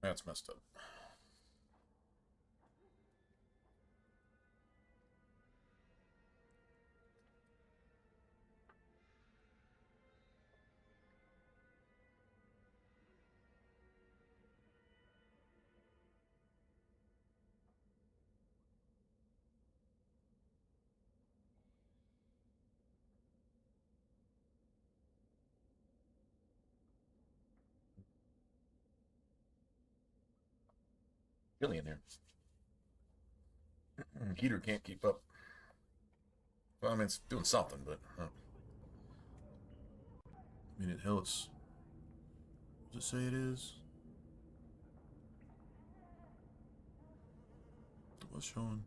That's messed up. Chilly in here. Heater can't keep up. Well, I mean, it's doing something, but I mean, hell, it's. What does it say it is? What's showing?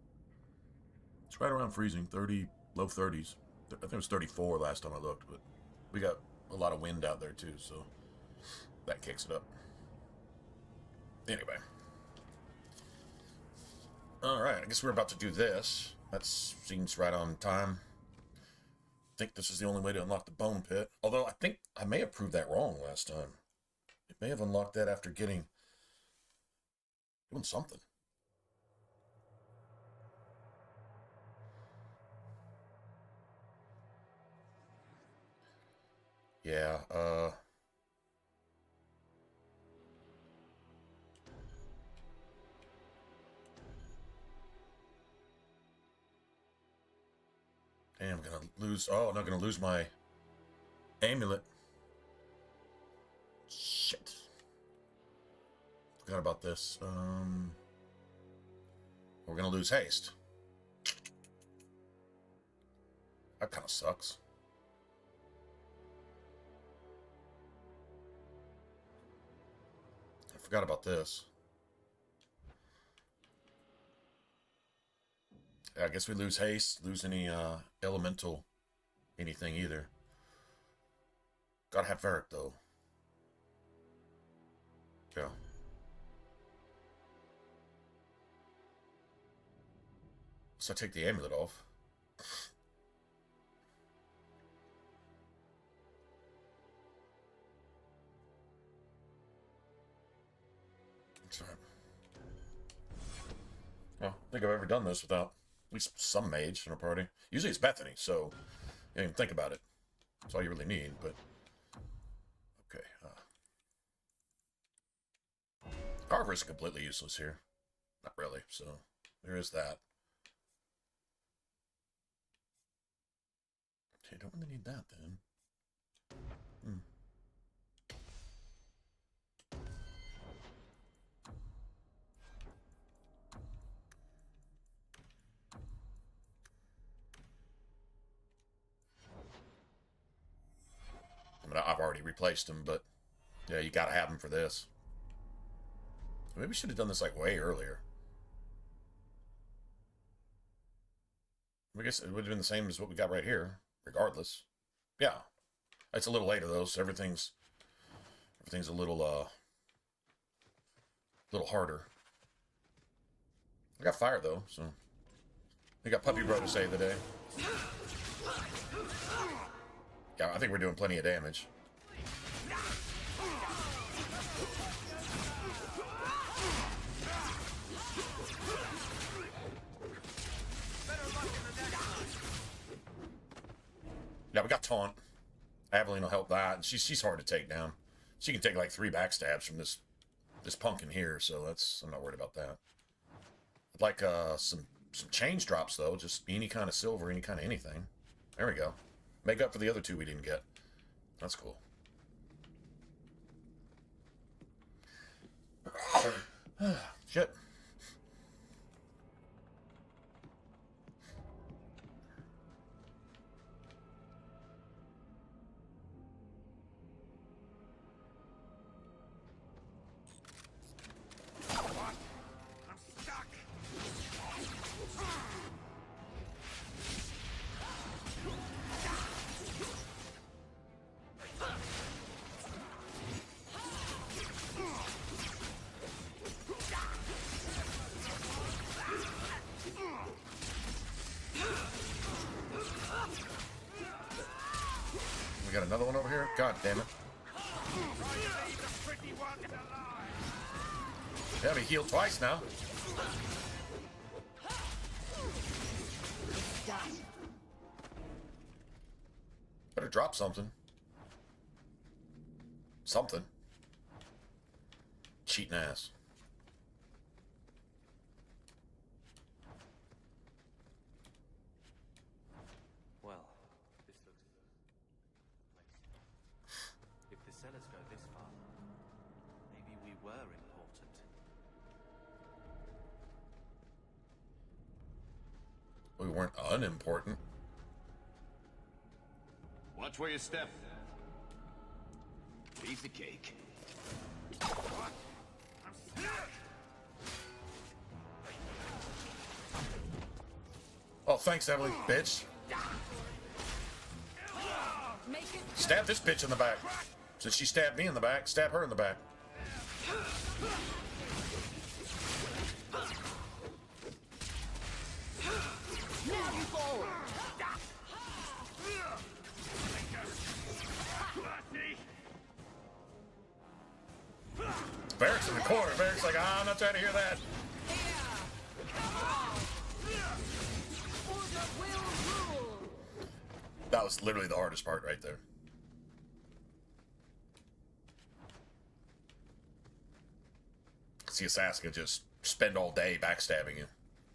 It's right around freezing, 30, low 30s. I think it was 34 last time I looked, but we got a lot of wind out there too, so that kicks it up. Anyway. Alright, I guess we're about to do this. That seems right on time. I think this is the only way to unlock the bone pit. Although I think I may have proved that wrong last time. It may have unlocked that after doing something. Yeah, damn, I'm gonna lose. Oh, I'm not gonna lose my amulet. Shit. Forgot about this. We're gonna lose haste. That kind of sucks. I forgot about this. Yeah, I guess we lose haste, lose any elemental anything either. Gotta have Varric though. Yeah. So I take the amulet off. That's right. Well, I think I've ever done this without at least some mage in a party. Usually it's Bethany, so you don't even think about it. That's all you really need, but... Okay. Carver is completely useless here. Not really, so there is that. Okay, don't really need that then. I mean, I've already replaced him, but yeah, you gotta have him for this. Maybe we should have done this like way earlier. I guess it would have been the same as what we got right here, regardless. Yeah, it's a little later though, so everything's a little harder. I got fire though, so we got Puppy Bro to save the day. Yeah, I think we're doing plenty of damage. Yeah, we got Taunt. Aveline will help that. She's hard to take down. She can take like 3 backstabs from this pumpkin here, so I'm not worried about that. I'd like some change drops though, just any kind of silver, any kind of anything. There we go. Make up for the other 2 we didn't get. That's cool. Shit. We got another one over here? God damn it. Yeah, we healed twice now. Better drop something. Something. Cheating ass. Well, this looks if the sellers go this far, maybe we were important. We weren't unimportant. Watch where you step. Piece of cake. Oh, thanks, Emily, bitch. Stab this bitch in the back. Since she stabbed me in the back, stab her in the back. Now you fall. Barrick's in the corner. Barrick's like, I'm not trying to hear that. That was literally the hardest part right there. See Assassin just spend all day backstabbing you.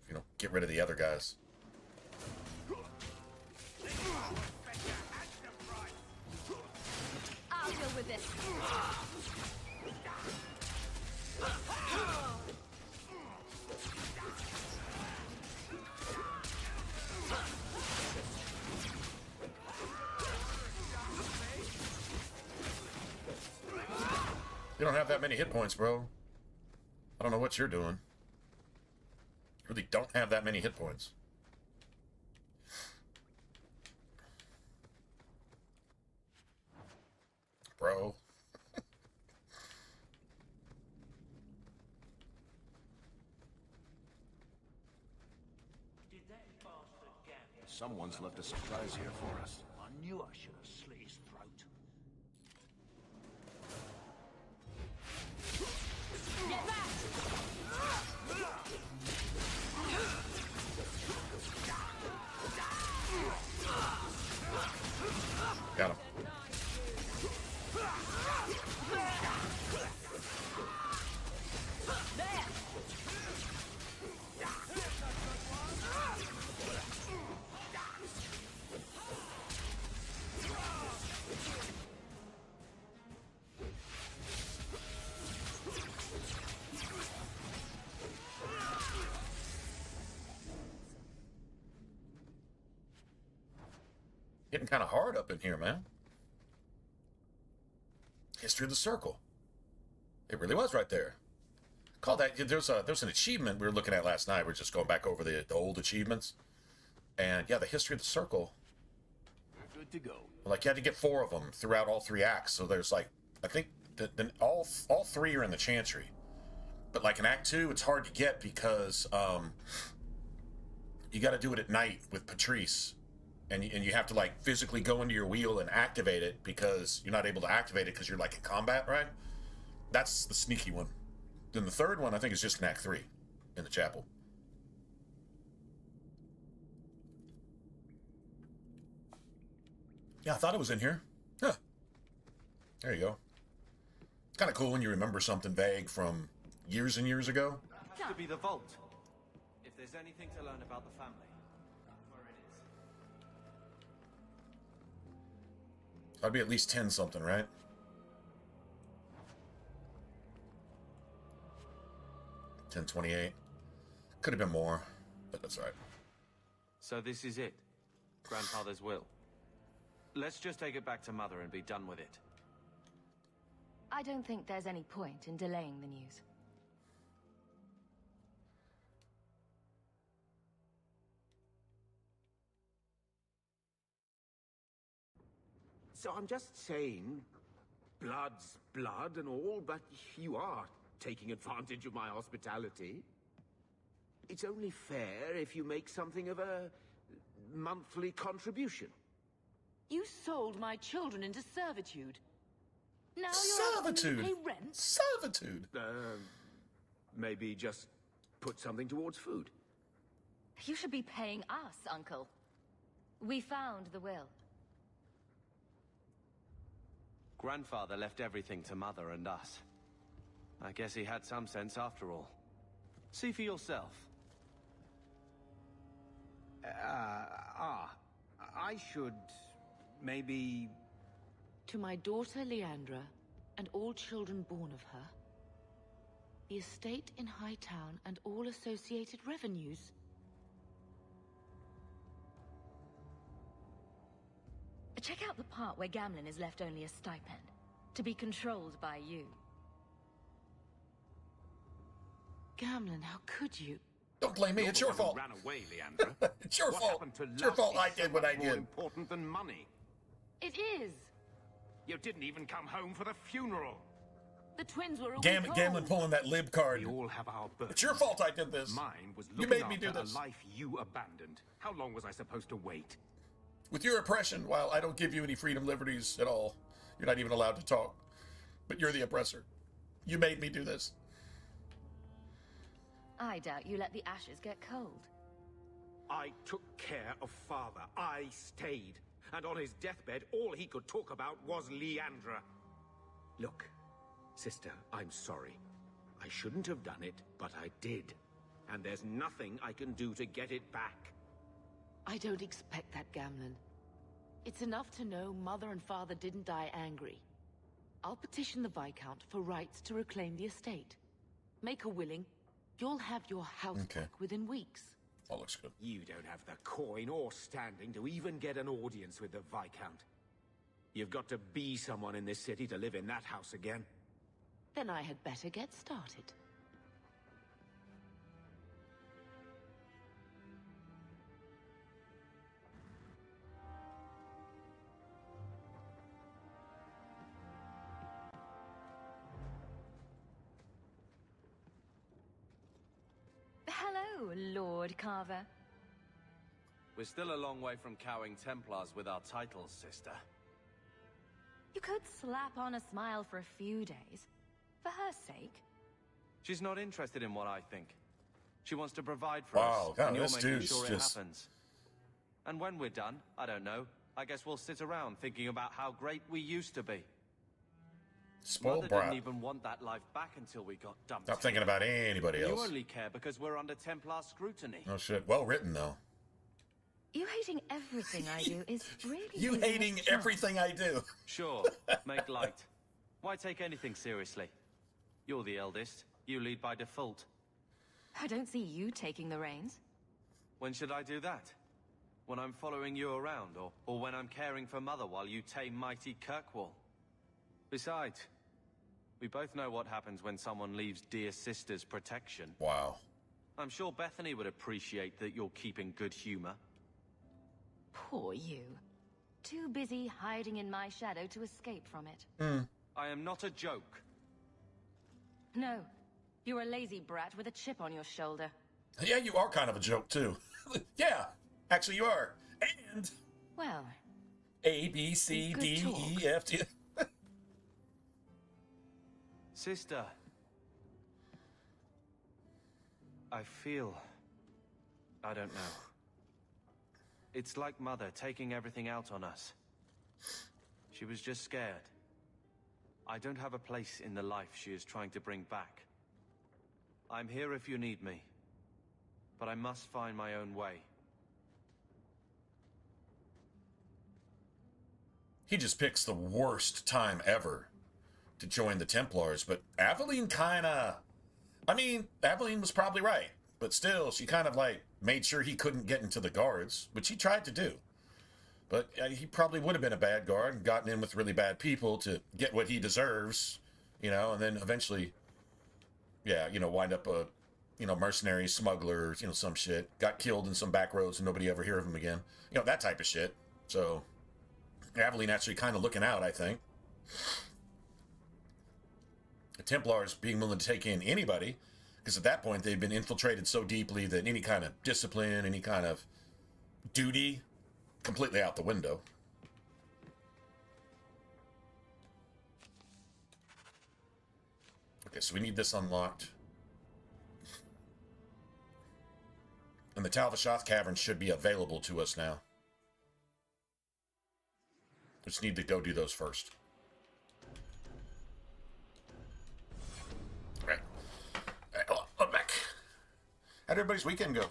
You know, get rid of the other guys. I'll deal with this. You don't have that many hit points, bro. I don't know what you're doing. You really don't have that many hit points. Bro. Someone's left a surprise here for us. I knew I should have slit his throat. Get back! Got him. There! Getting kind of hard up in here, man. History of the Circle. It really was right there. Call that. There's an achievement we were looking at last night. We're just going back over the old achievements, and yeah, the History of the Circle. We're good to go. Like you had to get 4 of them throughout all 3 acts. So there's like, I think then all 3 are in the Chantry, but like in Act 2, it's hard to get because you got to do it at night with Patrice. And you have to like physically go into your wheel and activate it because you're not able to activate it because you're like in combat, right? That's the sneaky one. Then the 3rd one I think is just in Act 3 in the chapel. Yeah, I thought it was in here. Huh. There you go. It's kind of cool when you remember something vague from years and years ago. Has to be the vault. If there's anything to learn about the family, that's where it is. That'd be at least 10 something, right? 1028. Could have been more, but that's all right. So this is it. Grandfather's will. Let's just take it back to Mother and be done with it. I don't think there's any point in delaying the news. So I'm just saying, blood's blood and all, but you are taking advantage of my hospitality. It's only fair if you make something of a monthly contribution. You sold my children into servitude. Now you're asking me to pay rent? Servitude. maybe just put something towards food. You should be paying us, Uncle. We found the will. Grandfather left everything to Mother and us. I guess he had some sense after all. See for yourself. I should maybe... To my daughter Leandra, and all children born of her, the estate in Hightown and all associated revenues. Check out the part where Gamlin is left only a stipend, to be controlled by you. Gamlin, how could you? Don't blame me. It's your fault. Ran away, Leandra. It's your What fault. happened to It's your love fault. is I so did what much I more did. important than money. It is! You didn't even come home for the funeral. The twins were a Gamlin pulling that lib card. We all have our burdens. It's your fault I did this. Mine was You looking made me do after this. a life you abandoned. How long was I supposed to wait? With your oppression, while I don't give you any freedom liberties at all, you're not even allowed to talk. But you're the oppressor. You made me do this. I doubt you let the ashes get cold. I took care of Father. I stayed. And on his deathbed, all he could talk about was Leandra. Look, sister, I'm sorry. I shouldn't have done it, but I did. And there's nothing I can do to get it back. I don't expect that, Gamlin. It's enough to know Mother and Father didn't die angry. I'll petition the Viscount for rights to reclaim the estate. Make a willing. You'll have your house back within weeks. That looks good. You don't have the coin or standing to even get an audience with the Viscount. You've got to be someone in this city to live in that house again. Then I had better get started. Hello, Lord Carver. We're still a long way from cowing Templars with our titles, sister. You could slap on a smile for a few days. For her sake. She's not interested in what I think. She wants to provide for Wow, us, God, and you're this making dude's sure it just- happens. And when we're done, I don't know, I guess we'll sit around thinking about how great we used to be. Spoiled Mother brat. didn't even want that life back until we got dumped. Not thinking about anybody You else. only care because we're under Templar scrutiny. Oh shit. Well written though. You hating everything I do is really... You doing hating its job. everything I do. Sure, make light. Why take anything seriously? You're the eldest. You lead by default. I don't see you taking the reins. When should I do that? When I'm following you around, or when I'm caring for Mother while you tame mighty Kirkwall? Besides, we both know what happens when someone leaves dear sister's protection. Wow. I'm sure Bethany would appreciate that you're keeping good humor. Poor you. Too busy hiding in my shadow to escape from it. I am not a joke. No, you're a lazy brat with a chip on your shoulder. Yeah, you are kind of a joke too. Yeah, actually you are. And Well, A, B, C, Good D, talk. E, F, T. Sister. I feel... I don't know. It's like Mother taking everything out on us. She was just scared. I don't have a place in the life she is trying to bring back. I'm here if you need me. But I must find my own way. He just picks the worst time ever to join the Templars, but Aveline kinda... I mean, Aveline was probably right, but still, she kind of like made sure he couldn't get into the guards, which he tried to do. But he probably would have been a bad guard and gotten in with really bad people to get what he deserves, you know, and then eventually, yeah, you know, wind up a, you know, mercenary, smuggler, you know, some shit. Got killed in some back roads and nobody ever hear of him again. You know, that type of shit. So, Aveline actually kind of looking out, I think. The Templars being willing to take in anybody, because at that point they'd been infiltrated so deeply that any kind of discipline, any kind of duty, completely out the window. Okay, so we need this unlocked. And the Talvashoth Cavern should be available to us now. Just need to go do those first. All right. Hold on, I'm back. How'd everybody's weekend go?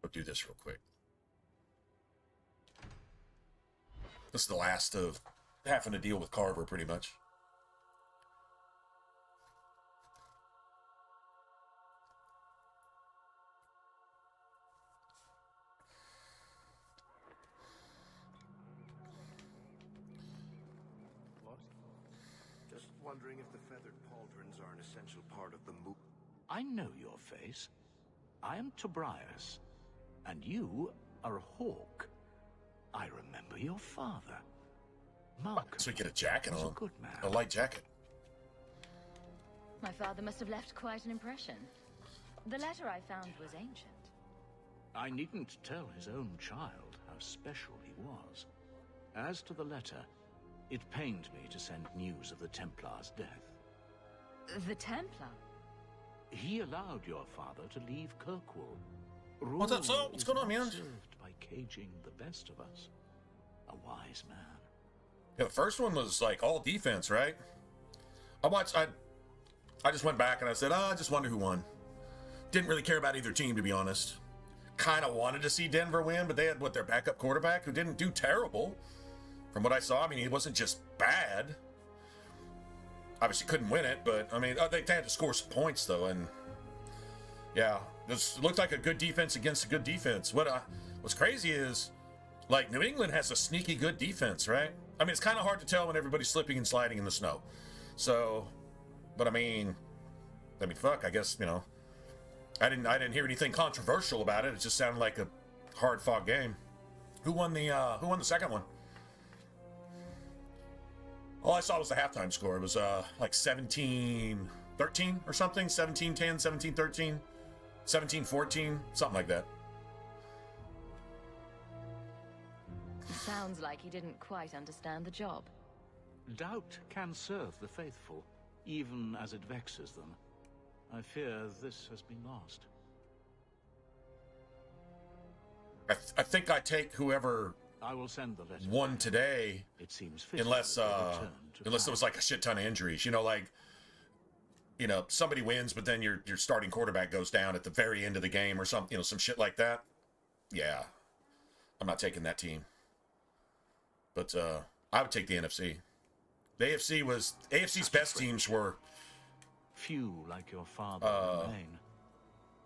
I'll do this real quick. This is the last of having to deal with Carver, pretty much. What? Just wondering if the feathered pauldrons are an essential part of the move. I know your face. I am Tobias, and you are a hawk. I remember your father. Malcolm. So we get a jacket was on. A good man. A light jacket. My father must have left quite an impression. The letter I found was ancient. I needn't tell his own child how special he was. As to the letter, it pained me to send news of the Templar's death. The Templar? He allowed your father to leave Kirkwall. What's up, son? What's going on, man? Served by caging the best of us. A wise man. Yeah, the first one was like all defense, right? I just went back and I said, I just wonder who won. Didn't really care about either team, to be honest. Kind of wanted to see Denver win, but they had, their backup quarterback who didn't do terrible. From what I saw, I mean, he wasn't just bad. Obviously couldn't win it, but, I mean, they had to score some points, though, and yeah, this looked like a good defense against a good defense. What's crazy is, like, New England has a sneaky good defense, right? I mean, it's kind of hard to tell when everybody's slipping and sliding in the snow. So, but I mean, fuck, I guess, you know, I didn't hear anything controversial about it. It just sounded like a hard-fought game. Who won the second one? All I saw was the halftime score. It was like 17-13 or something, 17-10, 17-13, 17-14, something like that. Sounds like he didn't quite understand the job. Doubt can serve the faithful, even as it vexes them. I fear this has been lost. I think I take whoever I will send the letter. Won today, it seems fitting unless that there was like a shit ton of injuries. You know, like, you know, somebody wins, but then your starting quarterback goes down at the very end of the game or something. You know, some shit like that. Yeah, I'm not taking that team. But I would take the NFC. The AFC's best teams were Few like your father remain.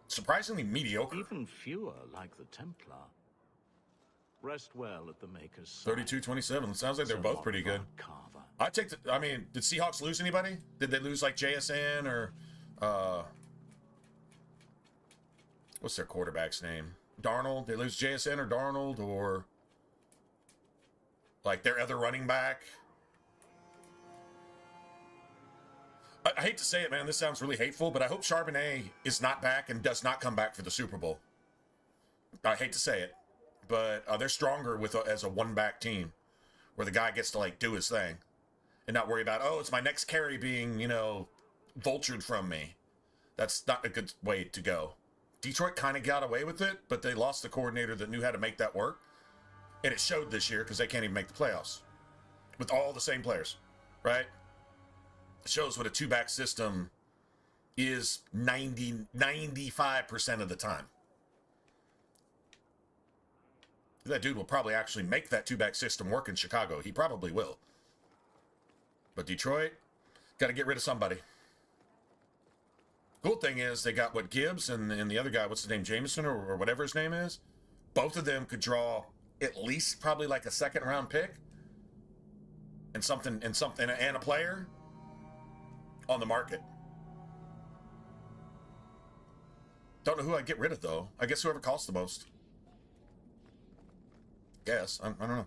Surprisingly mediocre. Even fewer like the Templar. Rest well at the Maker's side. 32-27. Sounds like they're both pretty good. Carver. I take the, I mean, did Seahawks lose anybody? Did they lose like JSN or what's their quarterback's name? Darnold? They lose JSN or Darnold or like their other running back? I hate to say it, man. This sounds really hateful, but I hope Charbonnet is not back and does not come back for the Super Bowl. I hate to say it, but they're stronger with as a one-back team where the guy gets to like do his thing and not worry about, oh, it's my next carry being, you know, vultured from me. That's not a good way to go. Detroit kind of got away with it, but they lost the coordinator that knew how to make that work. And it showed this year because they can't even make the playoffs with all the same players, right? It shows what a two-back system is 95% of the time. That dude will probably actually make that two-back system work in Chicago. He probably will. But Detroit, got to get rid of somebody. Cool thing is they got what Gibbs and the other guy, what's his name, Jameson or whatever his name is. Both of them could draw at least probably like a second-round pick and something and a player on the market. Don't know who I'd get rid of though. I guess whoever costs the most. Guess I don't know.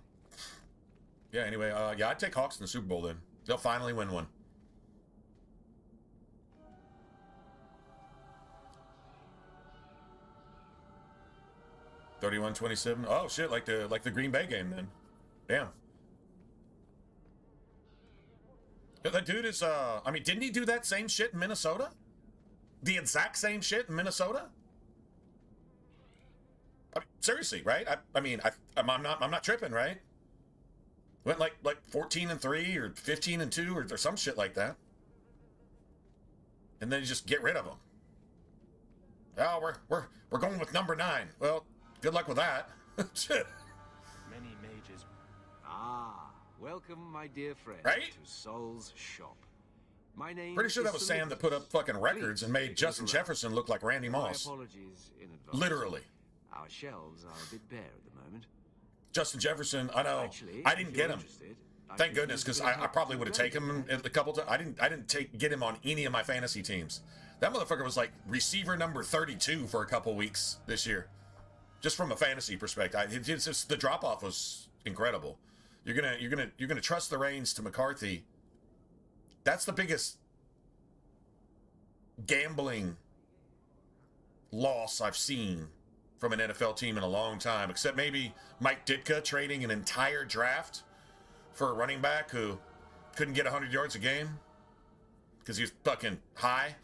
Yeah. Anyway, yeah, I'd take Hawks in the Super Bowl then. They'll finally win one. (31-27). Oh shit! Like the Green Bay game then. Damn. That dude is, I mean, didn't he do that same shit in Minnesota? The exact same shit in Minnesota? I mean, seriously, right? I'm not tripping, right? Went like 14-3 or 15-2 or some shit like that. And then you just get rid of them. Oh, we're going with number 9. Well, good luck with that. Shit. Many mages. Welcome, my dear friend, Right? to Sol's shop. My name Pretty sure that is was Sam that put up fucking records and made Justin Jefferson look like Randy Moss. My apologies in advance. Literally. Our shelves are a bit bare at the moment. Justin Jefferson, I know. Actually, I if didn't you're get him. interested, I Thank can goodness, use because a bit of I help probably to would have grade taken him it. a couple times. I didn't get him on any of my fantasy teams. That motherfucker was like receiver number 32 for a couple weeks this year, just from a fantasy perspective. It's just, the drop off was incredible. You're gonna trust the reins to McCarthy. That's the biggest gambling loss I've seen from an NFL team in a long time, except maybe Mike Ditka trading an entire draft for a running back who couldn't get 100 yards a game because he was fucking high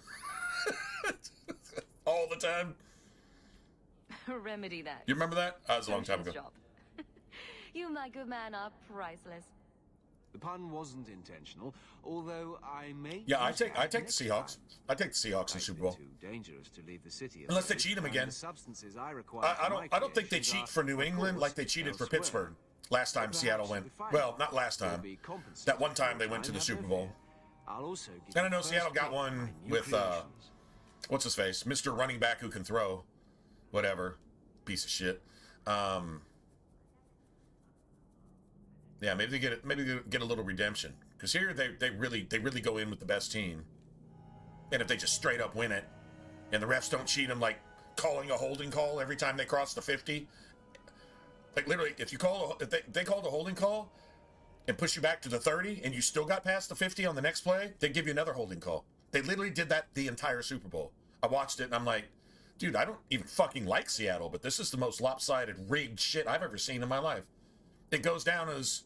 all the time. Remedy that. You remember that? That was a long time ago. Job. You, my good man, are priceless. The pun wasn't intentional, although I may. Yeah, I use take that the next Seahawks. time. I take the Seahawks in Likely Super Bowl. Too dangerous to leave the city Unless they alone, cheat 'em and again. the substances I require I for my don't think they creations cheat are, for New of England course, like they cheated for elsewhere. Pittsburgh last time But Seattle perhaps went. you'll find Well, not last you'll time. be compensated That one time for they your went to the time, Super have Bowl. no fear. I'll also give And I you know first Seattle got pick of one my new with creations. what's his face, Mr. Running Back who can throw, whatever, piece of shit. Yeah, maybe they get a little redemption because here they really go in with the best team, and if they just straight up win it, and the refs don't cheat them like calling a holding call every time they cross the 50, like literally if they called a holding call and push you back to the 30 and you still got past the 50 on the next play, they give you another holding call. They literally did that the entire Super Bowl. I watched it and I'm like, dude, I don't even fucking like Seattle, but this is the most lopsided, rigged shit I've ever seen in my life. It goes down as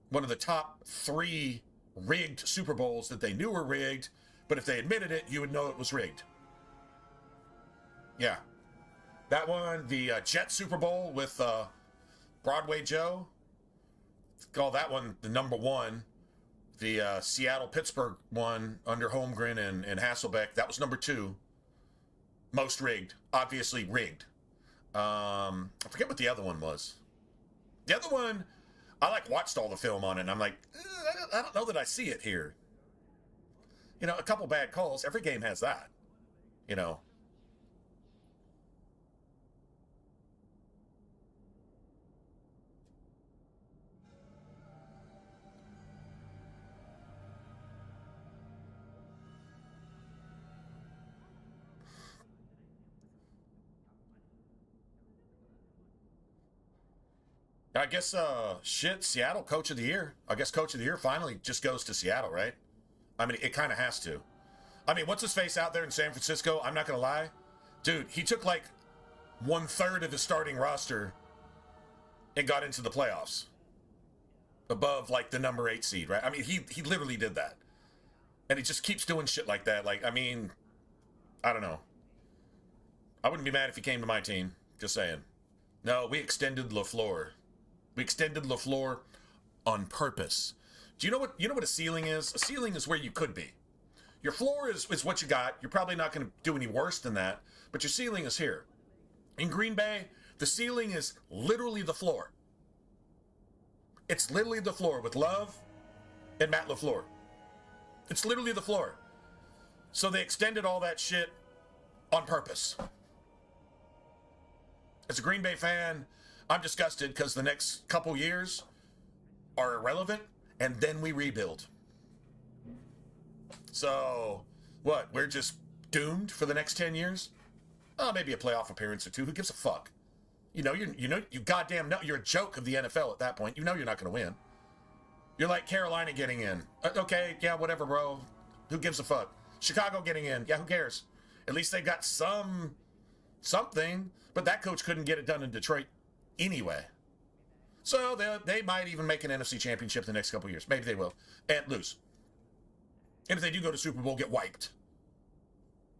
one of the top 3 rigged Super Bowls that they knew were rigged, but if they admitted it, you would know it was rigged. Yeah. That one, the Jet Super Bowl with Broadway Joe, call that one the number 1. The Seattle-Pittsburgh one under Holmgren and Hasselbeck, that was number 2. Most rigged. Obviously rigged. I forget what the other one was. The other one, I watched all the film on it, and I'm like, I don't know that I see it here. You know, a couple bad calls. Every game has that. You know. I guess, Seattle Coach of the Year. I guess Coach of the Year finally just goes to Seattle, right? I mean, it kind of has to. I mean, what's his face out there in San Francisco? I'm not going to lie. Dude, he took like 1/3 of his starting roster and got into the playoffs. Above like the number 8 seed, right? I mean, he literally did that. And he just keeps doing shit like that. Like, I mean, I don't know. I wouldn't be mad if he came to my team. Just saying. No, we extended LaFleur. We extended LaFleur on purpose. Do you know what a ceiling is? A ceiling is where you could be. Your floor is what you got. You're probably not going to do any worse than that, but your ceiling is here. In Green Bay, the ceiling is literally the floor. It's literally the floor with Love and Matt LaFleur. It's literally the floor. So they extended all that shit on purpose. As a Green Bay fan, I'm disgusted because the next couple years are irrelevant, and then we rebuild. So, what? We're just doomed for the next 10 years? Oh, maybe a playoff appearance or two. Who gives a fuck? You goddamn know you're a joke of the NFL at that point. You know you're not going to win. You're like Carolina getting in. Okay, yeah, whatever, bro. Who gives a fuck? Chicago getting in. Yeah, who cares? At least they got something. But that coach couldn't get it done in Detroit anyway. So they might even make an NFC championship the next couple of years. Maybe they will. And lose. And if they do go to Super Bowl, get wiped.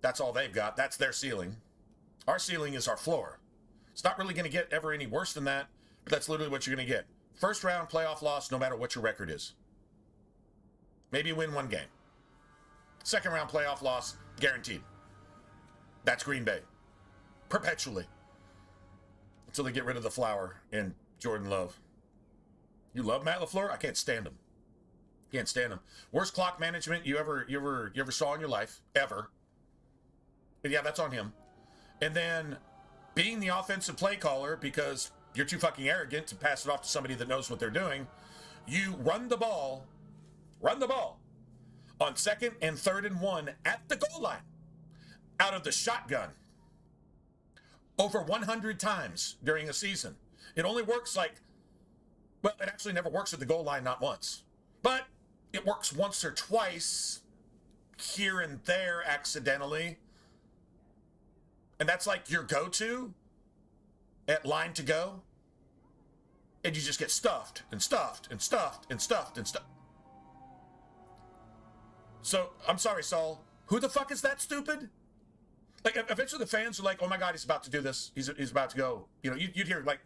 That's all they've got. That's their ceiling. Our ceiling is our floor. It's not really going to get ever any worse than that, but that's literally what you're going to get. First round playoff loss, no matter what your record is. Maybe you win one game. Second round playoff loss, guaranteed. That's Green Bay. Perpetually. Until they get rid of the flower and Jordan Love. You love Matt LaFleur? I can't stand him. Can't stand him. Worst clock management you ever saw in your life, ever. But yeah, that's on him. And then being the offensive play caller because you're too fucking arrogant to pass it off to somebody that knows what they're doing. You run the ball on 2nd and 3rd and 1 at the goal line out of the shotgun over 100 times during a season. It only works it actually never works at the goal line, not once. But it works once or twice here and there accidentally. And that's like your go-to at line to go. And you just get stuffed and stuffed and stuffed and stuffed and stuffed. So, I'm sorry, Saul. Who the fuck is that stupid? Like, eventually the fans are like, oh my God, he's about to do this. He's about to go. You know, you'd hear like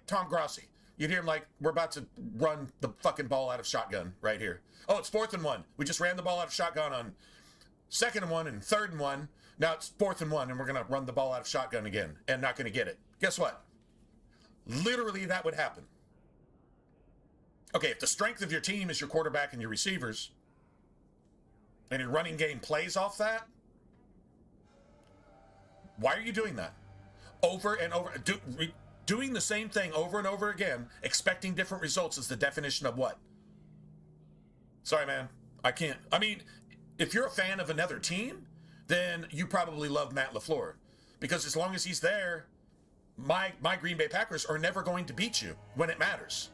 Tom Grossi. You'd hear him like, we're about to run the fucking ball out of shotgun right here. Oh, it's 4th and 1. We just ran the ball out of shotgun on 2nd and 1 and 3rd and 1. Now it's 4th and 1, and we're going to run the ball out of shotgun again and not going to get it. Guess what? Literally, that would happen. Okay, if the strength of your team is your quarterback and your receivers, and your running game plays off that, why are you doing that? Over and over. Doing the same thing over and over again, expecting different results is the definition of what? Sorry, man. I can't. I mean, if you're a fan of another team, then you probably love Matt LaFleur. Because as long as he's there, my Green Bay Packers are never going to beat you when it matters.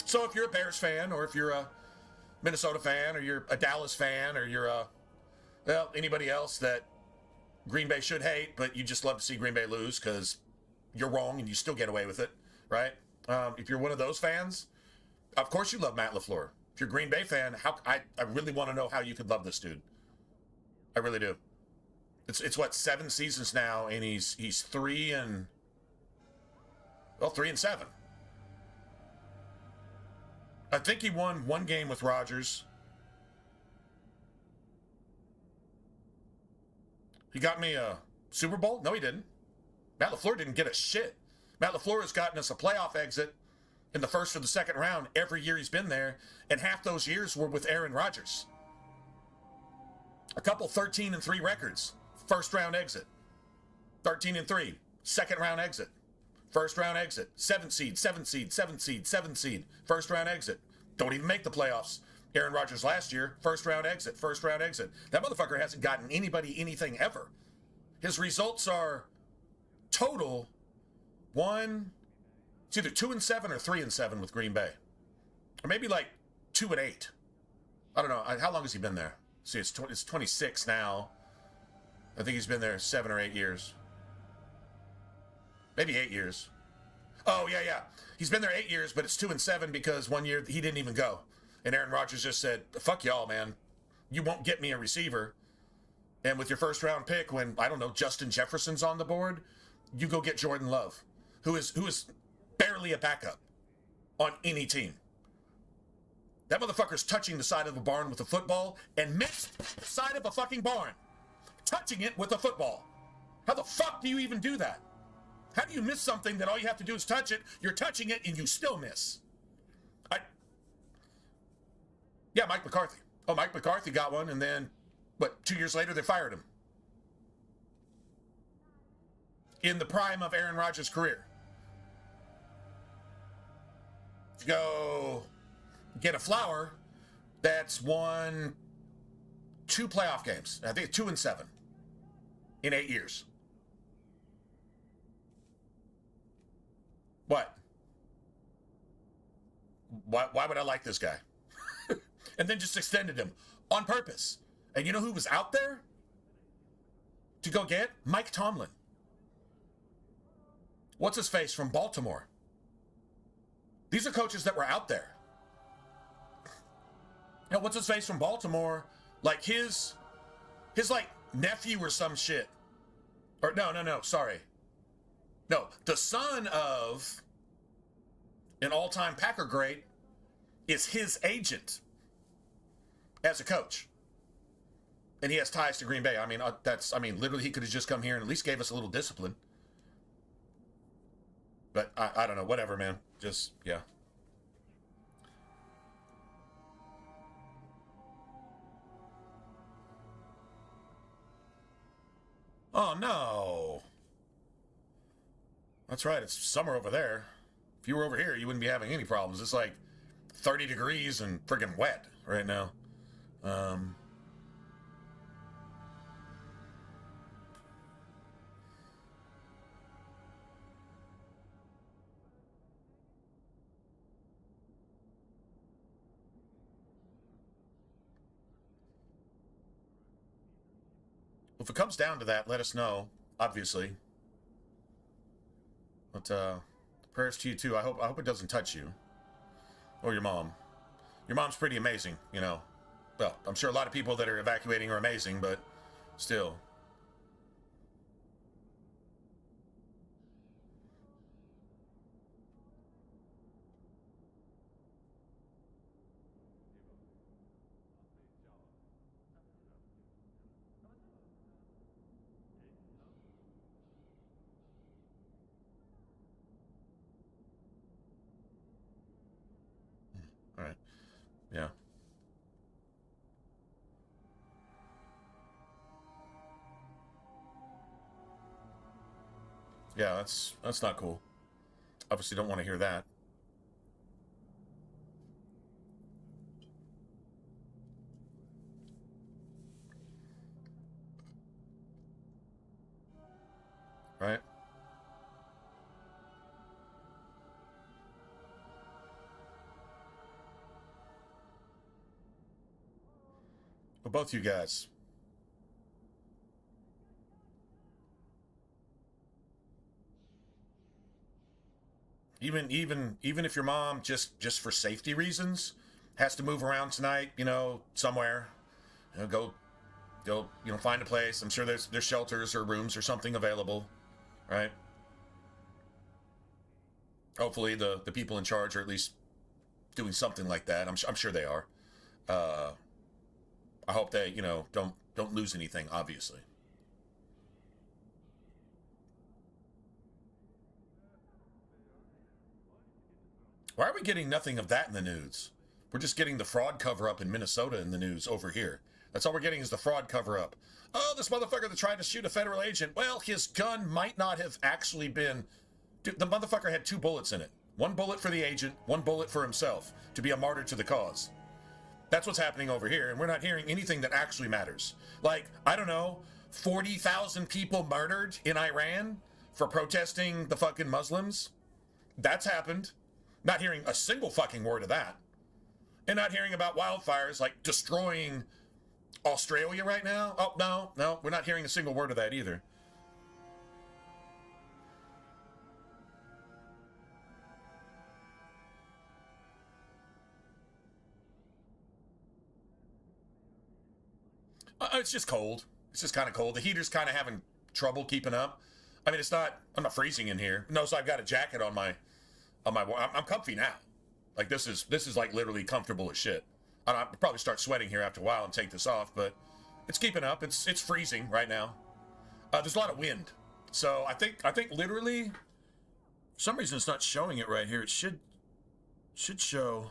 So if you're a Bears fan, or if you're a Minnesota fan, or you're a Dallas fan, or you're anybody else that Green Bay should hate, but you just love to see Green Bay lose because you're wrong and you still get away with it, right? If you're one of those fans, of course you love Matt LaFleur. If you're a Green Bay fan, I really want to know how you could love this dude. I really do. It's what, 7 seasons now, and he's 3-7. I think he won one game with Rodgers. He got me a Super Bowl? No, he didn't. Matt LaFleur didn't get us shit. Matt LaFleur has gotten us a playoff exit in the 1st or the 2nd round every year he's been there, and half those years were with Aaron Rodgers. A couple 13-3 records. First round exit. 13-3. Second round exit. First round exit. 7 seed, 7 seed, 7 seed, 7 seed. First round exit. Don't even make the playoffs. Aaron Rodgers last year, first round exit, first round exit. That motherfucker hasn't gotten anybody anything ever. His results are total it's either 2-7 or 3-7 with Green Bay. Or maybe like 2-8. I don't know. How long has he been there? See, it's 26 now. I think he's been there 7 or 8 years. Maybe 8 years. Oh, yeah. He's been there 8 years, but it's 2-7 because 1 year he didn't even go. And Aaron Rodgers just said, fuck y'all, man. You won't get me a receiver. And with your first round pick, when, I don't know, Justin Jefferson's on the board, you go get Jordan Love, who is barely a backup on any team. That motherfucker's touching the side of a barn with a football and missed the side of a fucking barn. Touching it with a football. How the fuck do you even do that? How do you miss something that all you have to do is touch it? You're touching it and you still miss. Yeah, Mike McCarthy. Oh, Mike McCarthy got one, and then, 2 years later, they fired him. In the prime of Aaron Rodgers' career. Go get a flower that's won 2 playoff games. I think 2-7 in 8 years. What? Why would I like this guy? And then just extended him on purpose. And you know who was out there to go get? Mike Tomlin. What's his face from Baltimore? These are coaches that were out there. You know, what's his face from Baltimore? Like his like nephew or some shit. Or no, sorry. No, the son of an all-time Packer great is his agent as a coach. And he has ties to Green Bay. I mean, literally he could have just come here and at least gave us a little discipline. But I don't know, whatever, man. Just, yeah. Oh, no. That's right, it's summer over there. If you were over here, you wouldn't be having any problems. It's like 30 degrees and friggin' wet right now. If it comes down to that, let us know, obviously. But prayers to you too. I hope it doesn't touch you. Or your mom. Your mom's pretty amazing, you know. Well, I'm sure a lot of people that are evacuating are amazing, but still. All right. Yeah. Yeah, that's not cool. Obviously don't want to hear that. Right? Well, both you guys. Even if your mom just for safety reasons has to move around tonight, you know, somewhere, you know, go, you know, find a place. I'm sure there's shelters or rooms or something available, right? Hopefully the people in charge are at least doing something like that. I'm sure they are. I hope they, you know, don't lose anything, obviously. Why are we getting nothing of that in the news? We're just getting the fraud cover-up in Minnesota in the news over here. That's all we're getting is the fraud cover-up. Oh, this motherfucker that tried to shoot a federal agent. Well, his gun might not have actually been... Dude, the motherfucker had 2 bullets in it. 1 bullet for the agent, 1 bullet for himself, to be a martyr to the cause. That's what's happening over here, and we're not hearing anything that actually matters. Like, I don't know, 40,000 people murdered in Iran for protesting the fucking Muslims? That's happened. Not hearing a single fucking word of that. And not hearing about wildfires, like, destroying Australia right now? Oh, no, we're not hearing a single word of that either. It's just cold. It's just kind of cold. The heater's kind of having trouble keeping up. I mean, I'm not freezing in here. No, so I've got a jacket on my, I'm comfy now. Like this is like literally comfortable as shit. I'll probably start sweating here after a while and take this off, but it's keeping up. It's freezing right now. There's a lot of wind. So I think literally, for some reason it's not showing it right here. It should show,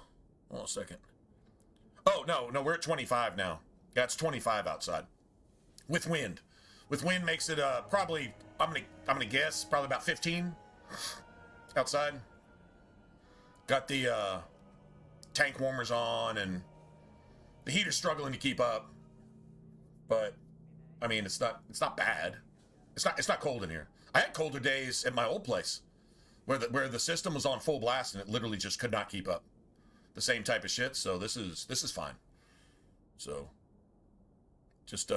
hold on a second. Oh, no, we're at 25 now. Yeah, it's 25 outside. With wind. With wind makes it probably, I'm gonna guess, probably about 15 outside. Got the tank warmers on, and the heater's struggling to keep up. But I mean, it's not bad. It's not cold in here. I had colder days at my old place where the system was on full blast and it literally just could not keep up. The same type of shit. So this is fine. So just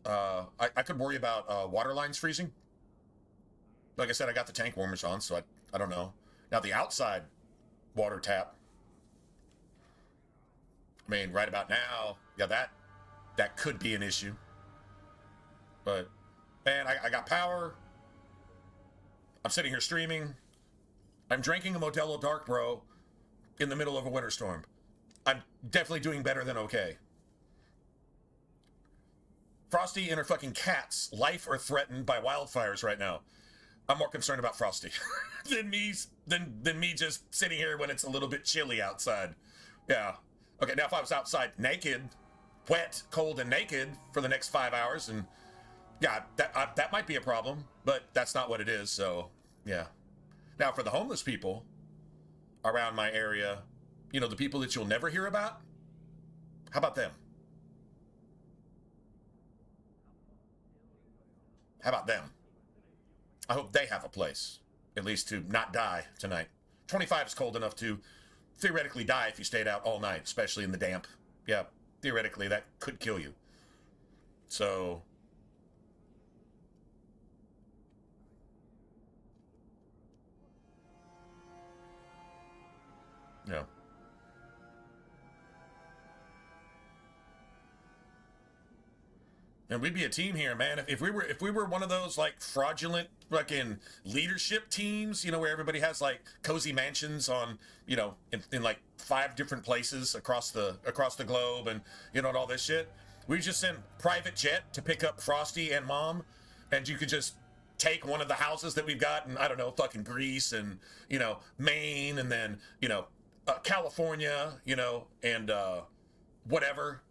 I could worry about water lines freezing. Like I said, I got the tank warmers on, so I don't know. Now the outside water tap, I mean, right about now, yeah, that could be an issue. But man, I got power. I'm sitting here streaming. I'm drinking a Modelo Dark Bro in the middle of a winter storm. I'm definitely doing better than okay. Frosty and her fucking cats' life are threatened by wildfires right now. I'm more concerned about Frosty than me just sitting here when it's a little bit chilly outside. Yeah. Okay, now if I was outside naked, wet, cold, and naked for the next 5 hours, and yeah, that might be a problem, but that's not what it is, so yeah. Now for the homeless people around my area, you know, the people that you'll never hear about, how about them? How about them? I hope they have a place, at least to not die tonight. 25 is cold enough to theoretically die if you stayed out all night, especially in the damp. Yeah, theoretically that could kill you. So yeah. And we'd be a team here, man. If we were one of those like fraudulent fucking leadership teams, you know, where everybody has like cozy mansions on, you know, in like 5 different places across the globe, and you know, and all this shit. We just send private jet to pick up Frosty and Mom, and you could just take one of the houses that we've got in, I don't know, fucking Greece and, you know, Maine, and then, you know, California, you know, and whatever.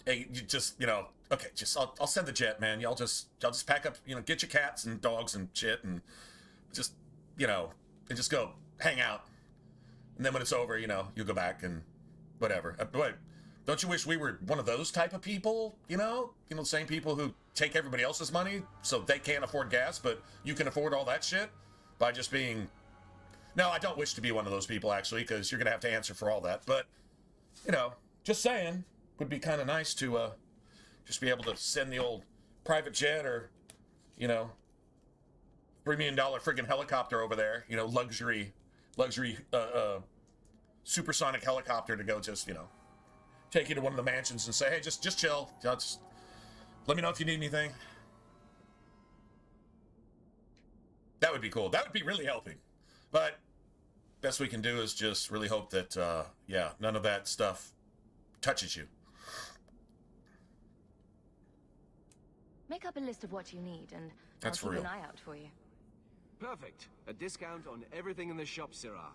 Hey, you just, you know, okay, just I'll send the jet, man. Y'all just pack up, you know, get your cats and dogs and shit, and just, you know, and just go hang out. And then when it's over, you know, you'll go back and whatever. But don't you wish we were one of those type of people? You know, the same people who take everybody else's money so they can't afford gas, but you can afford all that shit by just being. No, I don't wish to be one of those people, actually, because you're gonna have to answer for all that. But you know, just saying. Would be kind of nice to just be able to send the old private jet, or, you know, $3 million friggin' helicopter over there, you know, luxury supersonic helicopter to go just, you know, take you to one of the mansions and say, hey, just chill. Just let me know if you need anything. That would be cool. That would be really helping. But best we can do is just really hope that, yeah, none of that stuff touches you. Make up a list of what you need, and That's I'll keep real. an eye out for you. Perfect. A discount on everything in the shop, Syrah.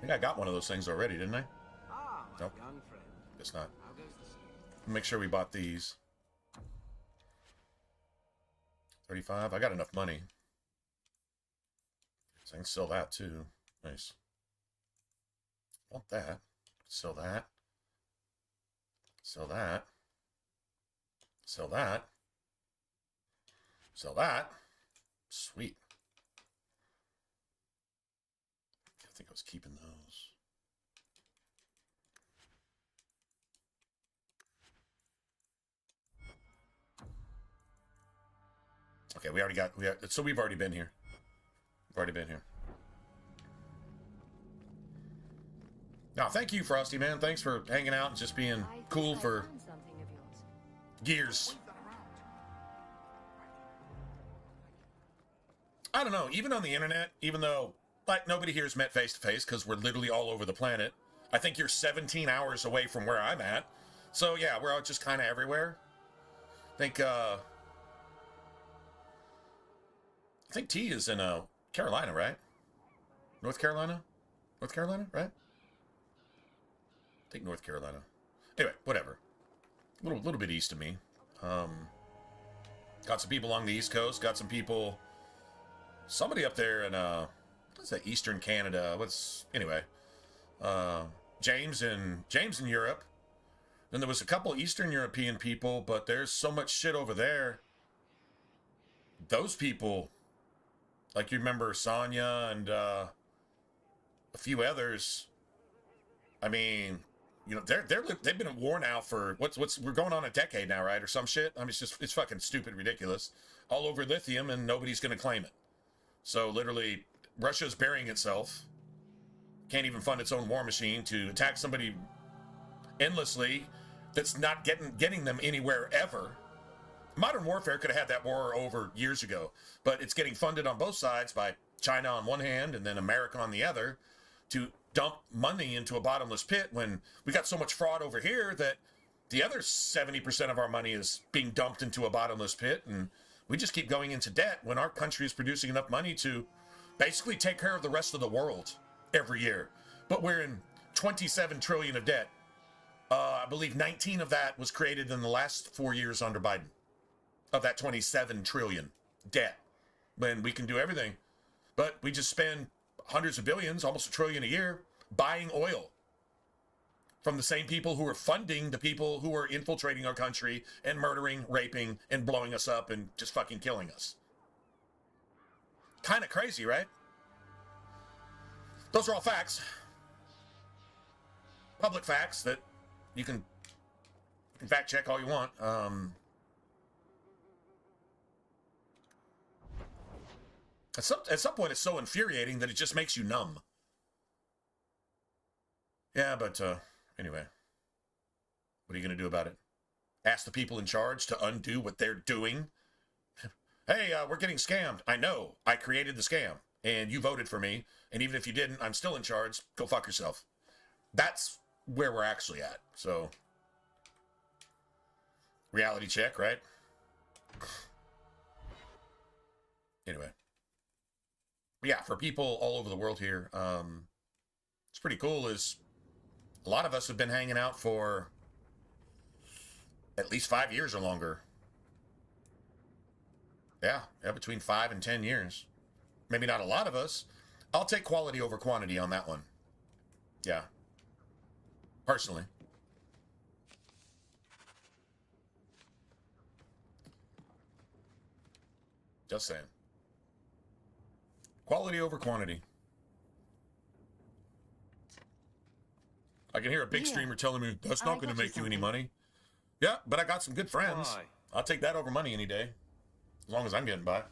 think I got one of those things already, didn't I? Ah, my Nope. young friend. Guess not. How goes the sea? Make sure we bought these. 35. I got enough money. So I can sell that too. Nice. Want that. Sell that. Sell that. Sell that. Sell that. Sweet. I think I was keeping those. Okay, so we've already been here. We've already been here. Now, thank you, Frosty, man. Thanks for hanging out and just being cool for years. I don't know, even on the internet, even though, like, nobody here's met face-to-face because we're literally all over the planet, I think you're 17 hours away from where I'm at. So, yeah, we're all just kind of everywhere. I think T is in Carolina, right? North Carolina? North Carolina, right? I think North Carolina. Anyway, whatever. A little bit east of me. Got some people along the East Coast. Got some people... Somebody up there in, what's that, Eastern Canada? Anyway. James in Europe. Then there was a couple Eastern European people, but there's so much shit over there. Those people... Like, you remember Sonya and a few others. I mean, you know, they've been at war now for we're going on a decade now, right, or some shit. I mean, it's fucking stupid, ridiculous, all over lithium, and nobody's gonna claim it. So literally, Russia's burying itself. Can't even fund its own war machine to attack somebody endlessly. That's not getting them anywhere ever. Modern warfare could have had that war over years ago, but it's getting funded on both sides by China on one hand and then America on the other to dump money into a bottomless pit when we got so much fraud over here that the other 70% of our money is being dumped into a bottomless pit, and we just keep going into debt when our country is producing enough money to basically take care of the rest of the world every year. But we're in 27 trillion of debt. I believe 19 of that was created in the last 4 years under Biden. Of that 27 trillion debt, when we can do everything, but we just spend hundreds of billions, almost $1 trillion a year, buying oil from the same people who are funding the people who are infiltrating our country and murdering, raping, and blowing us up and just fucking killing us. Kind of crazy, right? Those are all facts. Public facts that you can fact check all you want. At some point, it's so infuriating that it just makes you numb. Yeah, but anyway, what are you going to do about it? Ask the people in charge to undo what they're doing? Hey, we're getting scammed. I know. I created the scam, and you voted for me, and even if you didn't, I'm still in charge. Go fuck yourself. That's where we're actually at. So, reality check, right? Anyway. Yeah, for people all over the world here, it's pretty cool is a lot of us have been hanging out for at least 5 years or longer. Yeah, between 5 and 10 years. Maybe not a lot of us. I'll take quality over quantity on that one. Yeah. Personally. Just saying. Quality over quantity. I can hear a big streamer telling me, that's not going to make you any money. Yeah, but I got some good friends. Why? I'll take that over money any day. As long as I'm getting by.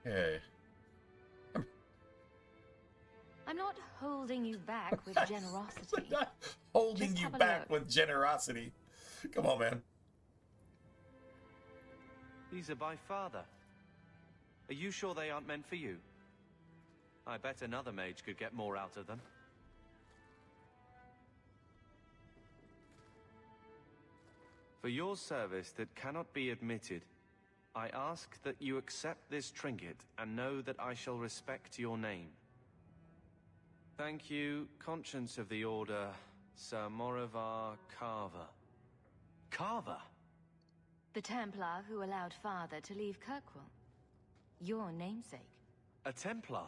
Okay. I'm not holding you back with generosity. Not holding Just you have a back look. with generosity. Come on, man. These are by father. Are you sure they aren't meant for you? I bet another mage could get more out of them. For your service that cannot be admitted, I ask that you accept this trinket and know that I shall respect your name. Thank you, Conscience of the Order, Sir Morivar Carver. Carver? The Templar who allowed father to leave Kirkwall. Your namesake. A Templar?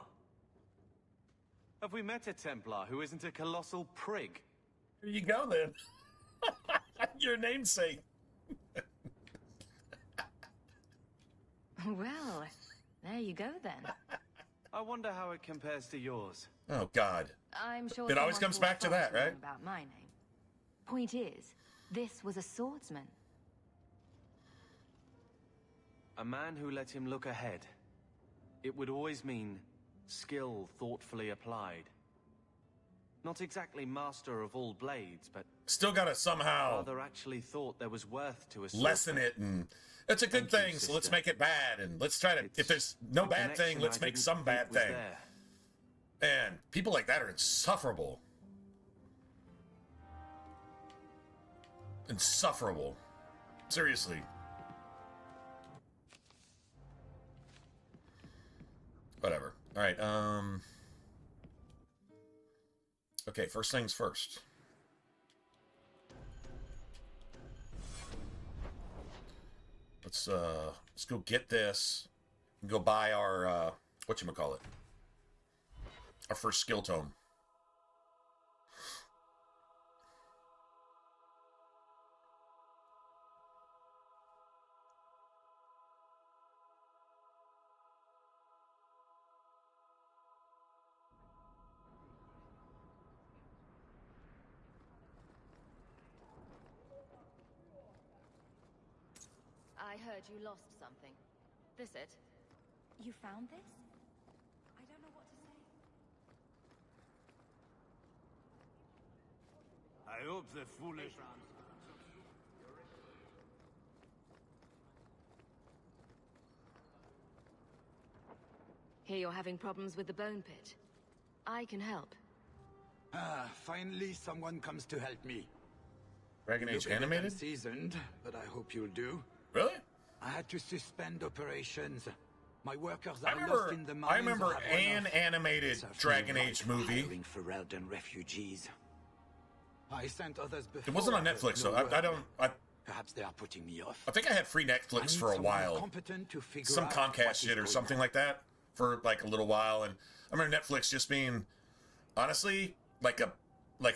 Have we met a Templar who isn't a colossal prig? Here you go, then. Your namesake. Well, there you go then. I wonder how it compares to yours. Oh, God. I'm sure It always someone comes will back to that, ask me right? About my name. Point is, this was a swordsman. A man who let him look ahead. It would always mean skill thoughtfully applied. Not exactly master of all blades, but Still gotta somehow father actually thought there was worth to a sword. lessen it, and it's a good Thank you, thing, so let's sister. make it bad, and let's try to, if It's there's no a bad thing, connection let's I make didn't some think bad was thing. there. And people like that are insufferable. Insufferable. Seriously. Whatever. All right. Okay, first things first. Let's go get this and go buy our whatchamacallit. Our first skill tome. I heard you lost something. This it? You found this? I don't know what to say. I hope the foolish... Hear you're having problems with the bone pit. I can help. Ah, finally someone comes to help me. Dragon Age Look a bit animated? unseasoned, but I hope you'll do. Really? I had to suspend operations. My workers I are remember, lost in the mines. I remember or have run an off. animated Serves me Dragon right Age for movie. hiring Ferelden refugees. I sent others before. It wasn't on but Netflix, no though. I word. don't. I Perhaps they are putting me off. think I had free I Netflix need for a someone while. competent to figure Some out Comcast what shit is or going something on. like that for like a little while, and I remember Netflix just being, honestly, like a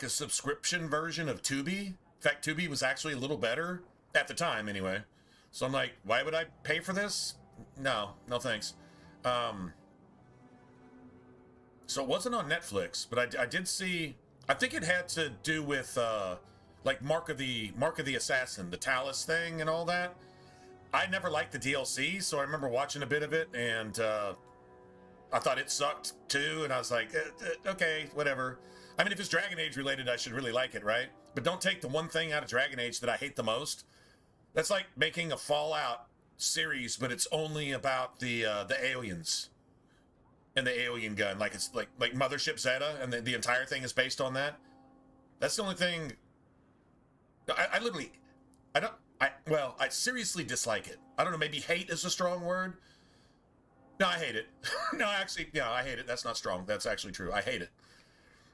subscription version of Tubi. In fact, Tubi was actually a little better at the time, anyway. So I'm like, why would I pay for this? No, thanks. So it wasn't on Netflix, but I did see. I think it had to do with like Mark of the Assassin, the Talus thing, and all that. I never liked the DLC, so I remember watching a bit of it, and I thought it sucked too. And I was like, okay, whatever. I mean, if it's Dragon Age related, I should really like it, right? But don't take the one thing out of Dragon Age that I hate the most. That's like making a Fallout series, but it's only about the aliens and the alien gun. Like it's like Mothership Zeta, and the entire thing is based on that. That's the only thing. I literally, I seriously dislike it. I don't know, maybe hate is a strong word. No, I hate it. No, actually, yeah, I hate it. That's not strong. That's actually true. I hate it.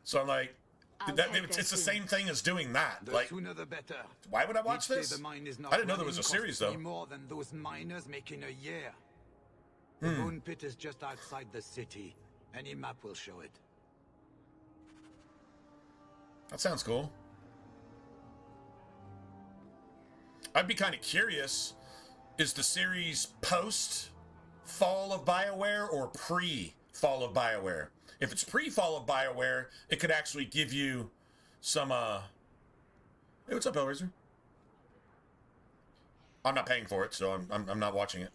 So I'm like, I'll that, take it's that the soon. same thing as doing that. The Like, sooner the better. why would I watch Each day this? the mine is not I didn't know there was a running series, costs me though. more than those miners make in a year. The bone pit is just outside the city. Any map will show it. That sounds cool. I'd be kind of curious, is the series post Fall of BioWare or pre Fall of BioWare? If it's pre Fall of BioWare, it could actually give you some hey, what's up, Hellraiser? I'm not paying for it, so I'm not watching it.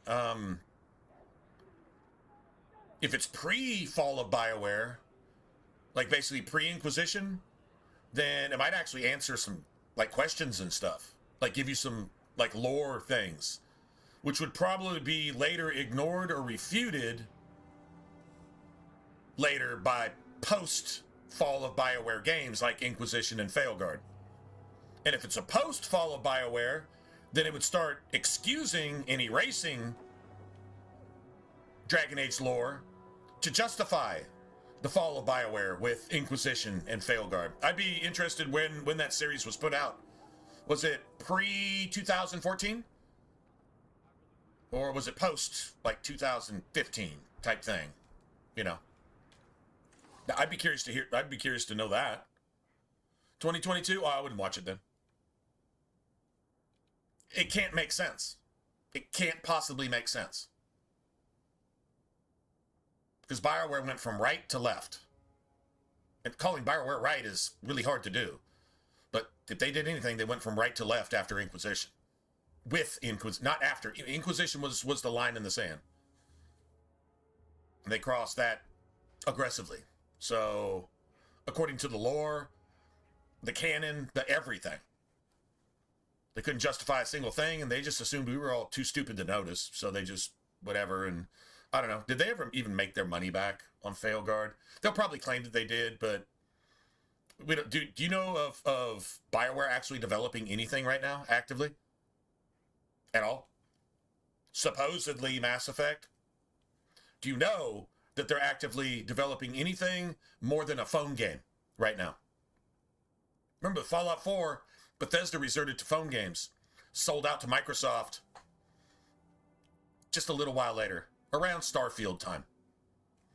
If it's pre-fall of BioWare, like basically pre-Inquisition, then it might actually answer some like questions and stuff. Like give you some like lore things, which would probably be later ignored or refuted later by post-fall of BioWare games like Inquisition and Failguard. And if it's a post-fall of BioWare, then it would start excusing and erasing Dragon Age lore to justify the fall of BioWare with Inquisition and Failguard. I'd be interested when that series was put out. Was it pre-2014? Or was it post, like 2015 type thing? You know. I'd be curious to know that. 2022? Oh, I wouldn't watch it then. It can't make sense. It can't possibly make sense. Because BioWare went from right to left. And calling BioWare right is really hard to do. But if they did anything, they went from right to left after Inquisition. With Inquisition, not after. Inquisition was the line in the sand. And they crossed that aggressively. So, according to the lore, the canon, the everything, they couldn't justify a single thing, and they just assumed we were all too stupid to notice. So they just, whatever, and I don't know. Did they ever even make their money back on Failguard? They'll probably claim that they did, but we don't. Do you know of BioWare actually developing anything right now, actively? At all? Supposedly Mass Effect? Do you know that they're actively developing anything more than a phone game right now? Remember, Fallout 4, Bethesda resorted to phone games, sold out to Microsoft just a little while later, around Starfield time.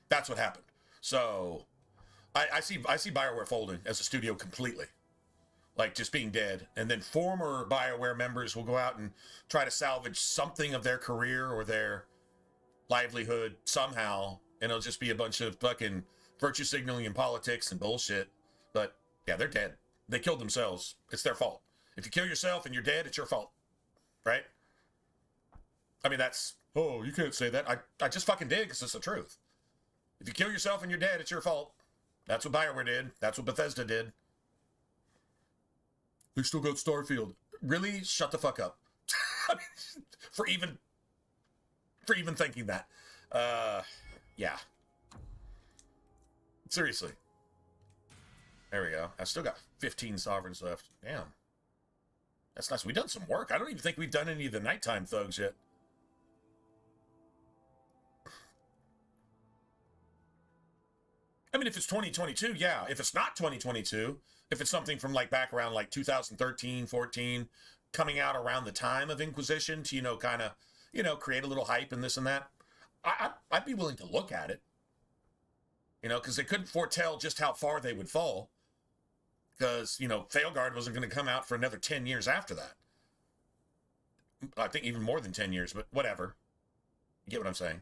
That's what happened. So I see BioWare folding as a studio completely. Like just being dead. And then former BioWare members will go out and try to salvage something of their career or their livelihood somehow. And it'll just be a bunch of fucking virtue signaling and politics and bullshit. But yeah, they're dead. They killed themselves. It's their fault. If you kill yourself and you're dead, it's your fault. Right? I mean, that's, oh, you can't say that. I just fucking did because it's the truth. If you kill yourself and you're dead, it's your fault. That's what BioWare did. That's what Bethesda did. They still got Starfield. Really? Shut the fuck up. for even thinking that. Yeah. Seriously. There we go. I still got 15 sovereigns left. Damn. That's nice. We've done some work. I don't even think we've done any of the nighttime thugs yet. I mean, if it's 2022, yeah. If it's not 2022, if it's something from like back around like 2013, 14, coming out around the time of Inquisition to, kind of, create a little hype and this and that, I'd be willing to look at it. Because they couldn't foretell just how far they would fall. Because, Failguard wasn't going to come out for another 10 years after that. I think even more than 10 years, but whatever. You get what I'm saying?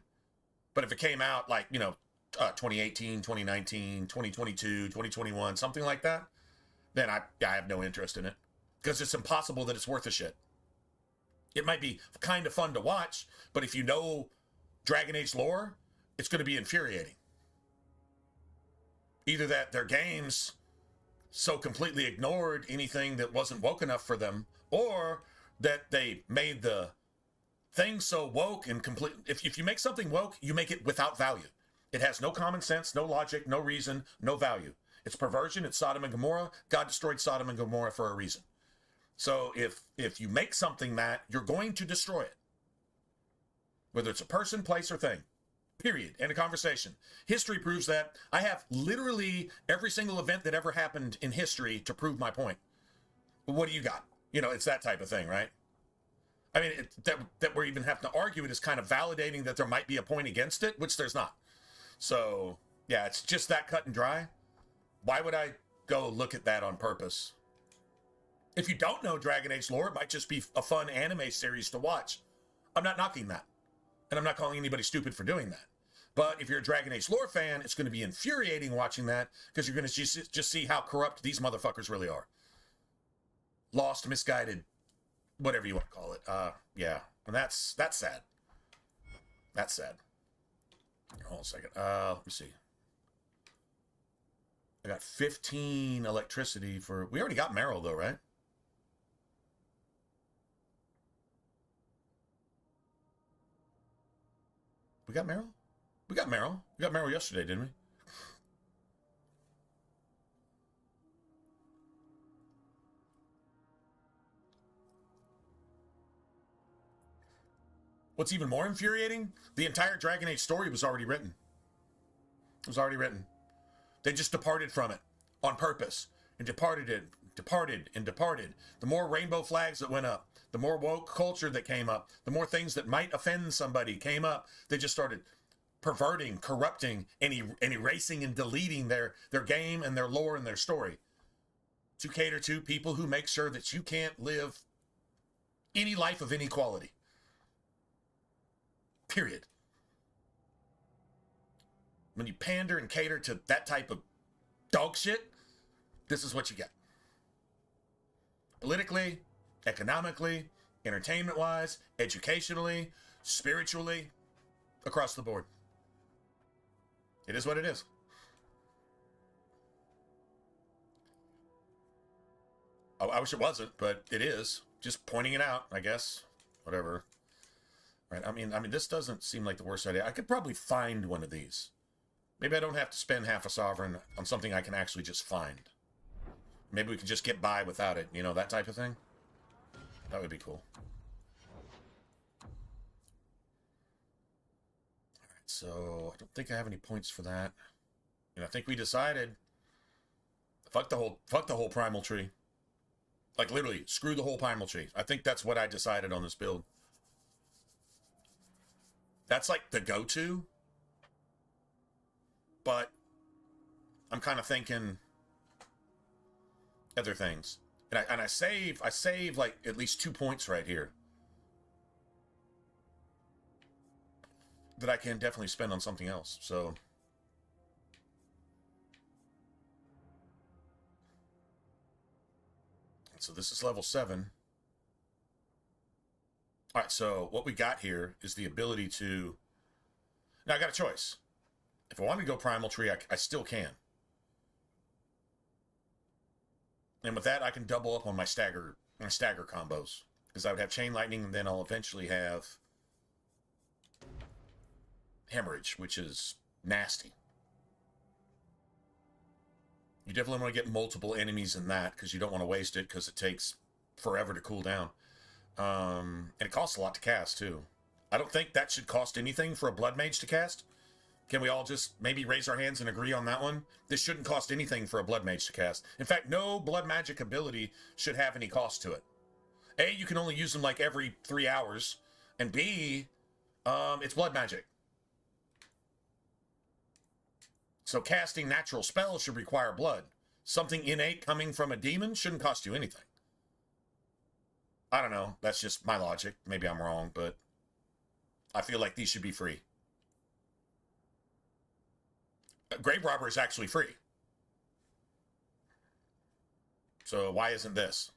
But if it came out like, 2018, 2019, 2022, 2021, something like that, then I have no interest in it. Because it's impossible that it's worth a shit. It might be kind of fun to watch, but if you know Dragon Age lore, it's going to be infuriating. Either that their games so completely ignored anything that wasn't woke enough for them, or that they made the thing so woke and complete. If you make something woke, you make it without value. It has no common sense, no logic, no reason, no value. It's perversion. It's Sodom and Gomorrah. God destroyed Sodom and Gomorrah for a reason. So if you make something that, you're going to destroy it. Whether it's a person, place, or thing. Period. End of conversation. History proves that. I have literally every single event that ever happened in history to prove my point. What do you got? It's that type of thing, right? I mean, that we're even having to argue it is kind of validating that there might be a point against it, which there's not. So, yeah, it's just that cut and dry. Why would I go look at that on purpose? If you don't know Dragon Age lore, it might just be a fun anime series to watch. I'm not knocking that. And I'm not calling anybody stupid for doing that. But if you're a Dragon Age lore fan, it's going to be infuriating watching that because you're going to just see how corrupt these motherfuckers really are. Lost, misguided, whatever you want to call it. Yeah. And that's sad. That's sad. Hold on a second. Let me see. I got 15 electricity for... We already got Meryl, though, right? We got Meryl? We got Meryl. We got Meryl yesterday, didn't we? What's even more infuriating, the entire Dragon Age story was already written. It was already written. They just departed from it on purpose and departed. The more rainbow flags that went up, the more woke culture that came up, the more things that might offend somebody came up. They just started perverting, corrupting, and erasing and deleting their game and their lore and their story to cater to people who make sure that you can't live any life of any quality. Period. When you pander and cater to that type of dog shit, this is what you get. Politically, economically, entertainment-wise, educationally, spiritually, across the board. It is what it is. I wish it wasn't, but it is. Just pointing it out, I guess. Whatever. Right? I mean, this doesn't seem like the worst idea. I could probably find one of these. Maybe I don't have to spend half a sovereign on something I can actually just find. Maybe we can just get by without it. You know, that type of thing. That would be cool. Alright, so I don't think I have any points for that. And I think we decided fuck the whole primal tree. Like literally, screw the whole primal tree. I think that's what I decided on this build. That's like the go-to. But I'm kind of thinking other things. And I save like at least 2 points right here that I can definitely spend on something else. So this is level 7. All right, so what we got here is the ability to... Now I got a choice. If I want to go primal tree, I still can. And with that, I can double up on my stagger combos. Because I would have chain lightning, and then I'll eventually have hemorrhage, which is nasty. You definitely want to get multiple enemies in that, because you don't want to waste it, because it takes forever to cool down. And it costs a lot to cast, too. I don't think that should cost anything for a blood mage to cast. Can we all just maybe raise our hands and agree on that one? This shouldn't cost anything for a blood mage to cast. In fact, no blood magic ability should have any cost to it. A, you can only use them like every 3 hours. And B, it's blood magic. So casting natural spells should require blood. Something innate coming from a demon shouldn't cost you anything. I don't know. That's just my logic. Maybe I'm wrong, but I feel like these should be free. Grave Robber is actually free. So why isn't this?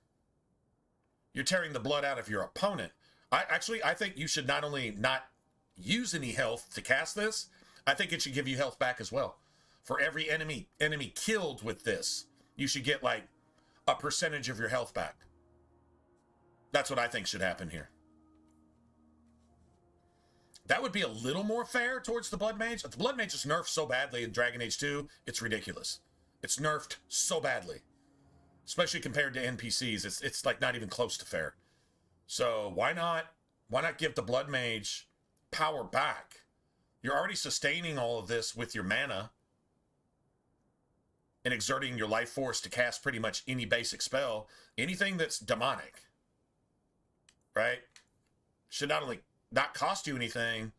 You're tearing the blood out of your opponent. I think you should not only not use any health to cast this, I think it should give you health back as well. For every enemy killed with this, you should get like a percentage of your health back. That's what I think should happen here. That would be a little more fair towards the Blood Mage. The Blood Mage is nerfed so badly in Dragon Age 2, it's ridiculous. It's nerfed so badly. Especially compared to NPCs, it's like not even close to fair. So why not give the Blood Mage power back? You're already sustaining all of this with your mana and exerting your life force to cast pretty much any basic spell. Anything that's demonic, right? Should not only not cost you anything,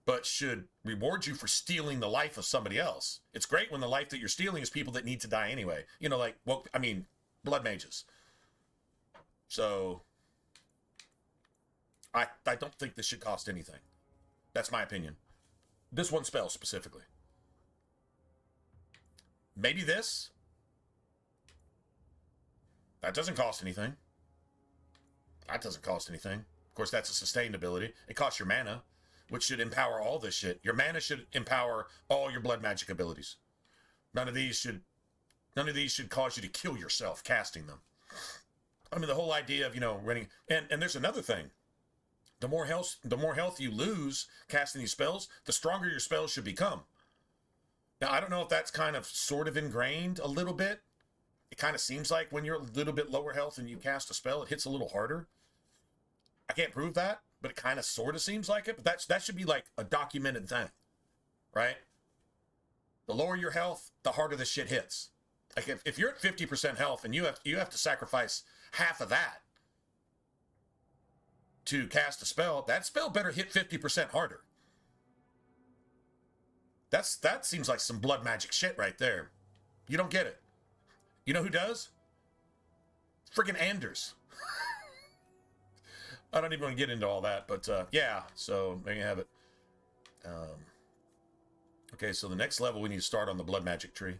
but should reward you for stealing the life of somebody else. It's great when the life that you're stealing is people that need to die anyway. You know, like, well, I mean, blood mages. So, I don't think this should cost anything. That's my opinion. This one spell specifically. Maybe this. That doesn't cost anything. That doesn't cost anything. Of course, that's a sustained ability. It costs your mana. which should empower all this shit. Your mana should empower all your blood magic abilities. None of these should cause you to kill yourself casting them. I mean, the whole idea of, you know, running, and there's another thing. The more health you lose casting these spells, the stronger your spells should become. Now, I don't know if that's kind of sort of ingrained a little bit. It kind of seems like when you're a little bit lower health and you cast a spell, it hits a little harder. I can't prove that, but it kind of sort of seems like it. But that should be like a documented thing, right? The lower your health, the harder this shit hits. Like if you're at 50% health and you have to sacrifice half of that to cast a spell, that spell better hit 50% harder. That seems like some blood magic shit right there. You don't get it. You know who does? Friggin' Anders. I don't even want to get into all that, but yeah, so there you have it. Okay, so the next level we need to start on the blood magic tree.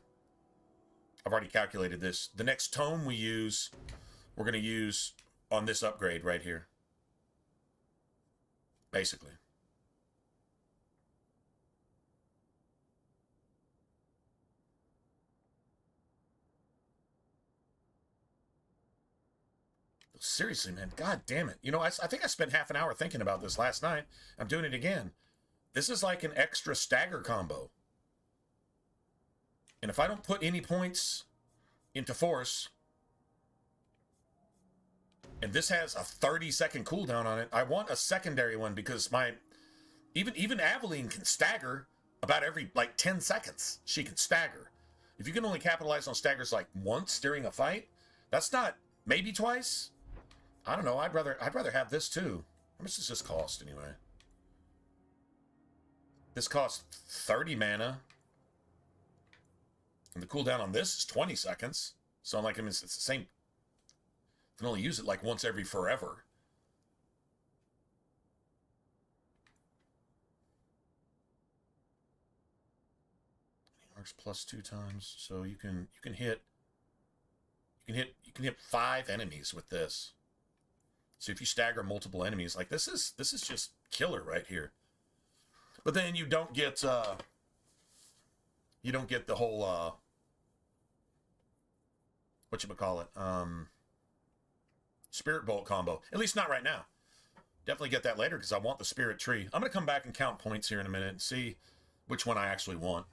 I've already calculated this. The next tome we're going to use on this upgrade right here. Basically. Seriously, man. God damn it. You know, I think I spent half an hour thinking about this last night. I'm doing it again. This is like an extra stagger combo. And if I don't put any points into force, and this has a 30-second cooldown on it, I want a secondary one because even Aveline can stagger about every, like, 10 seconds. She can stagger. If you can only capitalize on staggers, like, once during a fight, that's not, maybe twice? I don't know. I'd rather have this too. How much does this cost anyway? This costs 30 mana. And the cooldown on this is 20 seconds. So like, I mean, it's the same. You can only use it like once every forever. Arcs plus 2 times. So you can hit 5 enemies with this. So if you stagger multiple enemies, like this is just killer right here. But then you don't get the whole whatchamacallit, Spirit Bolt combo. At least not right now. Definitely get that later because I want the Spirit Tree. I'm gonna come back and count points here in a minute and see which one I actually want.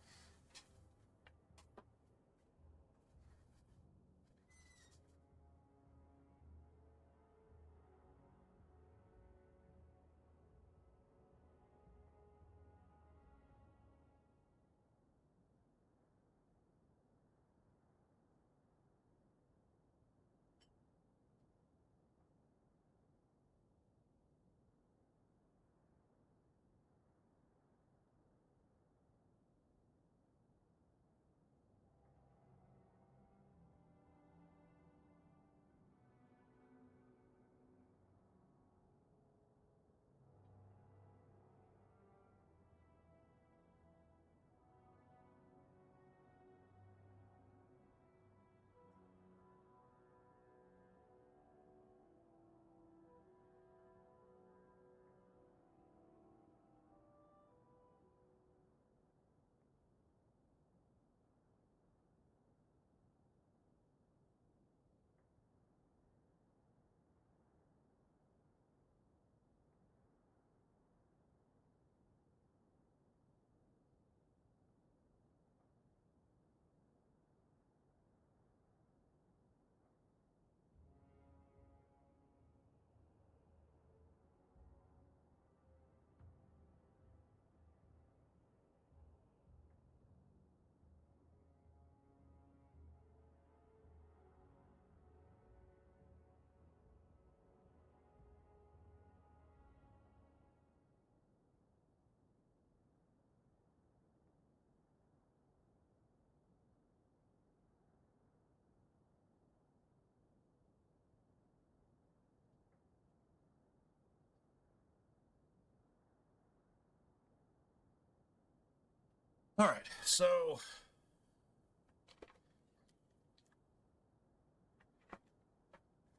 All right, so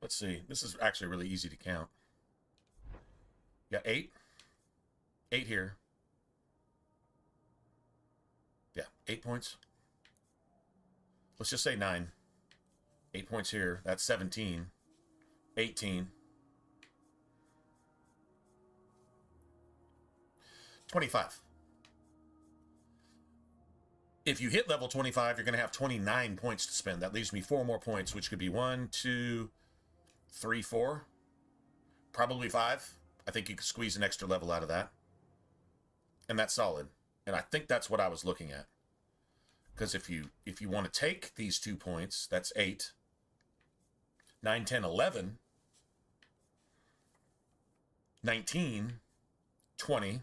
let's see. This is actually really easy to count. You got 8, 8 here. Yeah, 8 points. Let's just say 9. 8 points here. That's 17. 18. 25. If you hit level 25, you're going to have 29 points to spend. That leaves me 4 more points, which could be 1, 2, 3, 4. Probably 5. I think you could squeeze an extra level out of that. And that's solid. And I think that's what I was looking at. Because if you want to take these 2 points, that's 8. 9, 10, 11. 19. 20.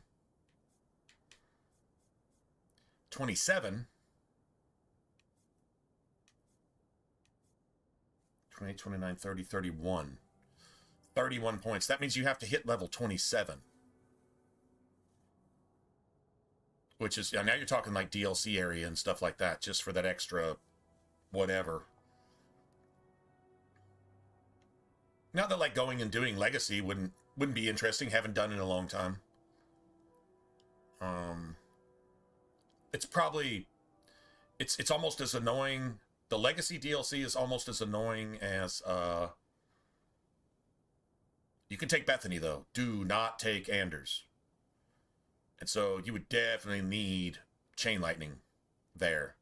27. 28, 29, 30, 31. 31 points. That means you have to hit level 27. Which is, now you're talking like DLC area and stuff like that, just for that extra whatever. Not that like going and doing Legacy wouldn't be interesting. Haven't done it in a long time. It's probably, it's almost as annoying. The Legacy DLC is almost as annoying as, you can take Bethany though. Do not take Anders. And so you would definitely need Chain Lightning there.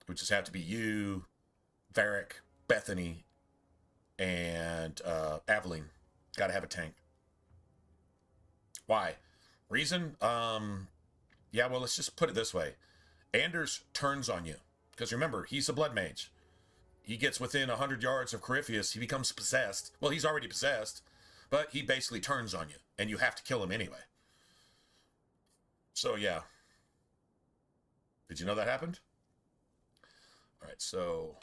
It would just have to be you, Varric, Bethany, and Aveline. Gotta have a tank. Why? Reason? Yeah, well, let's just put it this way. Anders turns on you. Because remember, he's a blood mage. He gets within 100 yards of Corypheus, he becomes possessed. Well, he's already possessed, but he basically turns on you, and you have to kill him anyway. So, yeah. Did you know that happened? All right, so...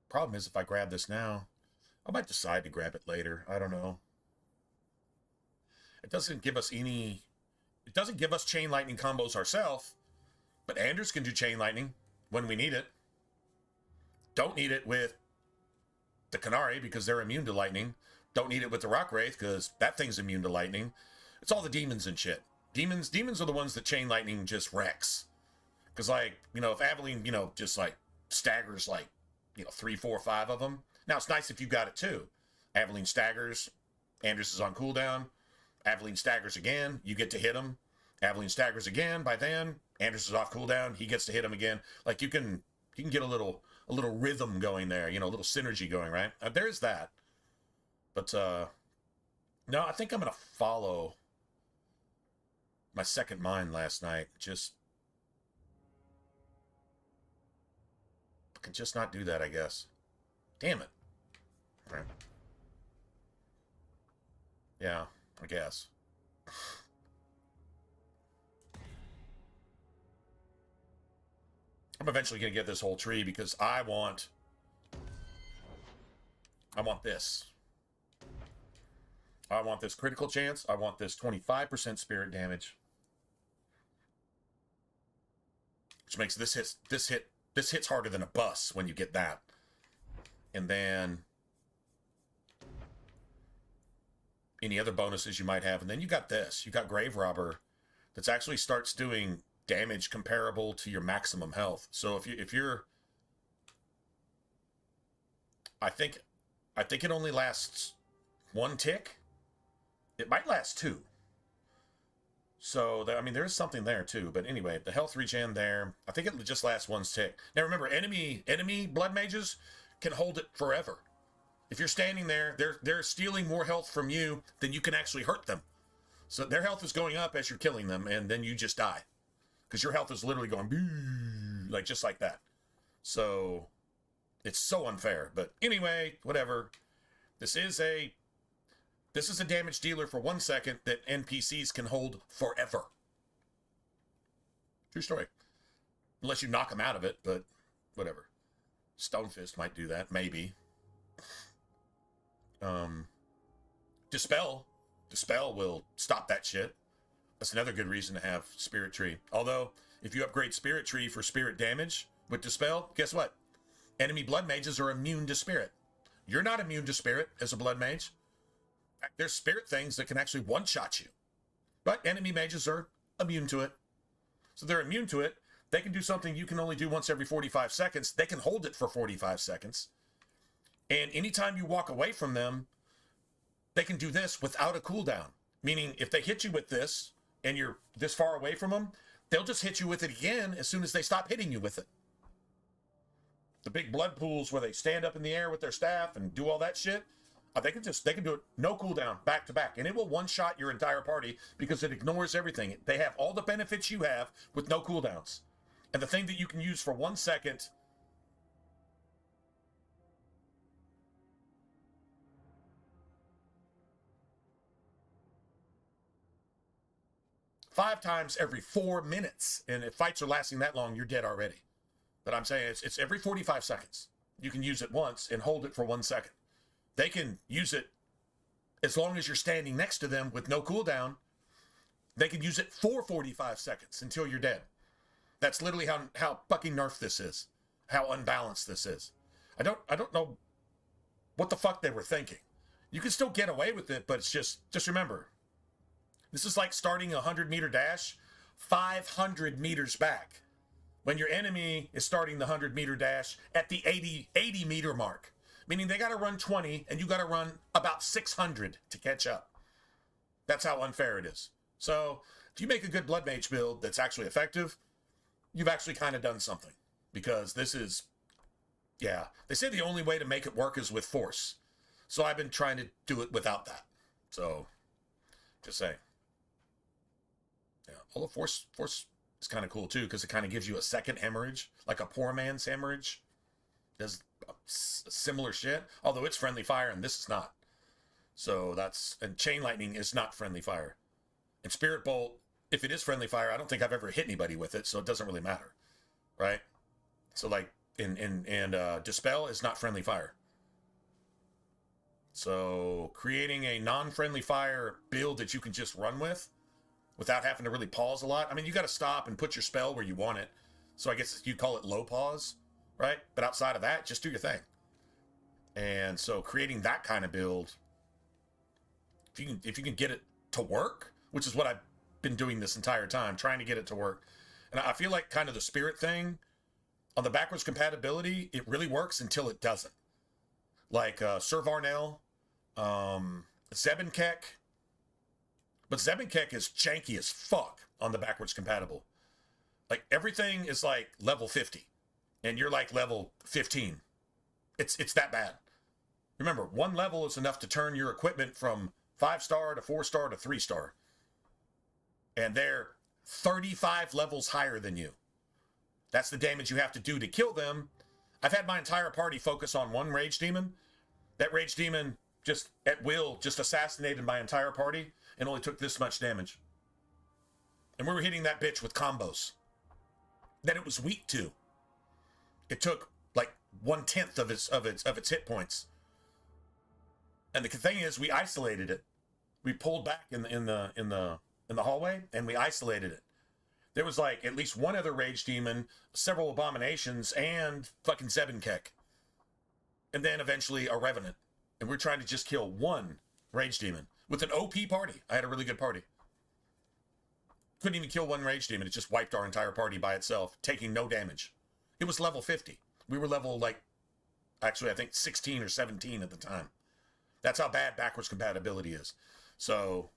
Problem is, if I grab this now, I might decide to grab it later. I don't know. It doesn't give us any... It doesn't give us Chain Lightning combos ourselves, but Anders can do Chain Lightning when we need it. Don't need it with the Canary because they're immune to lightning. Don't need it with the Rock Wraith because that thing's immune to lightning. It's all the demons and shit. Demons are the ones that Chain Lightning just wrecks. Because, like, you know, if Aveline, you know, just, like, staggers, like, you know, 3, 4, 5 of them. Now, it's nice if you got it, too. Aveline staggers. Anders is on cooldown. Aveline staggers again. You get to hit him. Aveline staggers again. By then, Anders is off cooldown. He gets to hit him again. Like, you can get a little rhythm going there. You know, a little synergy going, right? There's that. But, no, I think I'm going to follow my second mind last night. I can just not do that, I guess. Damn it. All right. Yeah, I guess. I'm eventually going to get this whole tree because I want this. I want this critical chance. I want this 25% spirit damage. Which makes this hits harder than a bus when you get that. And then any other bonuses you might have. And then you got this. You got Grave Robber that actually starts doing damage comparable to your maximum health. So if you're I think it only lasts 1 tick. It might last 2. So, I mean, there is something there, too. But anyway, the health regen there, I think it just lasts 1 tick. Now, remember, enemy blood mages can hold it forever. If you're standing there, they're stealing more health from you than you can actually hurt them. So their health is going up as you're killing them, and then you just die. Because your health is literally going, like, just like that. So, it's so unfair. But anyway, whatever. This is a damage dealer for 1 second that NPCs can hold forever. True story. Unless you knock them out of it, but whatever. Stonefist might do that, maybe. Dispel will stop that shit. That's another good reason to have Spirit Tree. Although, if you upgrade Spirit Tree for spirit damage with Dispel, guess what? Enemy Blood Mages are immune to Spirit. You're not immune to Spirit as a Blood Mage. There's Spirit things that can actually one-shot you. But enemy mages are immune to it. So they're immune to it. They can do something you can only do once every 45 seconds. They can hold it for 45 seconds. And anytime you walk away from them, they can do this without a cooldown. Meaning, if they hit you with this, and you're this far away from them, they'll just hit you with it again as soon as they stop hitting you with it. The big blood pools where they stand up in the air with their staff and do all that shit, they can do it no cooldown, back to back, and it will one-shot your entire party because it ignores everything. They have all the benefits you have with no cooldowns. And the thing that you can use for 1 second... five times every 4 minutes. And if fights are lasting that long, you're dead already. But I'm saying it's every 45 seconds. You can use it once and hold it for 1 second. They can use it as long as you're standing next to them with no cooldown. They can use it for 45 seconds until you're dead. That's literally how fucking nerfed this is. How unbalanced this is. I don't know what the fuck they were thinking. You can still get away with it, but it's just remember, this is like starting a 100-meter dash 500 meters back when your enemy is starting the 100-meter dash at the 80-meter mark. Meaning they got to run 20 and you got to run about 600 to catch up. That's how unfair it is. So if you make a good Blood Mage build that's actually effective, you've actually kind of done something. Because this is, yeah, they say the only way to make it work is with force. So I've been trying to do it without that. So, just saying. Yeah, although force is kind of cool too, because it kind of gives you a second hemorrhage, like a poor man's hemorrhage. Does similar shit, although it's friendly fire and this is not. So and Chain Lightning is not friendly fire. And Spirit Bolt, if it is friendly fire, I don't think I've ever hit anybody with it, so it doesn't really matter, right? So like, and Dispel is not friendly fire. So creating a non-friendly fire build that you can just run with without having to really pause a lot. I mean, you got to stop and put your spell where you want it. So I guess you call it low pause, right? But outside of that, just do your thing. And so creating that kind of build, if you can get it to work, which is what I've been doing this entire time, trying to get it to work. And I feel like kind of the Spirit thing on the backwards compatibility, it really works until it doesn't. Like Sir Varnell, Zebenkek. But Zebenkek is janky as fuck on the backwards compatible. Like everything is like level 50 and you're like level 15. It's that bad. Remember, one level is enough to turn your equipment from 5-star to 4-star to 3-star. And they're 35 levels higher than you. That's the damage you have to do to kill them. I've had my entire party focus on one Rage Demon. That Rage Demon just at will just assassinated my entire party and only took this much damage. And we were hitting that bitch with combos that it was weak to. It took like 1/10 of its hit points. And the thing is, we isolated it. We pulled back in the hallway and we isolated it. There was like at least one other Rage Demon, several Abominations, and fucking Zebenkek. And then eventually a Revenant. And we're trying to just kill one Rage Demon with an OP party. I had a really good party. Couldn't even kill one Rage Demon. It just wiped our entire party by itself, taking no damage. It was level 50. We were level, like, actually, I think 16 or 17 at the time. That's how bad backwards compatibility is. So,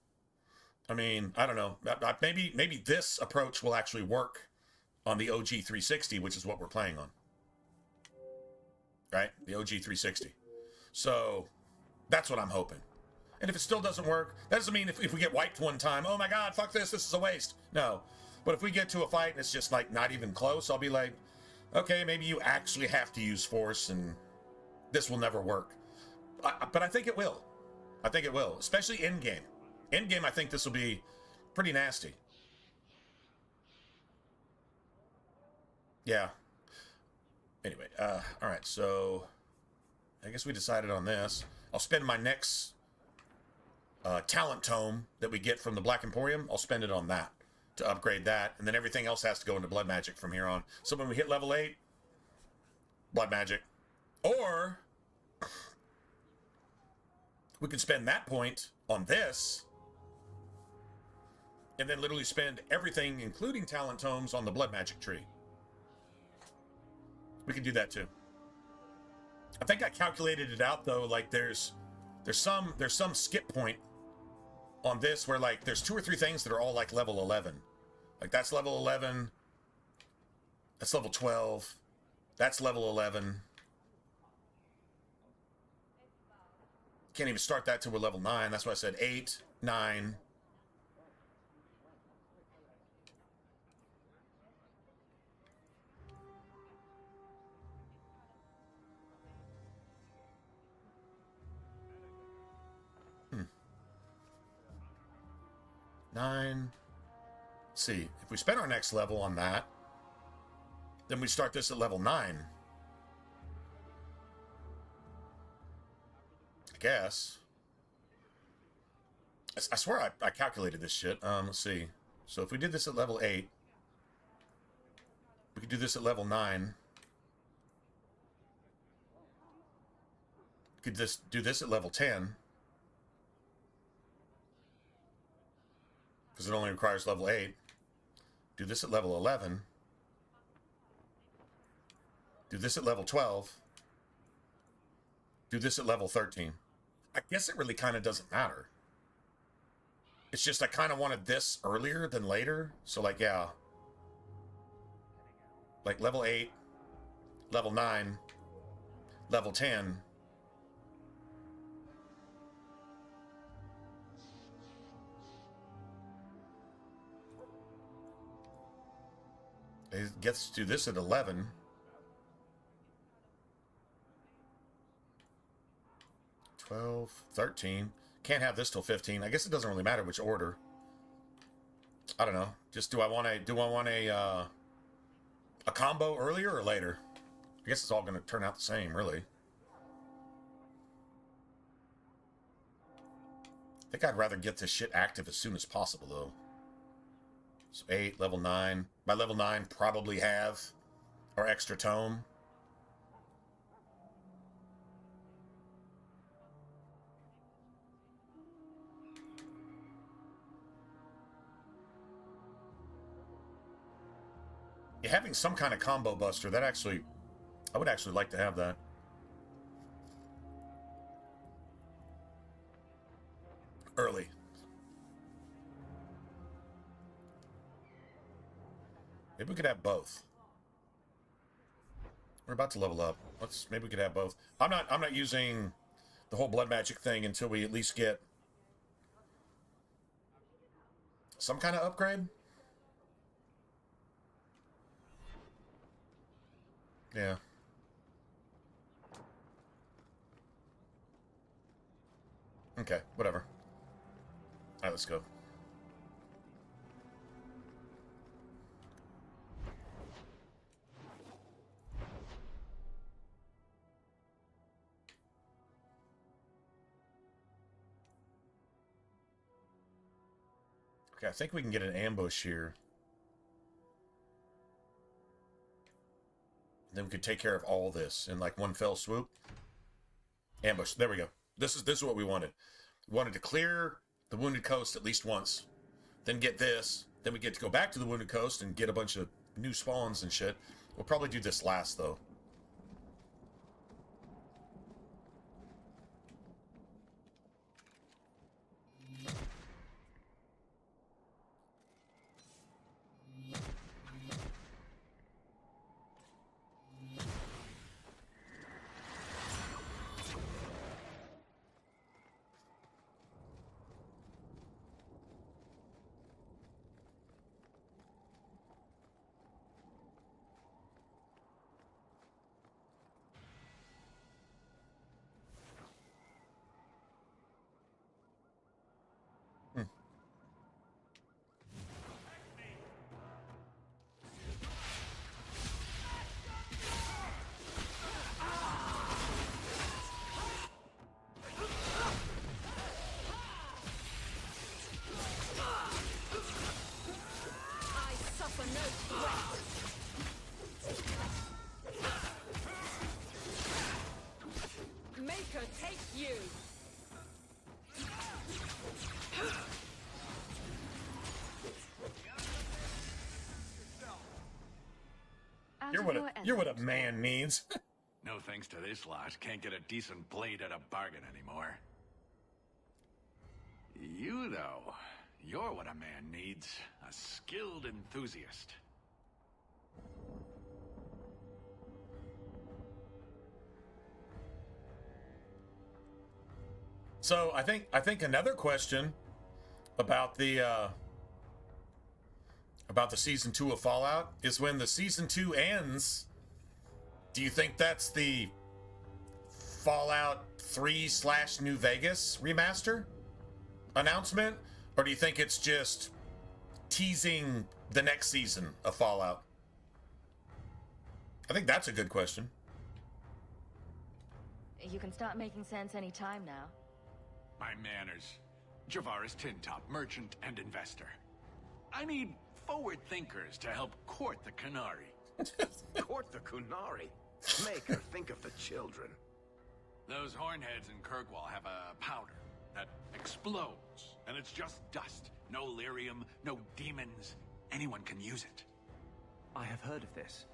I mean, I don't know. Maybe this approach will actually work on the OG 360, which is what we're playing on. Right? The OG 360. So, that's what I'm hoping. And if it still doesn't work, that doesn't mean if we get wiped one time, oh my god, fuck this is a waste. No. But if we get to a fight and it's just like not even close, I'll be like, okay, maybe you actually have to use force and this will never work. But I think it will. I think it will, especially in-game. In-game, I think this will be pretty nasty. Yeah. Anyway, all right, so I guess we decided on this. I'll spend my next talent tome that we get from the Black Emporium. I'll spend it on that to upgrade that, and then everything else has to go into blood magic from here on. So when we hit level 8, blood magic. Or we can spend that point on this, and then literally spend everything, including talent tomes, on the blood magic tree. We can do that too. I think I calculated it out though. Like there's some skip point on this where like there's 2 or 3 things that are all like level 11. Like that's level 11. That's level 12. That's level 11. Can't even start that till we're level 9. That's why I said 8, 9. Nine. Let's see. If we spend our next level on that, then we start this at level 9. I guess. I swear I calculated this shit. Let's see. So if we did this at level 8, we could do this at level 9. We could just do this at level 10. Because it only requires level 8. Do this at level 11. Do this at level 12. Do this at level 13. I guess it really kind of doesn't matter. It's just I kind of wanted this earlier than later. So like, yeah. Like level 8, level 9, level 10. It gets to this at 11. 12, 13. Can't have this till 15. I guess it doesn't really matter which order. I don't know. Just do I want a combo earlier or later? I guess it's all going to turn out the same, really. I think I'd rather get this shit active as soon as possible, though. So 8, level 9. By level 9, probably have our extra tome. Yeah, having some kind of combo buster, that actually, I would actually like to have that. Early. Maybe we could have both. We're about to level up. Maybe we could have both. I'm not using the whole blood magic thing until we at least get some kind of upgrade. Yeah. Okay, whatever. Alright, let's go. Okay, I think we can get an ambush here. Then we could take care of all this in like one fell swoop. Ambush. There we go. This is what we wanted. We wanted to clear the Wounded Coast at least once. Then get this. Then we get to go back to the Wounded Coast and get a bunch of new spawns and shit. We'll probably do this last, though. Maker take you! You're what a man needs. No thanks to this lot. Can't get a decent blade at a bargain anymore. You, though, you're what a man needs. A skilled enthusiast. So I think another question about the season 2 of Fallout is when the season 2 ends. Do you think that's the Fallout 3/New Vegas remaster announcement, or do you think it's just teasing the next season of Fallout? I think that's a good question. You can start making sense any time now. My manners. Javaris Tintop, merchant and investor. I need forward thinkers to help court the Qunari. Court the Qunari? Maker, think of the children. Those hornheads in Kirkwall have a powder that explodes, and it's just dust. No lyrium, no demons. Anyone can use it. I have heard of this.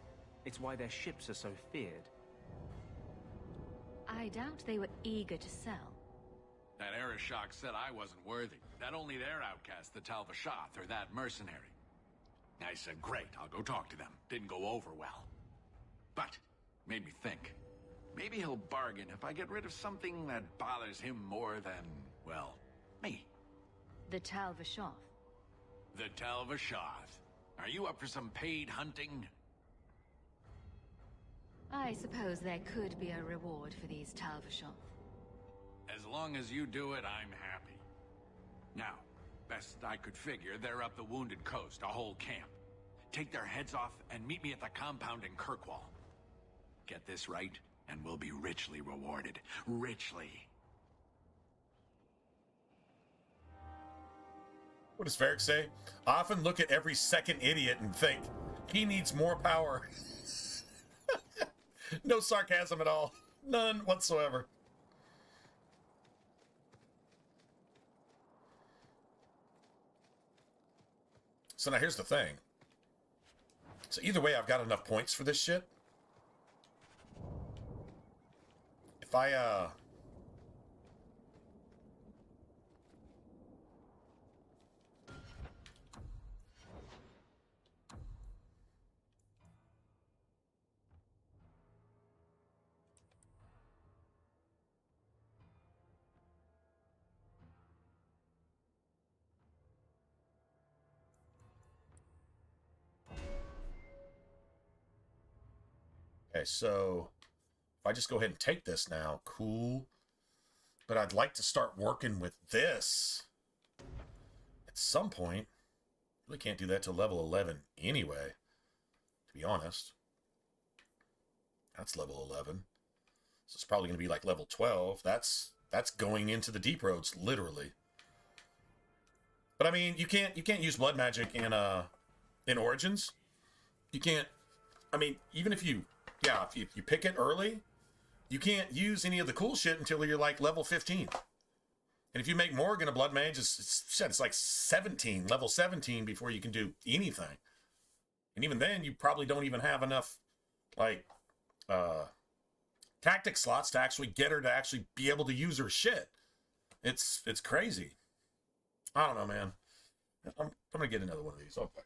It's why their ships are so feared. I doubt they were eager to sell. That Arishok said I wasn't worthy. That only their outcast, the Tal-Vashoth, or that mercenary. I said, great, I'll go talk to them. Didn't go over well. But, made me think. Maybe he'll bargain if I get rid of something that bothers him more than, well, me. The Tal-Vashoth. The Tal-Vashoth. Are you up for some paid hunting? I suppose there could be a reward for these Tal-Vashoth. As long as you do it, I'm happy. Now, best I could figure, they're up the Wounded Coast, a whole camp. Take their heads off and meet me at the compound in Kirkwall. Get this right, and we'll be richly rewarded. Richly. What does Varric say? I often look at every second idiot and think, he needs more power. No sarcasm at all. None whatsoever. So now here's the thing. So either way, I've got enough points for this shit. If I, okay, so if I just go ahead and take this now, cool. But I'd like to start working with this at some point. Really can't do that till level 11 anyway, to be honest. That's level 11. So it's probably going to be like level 12. That's going into the deep roads, literally. But I mean, you can't use blood magic in Origins. You can't. I mean, even if you pick it early, you can't use any of the cool shit until you're like level 15. And if you make Morgan a blood mage, it's like 17, level 17 before you can do anything. And even then, you probably don't even have enough like tactic slots to actually get her to actually be able to use her shit. It's crazy. I don't know, man. I'm gonna get another one of these. Okay.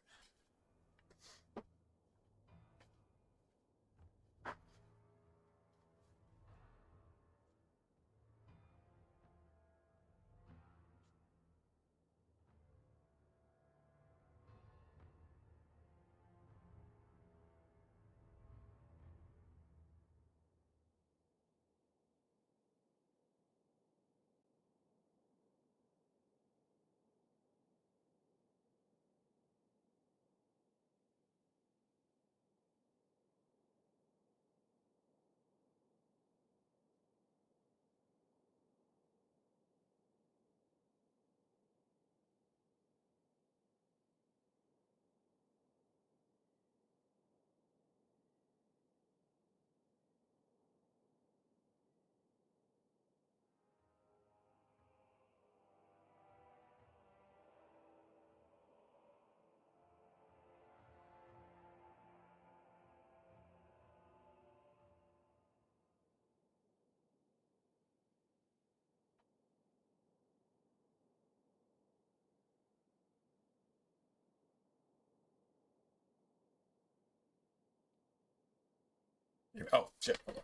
Oh, shit. Hold on.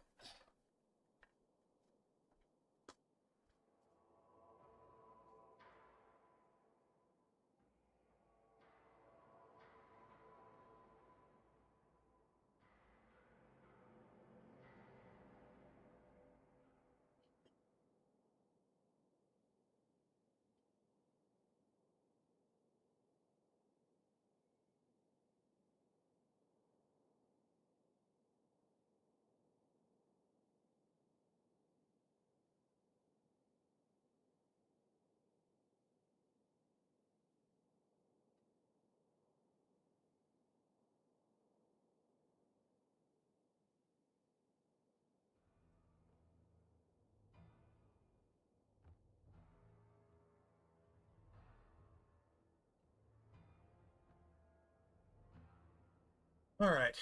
All right.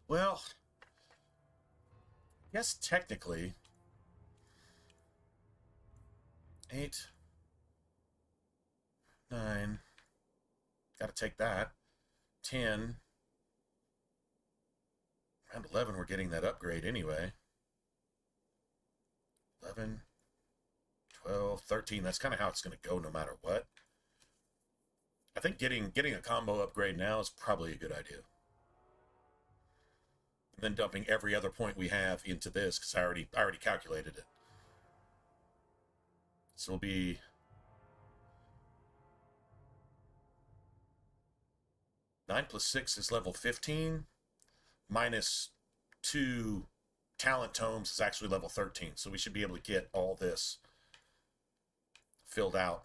Well, I guess technically 8, 9. Got to take that. 10. Around 11, we're getting that upgrade anyway. 11, 12, 13. That's kind of how it's going to go no matter what. I think getting a combo upgrade now is probably a good idea. And then dumping every other point we have into this, because I already calculated it. So it'll be 9 plus 6 is level 15. Minus 2 talent tomes is actually level 13. So we should be able to get all this filled out.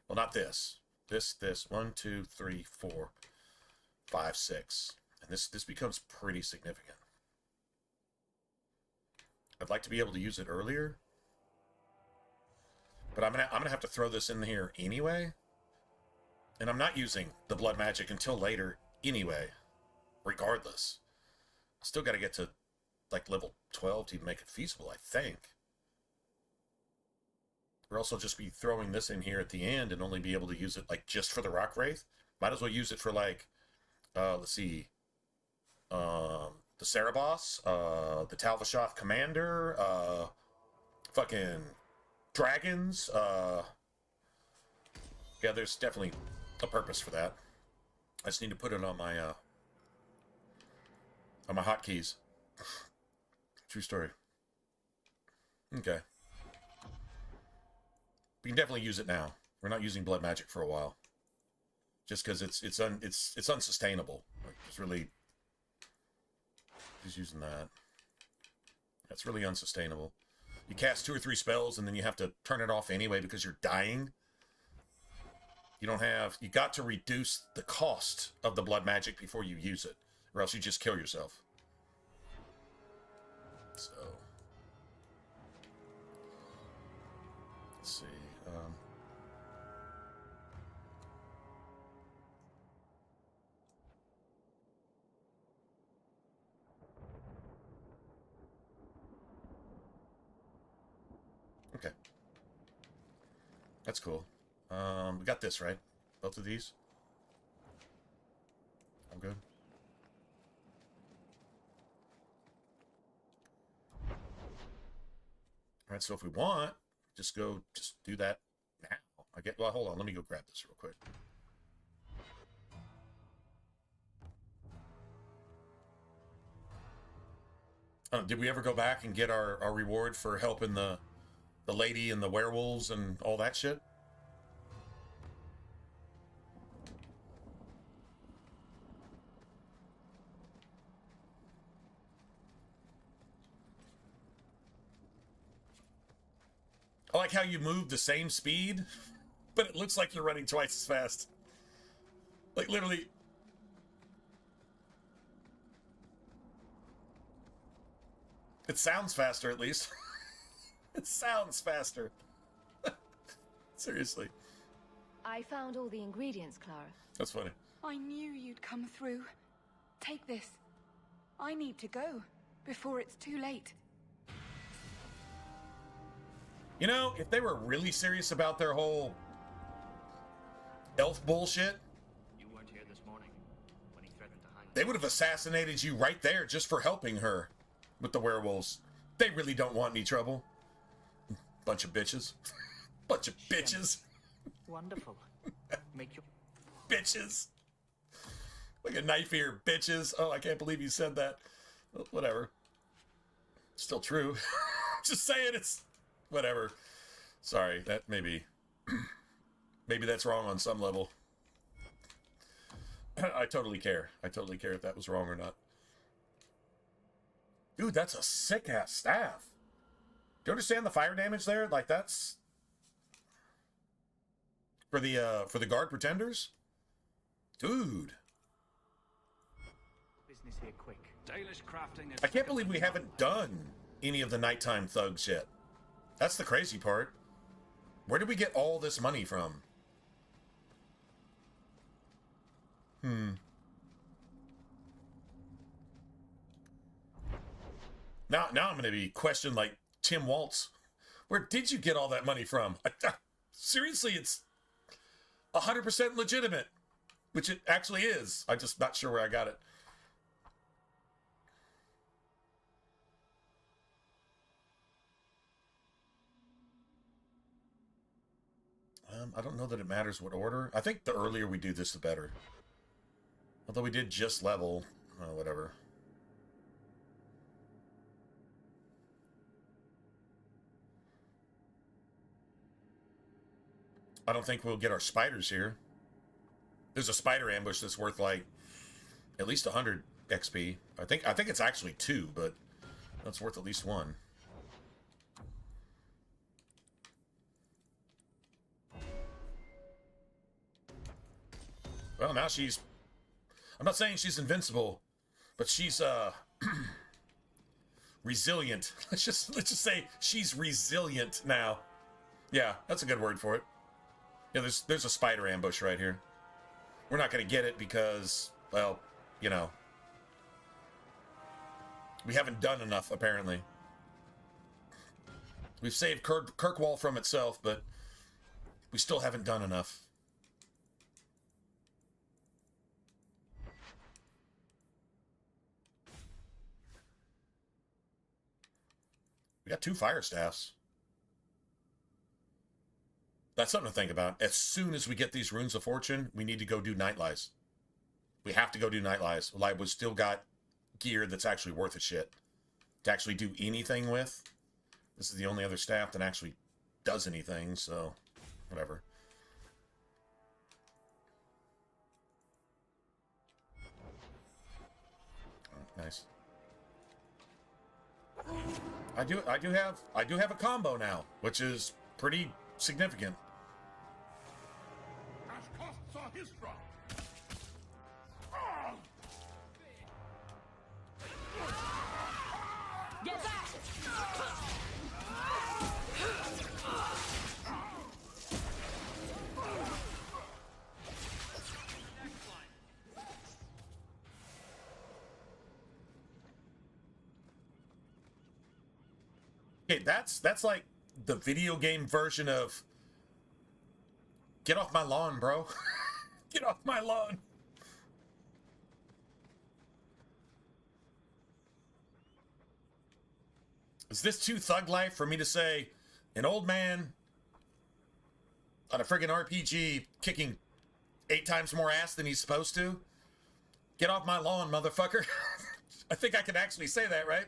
Well, not this. This. 1, 2, 3, 4, 5, 6. And this becomes pretty significant. I'd like to be able to use it earlier. But I'm gonna have to throw this in here anyway. And I'm not using the blood magic until later anyway. Regardless. Still got to get to like level 12 to even make it feasible, I think. We'll also just be throwing this in here at the end and only be able to use it like just for the Rock Wraith. Might as well use it for like, let's see, the Cereboss, the Talvashoth Commander, fucking dragons. Yeah, there's definitely a purpose for that. I just need to put it on my hotkeys. True story. Okay. We can definitely use it now. We're not using blood magic for a while, just because it's unsustainable. Like, it's really just using that. That's really unsustainable. You cast 2 or 3 spells and then you have to turn it off anyway because you're dying. You got to reduce the cost of the blood magic before you use it, or else you just kill yourself. So, let's see. Okay. That's cool. We got this, right? Both of these? I'm good. Alright, so if we want, just do that now. Well, hold on, let me go grab this real quick. Did we ever go back and get our reward for helping the lady and the werewolves and all that shit? I like how you move the same speed, but it looks like you're running twice as fast. Like, literally. It sounds faster, at least. It sounds faster. Seriously. I found all the ingredients, Clara. That's funny. I knew you'd come through. Take this. I need to go before it's too late. You know, if they were really serious about their whole elf bullshit. You weren't here this morning when he threatened to hang They would have assassinated you right there just for helping her with the werewolves. They really don't want any trouble. Bunch of bitches. Bunch of bitches. Wonderful. Make your... Bitches. Like a knife here, bitches. Oh, I can't believe you said that. Well, whatever. Still true. Just saying it's... Whatever. Sorry, that maybe... maybe that's wrong on some level. I totally care. I totally care if that was wrong or not. Dude, that's a sick-ass staff. Do you understand the fire damage there? Like, that's... For the guard pretenders? Dude. Business here quick. Dalish crafting is... I can't believe we haven't done any of the nighttime thugs yet. That's the crazy part. Where did we get all this money from? Now I'm going to be questioned like Tim Waltz. Where did you get all that money from? Seriously, it's 100% legitimate, which it actually is. I'm just not sure where I got it. I don't know that it matters what order. I think the earlier we do this, the better. Although we did just level, whatever. I don't think we'll get our spiders here. There's a spider ambush that's worth like at least 100 XP. I think it's actually 2, but that's worth at least 1. Well, now she's... I'm not saying she's invincible, but she's resilient. Let's just say she's resilient now. Yeah, that's a good word for it. Yeah, there's a spider ambush right here. We're not going to get it because, well, you know, we haven't done enough, apparently. We've saved Kirkwall from itself, but we still haven't done enough. We got 2 fire staffs. That's something to think about. As soon as we get these runes of fortune, we need to go do night lies. We have to go do night lies. Like, we've still got gear that's actually worth a shit to actually do anything with. This is the only other staff that actually does anything, so whatever. Oh, nice. I do have a combo now, which is pretty significant. As costs are his drop. Get back! Okay, that's like the video game version of get off my lawn, bro. Get off my lawn. Is this too thug life for me to say an old man on a friggin' RPG kicking 8 times more ass than he's supposed to? Get off my lawn, motherfucker. I think I can actually say that, right?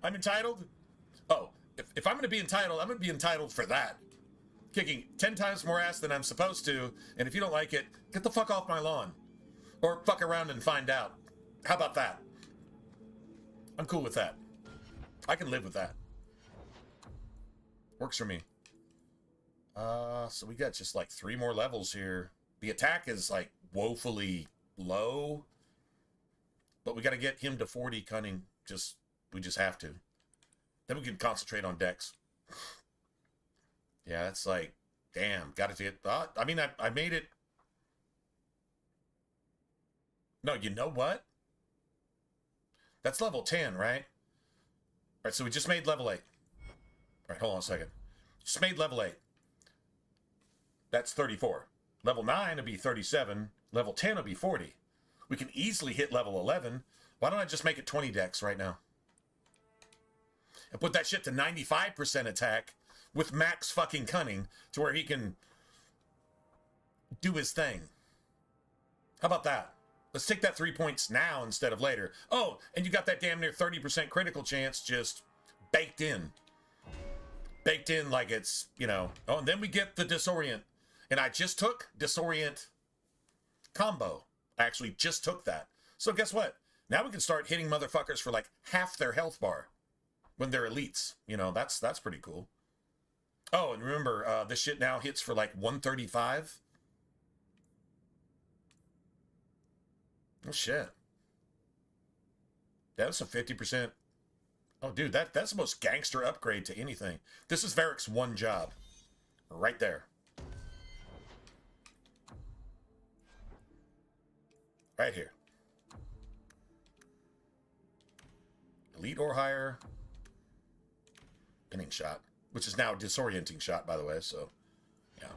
I'm entitled? Oh, if I'm going to be entitled, I'm going to be entitled for that. Kicking 10 times more ass than I'm supposed to, and if you don't like it, get the fuck off my lawn. Or fuck around and find out. How about that? I'm cool with that. I can live with that. Works for me. So we got just like 3 more levels here. The attack is like woefully low, but we got to get him to 40 cunning. We just have to. Then we can concentrate on dex. Yeah, that's like, damn, got to get... I mean, I made it... No, you know what? That's level 10, right? All right, so we just made level 8. All right, hold on a second. Just made level 8. That's 34. Level 9 will be 37. Level 10 will be 40. We can easily hit level 11. Why don't I just make it 20 dex right now? And put that shit to 95% attack with max fucking cunning to where he can do his thing. How about that? Let's take that 3 points now instead of later. Oh, and you got that damn near 30% critical chance just baked in. Baked in like it's, you know. Oh, and then we get the disorient. And I just took disorient combo. I actually just took that. So guess what? Now we can start hitting motherfuckers for like half their health bar when they're elites. You know, that's pretty cool. Oh, and remember, this shit now hits for like 135. Oh, shit. That's a 50%. Oh, dude, that's the most gangster upgrade to anything. This is Varric's one job. Right there. Right here. Elite or higher. Pinning shot. Which is now disorienting shot, by the way, so... Yeah.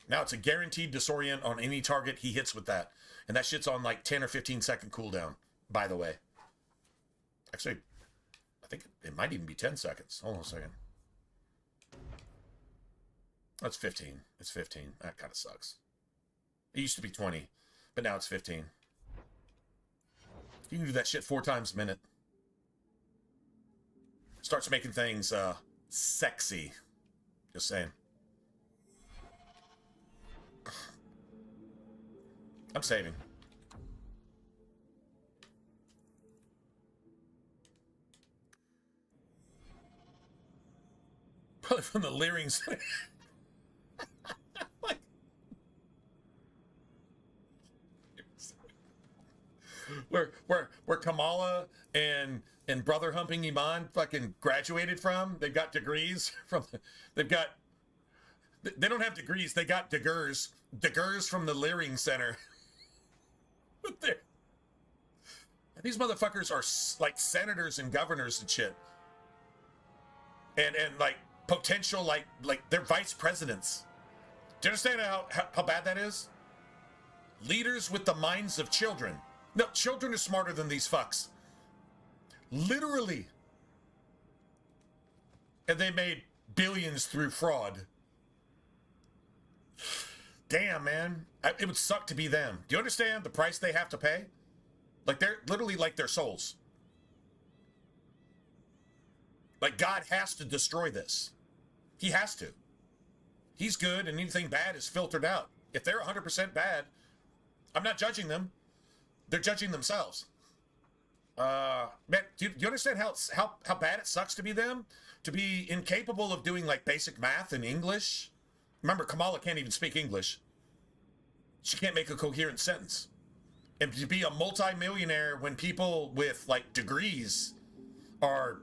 Now it's a guaranteed disorient on any target he hits with that. And that shit's on like 10 or 15 second cooldown, by the way. Actually, I think it might even be 10 seconds. Hold on a second. That's 15. It's 15. That kind of sucks. It used to be 20, but now it's 15. You can do that shit 4 times a minute. Starts making things sexy. Just saying. I'm saving. Probably from the Leerings. Like, where Kamala and brother humping Iman fucking graduated from. They've got degrees from. They've got. They don't have degrees. They got daggers. Daggers from the Leering Center. These motherfuckers are like senators and governors and shit, and like potential like they're vice presidents. Do you understand how bad that is? Leaders with the minds of children. No, children are smarter than these fucks. Literally. And they made billions through fraud. Damn, man. It would suck to be them. Do you understand the price they have to pay? Like, they're literally like their souls. Like, God has to destroy this. He has to. He's good, and anything bad is filtered out. If they're 100% bad, I'm not judging them. They're judging themselves. Man, do you understand how bad it sucks to be them? To be incapable of doing, like, basic math and English? Remember, Kamala can't even speak English. She can't make a coherent sentence. And to be a multimillionaire when people with, like, degrees are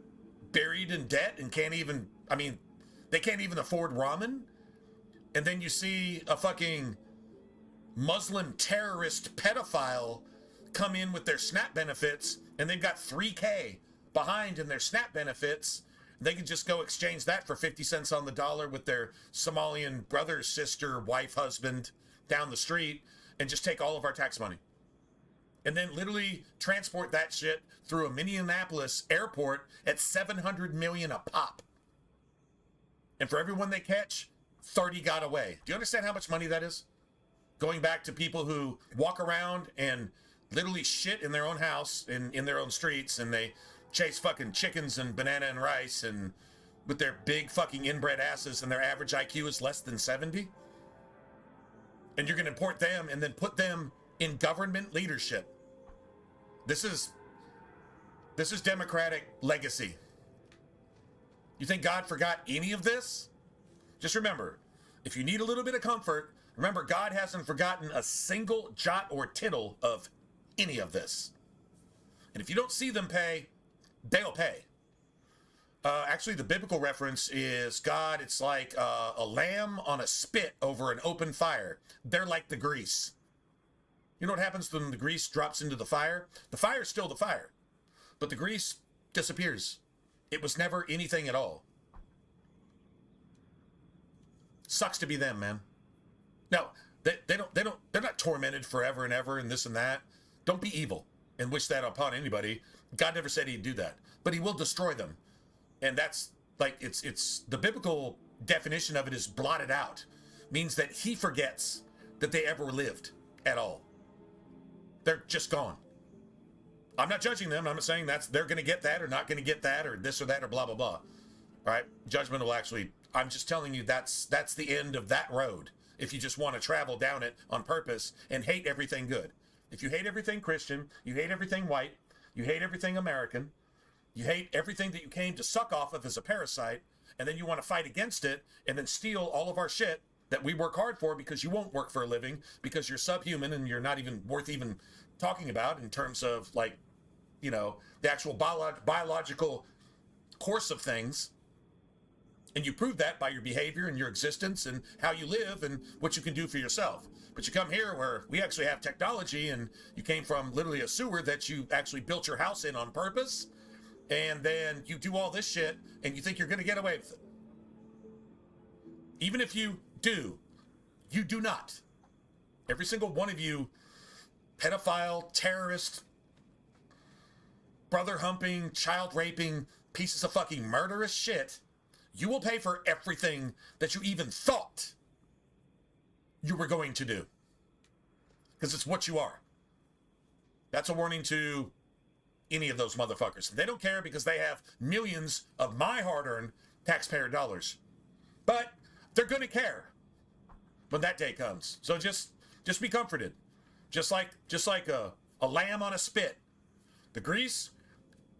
buried in debt and can't even, I mean, they can't even afford ramen. And then you see a fucking Muslim terrorist pedophile come in with their SNAP benefits, and they've got $3K behind in their SNAP benefits. They can just go exchange that for 50 cents on the dollar with their Somalian brother, sister, wife, husband down the street and just take all of our tax money. And then literally transport that shit through a Minneapolis airport at $700 million a pop. And for everyone they catch, 30 got away. Do you understand how much money that is? Going back to people who walk around and literally shit in their own house, in their own streets, and they chase fucking chickens and banana and rice and with their big fucking inbred asses, and their average IQ is less than 70. And you're going to import them and then put them in government leadership. This is democratic legacy. You think God forgot any of this? Just remember, if you need a little bit of comfort, remember God hasn't forgotten a single jot or tittle of any of this. And if you don't see them pay, they'll pay. Actually, the biblical reference is God, it's like a lamb on a spit over an open fire. They're like the grease. You know what happens when the grease drops into the fire? The fire's still the fire, but the grease disappears. It was never anything at all. Sucks to be them, man. No, they're not tormented forever and ever and this and that. Don't be evil and wish that upon anybody. God never said he'd do that, but he will destroy them. And that's like, it's the biblical definition of it is blotted out. Means that he forgets that they ever lived at all. They're just gone. I'm not judging them. I'm not saying they're going to get that or not going to get that or this or that or blah, blah, blah. All right? Judgment will actually, I'm just telling you that's the end of that road. If you just want to travel down it on purpose and hate everything good. If you hate everything Christian, you hate everything white, you hate everything American, you hate everything that you came to suck off of as a parasite, and then you want to fight against it and then steal all of our shit that we work hard for because you won't work for a living because you're subhuman and you're not even worth even talking about in terms of, like, you know, the actual biological course of things. And you prove that by your behavior and your existence and how you live and what you can do for yourself. But you come here where we actually have technology and you came from literally a sewer that you actually built your house in on purpose. And then you do all this shit and you think you're going to get away with it. Even if you do, you do not. Every single one of you, pedophile, terrorist, brother humping, child raping, pieces of fucking murderous shit, you will pay for everything that you even thought you were going to do. Because it's what you are. That's a warning to any of those motherfuckers. They don't care because they have millions of my hard-earned taxpayer dollars. But they're going to care when that day comes. So just be comforted. Just like a lamb on a spit. The grease,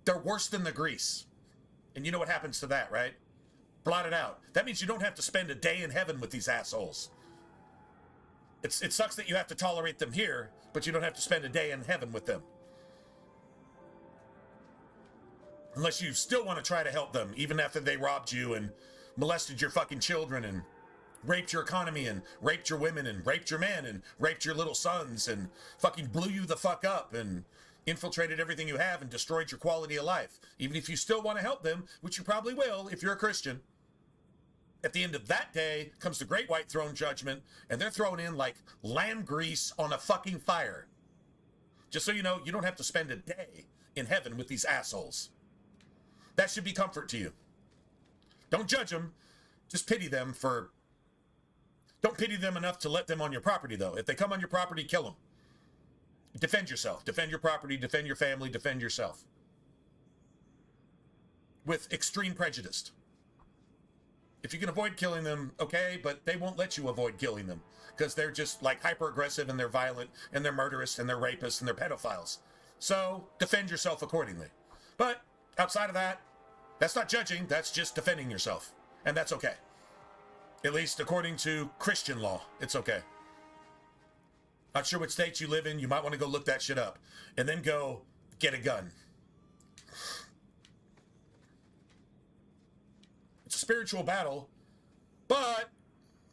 they're worse than the grease. And you know what happens to that, right? Blot it out. That means you don't have to spend a day in heaven with these assholes. It sucks that you have to tolerate them here, but you don't have to spend a day in heaven with them. Unless you still want to try to help them, even after they robbed you and molested your fucking children and raped your economy and raped your women and raped your men and raped your little sons and fucking blew you the fuck up and infiltrated everything you have and destroyed your quality of life. Even if you still want to help them, which you probably will if you're a Christian. At the end of that day comes the great white throne judgment, and they're thrown in like lamb grease on a fucking fire. Just so you know, you don't have to spend a day in heaven with these assholes. That should be comfort to you. Don't judge them. Just pity them for... Don't pity them enough to let them on your property, though. If they come on your property, kill them. Defend yourself. Defend your property. Defend your family. Defend yourself. With extreme prejudice. If you can avoid killing them, okay, but they won't let you avoid killing them because they're just like hyper-aggressive and they're violent and they're murderous and they're rapists and they're pedophiles. So defend yourself accordingly. But outside of that, that's not judging, that's just defending yourself. And that's okay. At least according to Christian law, it's okay. Not sure what state you live in, you might want to go look that shit up. And then go get a gun. It's a spiritual battle, but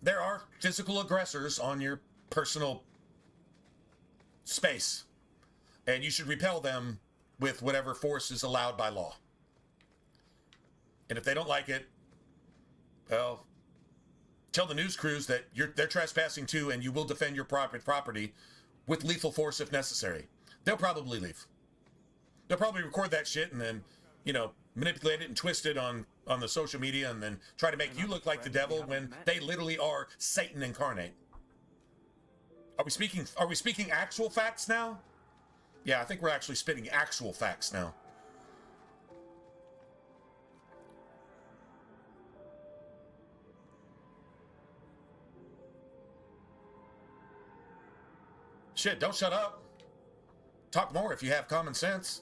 there are physical aggressors on your personal space. And you should repel them with whatever force is allowed by law. And if they don't like it, well, tell the news crews that they're trespassing too, and you will defend your property with lethal force if necessary. They'll probably leave. They'll probably record that shit and then, you know, manipulate it and twist it on the social media and then try to make you look like the devil when they literally are Satan incarnate. Are we speaking actual facts now? Yeah, I think we're actually spitting actual facts now. Shit, don't shut up. Talk more if you have common sense.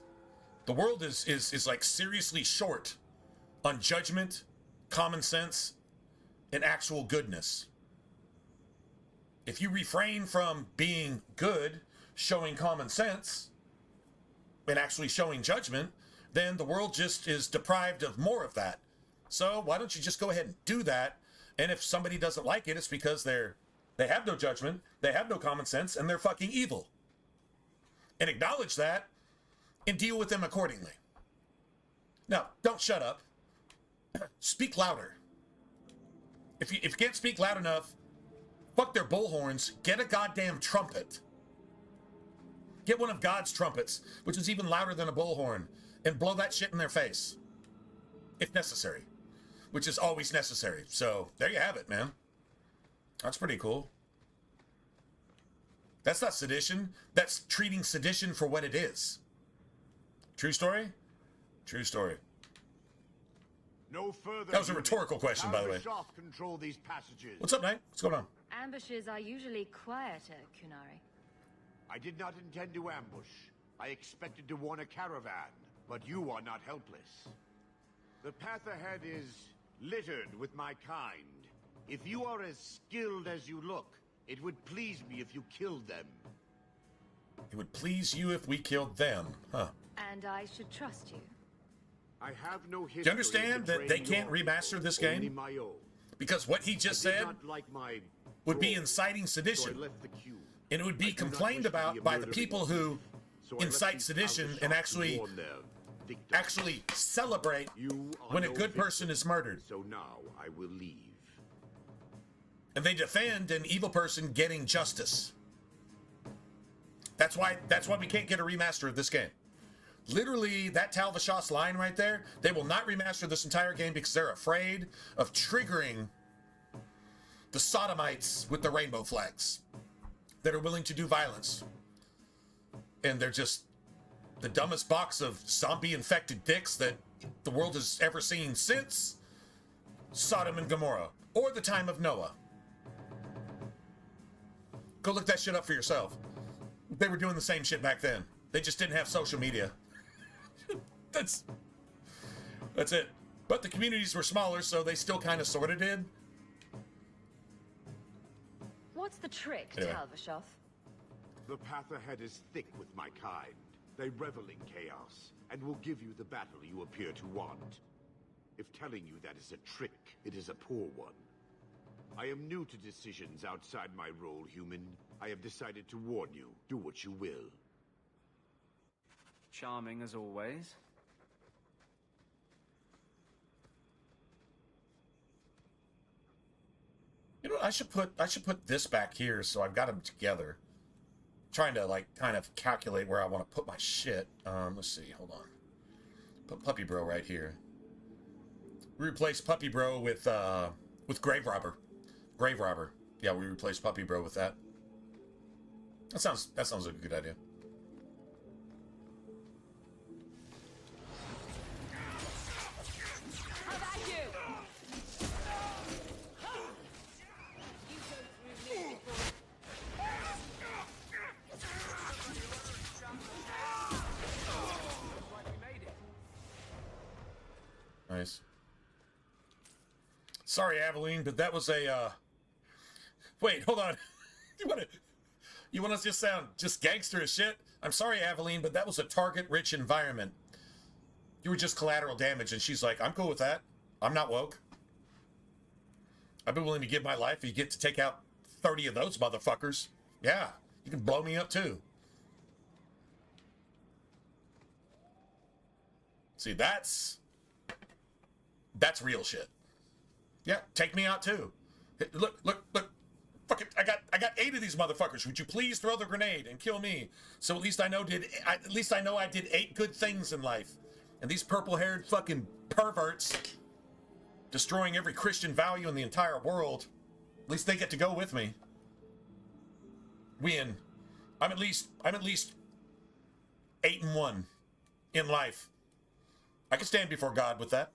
The world is like seriously short on judgment, common sense, and actual goodness. If you refrain from being good, showing common sense, and actually showing judgment, then the world just is deprived of more of that. So why don't you just go ahead and do that? And if somebody doesn't like it, it's because they have no judgment, they have no common sense, and they're fucking evil. And acknowledge that and deal with them accordingly. Now, don't shut up. Speak louder. If you can't speak loud enough, fuck their bullhorns, get a goddamn trumpet. Get one of God's trumpets, which is even louder than a bullhorn, and blow that shit in their face. If necessary. Which is always necessary. So, there you have it, man. That's pretty cool. That's not sedition. That's treating sedition for what it is. True story? True story. No further. That was a rhetorical question, by the way. Control these passages. What's up, Knight? What's going on? Ambushes are usually quieter, Kunari. I did not intend to ambush. I expected to warn a caravan, but you are not helpless. The path ahead is littered with my kind. If you are as skilled as you look, it would please me if you killed them. It would please you if we killed them, huh? And I should trust you. I have no history. Do you understand that they can't remaster this game? My own. Because what he just said would be inciting sedition. So I left the queue. And it would be complained about by the people who incite sedition and actually celebrate when a good person is murdered. So now I will leave. And they defend an evil person getting justice. That's why we can't get a remaster of this game. Literally, that Tal Vashos line right there, they will not remaster this entire game because they're afraid of triggering the sodomites with the rainbow flags that are willing to do violence. And they're just the dumbest box of zombie-infected dicks that the world has ever seen since Sodom and Gomorrah, or the time of Noah. Go look that shit up for yourself. They were doing the same shit back then. They just didn't have social media. That's it. But the communities were smaller, so they still kind of sort of did. What's the trick, Anyway. Tal Vashoth? The path ahead is thick with my kind. They revel in chaos, and will give you the battle you appear to want. If telling you that is a trick, it is a poor one. I am new to decisions outside my role, human. I have decided to warn you. Do what you will. Charming as always. You know, I should put this back here so I've got them together. Trying to like kind of calculate where I want to put my shit. Let's see, hold on. Put Puppy Bro right here. We replace Puppy Bro with Grave Robber. Grave Robber. Yeah, we replace Puppy Bro with that. That sounds like a good idea. How about you? Nice. Sorry, Aveline, but that was a, Wait, hold on. You want to just sound just gangster as shit? I'm sorry, Aveline, but that was a target-rich environment. You were just collateral damage, and she's like, I'm cool with that. I'm not woke. I've been willing to give my life if you get to take out 30 of those motherfuckers. Yeah, you can blow me up, too. See, that's real shit. Yeah, take me out too. Look. Fuck it. I got 8 of these motherfuckers. Would you please throw the grenade and kill me? So at least I know I did 8 good things in life. And these purple-haired fucking perverts destroying every Christian value in the entire world, at least they get to go with me. Win. I'm at least 8-1 in life. I can stand before God with that.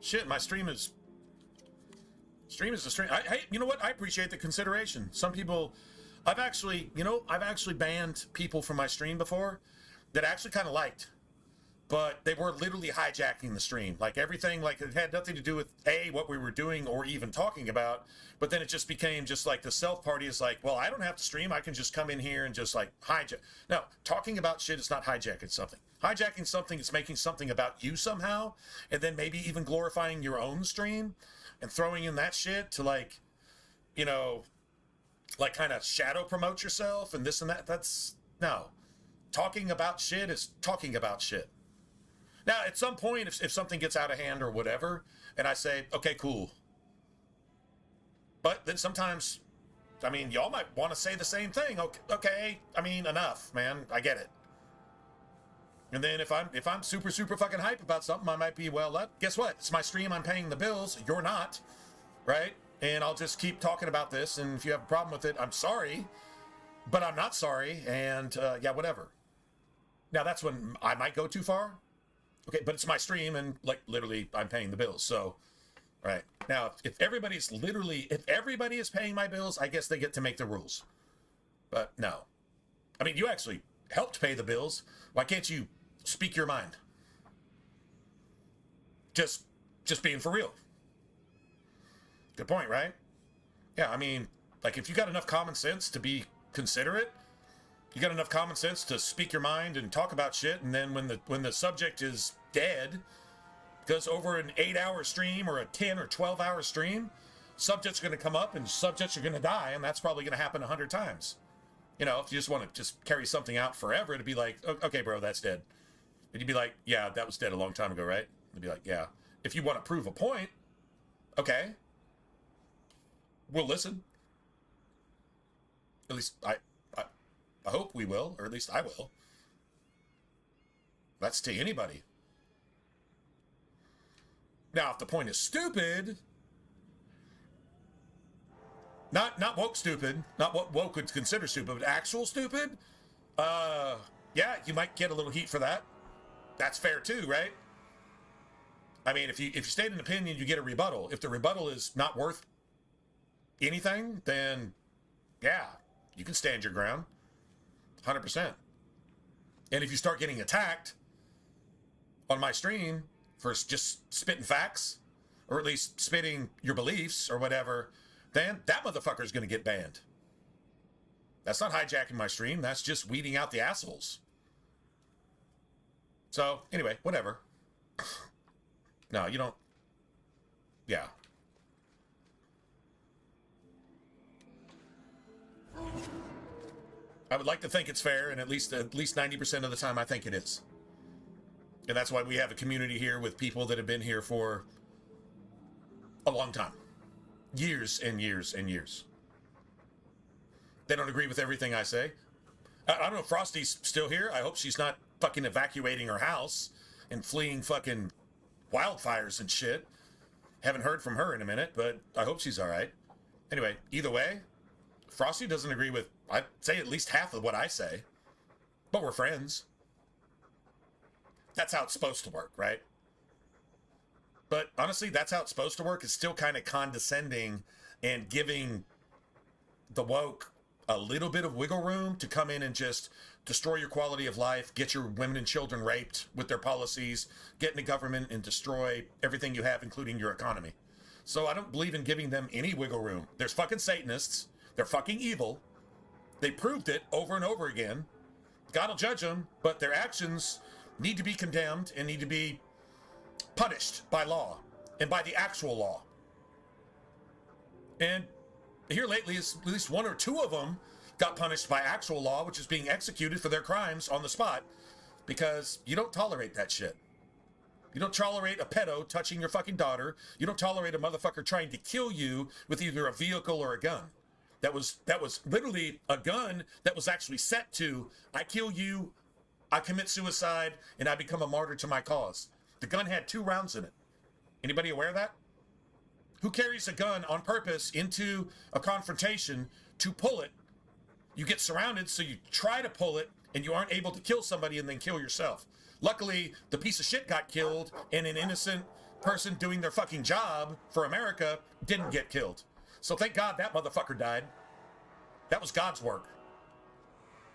shit, my stream is a stream. You know what? I appreciate the consideration. Some people, I've actually banned people from my stream before that I actually kind of liked, but they were literally hijacking the stream. Like everything, like it had nothing to do with what we were doing or even talking about. But then it just became just like the self party is like, well, I don't have to stream. I can just come in here and just like hijack. No, talking about shit is not hijacking something. Hijacking something is making something about you somehow, and then maybe even glorifying your own stream and throwing in that shit to like, you know, like kind of shadow promote yourself and this and that. That's no. Talking about shit is talking about shit. Now, at some point, if something gets out of hand or whatever, and I say, okay, cool. But then sometimes, I mean, y'all might want to say the same thing. Okay, I mean, enough, man. I get it. And then if I'm super fucking hype about something, I might be, well, guess what? It's my stream. I'm paying the bills. You're not, right? And I'll just keep talking about this. And if you have a problem with it, I'm sorry, but I'm not sorry. And yeah, whatever. Now that's when I might go too far. Okay, but it's my stream, and like literally, I'm paying the bills. So, right now, if everybody is paying my bills, I guess they get to make the rules. But no, I mean, you actually helped pay the bills. Why can't you speak your mind? Just being for real. Good point, right? Yeah, I mean, like if you got enough common sense to be considerate. You got enough common sense to speak your mind and talk about shit, and then when the subject is dead, because over an 8-hour stream or a 10 or 12-hour stream, subjects are going to come up and subjects are going to die, and that's probably going to happen 100 times. You know, if you just want to just carry something out forever, to be like, okay, bro, that's dead. And you'd be like, yeah, that was dead a long time ago, right? They'd be like, yeah. If you want to prove a point, okay, we'll listen. At least I hope we will, or at least I will. That's to anybody. Now, if the point is stupid, not woke stupid, not what woke would consider stupid, but actual stupid, yeah, you might get a little heat for that. That's fair too, right? I mean, if you state an opinion, you get a rebuttal. If the rebuttal is not worth anything, then yeah, you can stand your ground. 100%. And if you start getting attacked on my stream for just spitting facts, or at least spitting your beliefs or whatever, then that motherfucker is going to get banned. That's not hijacking my stream. That's just weeding out the assholes. So, anyway, whatever. No, you don't. Yeah. I would like to think it's fair, and at least 90% of the time I think it is. And that's why we have a community here with people that have been here for a long time. Years and years and years. They don't agree with everything I say. I don't know if Frosty's still here. I hope she's not fucking evacuating her house and fleeing fucking wildfires and shit. Haven't heard from her in a minute, but I hope she's all right. Anyway, either way, Frosty doesn't agree with, I'd say, at least half of what I say, but we're friends. That's how it's supposed to work, right? But honestly, that's how it's supposed to work. It's still kind of condescending and giving the woke a little bit of wiggle room to come in and just destroy your quality of life, get your women and children raped with their policies, get in the government and destroy everything you have, including your economy. So I don't believe in giving them any wiggle room. There's fucking Satanists. They're fucking evil. They proved it over and over again. God will judge them, but their actions need to be condemned and need to be punished by law and by the actual law. And here lately, at least one or two of them got punished by actual law, which is being executed for their crimes on the spot, because you don't tolerate that shit. You don't tolerate a pedo touching your fucking daughter. You don't tolerate a motherfucker trying to kill you with either a vehicle or a gun. That was literally a gun that was actually set to, I kill you, I commit suicide, and I become a martyr to my cause. The gun had 2 rounds in it. Anybody aware of that? Who carries a gun on purpose into a confrontation to pull it? You get surrounded, so you try to pull it, and you aren't able to kill somebody and then kill yourself. Luckily, the piece of shit got killed, and an innocent person doing their fucking job for America didn't get killed. So thank God that motherfucker died. That was God's work.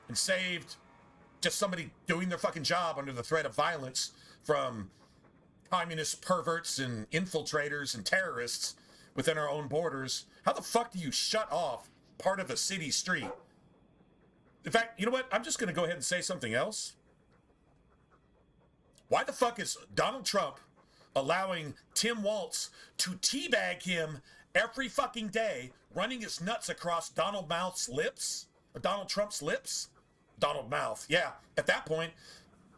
And saved just somebody doing their fucking job under the threat of violence from communist perverts and infiltrators and terrorists within our own borders. How the fuck do you shut off part of a city street? In fact, you know what? I'm just going to go ahead and say something else. Why the fuck is Donald Trump allowing Tim Walz to teabag him every fucking day, running his nuts across Donald Trump's lips? Donald Mouth, yeah, at that point.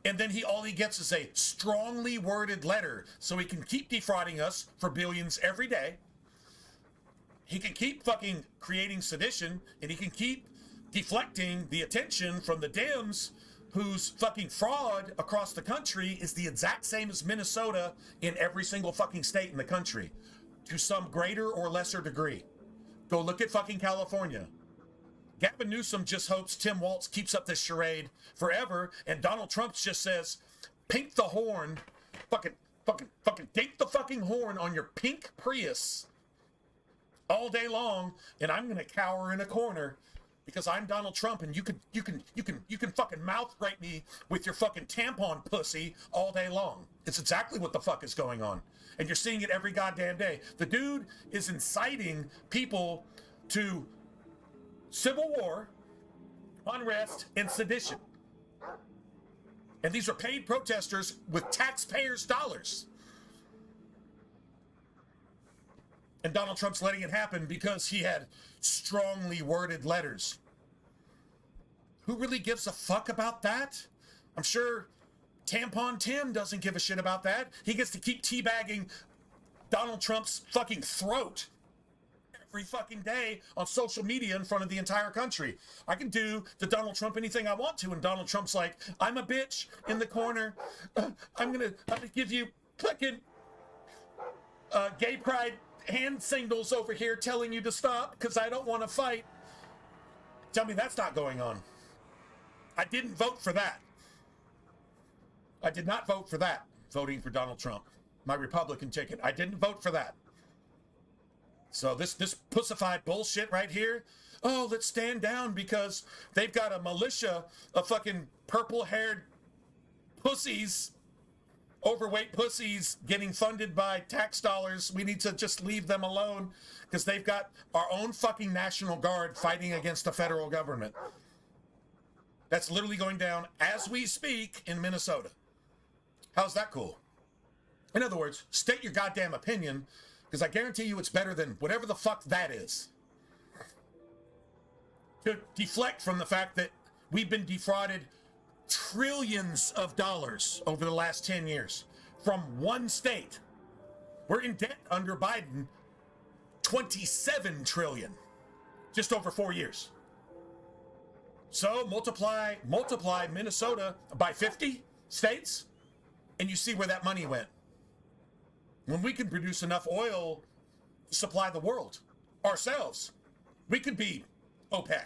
And then all he gets is a strongly worded letter so he can keep defrauding us for billions every day. He can keep fucking creating sedition, and he can keep deflecting the attention from the Dems, whose fucking fraud across the country is the exact same as Minnesota in every single fucking state in the country, to some greater or lesser degree. Go look at fucking California. Gavin Newsom just hopes Tim Walz keeps up this charade forever, and Donald Trump just says, pink the horn, fucking dink the fucking horn on your pink Prius all day long, and I'm gonna cower in a corner because I'm Donald Trump, and you can fucking mouth rape me with your fucking tampon pussy all day long. It's exactly what the fuck is going on, and you're seeing it every goddamn day. The dude is inciting people to civil war, unrest, and sedition. And these are paid protesters with taxpayers' dollars. And Donald Trump's letting it happen because he had strongly worded letters. Who really gives a fuck about that? I'm sure Tampon Tim doesn't give a shit about that. He gets to keep teabagging Donald Trump's fucking throat every fucking day on social media in front of the entire country. I can do to Donald Trump anything I want to, and Donald Trump's like, I'm a bitch in the corner. I'm gonna give you fucking gay pride hand signals over here telling you to stop because I don't want to fight. Tell me that's not going on. I didn't vote for that. I did not vote for that, voting for Donald Trump. My Republican ticket. I didn't vote for that. So this pussified bullshit right here, oh, let's stand down because they've got a militia of fucking purple-haired pussies, overweight pussies getting funded by tax dollars. We need to just leave them alone because they've got our own fucking National Guard fighting against the federal government. That's literally going down as we speak in Minnesota. How's that cool? In other words, state your goddamn opinion, because I guarantee you it's better than whatever the fuck that is. To deflect from the fact that we've been defrauded trillions of dollars over the last 10 years from one state. We're in debt under Biden, 27 trillion, just over 4 years. So multiply Minnesota by 50 states, and you see where that money went. When we can produce enough oil to supply the world ourselves, we could be OPEC.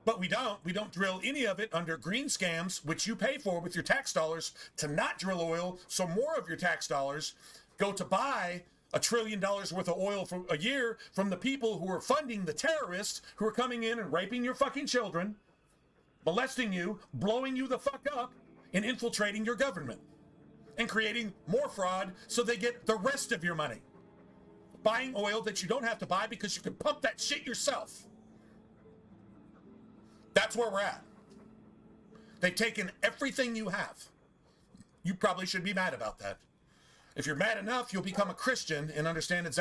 But we don't. We don't drill any of it under green scams, which you pay for with your tax dollars to not drill oil. So more of your tax dollars go to buy $1 trillion worth of oil for a year from the people who are funding the terrorists who are coming in and raping your fucking children, molesting you, blowing you the fuck up, and infiltrating your government. And creating more fraud so they get the rest of your money. Buying oil that you don't have to buy because you can pump that shit yourself. That's where we're at. They've taken everything you have. You probably should be mad about that. If you're mad enough, you'll become a Christian and understand this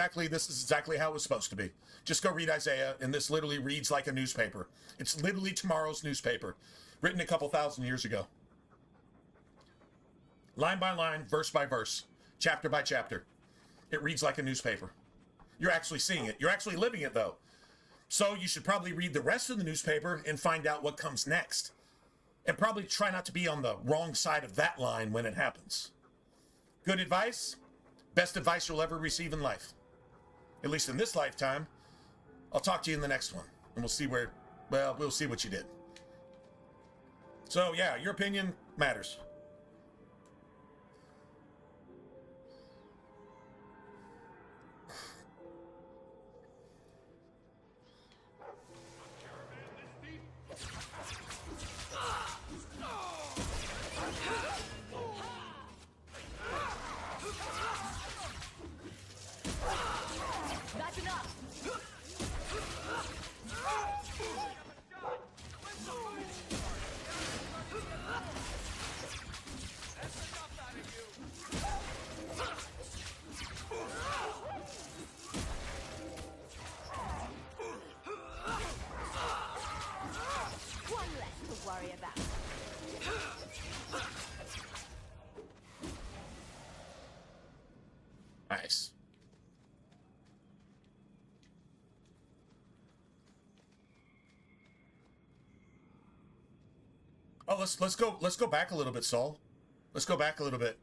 is exactly how it was supposed to be. Just go read Isaiah, and this literally reads like a newspaper. It's literally tomorrow's newspaper, written a couple thousand years ago. Line by line, verse by verse, chapter by chapter. It reads like a newspaper. You're actually seeing it. You're actually living it, though. So you should probably read the rest of the newspaper and find out what comes next. And probably try not to be on the wrong side of that line when it happens. Good advice? Best advice you'll ever receive in life. At least in this lifetime. I'll talk to you in the next one. And we'll see we'll see what you did. So, yeah, your opinion matters. One less to worry about. Nice. Oh, let's go back a little bit, Saul. Let's go back a little bit.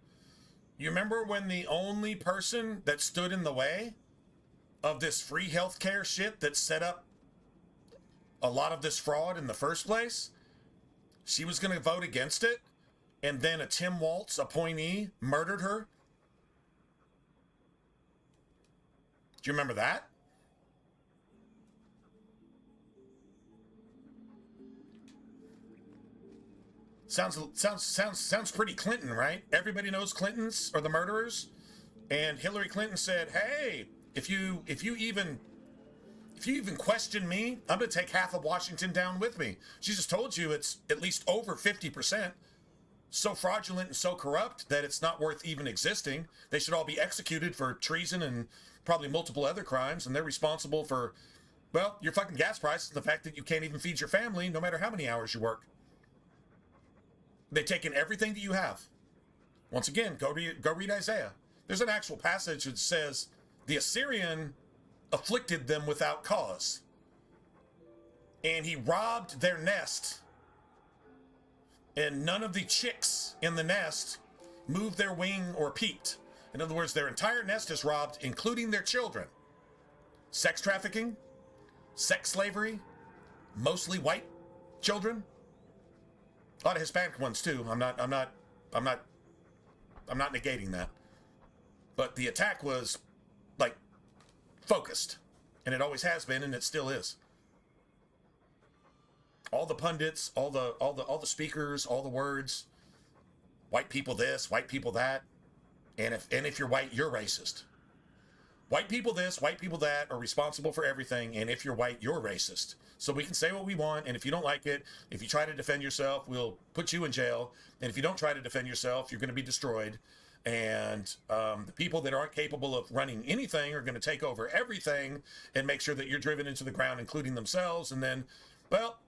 You remember when the only person that stood in the way of this free healthcare shit that set up a lot of this fraud in the first place? She was going to vote against it, and then a Tim Waltz appointee murdered her. Do you remember that? Sounds pretty Clinton, right? Everybody knows Clintons are the murderers, and Hillary Clinton said, "Hey, if you even question me, I'm going to take half of Washington down with me." She just told you it's at least over 50%. So fraudulent and so corrupt that it's not worth even existing. They should all be executed for treason and probably multiple other crimes, and they're responsible for, well, your fucking gas prices and the fact that you can't even feed your family no matter how many hours you work. They've taken everything that you have. Once again, go read Isaiah. There's an actual passage that says, the Assyrian afflicted them without cause, and he robbed their nest, and none of the chicks in the nest moved their wing or peeped. In other words, their entire nest is robbed, including their children. Sex trafficking, sex slavery, mostly white children. A lot of Hispanic ones too. I'm not negating that. But the attack was like focused, and it always has been, and it still is. All the pundits, all the speakers, all the words, white people this, white people that, and if you're white, you're racist. White people this, white people that are responsible for everything, and if you're white, you're racist. So we can say what we want, and if you don't like it, if you try to defend yourself, we'll put you in jail, and if you don't try to defend yourself, you're going to be destroyed, and the people that aren't capable of running anything are going to take over everything and make sure that you're driven into the ground, including themselves, and then, well,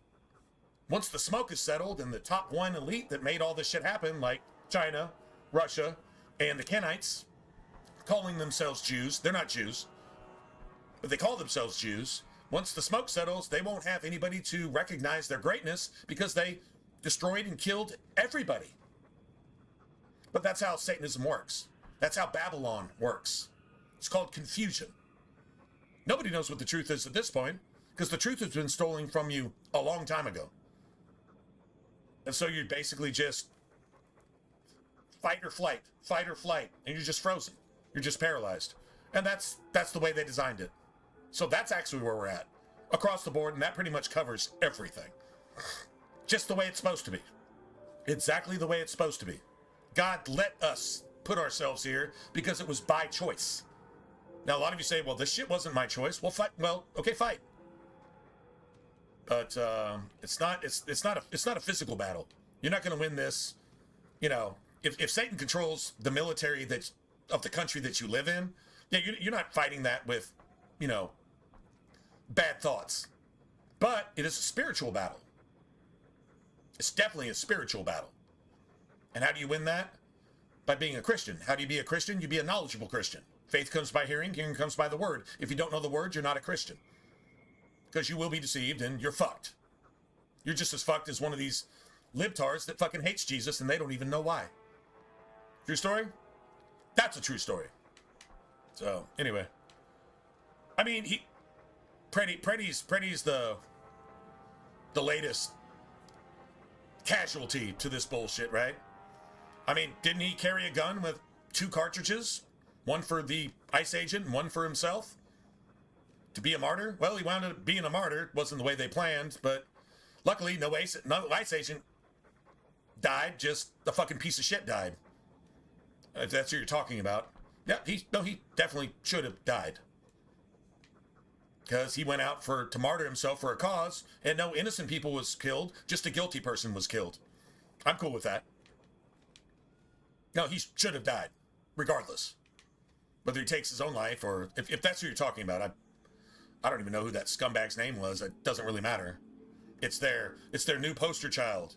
once the smoke is settled and the top one elite that made all this shit happen, like China, Russia, and the Kenites, calling themselves Jews. They're not Jews, but they call themselves Jews. Once the smoke settles, they won't have anybody to recognize their greatness because they destroyed and killed everybody. But that's how Satanism works. That's how Babylon works. It's called confusion. Nobody knows what the truth is at this point because the truth has been stolen from you a long time ago. And so you're basically just fight or flight, and you're just frozen. You're just paralyzed. And that's the way they designed it. So that's actually where we're at. Across the board, and that pretty much covers everything. Just the way it's supposed to be. Exactly the way it's supposed to be. God let us put ourselves here because it was by choice. Now, a lot of you say, well, this shit wasn't my choice. Well, fight. Well, okay, fight. But it's not a physical battle. You're not going to win this. You know, if Satan controls the military of the country that you live in, yeah, you're not fighting that with, you know, bad thoughts. But it is a spiritual battle. It's definitely a spiritual battle. And how do you win that? By being a Christian. How do you be a Christian? You be a knowledgeable Christian. Faith comes by hearing comes by the word. If you don't know the word, you're not a Christian. Because you will be deceived and you're fucked. You're just as fucked as one of these libtards that fucking hates Jesus and they don't even know why. True story? That's a true story. So, anyway. I mean, Preddy's the latest casualty to this bullshit, right? I mean, didn't he carry a gun with 2 cartridges? One for the ICE agent and one for himself? To be a martyr? Well, he wound up being a martyr. It wasn't the way they planned, but luckily no ICE agent died, just a fucking piece of shit died. If that's what you're talking about. Yeah, he definitely should have died. because he went out to martyr himself for a cause, and no innocent people was killed, just a guilty person was killed. I'm cool with that. No, he should have died, regardless. Whether he takes his own life, or if that's who you're talking about, I don't even know who that scumbag's name was. It doesn't really matter. It's their new poster child.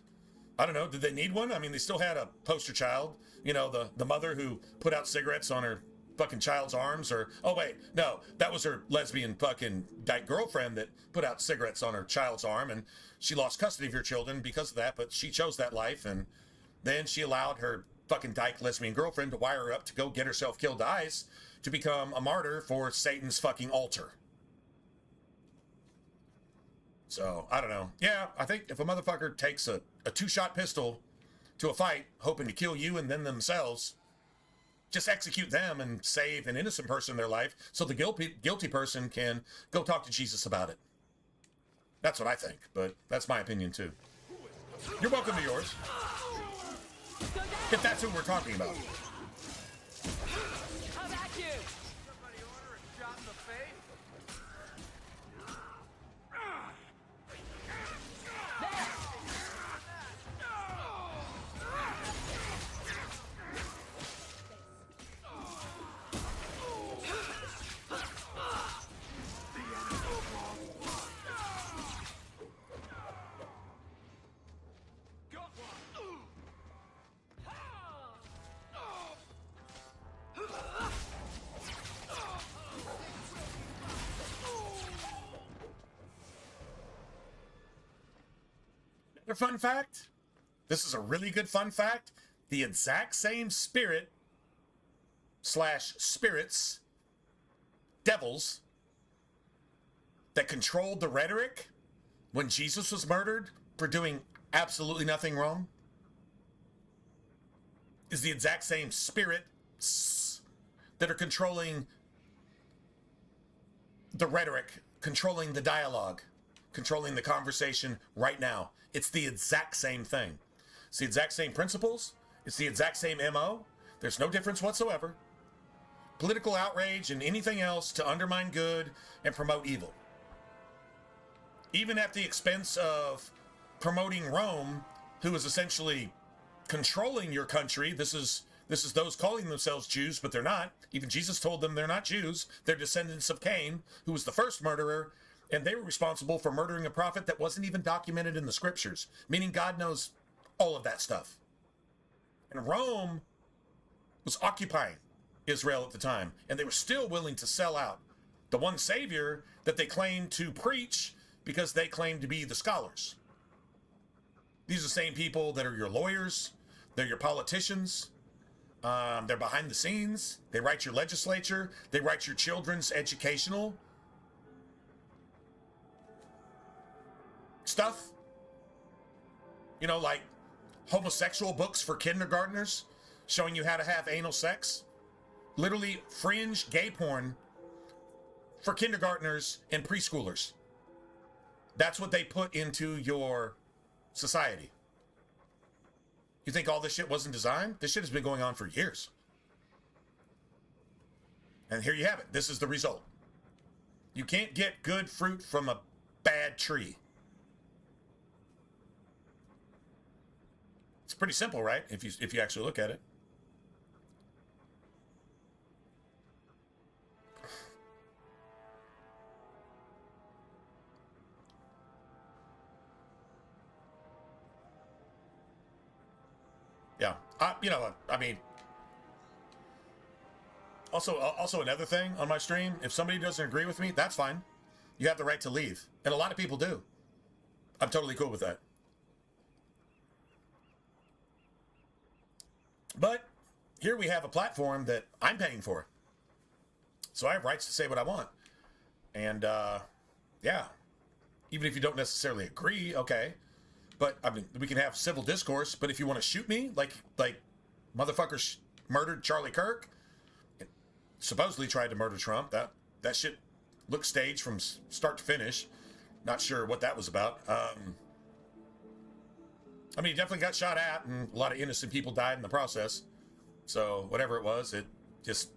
I don't know, did they need one? I mean, they still had a poster child. You know, the mother who put out cigarettes on her fucking child's arms, or, oh wait, no, that was her lesbian fucking dyke girlfriend that put out cigarettes on her child's arm, and she lost custody of her children because of that, but she chose that life, and then she allowed her fucking dyke lesbian girlfriend to wire her up to go get herself killed to ice to become a martyr for Satan's fucking altar. So, I don't know. Yeah, I think if a motherfucker takes a two-shot pistol to a fight, hoping to kill you and then themselves, just execute them and save an innocent person their life so the guilty person can go talk to Jesus about it. That's what I think, but that's my opinion too. You're welcome to yours. If that's who we're talking about. How about you? Somebody order a shot in the face? Another fun fact. This is a really good fun fact. The exact same spirits, devils, that controlled the rhetoric when Jesus was murdered for doing absolutely nothing wrong is the exact same spirits that are controlling the rhetoric, controlling the dialogue, controlling the conversation right now. It's the exact same thing. It's the exact same principles. It's the exact same MO. There's no difference whatsoever. Political outrage and anything else to undermine good and promote evil. Even at the expense of promoting Rome, who is essentially controlling your country. This is those calling themselves Jews, but they're not. Even Jesus told them they're not Jews. They're descendants of Cain, who was the first murderer, and they were responsible for murdering a prophet that wasn't even documented in the scriptures, meaning God knows all of that stuff. And Rome was occupying Israel at the time, and they were still willing to sell out the one Savior that they claimed to preach because they claimed to be the scholars. These are the same people that are your lawyers, they're your politicians, they're behind the scenes, they write your legislature, they write your children's educational stuff. You know, like homosexual books for kindergartners showing you how to have anal sex. Literally fringe gay porn for kindergartners and preschoolers. That's what they put into your society. You think all this shit wasn't designed? This shit has been going on for years. And here you have it. This is the result. You can't get good fruit from a bad tree. It's pretty simple, right? If you actually look at it. Yeah, I mean, also another thing on my stream, if somebody doesn't agree with me, that's fine. You have the right to leave. And a lot of people do. I'm totally cool with that. But here we have a platform that I'm paying for. So I have rights to say what I want. And, yeah, even if you don't necessarily agree, okay. But, I mean, we can have civil discourse, but if you want to shoot me, like motherfuckers murdered Charlie Kirk, supposedly tried to murder Trump, that shit looked staged from start to finish. Not sure what that was about. I mean, he definitely got shot at, and a lot of innocent people died in the process. So, whatever it was, it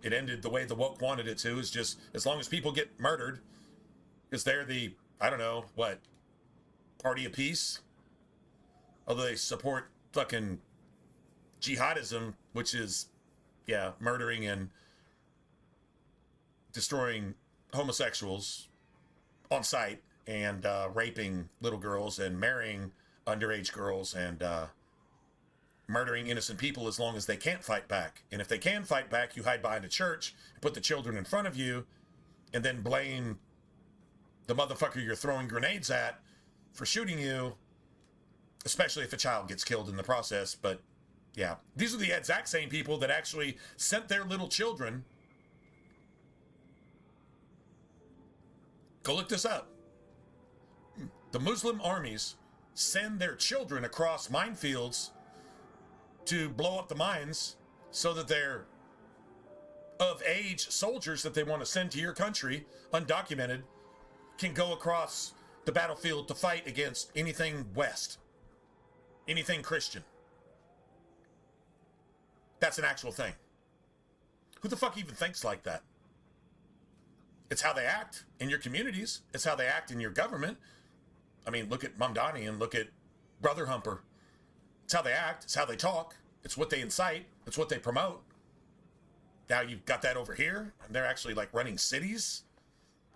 ended the way the woke wanted it to, is just, as long as people get murdered, Because they're the, I don't know, what, party of peace? Although they support fucking jihadism, which is, yeah, murdering and destroying homosexuals on sight and raping little girls and marrying underage girls and murdering innocent people as long as they can't fight back. And if they can fight back, you hide behind a church, put the children in front of you, and then blame the motherfucker you're throwing grenades at for shooting you, especially if a child gets killed in the process. But yeah, these are the exact same people that actually sent their little children. Go look this up. The Muslim armies send their children across minefields to blow up the mines so that they're of age soldiers that they want to send to your country, undocumented, can go across the battlefield to fight against anything West, anything Christian. That's an actual thing. Who the fuck even thinks like that? It's how they act in your communities. It's how they act in your government. I mean, look at Mamdani and look at Brother Humper. It's how they act. It's how they talk. It's what they incite. It's what they promote. Now you've got that over here, and they're actually like running cities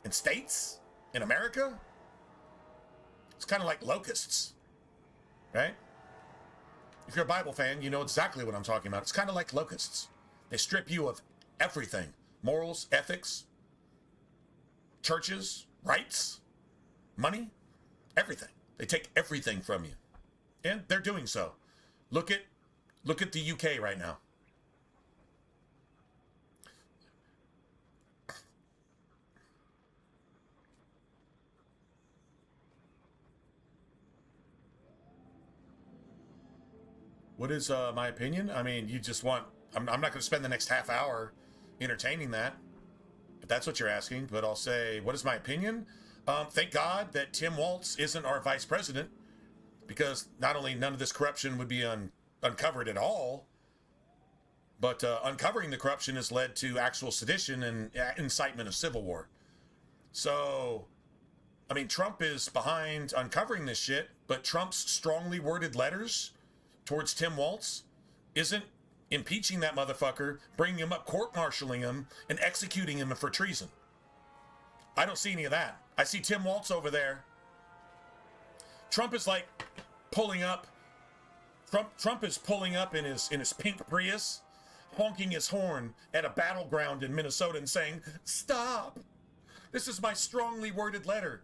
and states in America. It's kind of like locusts, right? If you're a Bible fan, you know exactly what I'm talking about. It's kind of like locusts. They strip you of everything. Morals, ethics, churches, rights, money, everything. They take everything from you. And they're doing so. Look at the UK right now. What is my opinion? I mean, you just want... I'm not going to spend the next half hour entertaining that, if that's what you're asking. But I'll say, what is my opinion? Thank God that Tim Walz isn't our vice president, because not only none of this corruption would be uncovered at all, but uncovering the corruption has led to actual sedition and incitement of civil war. So, I mean, Trump is behind uncovering this shit, but Trump's strongly worded letters towards Tim Walz isn't impeaching that motherfucker, bringing him up, court-martialing him, and executing him for treason. I don't see any of that. I see Tim Walz over there. Trump is like pulling up. Trump is pulling up in his pink Prius, honking his horn at a battleground in Minnesota and saying, "Stop! This is my strongly worded letter."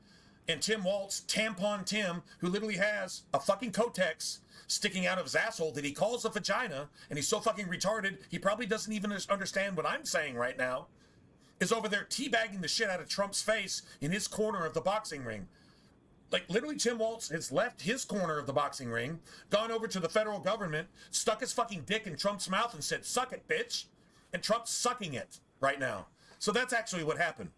And Tim Walz, Tampon Tim, who literally has a fucking Kotex sticking out of his asshole that he calls a vagina, and he's so fucking retarded, he probably doesn't even understand what I'm saying right now, is over there teabagging the shit out of Trump's face in his corner of the boxing ring. Like, literally, Tim Walz has left his corner of the boxing ring, gone over to the federal government, stuck his fucking dick in Trump's mouth and said, "Suck it, bitch." And Trump's sucking it right now. So that's actually what happened.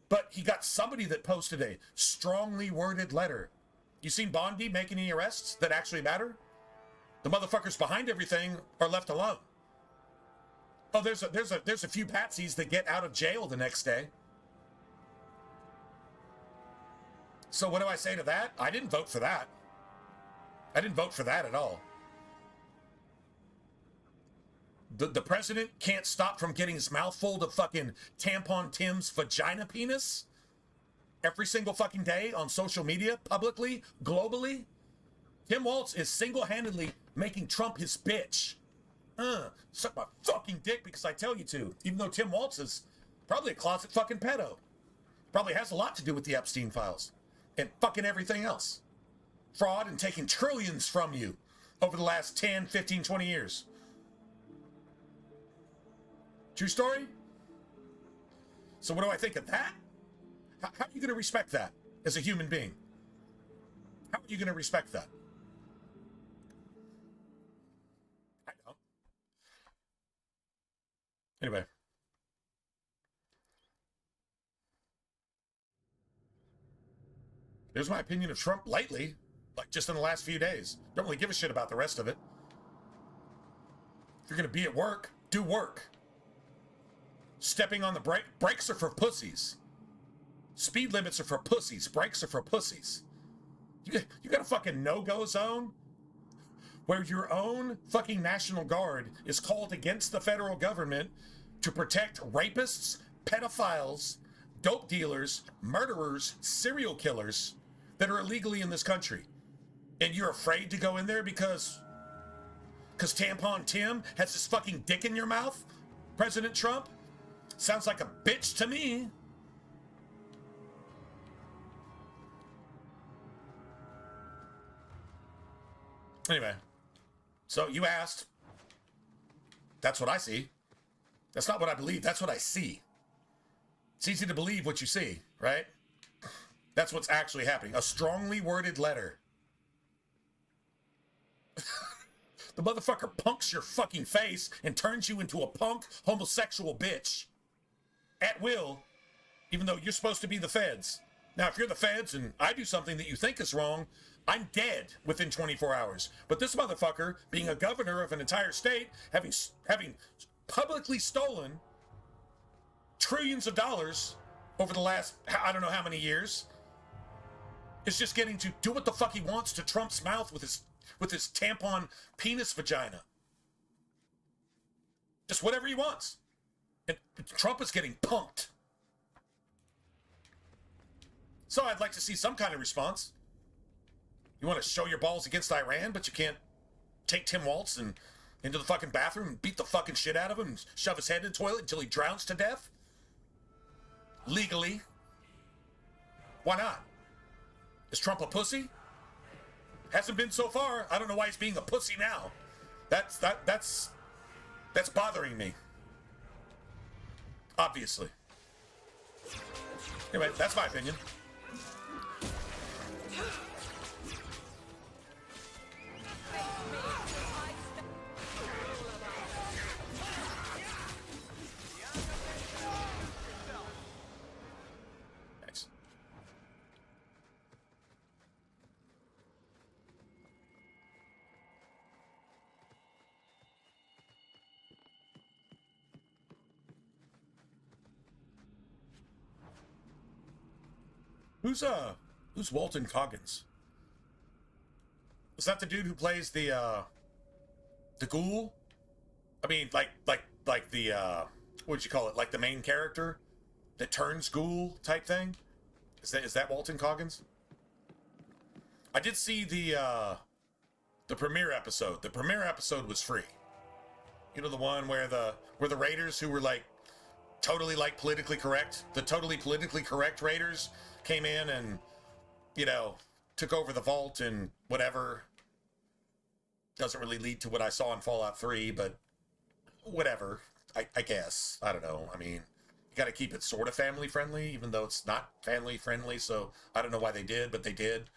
But he got somebody that posted a strongly worded letter. You seen Bondi making any arrests that actually matter? The motherfuckers behind everything are left alone. Oh, there's a few patsies that get out of jail the next day. So what do I say to that? I didn't vote for that. I didn't vote for that at all. The president can't stop from getting his mouth full of fucking Tampon Tim's vagina penis every single fucking day on social media, publicly, globally. Tim Walz is single-handedly making Trump his bitch. Suck my fucking dick because I tell you to. Even though Tim Walz is probably a closet fucking pedo. Probably has a lot to do with the Epstein files. And fucking everything else. Fraud and taking trillions from you over the last 10, 15, 20 years. True story? So what do I think of that? How are you going to respect that as a human being? How are you going to respect that? I don't. Anyway. There's my opinion of Trump lately, like just in the last few days. Don't really give a shit about the rest of it. If you're going to be at work, do work. Stepping on the brakes are for pussies. Speed limits are for pussies. Brakes are for pussies. You got a fucking no-go zone where your own fucking National Guard is called against the federal government to protect rapists, pedophiles, dope dealers, murderers, serial killers that are illegally in this country. And you're afraid to go in there because Tampon Tim has his fucking dick in your mouth? President Trump? Sounds like a bitch to me. Anyway, so you asked. That's what I see. That's not what I believe. That's what I see. It's easy to believe what you see, right? That's what's actually happening. A strongly worded letter. The motherfucker punks your fucking face and turns you into a punk homosexual bitch. At will, even though you're supposed to be the feds. Now, if you're the feds and I do something that you think is wrong, I'm dead within 24 hours. But this motherfucker, being a governor of an entire state, having publicly stolen trillions of dollars over the last, I don't know how many years, is just getting to do what the fuck he wants to Trump's mouth with his tampon penis vagina. Just whatever he wants. And Trump is getting punked. So I'd like to see some kind of response. You want to show your balls against Iran, but you can't take Tim Waltz and into the fucking bathroom and beat the fucking shit out of him and shove his head in the toilet until he drowns to death? Legally. Why not? Is Trump a pussy? Hasn't been so far. I don't know why he's being a pussy now. That's bothering me. Obviously. Anyway, that's my opinion. Thanks. Who's Walton Coggins? Is that the dude who plays the ghoul? I mean, like the what would you call it? Like the main character that turns ghoul type thing? Is that Walton Coggins? I did see the premiere episode. The premiere episode was free. You know, the one where the Raiders who were like totally like politically correct, the totally politically correct Raiders came in and, you know, took over the vault and whatever. Doesn't really lead to what I saw in Fallout 3, but whatever. I guess. I don't know. I mean, you got to keep it sort of family friendly, even though it's not family friendly. So I don't know why they did, but they did.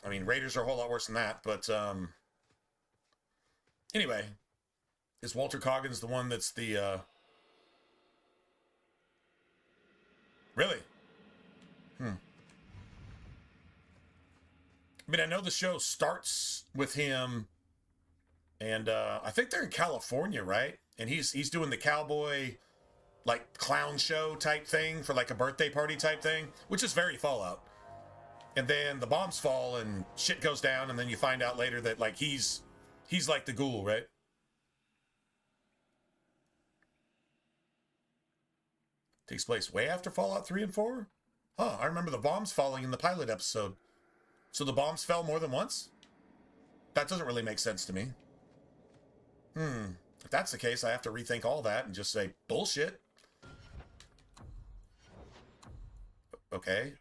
I mean, Raiders are a whole lot worse than that. But anyway, is Walter Coggins the one that's the... Really? I mean, I know the show starts with him, and I think they're in California, right? And he's doing the cowboy, like, clown show type thing for, like, a birthday party type thing, which is very Fallout. And then the bombs fall and shit goes down, and then you find out later that, like, he's like the ghoul, right? Takes place way after Fallout 3 and 4? Huh, I remember the bombs falling in the pilot episode. So the bombs fell more than once? That doesn't really make sense to me. If that's the case, I have to rethink all that and just say, bullshit. Okay,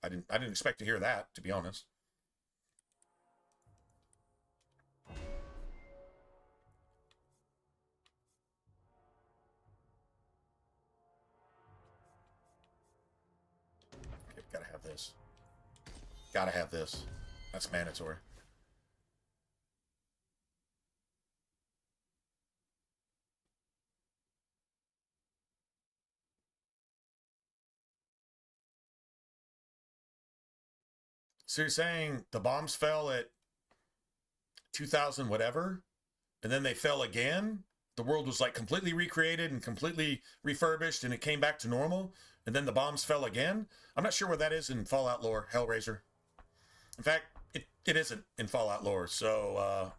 I didn't expect to hear that, to be honest. Okay, gotta have this. Gotta have this. That's mandatory. So you're saying the bombs fell at 2000 whatever, and then they fell again? The world was like completely recreated and completely refurbished and it came back to normal? and then the bombs fell again. I'm not sure where that is in Fallout lore, Hellraiser. In fact, it isn't in Fallout lore, so,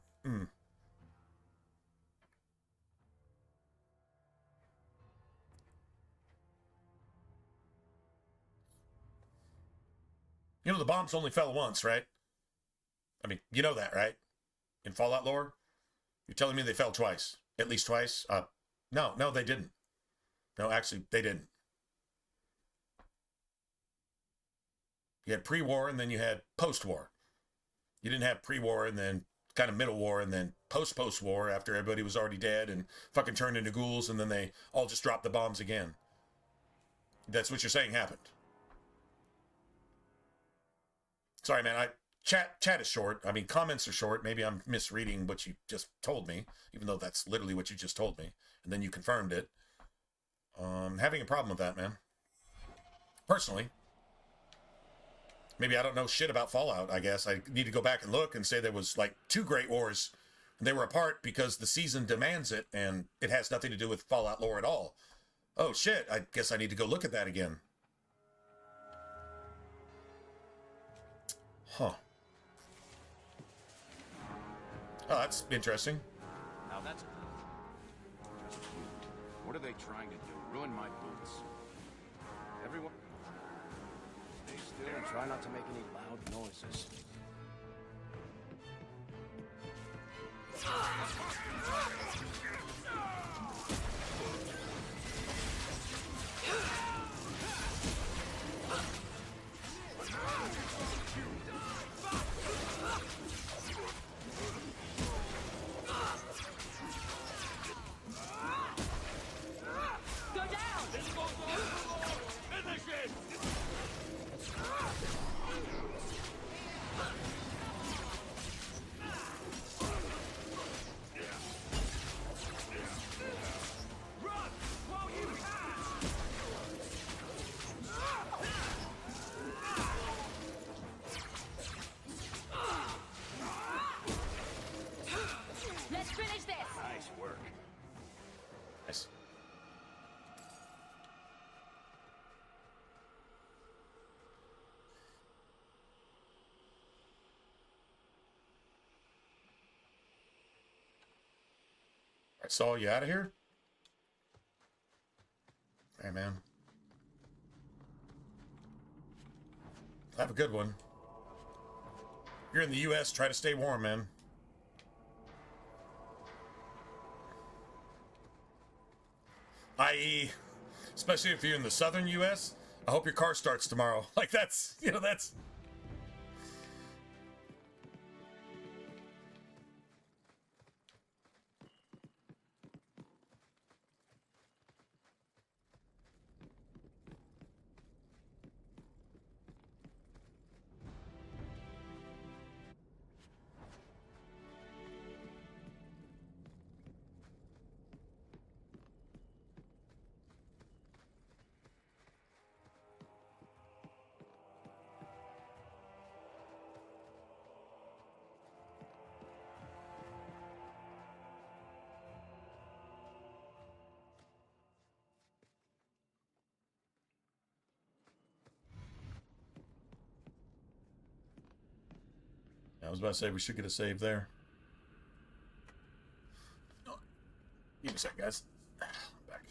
You know, the bombs only fell once, right? I mean, you know that, right? In Fallout lore? You're telling me they fell twice? At least twice? No, they didn't. No, actually, they didn't. You had pre-war and then you had post-war. You didn't have pre-war and then kind of middle war and then post-war after everybody was already dead and fucking turned into ghouls and then they all just dropped the bombs again. That's what you're saying happened. Sorry, man. Chat is short. I mean, comments are short. Maybe I'm misreading what you just told me, even though that's literally what you just told me. And then you confirmed it. Having a problem with that, man. Personally. Maybe I don't know shit about Fallout, I guess. I need to go back and look and say there was like 2 Great Wars. And they were apart because the season demands it, and it has nothing to do with Fallout lore at all. Oh, shit. I guess I need to go look at that again. Huh. Oh, that's interesting. Now that's just rude. What are they trying to do? Ruin my boots? Everyone, stay still and try not to make any loud noises. Saul, you out of here? Hey, man. Have a good one. You're in the U.S., try to stay warm, man. I.e., especially if you're in the southern U.S., I hope your car starts tomorrow. Like, that's, that's... I was about to say we should get a save there. Give me a sec, guys. I'm back.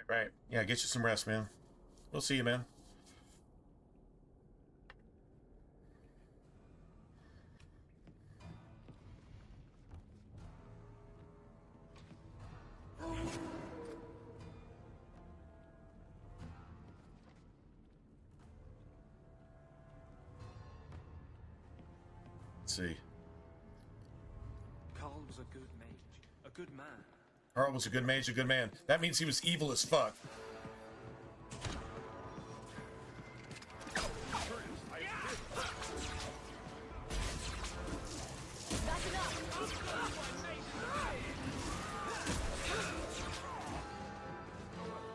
Right. Yeah, get you some rest, man. We'll see you, man. Let's see. Carl was a good mage, a good man. Carl was a good mage, a good man. That means he was evil as fuck.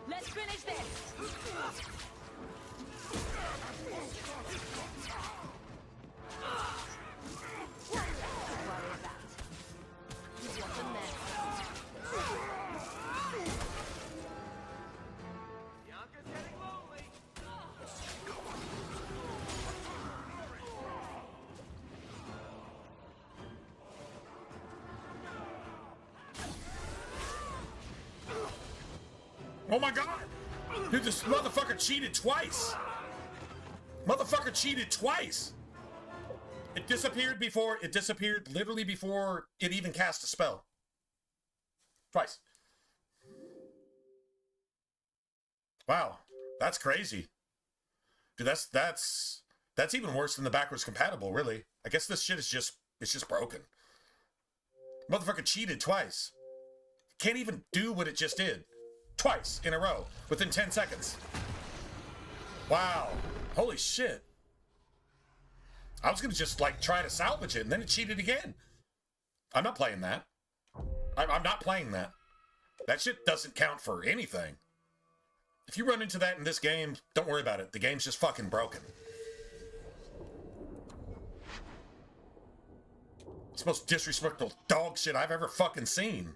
Let's finish this. Oh my god! Dude, this motherfucker cheated twice! Motherfucker cheated twice! It disappeared literally before it even cast a spell. Twice. Wow, that's crazy. Dude, that's even worse than the backwards compatible, really. I guess this shit is just broken. Motherfucker cheated twice. Can't even do what it just did. Twice in a row within 10 seconds. Wow. Holy shit. I was gonna just like try to salvage it and then it cheated again. I'm not playing that. I'm not playing that. That shit doesn't count for anything. If you run into that in this game, don't worry about it. The game's just fucking broken. It's the most disrespectful dog shit I've ever fucking seen.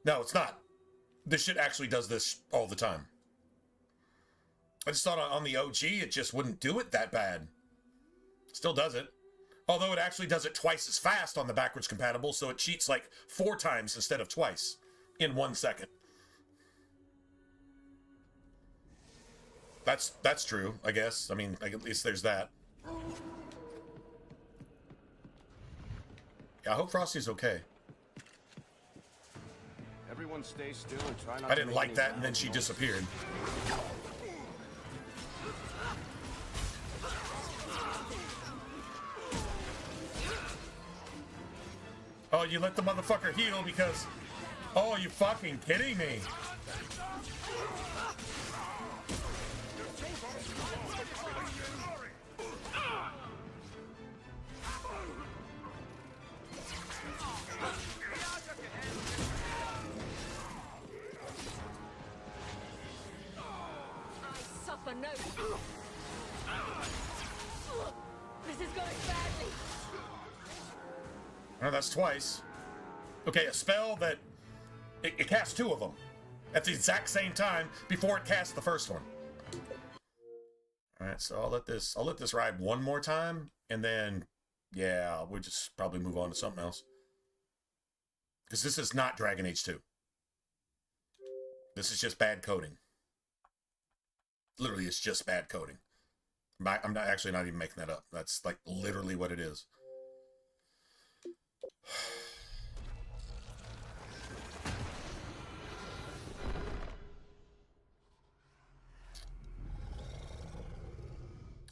No, it's not. This shit actually does this all the time. I just thought on the OG it just wouldn't do it that bad. Still does it. Although it actually does it twice as fast on the backwards compatible, so it cheats like 4 times instead of twice in 1 second. That's true, I guess. I mean, like, at least there's that. Yeah, I hope Frosty's okay. Everyone stay still and try not I didn't like that, and then she disappeared. Oh, you let the motherfucker heal because... Oh, you fucking kidding me? No. This is going badly. Oh, that's twice. Okay, a spell that it casts 2 of them at the exact same time before it casts the first one. All right, so I'll let this ride one more time, and then yeah, we'll just probably move on to something else. Because this is not Dragon Age 2. This is just bad coding. Literally, it's just bad coding. I'm not even making that up. That's like literally what it is.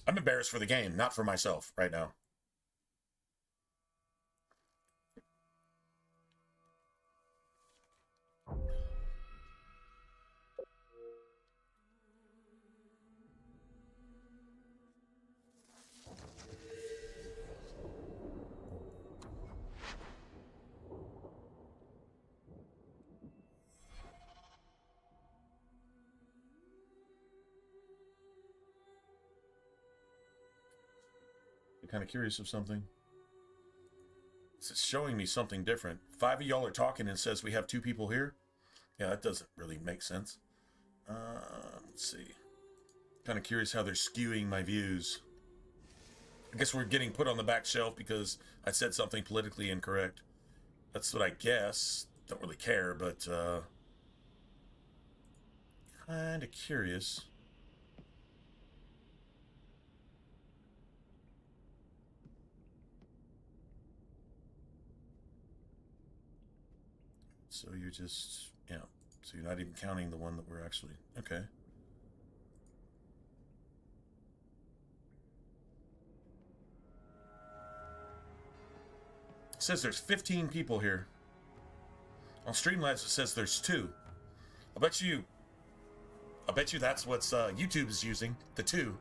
I'm embarrassed for the game, not for myself right now. Kind of curious of something. It's showing me something different. 5 of y'all are talking and says we have 2 people here. Yeah, that doesn't really make sense. Let's see. Kind of curious how they're skewing my views. I guess we're getting put on the back shelf because I said something politically incorrect. That's what I guess. Don't really care, but kind of curious. So you're just, yeah. So you're not even counting the one that we're actually, okay. It says there's 15 people here. On Streamlabs it says there's 2. I bet you that's what's YouTube is using, the 2,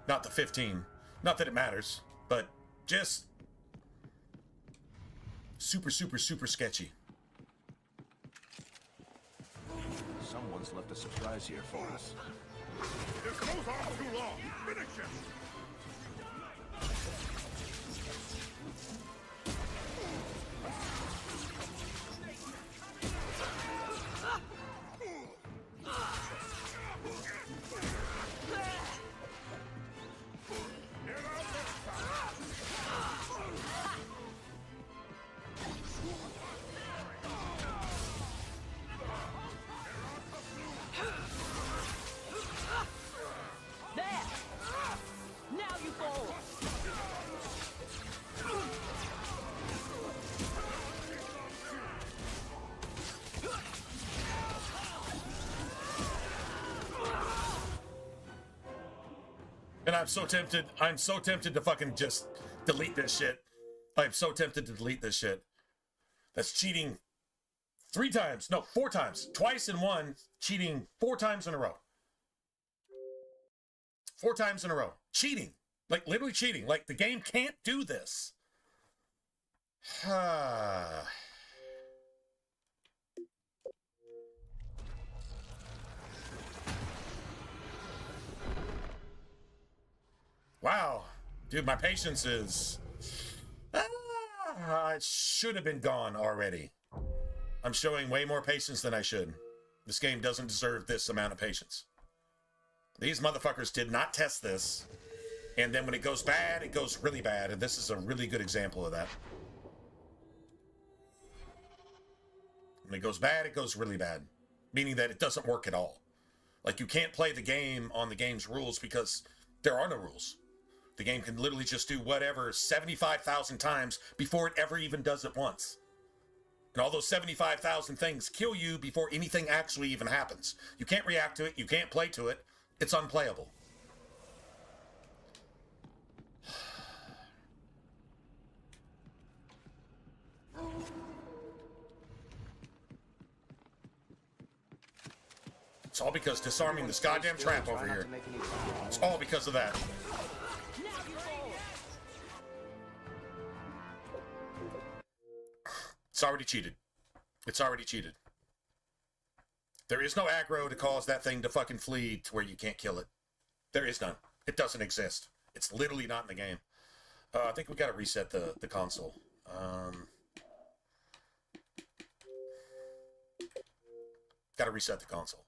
not the 15. Not that it matters, but just super, super, super sketchy. Someone's left a surprise here for us. This goes on too long. Finish him. And I'm so tempted to fucking just delete this shit. I'm so tempted to delete this shit. That's cheating 3 times. No, 4 times. Twice in one, cheating 4 times in a row. 4 times in a row. Cheating. Like, literally cheating. Like, the game can't do this. Wow. Dude, my patience is... it should have been gone already. I'm showing way more patience than I should. This game doesn't deserve this amount of patience. These motherfuckers did not test this. And then when it goes bad, it goes really bad. And this is a really good example of that. When it goes bad, it goes really bad. Meaning that it doesn't work at all. Like, you can't play the game on the game's rules because there are no rules. The game can literally just do whatever 75,000 times before it ever even does it once. And all those 75,000 things kill you before anything actually even happens. You can't react to it. You can't play to it. It's unplayable. It's all because disarming this goddamn trap over here. It's all because of that. It's already cheated. It's already cheated. There is no aggro to cause that thing to fucking flee to where you can't kill it. There is none. It doesn't exist. It's literally not in the game. I think we got to reset the console. Got to reset the console.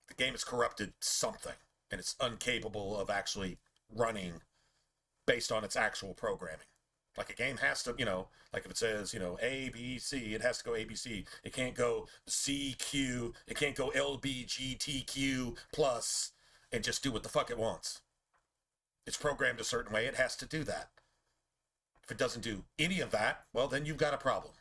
The game has corrupted something, and it's incapable of actually running based on its actual programming. Like, a game has to, like if it says, A, B, C, it has to go A, B, C. It can't go C, Q. It can't go L, B, G, T, Q plus and just do what the fuck it wants. It's programmed a certain way. It has to do that. If it doesn't do any of that, well, then you've got a problem.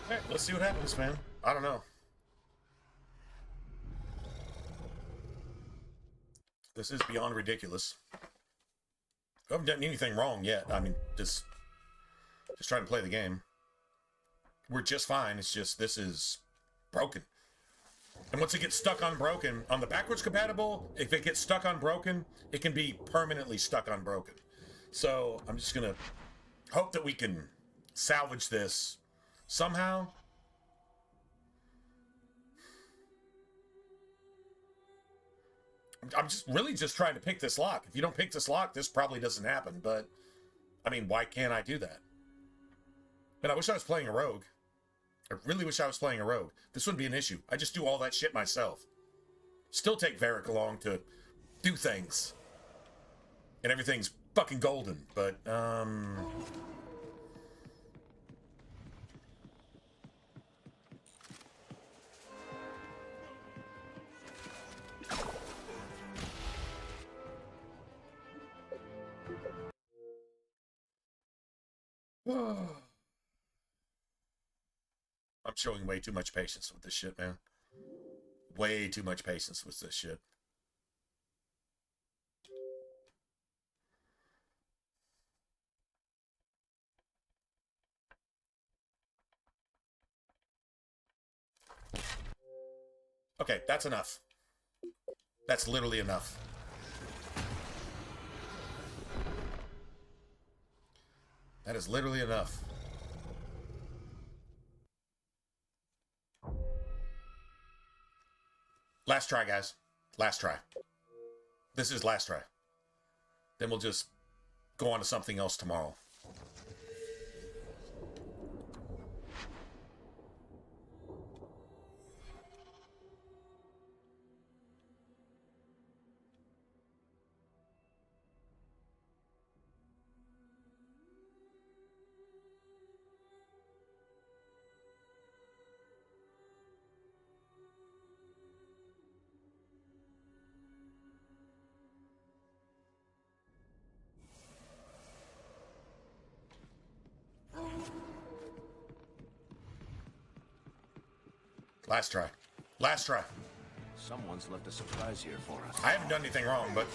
Alright, let's see what happens, man. I don't know. This is beyond ridiculous. I haven't done anything wrong yet. I mean, just trying to play the game. We're just fine. It's just this is broken. And once it gets stuck on broken, on the backwards compatible, if it gets stuck on broken, it can be permanently stuck on broken. So I'm just going to hope that we can salvage this somehow. I'm just really just trying to pick this lock. If you don't pick this lock, this probably doesn't happen. But, I mean, why can't I do that? And I wish I was playing a rogue. I really wish I was playing a rogue. This wouldn't be an issue. I just do all that shit myself. Still take Varric along to do things. And everything's fucking golden. But, I'm showing way too much patience with this shit, man. Way too much patience with this shit. Okay, that's enough. That's literally enough. That is literally enough. Last try, guys. Last try. This is last try. Then we'll just go on to something else tomorrow. Last try. Last try. Someone's left a surprise here for us. I haven't done anything wrong, but...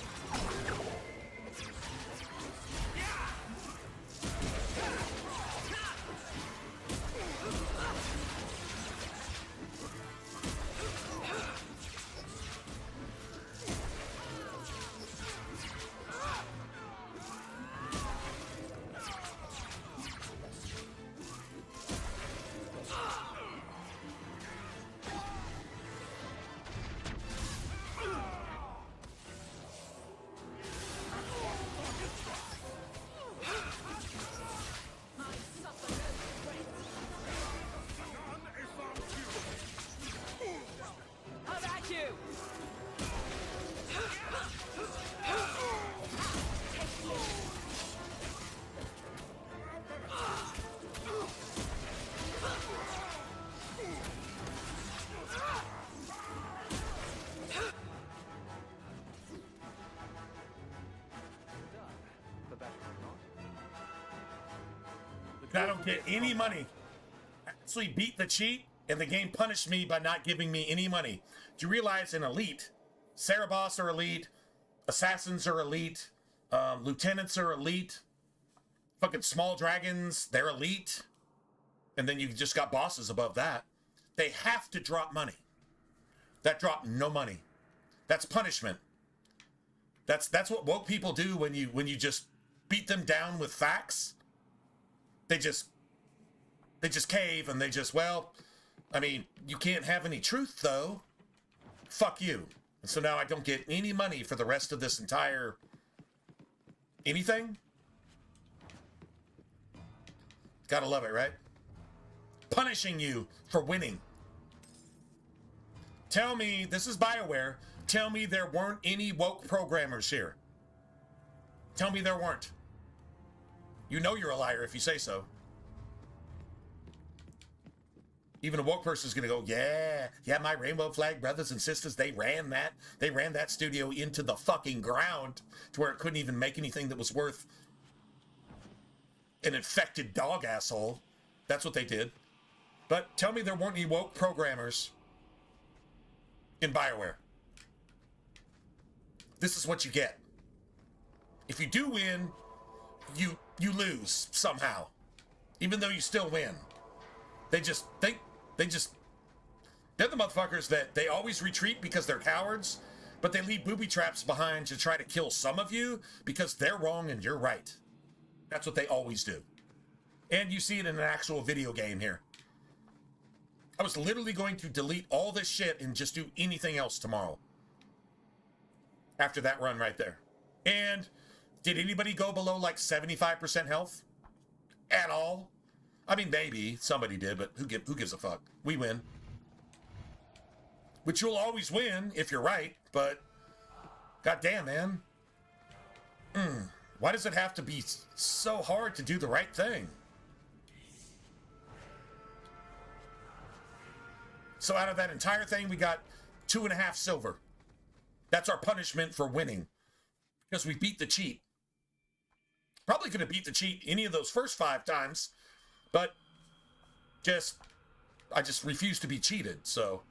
I don't get any money. I actually beat the cheat, and the game punished me by not giving me any money. Do you realize in Elite, Cerebos are elite, Assassins are elite, Lieutenants are elite, fucking Small Dragons, they're elite, and then you just got bosses above that. They have to drop money. That dropped no money. That's punishment. That's what woke people do when you just beat them down with facts. They just cave and they just, well, I mean, you can't have any truth though. Fuck you. And so now I don't get any money for the rest of this entire anything. Gotta love it, right? Punishing you for winning. Tell me, this is BioWare, tell me there weren't any woke programmers here. Tell me there weren't. You know you're a liar if you say so. Even a woke person is going to go, yeah, my Rainbow Flag brothers and sisters, they ran that studio into the fucking ground to where it couldn't even make anything that was worth an infected dog asshole. That's what they did. But tell me there weren't any woke programmers in BioWare. This is what you get. If you do win, you lose somehow, even though you still win. They're the motherfuckers that they always retreat because they're cowards, but they leave booby traps behind to try to kill some of you because they're wrong and you're right. That's what they always do. And you see it in an actual video game here. I was literally going to delete all this shit and just do anything else tomorrow. After that run right there. And did anybody go below like 75% health? At all? I mean, maybe somebody did, but who gives a fuck? We win. Which you'll always win if you're right, but goddamn, man. Why does it have to be so hard to do the right thing? So out of that entire thing, we got 2.5 silver. That's our punishment for winning. Because we beat the cheat. Probably could have beat the cheat any of those first 5 times. But I just refuse to be cheated, so.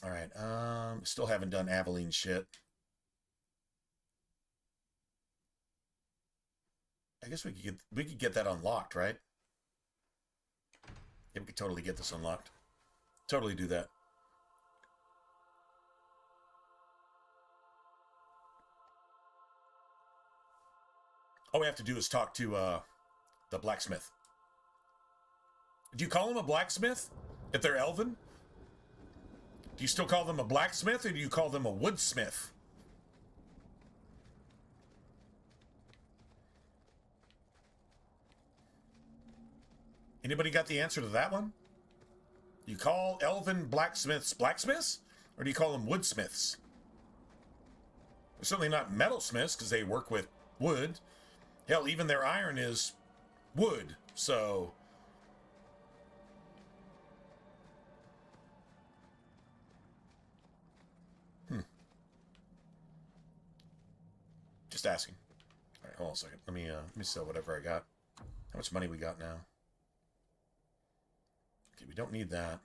Alright, still haven't done Aveline shit. I guess we could get that unlocked, right? Yeah, we could totally get this unlocked. Totally do that. All we have to do is talk to the blacksmith. Do you call him a blacksmith if they're elven? Do you still call them a blacksmith, or do you call them a woodsmith? Anybody got the answer to that one? Do you call elven blacksmiths blacksmiths, or do you call them woodsmiths? They're certainly not metalsmiths, because they work with wood. Hell, even their iron is wood, so... Just asking. All right, hold on a second. Let me sell whatever I got. How much money we got now? Okay, we don't need that.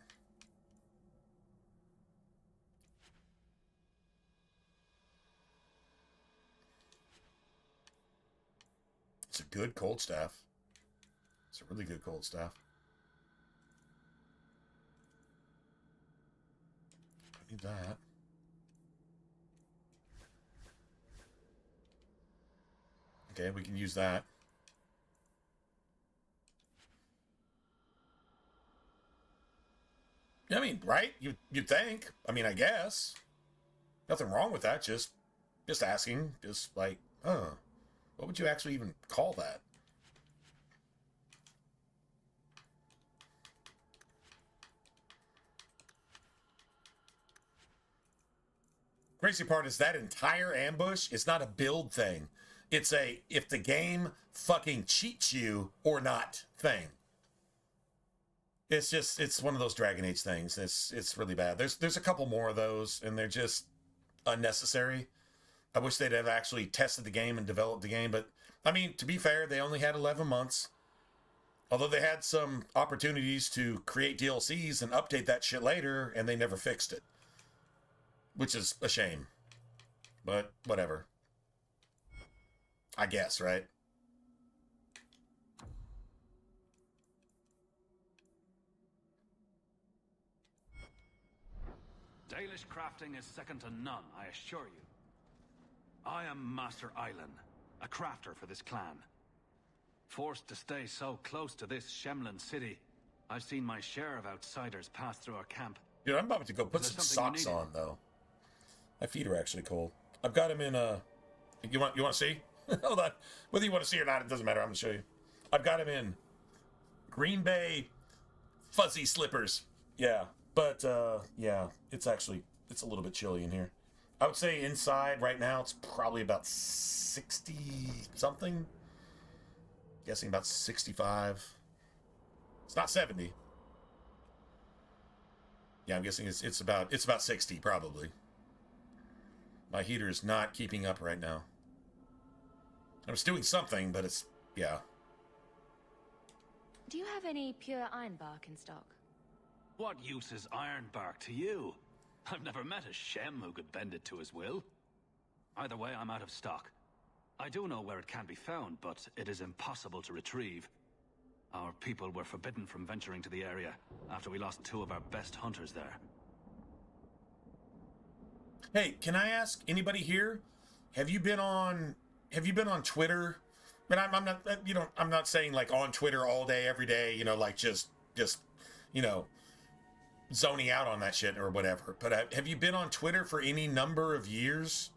It's a good cold staff. It's a really good cold staff. Don't need that. Okay, we can use that. I mean, right? You'd think. I mean, I guess. Nothing wrong with that. Just asking. Just like, what would you actually even call that? Crazy part is that entire ambush is not a build thing. It's a if the game fucking cheats you or not thing. It's one of those Dragon Age things. It's really bad. There's a couple more of those, and they're just unnecessary. I wish they'd have actually tested the game and developed the game, but I mean, to be fair, they only had 11 months. Although they had some opportunities to create DLCs and update that shit later, and they never fixed it. Which is a shame. But whatever. I guess, right? Dalish crafting is second to none, I assure you. I am Master Island, a crafter for this clan. Forced to stay so close to this Shemlin city, I've seen my share of outsiders pass through our camp. Dude, I'm about to go put some socks on, though. My feet are actually cold. I've got them in You want to see? Hold on. Whether you want to see or not, it doesn't matter. I'm going to show you. I've got them in Green Bay fuzzy slippers. Yeah. But, yeah, it's a little bit chilly in here. I would say inside right now, it's probably about 60-something. Guessing about 65. It's not 70. Yeah, I'm guessing it's about 60, probably. My heater is not keeping up right now. I was doing something, but it's, yeah. Do you have any pure iron bark in stock? What use is iron bark to you? I've never met a Shem who could bend it to his will. Either way, I'm out of stock. I do know where it can be found, but it is impossible to retrieve. Our people were forbidden from venturing to the area after we lost 2 of our best hunters there. Hey, can I ask anybody here? Have you been on Twitter? But I'm not, I'm not saying like on Twitter all day, every day, like just, zoning out on that shit or whatever. But have you been on Twitter for any number of years?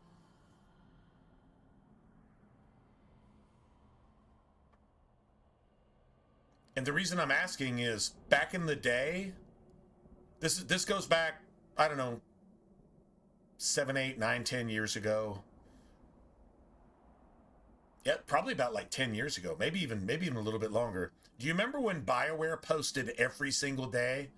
And the reason I'm asking is back in the day, this goes back, I don't know, 7, 8, 9, 10 years ago. Yeah, probably about like 10 years ago, maybe even a little bit longer. Do you remember when BioWare posted every single day?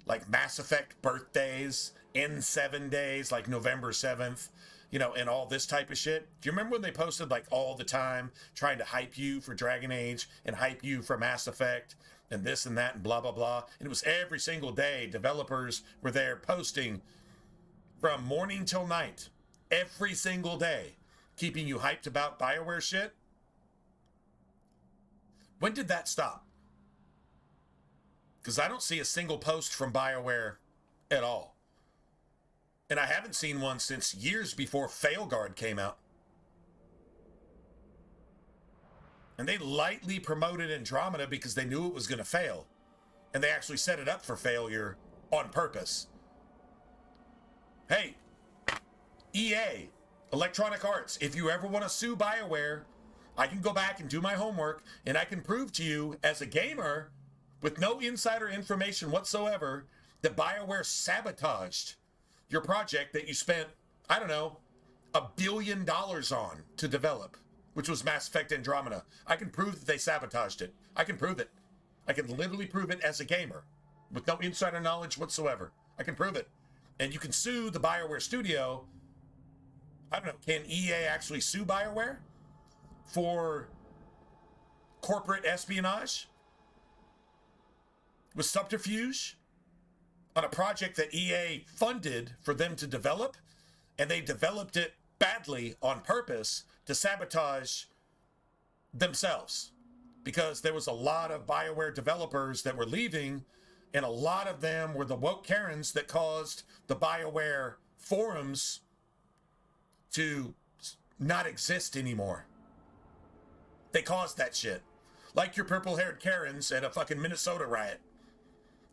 Like Mass Effect birthdays, N7 days, like November 7th, and all this type of shit? Do you remember when they posted like all the time, trying to hype you for Dragon Age and hype you for Mass Effect and this and that and blah, blah, blah? And it was every single day. Developers were there posting from morning till night, every single day, keeping you hyped about BioWare shit. When did that stop? Because I don't see a single post from BioWare at all. And I haven't seen one since years before Failguard came out. And they lightly promoted Andromeda because they knew it was going to fail. And they actually set it up for failure on purpose. Hey, EA, Electronic Arts, if you ever want to sue BioWare, I can go back and do my homework, and I can prove to you as a gamer with no insider information whatsoever that BioWare sabotaged your project that you spent, I don't know, $1 billion on to develop, which was Mass Effect Andromeda. I can prove that they sabotaged it. I can prove it. I can literally prove it as a gamer with no insider knowledge whatsoever. I can prove it. And you can sue the BioWare studio. I don't know, can EA actually sue BioWare for corporate espionage with subterfuge on a project that EA funded for them to develop, and they developed it badly on purpose to sabotage themselves? Because there was a lot of BioWare developers that were leaving, and a lot of them were the woke Karens that caused the BioWare forums to not exist anymore. They caused that shit. Like your purple-haired Karens at a fucking Minnesota riot,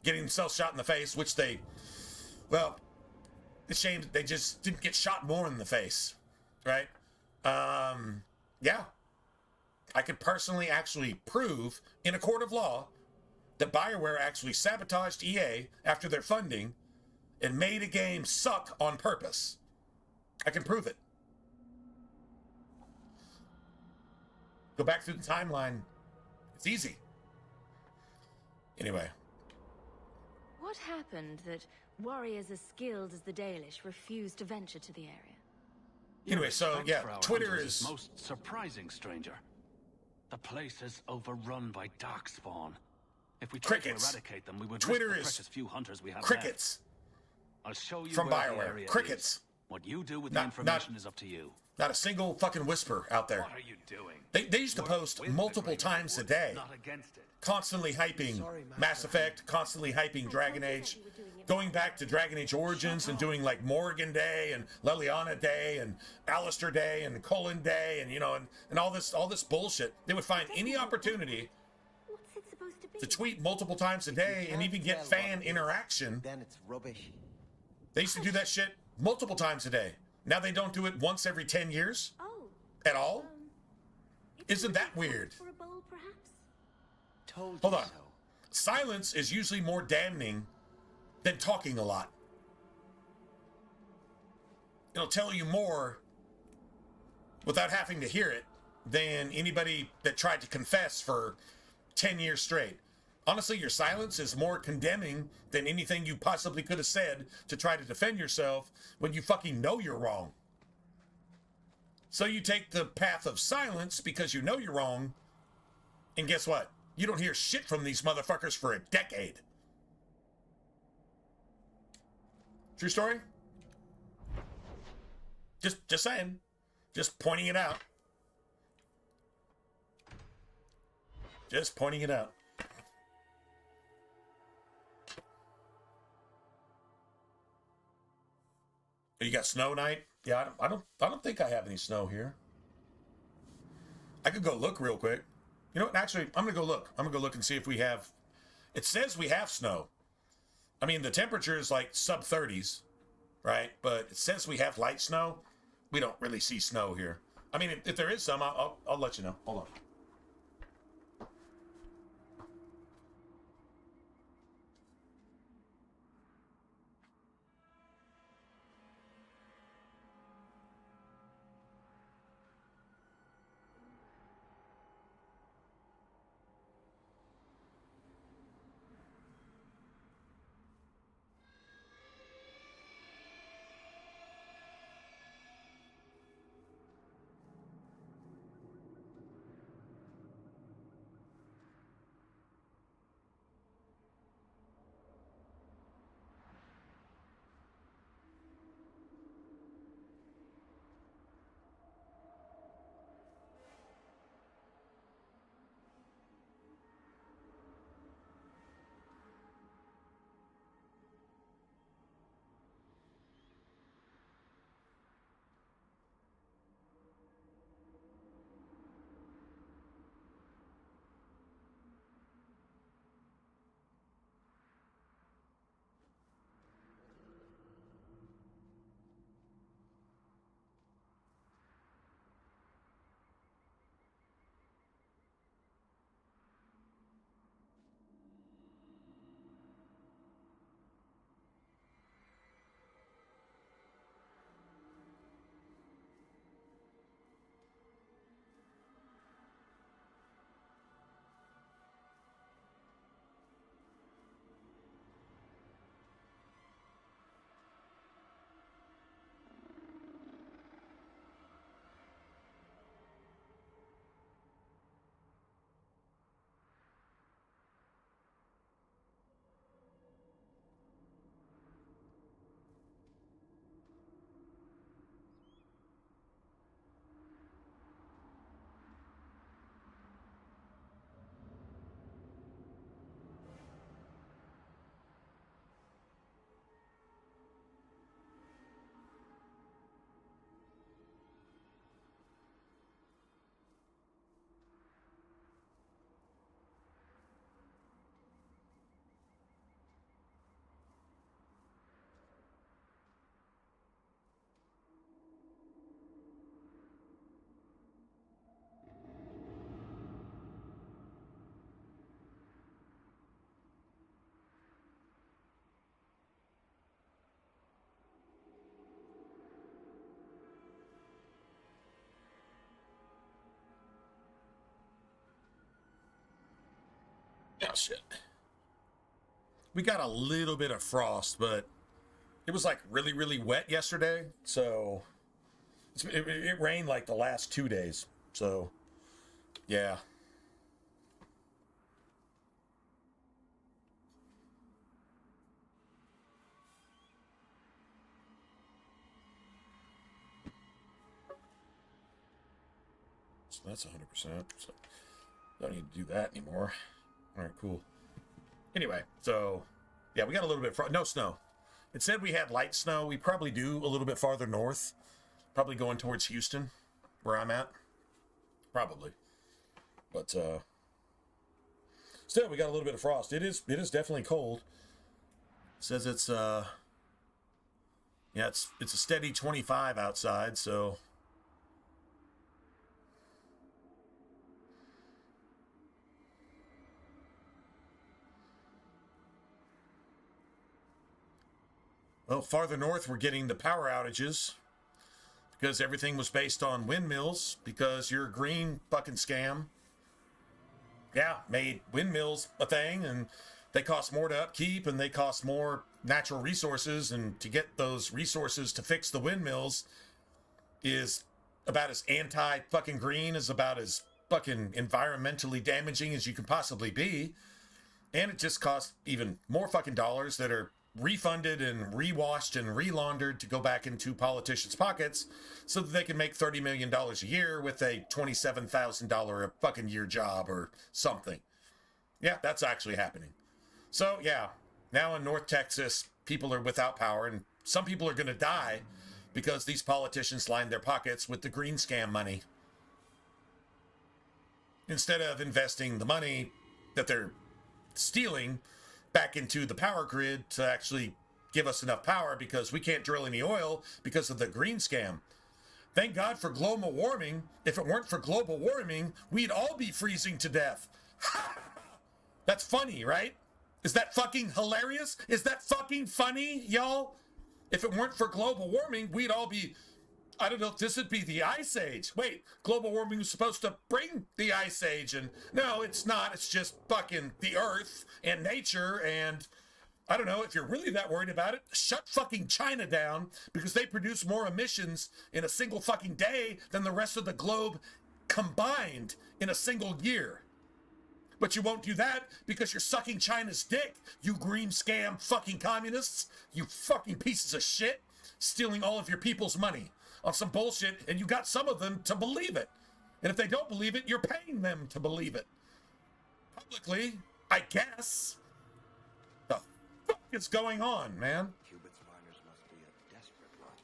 getting themselves shot in the face, which it's a shame that they just didn't get shot more in the face, right? Yeah. I could personally actually prove in a court of law that BioWare actually sabotaged EA after their funding and made a game suck on purpose. I can prove it. Go back through the timeline. It's easy. Anyway. What happened that warriors as skilled as the Dalish refused to venture to the area? Anyway, so yeah, Twitter is most surprising, stranger. The place is overrun by darkspawn. If we tried to eradicate them, we would Twitter risk the is precious few hunters we have crickets. Left. I'll show you from where the BioWare. area Crickets. Is. What you do with the information is up to you. Not a single fucking whisper out there. What are you doing? They used to post multiple times a day, not against it. Constantly hyping Mass Effect, constantly hyping Dragon Age, going back to Dragon Age Origins and doing like Morrigan Day and Leliana Day and Alistair Day and Cullen Day and all this bullshit. They would find any opportunity to tweet multiple times a day and even get fan interaction. Then it's rubbish. They used to do that shit multiple times a day. Now they don't do it once every 10 years at all. Isn't that weird? For a bowl, perhaps? Hold on. Silence is usually more damning than talking a lot. It'll tell you more without having to hear it than anybody that tried to confess for 10 years straight. Honestly, your silence is more condemning than anything you possibly could have said to try to defend yourself when you fucking know you're wrong. So you take the path of silence because you know you're wrong, and guess what? You don't hear shit from these motherfuckers for a decade. True story? Just saying. Just pointing it out. Just pointing it out. You got snow night? Yeah, I don't think I have any snow here. I could go look real quick. You know what? Actually, I'm gonna go look. I'm gonna go look and see if we have. It says we have snow. I mean, the temperature is like sub 30s, right? But it says we have light snow. We don't really see snow here. I mean, if there is some, I'll let you know. Hold on. Oh, shit. We got a little bit of frost, but it was like really, really wet yesterday. So it rained like the last 2 days. So, yeah. So that's 100%. So don't need to do that anymore. All right, cool. Anyway, so yeah, we got a little bit no snow. It said we had light snow. We probably do a little bit farther north, probably going towards Houston, where I'm at, probably. But still, we got a little bit of frost. It is definitely cold. It says it's yeah, it's a steady 25 outside, so. Well, farther north, we're getting the power outages because everything was based on windmills because your green fucking scam, yeah, made windmills a thing, and they cost more to upkeep and they cost more natural resources, and to get those resources to fix the windmills is about as anti-fucking green, as about as fucking environmentally damaging as you can possibly be. And it just costs even more fucking dollars that are refunded and rewashed and relaundered to go back into politicians' pockets so that they can make $30 million a year with a $27,000 a fucking year job or something. Yeah, that's actually happening. So, yeah, now in North Texas, people are without power, and some people are going to die because these politicians lined their pockets with the green scam money. Instead of investing the money that they're stealing back into the power grid to actually give us enough power, because we can't drill any oil because of the green scam. Thank God for global warming. If it weren't for global warming, we'd all be freezing to death. That's funny, right? Is that fucking hilarious? Is that fucking funny, y'all? If it weren't for global warming, we'd all be, I don't know if this would be the Ice Age. Wait, global warming was supposed to bring the Ice Age, and no, it's not. It's just fucking the Earth and nature, and I don't know, if you're really that worried about it, shut fucking China down, because they produce more emissions in a single fucking day than the rest of the globe combined in a single year. But you won't do that because you're sucking China's dick, you green scam fucking communists, you fucking pieces of shit, stealing all of your people's money on some bullshit, and you got some of them to believe it. And if they don't believe it, you're paying them to believe it. Publicly, I guess. The fuck is going on, man? Cubit's miners must be a desperate lot.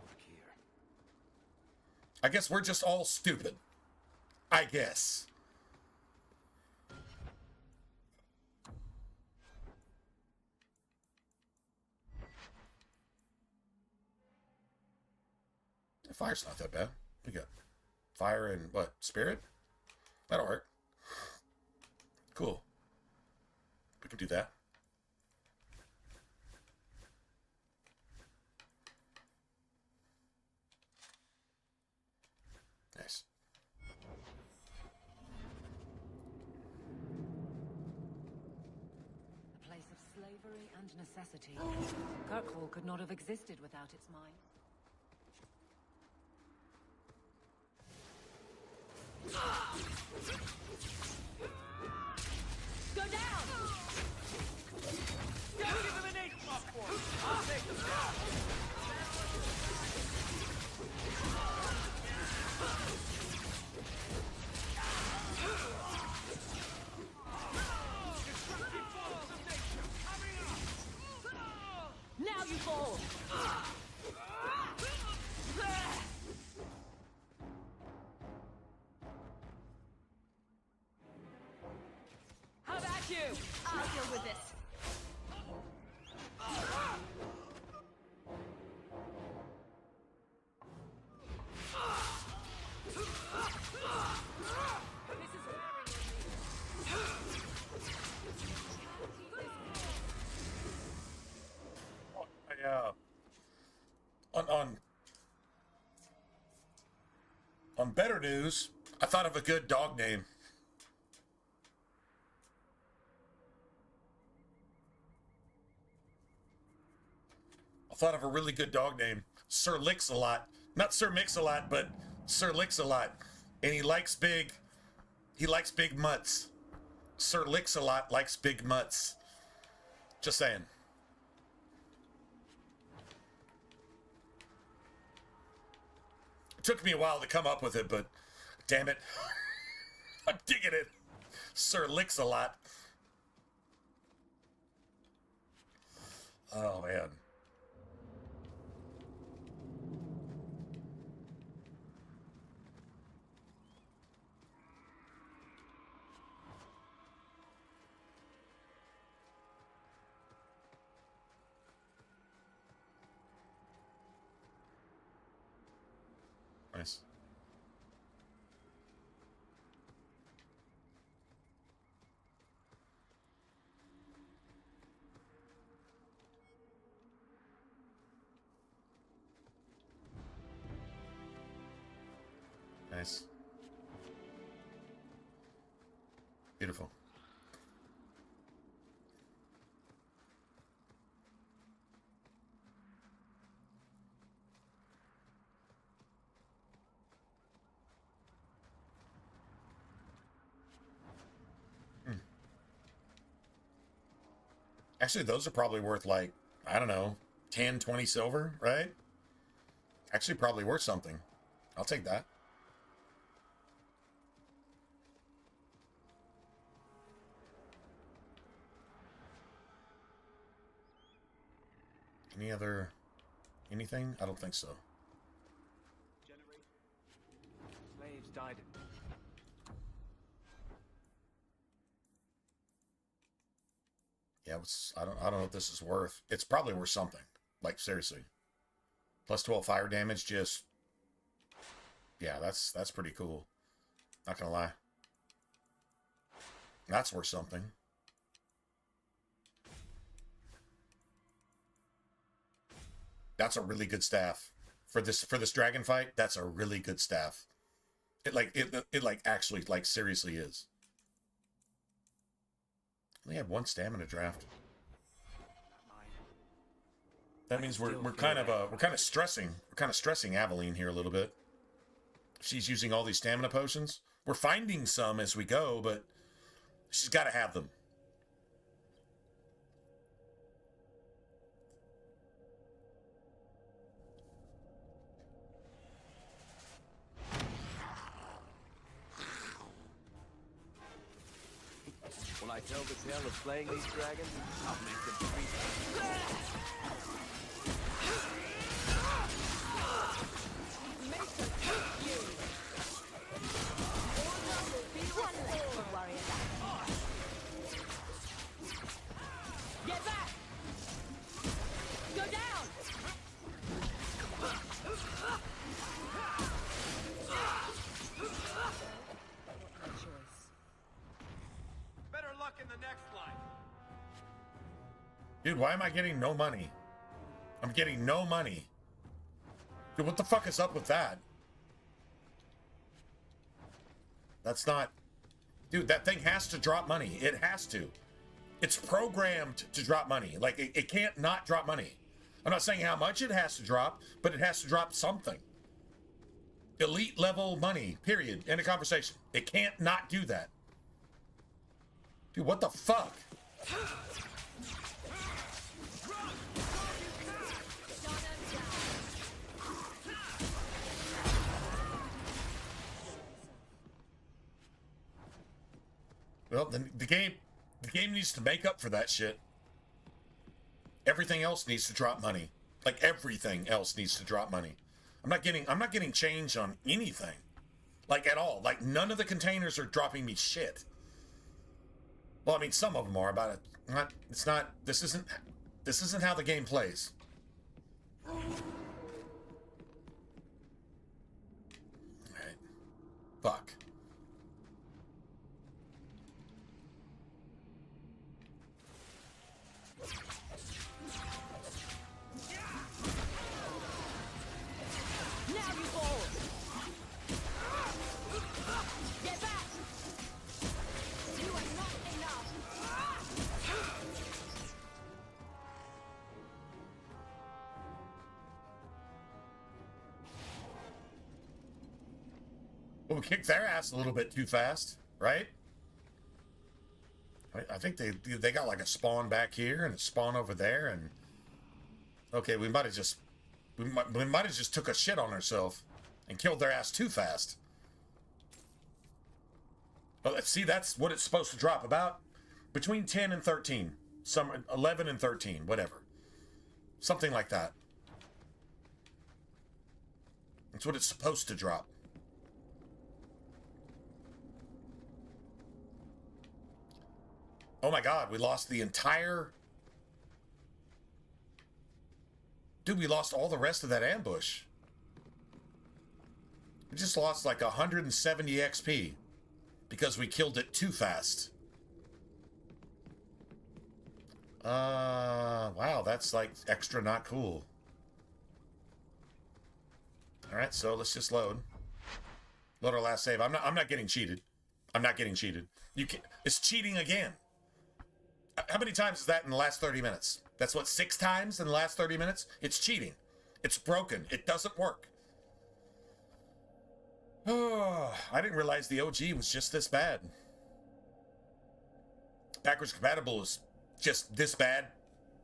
Look here. I guess we're just all stupid. I guess. Fire's not that bad. We got fire and what? Spirit? That'll work. Cool. We can do that. Nice. A place of slavery and necessity. Kirkwall could not have existed without its mine. Go down! Don't give him an ace platform! I'll take them down! Now you fall! How about you? I'll deal with this. On better news, I thought of a good dog name. I thought of a really good dog name. Sir Licks-a-Lot. Not Sir Mix-a-Lot, but Sir Licks-a-Lot. And he likes big mutts. Sir Licks-a-Lot likes big mutts. Just saying. It took me a while to come up with it, but damn it. I'm digging it. Sir Licks-a-Lot. Oh, man. Nice. Nice. Beautiful. I Actually, those are probably worth like, I don't know, 10, 20 silver, right? Actually, probably worth something. I'll take that. Any other... anything? I don't think so. Slaves died. Yeah, I don't know what this is worth. It's probably worth something. Like, seriously. Plus 12 fire damage, just... yeah, that's pretty cool. Not gonna lie. That's worth something. That's a really good staff. For this dragon fight, that's a really good staff. It actually seriously is. We had one stamina draft. That means we're kind of stressing Aveline here a little bit. She's using all these stamina potions. We're finding some as we go, but she's got to have them. When I tell the tale of slaying these dragons, I'll make them treat Get back! Go down! better luck in the next life. Dude, why am I getting no money? I'm getting no money. Dude, what the fuck is up with that? That's not... dude, that thing has to drop money. It has to. It's programmed to drop money. Like, it can't not drop money. I'm not saying how much it has to drop, but it has to drop something. Elite level money, period. End of conversation. It can't not do that. Dude, what the fuck? Well, then the game needs to make up for that shit. Everything else needs to drop money. Like, everything else needs to drop money. I'm not getting change on anything. Like, at all. Like, none of the containers are dropping me shit. Well, I mean, some of them are, but this isn't how the game plays. All right. Fuck. Now you fall! Get back! You are not enough! Well, we kicked their ass a little bit too fast, right? I think they got like a spawn back here and a spawn over there, and okay, we might have just took a shit on ourselves and killed their ass too fast. But let's see, that's what it's supposed to drop, about between 10 and 13, some 11 and 13, whatever, something like that. That's what it's supposed to drop. Oh my god, we lost the entire... dude, we lost all the rest of that ambush. We just lost like 170 XP because we killed it too fast. Wow, that's like extra not cool. Alright, so let's just load. Load our last save. I'm not getting cheated. I'm not getting cheated. It's cheating again. How many times is that in the last 30 minutes? That's what, 6 times in the last 30 minutes? It's cheating. It's broken. It doesn't work. Oh, I didn't realize the OG was just this bad. Backwards compatible is just this bad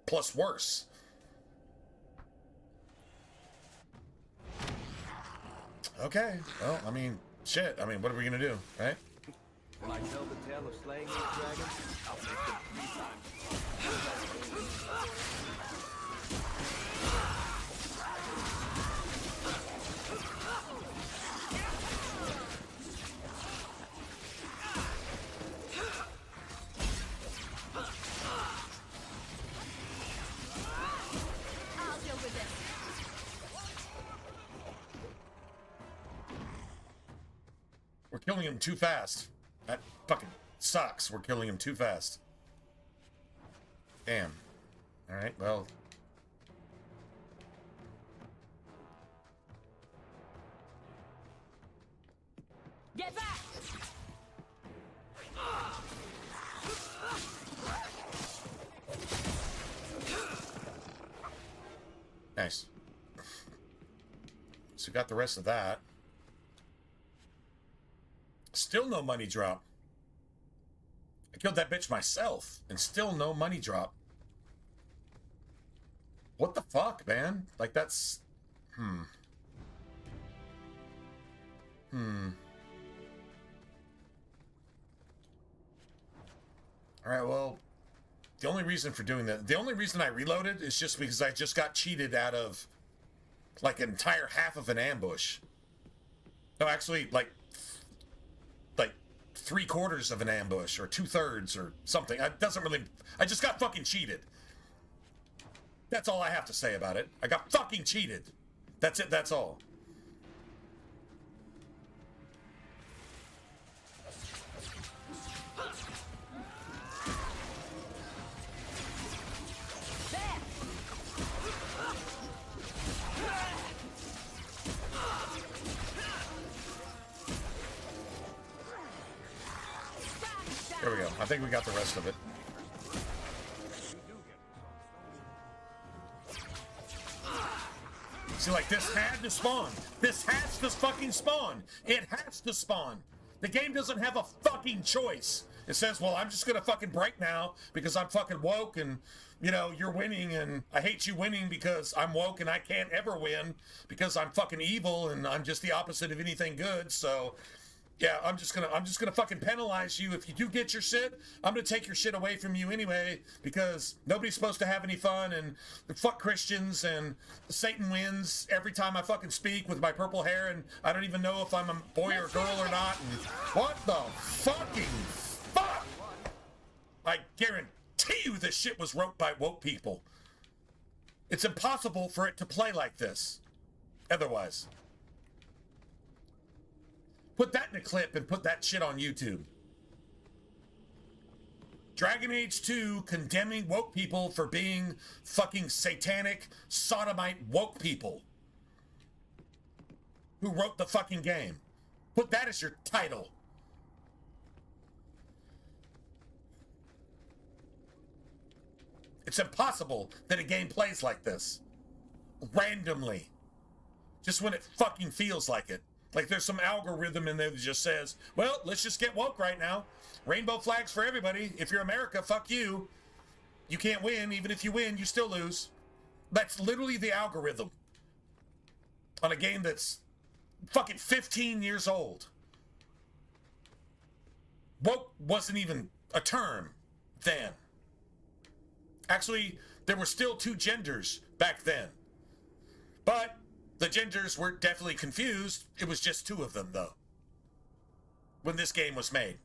plus worse. Okay, well, I mean, shit. I mean, what are we gonna do, right? When I tell the tale of slaying these dragons, I'll make them 3 times. I'll deal with this. We're killing him too fast. That fucking sucks. We're killing him too fast. Damn. Alright, well. Get back! Nice. So we got the rest of that. Still no money drop. I killed that bitch myself, and still no money drop. What the fuck, man? Like, that's... Alright, well... The only reason for doing that... The only reason I reloaded is just because I just got cheated out of... like, an entire half of an ambush. No, actually, like 3/4 of an ambush, or 2/3, or something. It doesn't really... I just got fucking cheated. That's all I have to say about it. I got fucking cheated. That's it, that's all. There we go. I think we got the rest of it. See, like, this had to spawn. This has to fucking spawn. It has to spawn. The game doesn't have a fucking choice. It says, well, I'm just gonna fucking break now because I'm fucking woke and, you know, you're winning and I hate you winning because I'm woke and I can't ever win because I'm fucking evil and I'm just the opposite of anything good, so... Yeah, I'm just gonna fucking penalize you. If you do get your shit, I'm gonna take your shit away from you anyway, because nobody's supposed to have any fun, and fuck Christians, and Satan wins every time I fucking speak with my purple hair, and I don't even know if I'm a boy or girl or not, and what the fucking fuck? I guarantee you this shit was wrote by woke people. It's impossible for it to play like this otherwise. Put that in a clip and put that shit on YouTube. Dragon Age 2 condemning woke people for being fucking satanic, sodomite woke people who wrote the fucking game. Put that as your title. It's impossible that a game plays like this. Randomly. Just when it fucking feels like it. Like there's some algorithm in there that just says, well, let's just get woke right now. Rainbow flags for everybody. If you're America, fuck you. You can't win. Even if you win, you still lose. That's literally the algorithm on a game that's fucking 15 years old. Woke wasn't even a term then. Actually, there were still 2 genders back then. But the genders were definitely confused. It was just 2 of them, though, when this game was made.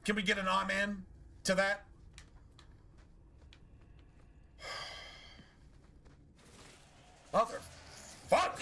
Can we get an amen to that? Motherfuck!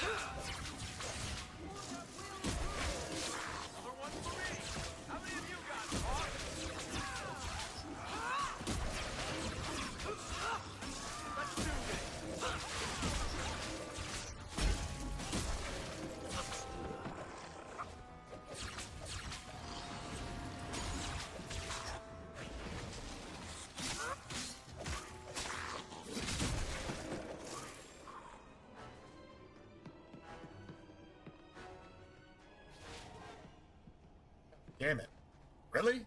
Damn it. Really?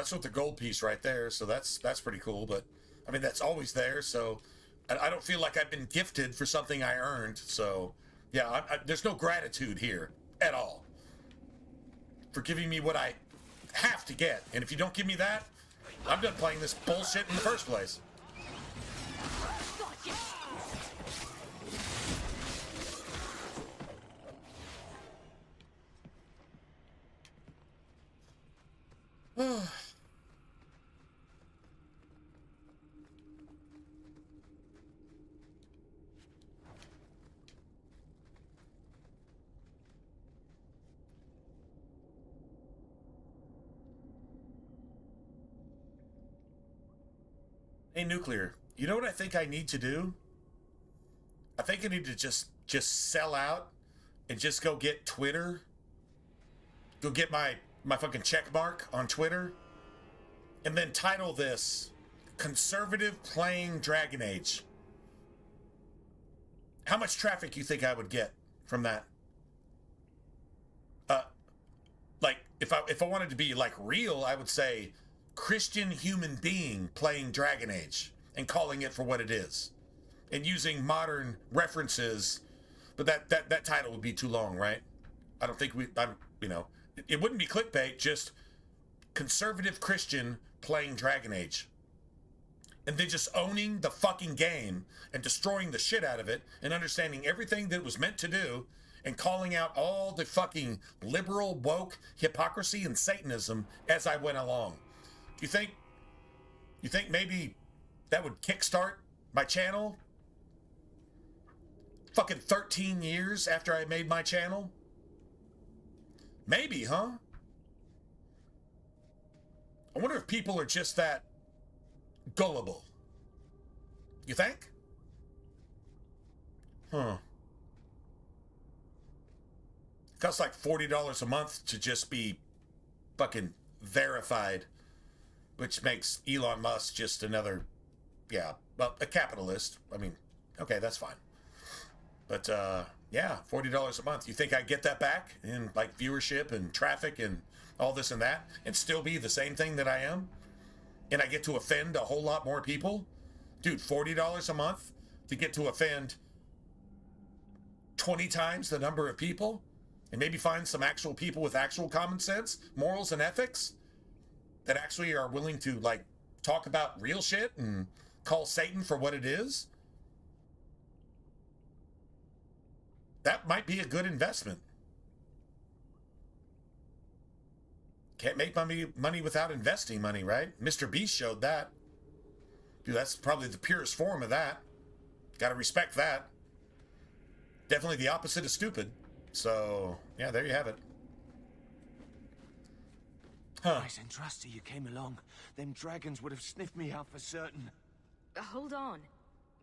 that's with the gold piece right there. So that's pretty cool. But I mean, that's always there. So I don't feel like I've been gifted for something I earned. So yeah, there's no gratitude here at all for giving me what I have to get. And if you don't give me that, I'm done playing this bullshit in the first place. Hey, Nuclear, you know what I think I need to do? I think I need to just sell out and just go get Twitter. Go get my fucking check mark on Twitter. And then title this Conservative Playing Dragon Age. How much traffic you think I would get from that? Like if I wanted to be like real, I would say Christian human being playing Dragon Age and calling it for what it is. And using modern references, but that title would be too long, right? I don't think it wouldn't be clickbait, just conservative Christian playing Dragon Age. And then just owning the fucking game and destroying the shit out of it and understanding everything that it was meant to do and calling out all the fucking liberal, woke hypocrisy and Satanism as I went along. You think maybe that would kickstart my channel? Fucking 13 years after I made my channel? Maybe, huh? I wonder if people are just that gullible. You think? Huh. It costs like $40 a month to just be fucking verified, which makes Elon Musk just another, a capitalist. I mean, okay, that's fine. But, yeah, $40 a month. You think I get that back in, like, viewership and traffic and all this and that and still be the same thing that I am? And I get to offend a whole lot more people? Dude, $40 a month to get to offend 20 times the number of people? And maybe find some actual people with actual common sense, morals, and ethics that actually are willing to, like, talk about real shit and call Satan for what it is? That might be a good investment. Can't make money without investing money, right? Mr. Beast showed that. Dude, that's probably the purest form of that. Gotta respect that. Definitely the opposite of stupid. So, yeah, there you have it. Huh. Nice and trusty you came along. Them dragons would have sniffed me out for certain. Hold on.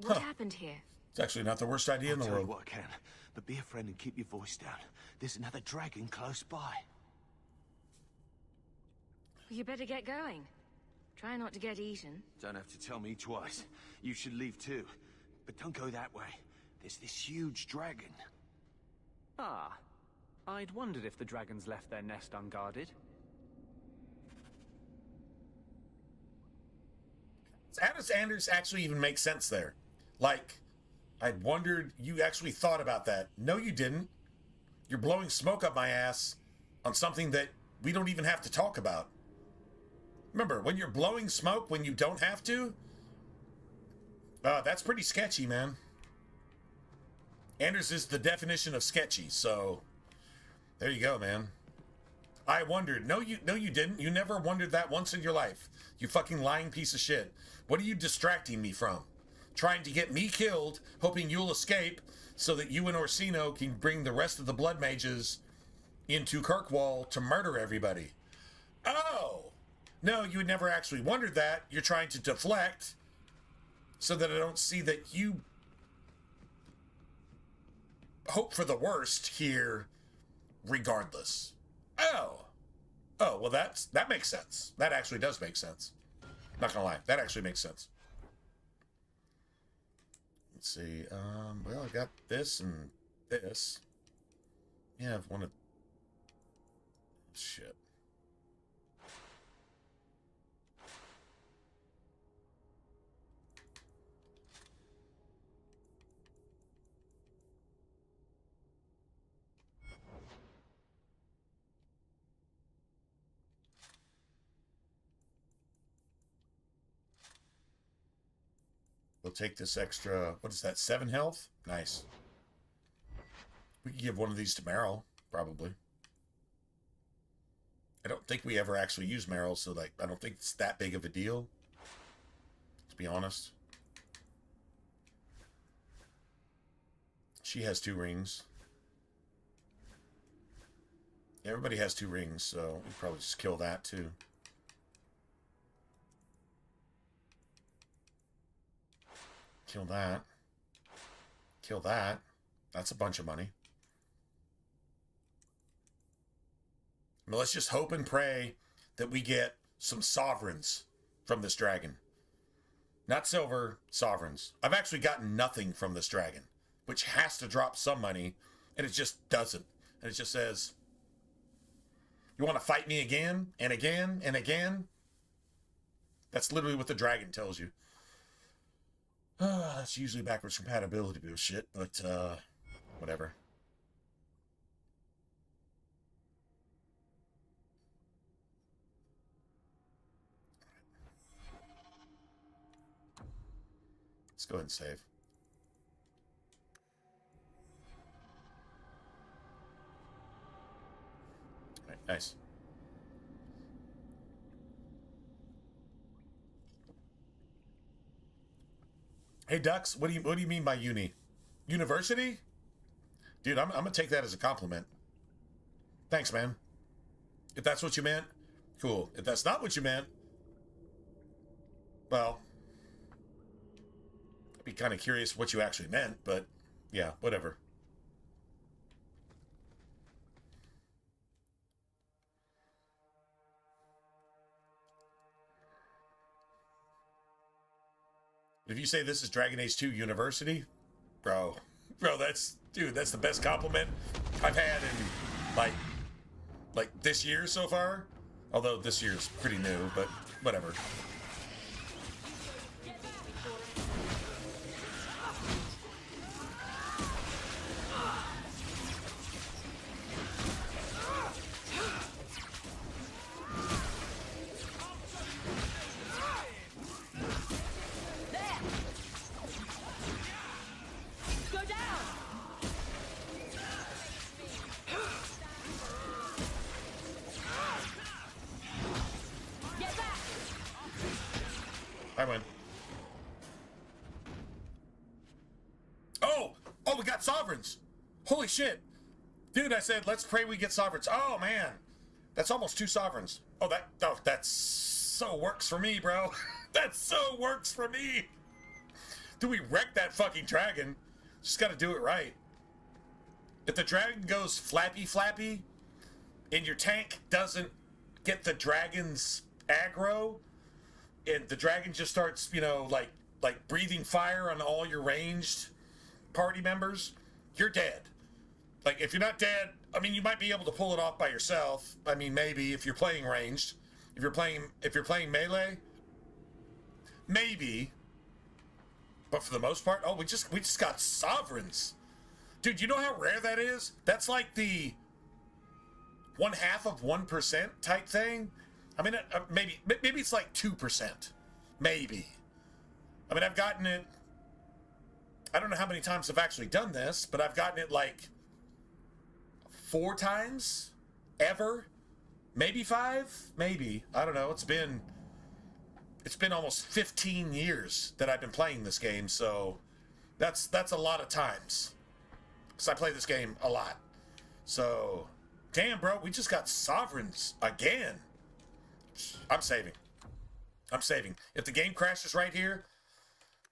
What happened here? It's actually not the worst idea in the I'll tell you world. what I can, but be a friend and keep your voice down. There's another dragon close by. You better get going. Try not to get eaten. Don't have to tell me twice. You should leave too. But don't go that way. There's this huge dragon. Ah, I'd wondered if the dragons left their nest unguarded. How does Anders actually even make sense there? Like, I wondered you actually thought about that. No, you didn't. You're blowing smoke up my ass on something that we don't even have to talk about. Remember, when you're blowing smoke when you don't have to, that's pretty sketchy, man. Anders is the definition of sketchy, so there you go, man. I wondered. No, you didn't. You never wondered that once in your life. You fucking lying piece of shit. What are you distracting me from? Trying to get me killed, hoping you'll escape so that you and Orsino can bring the rest of the blood mages into Kirkwall to murder everybody. Oh! No, you had never actually wondered that. You're trying to deflect so that I don't see that you hope for the worst here regardless. Oh, well, that makes sense. That actually does make sense. Not gonna lie, that actually makes sense. Let's see. Well, I got this and this. Yeah, I've wanted. Shit. We'll take this extra, what is that, 7 health? Nice. We can give one of these to Meryl, probably. I don't think we ever actually use Meryl, so like I don't think it's that big of a deal, to be honest. She has 2 rings. Everybody has 2 rings, so we probably just kill that too. Kill that. Kill that. That's a bunch of money. But let's just hope and pray that we get some sovereigns from this dragon. Not silver, sovereigns. I've actually gotten nothing from this dragon, which has to drop some money, and it just doesn't. And it just says, you want to fight me again and again and again? That's literally what the dragon tells you. That's usually backwards compatibility bullshit, but whatever. Let's go ahead and save. All right, nice. Hey Ducks, what do you mean by university? Dude, I'm gonna take that as a compliment. Thanks, man. If that's what you meant, cool. If that's not what you meant, well, I'd be kind of curious what you actually meant, but yeah, whatever. If you say this is Dragon Age 2 University, bro, that's the best compliment I've had in like this year so far. Although this year's pretty new, but whatever. I win. Oh, we got sovereigns. Holy shit. Dude, I said, let's pray we get sovereigns. Oh, man. That's almost 2 sovereigns. That so works for me, bro. That so works for me. Dude, we wrecked that fucking dragon. Just got to do it right. If the dragon goes flappy, and your tank doesn't get the dragon's aggro, and the dragon just starts, like breathing fire on all your ranged party members, you're dead. Like, if you're not dead, I mean, you might be able to pull it off by yourself. I mean, maybe if you're playing ranged. If you're playing melee, maybe. But for the most part, we just got sovereigns. Dude, you know how rare that is? That's like the 0.5% type thing. I mean, maybe it's like 2%. Maybe. I mean, I've gotten it, I don't know how many times I've actually done this, but I've gotten it like 4 times ever. Maybe 5, maybe. I don't know. It's been almost 15 years that I've been playing this game, so that's a lot of times. Because I play this game a lot. So, damn, bro, we just got sovereigns again. I'm saving. If the game crashes right here,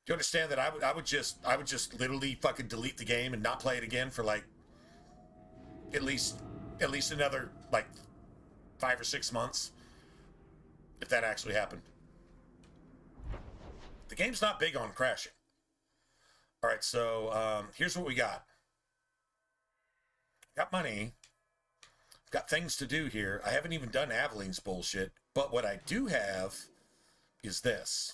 do you understand that I would just literally fucking delete the game and not play it again for like at least another like 5 or 6 months, if that actually happened. The game's not big on crashing. All right, so here's what we got. Got money. Got things to do here. I haven't even done Aveline's bullshit, but what I do have is this.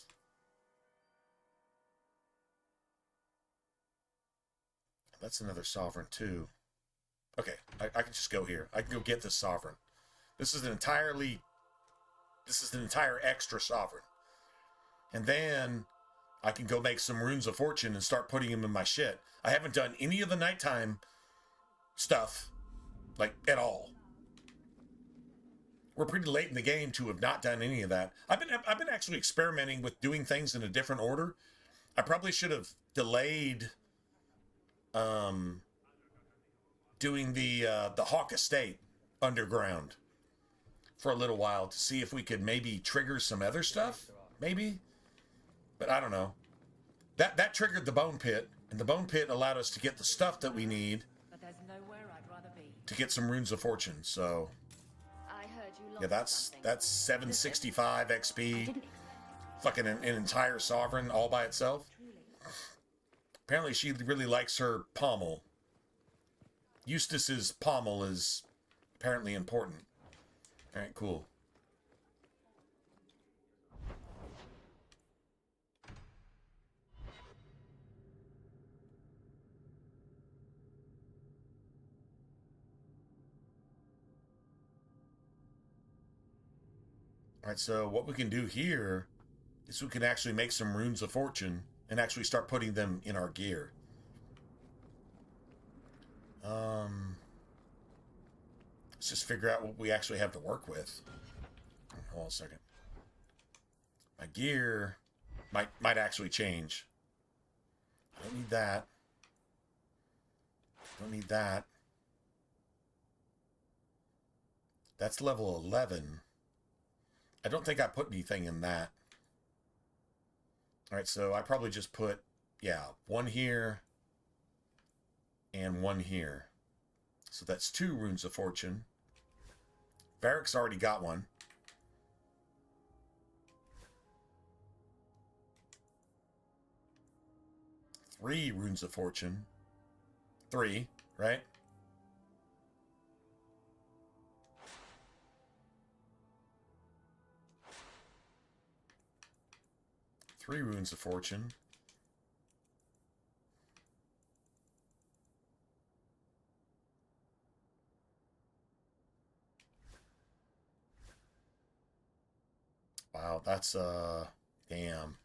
That's another sovereign too. Okay, I can just go here. I can go get this sovereign. This is an entire extra sovereign. And then I can go make some runes of fortune and start putting them in my shit. I haven't done any of the nighttime stuff, like, at all. We're pretty late in the game to have not done any of that. I've been actually experimenting with doing things in a different order. I probably should have delayed doing the Hawk Estate underground for a little while to see if we could maybe trigger some other stuff, maybe. But I don't know. That triggered the Bone Pit, and the Bone Pit allowed us to get the stuff that we need But there's nowhere I'd rather be. to get some runes of fortune. So I heard you yeah, lost that's 765 XP. Fucking an entire sovereign all by itself. Apparently she really likes her pommel. Eustace's pommel is apparently important. All right, cool. All right, so what we can do here is we can actually make some runes of fortune and actually start putting them in our gear. Let's just figure out what we actually have to work with. Hold on a second. My gear might actually change. I don't need that. Don't need that. That's level 11. I don't think I put anything in that. All right, so I probably just put, yeah, one here and one here. So that's 2 runes of fortune. Varric's already got one. Three runes of fortune. 3, right? Three runes of fortune. Wow, that's damn.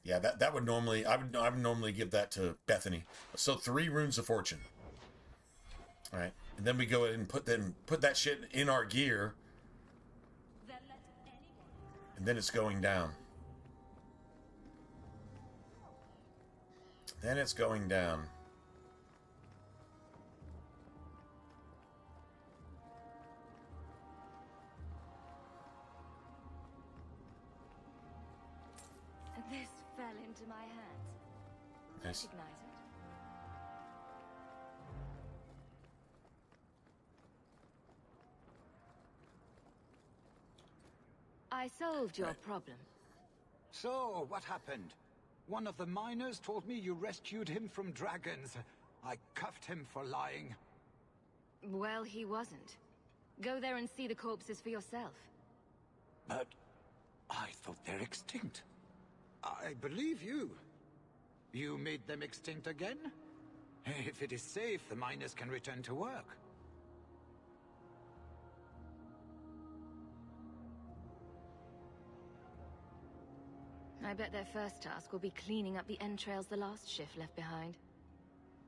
Yeah, that would normally I would normally give that to Bethany. So 3 runes of fortune. All right, and then we go ahead and put that shit in our gear. And then it's going down. Then it's going down. This fell into my hands. Nice. Recognize it? I solved your problem. So, what happened? One of the miners told me you rescued him from dragons. I cuffed him for lying. Well, he wasn't. Go there and see the corpses for yourself. But I thought they're extinct. I believe you. You made them extinct again? If it is safe, the miners can return to work. I bet their first task will be cleaning up the entrails the last shift left behind.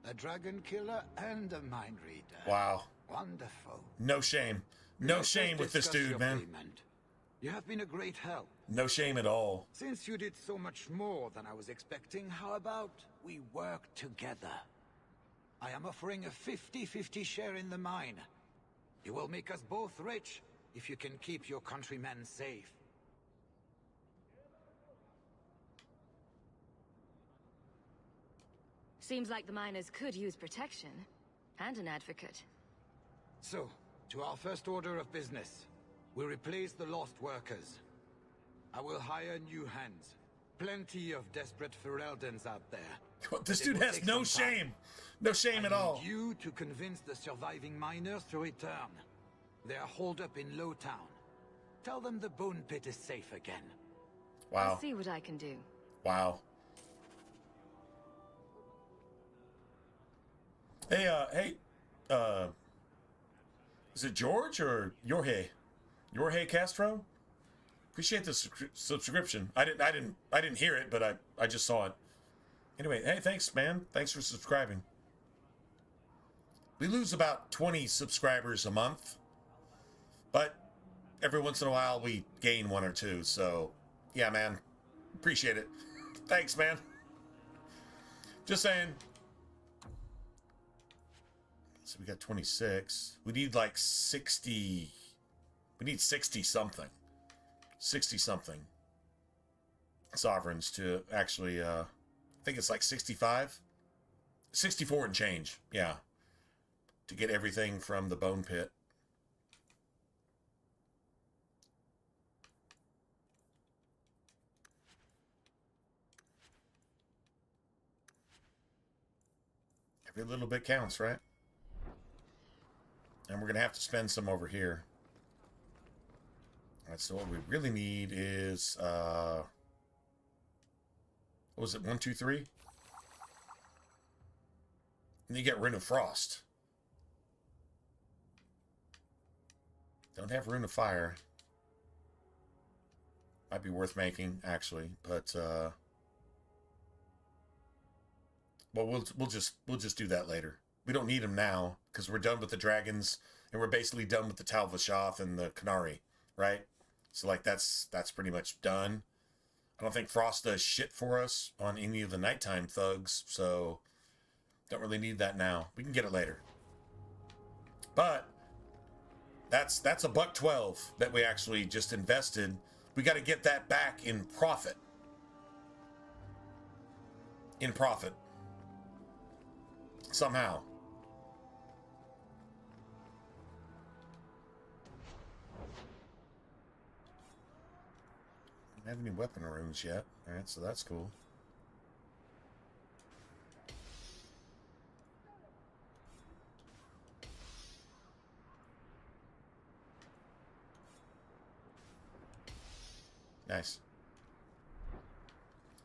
A dragon killer and a mind reader. Wow. Wonderful. No shame. No shame with this dude, man. You have been a great help. No shame at all. Since you did so much more than I was expecting, how about we work together? I am offering a 50-50 share in the mine. You will make us both rich if you can keep your countrymen safe. Seems like the miners could use protection. And an advocate. So, to our first order of business. We replace the lost workers. I will hire new hands. Plenty of desperate Fereldans out there. This dude has no shame. No shame at all. I need you to convince the surviving miners to return. They are holed up in Lowtown. Tell them the Bone Pit is safe again. Wow. I'll see what I can do. Wow. Hey, is it George or Jorge? Jorge Castro? Appreciate the subscription. I didn't hear it, but I just saw it. Anyway, hey, thanks, man. Thanks for subscribing. We lose about 20 subscribers a month, but every once in a while we gain one or two. So, yeah, man. Appreciate it. Thanks, man. Just saying. So we got 26. We need like 60. We need 60 something. 60 something sovereigns to actually, I think it's like 65. 64 and change. Yeah. To get everything from the bone pit. Every little bit counts, right? And we're going to have to spend some over here. All right, so what we really need is, what was it, 1, 2, 3? And you get Rune of Frost. Don't have Rune of Fire. Might be worth making, actually, but, well, we'll just do that later. We don't need them now because we're done with the dragons and we're basically done with the Tal Vashoth and the Canary, right? So like that's pretty much done. I don't think Frost does shit for us on any of the nighttime thugs, so don't really need that now. We can get it later. But that's $1.12 that we actually just invested. We got to get that back in profit. In profit. Somehow. Don't have any weapon runes yet. Alright, so that's cool. Nice.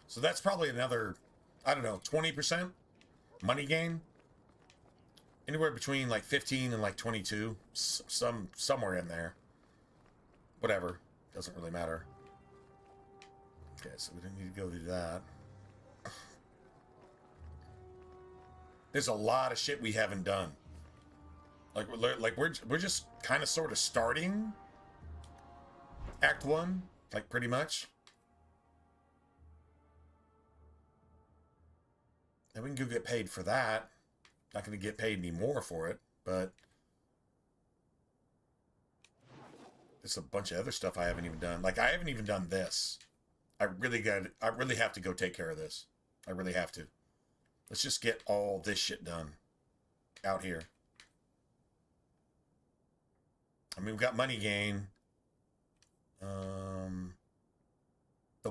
So that's probably another, I don't know, 20% money gain. Anywhere between like 15 and like 22. Somewhere in there. Whatever. Doesn't really matter. Okay, so we didn't need to go do that. There's a lot of shit we haven't done. Like we're just kind of sort of starting Act 1, like pretty much. And we can go get paid for that. Not going to get paid any more for it, but there's a bunch of other stuff I haven't even done. Like I haven't even done this. I really have to go take care of this. I really have to. Let's just get all this shit done out here. I mean, we've got money gain. The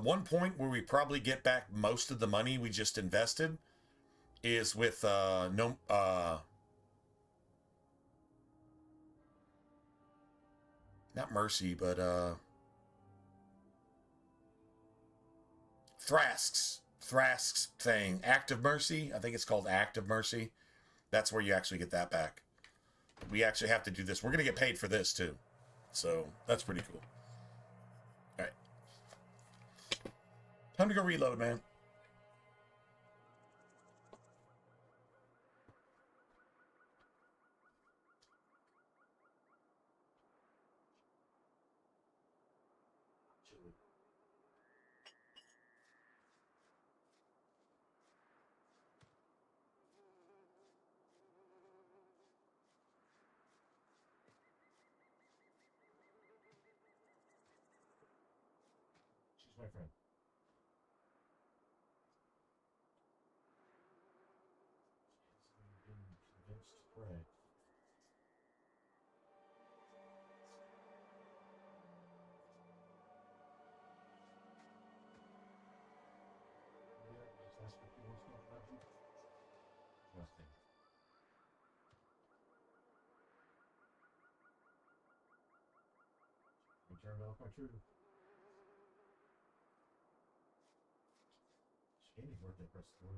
one point where we probably get back most of the money we just invested is with not Mercy, but Thrasks thing. Act of Mercy. I think it's called Act of Mercy. That's where you actually get that back. We actually have to do this. We're going to get paid for this, too. So, that's pretty cool. Alright. Time to go reload, man. My friend. Been convinced to pray. Yeah, just ask what he wants to know about you. Nothing. We turned off my truth. Andy's birthday present for.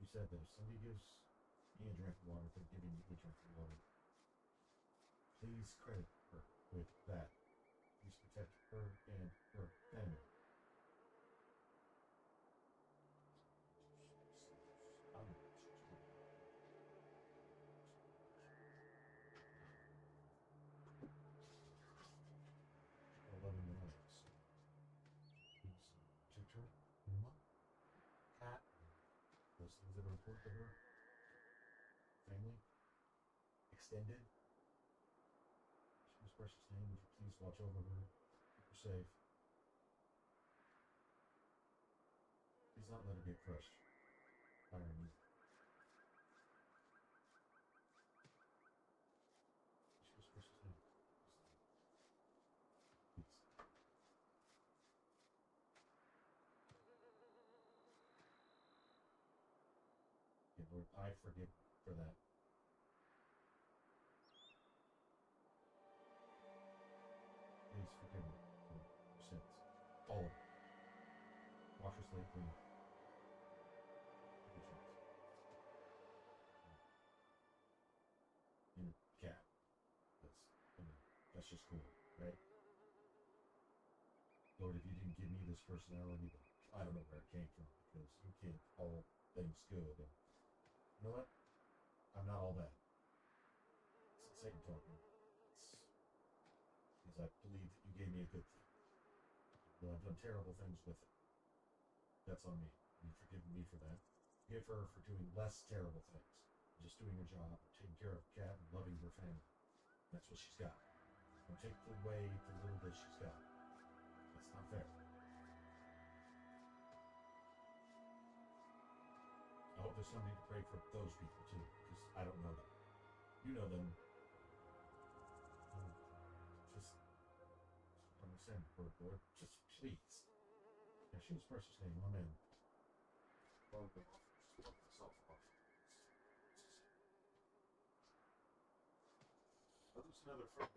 You said that if somebody gives me a drink of water, they're giving you a drink of water. Please credit her with that. Please protect her and her family. I'm 11 minutes. Please protect her, Uma, cat, those things that are important to her, family, extended. His precious name, would you please watch over her, keep her safe. Please not let her get crushed by her knee. His precious name. Please. Yeah, Lord, I forgive for that. Please forgive me for your sins. All of them. Wash her slate clean. And cat. That's just cool, right? Lord, if you didn't give me this personality, then I don't know where it came from, because you can't all things good. And you know what? I'm not all that. It's Satan talking. Because I believe that you gave me a good thing. Though I've done terrible things with it. That's on me. You've forgiven me for that. Forgive her for doing less terrible things. Just doing her job, taking care of Kat and loving her family. That's what she's got. Don't take away the little bit she's got. That's not fair. I hope there's somebody to pray for those people too, because I don't know them. You know them. Just understand the word, Lord. Just please. Yeshua's precious name. Amen. Oh, there's another friend.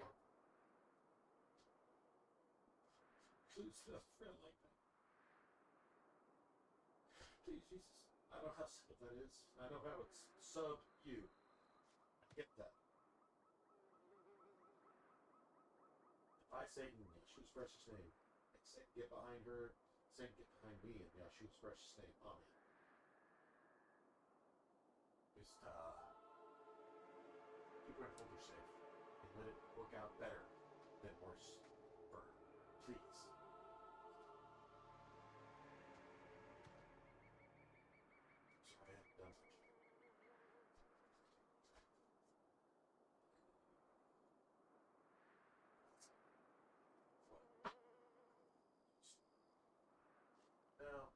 Please, a friend like that. Please, Jesus. I know how simple that is. I know how it's sub you. I get that. If I say in Yeshua's precious name, and Satan get behind her, Satan get behind me in Yeshua's precious name. Amen. Just keep her and hold her safe. And let it work out better than worse for her. Please. Sorry, I haven't done such. Now,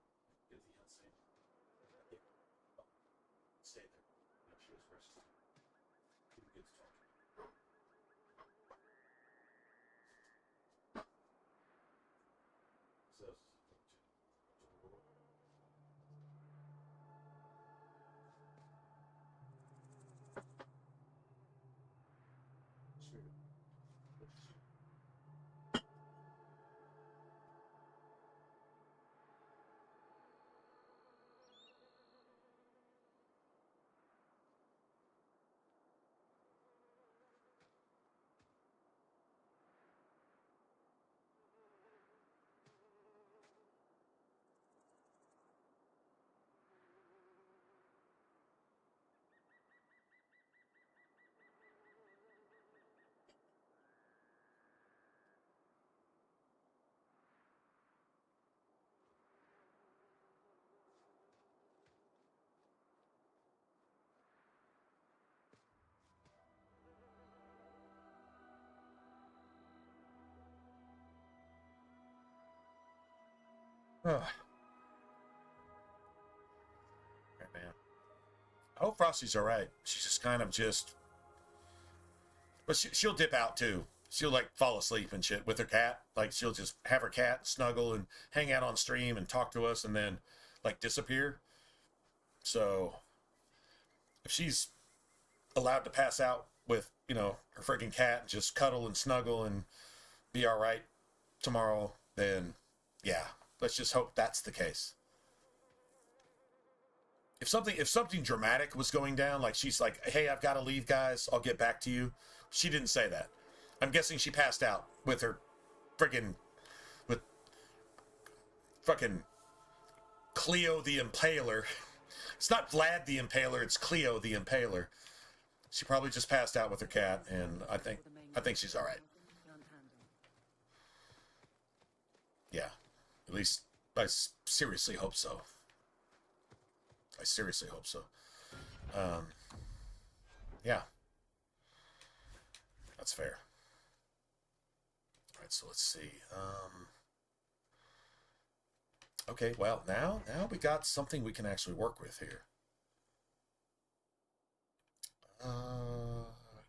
get the unsafe. Stay there. She was resting. Keep it good to talk to me. So, Spirit. Right, man. I hope Frosty's all right. She's just kind of just, but she'll dip out too. She'll like fall asleep and shit with her cat. Like she'll just have her cat snuggle and hang out on stream and talk to us and then like disappear. So if she's allowed to pass out with, you know, her freaking cat, just cuddle and snuggle and be all right tomorrow, then yeah, let's just hope that's the case. If something dramatic was going down, like she's like, hey, I've got to leave, guys, I'll get back to you. She didn't say that. I'm guessing she passed out with her friggin' with fucking Cleo the Impaler. It's not Vlad the Impaler, it's Cleo the Impaler. She probably just passed out with her cat, and I think she's all right. Yeah, at least I seriously hope so. I seriously hope so. Yeah, that's fair. All right, so let's see. Okay, well, now we got something we can actually work with here.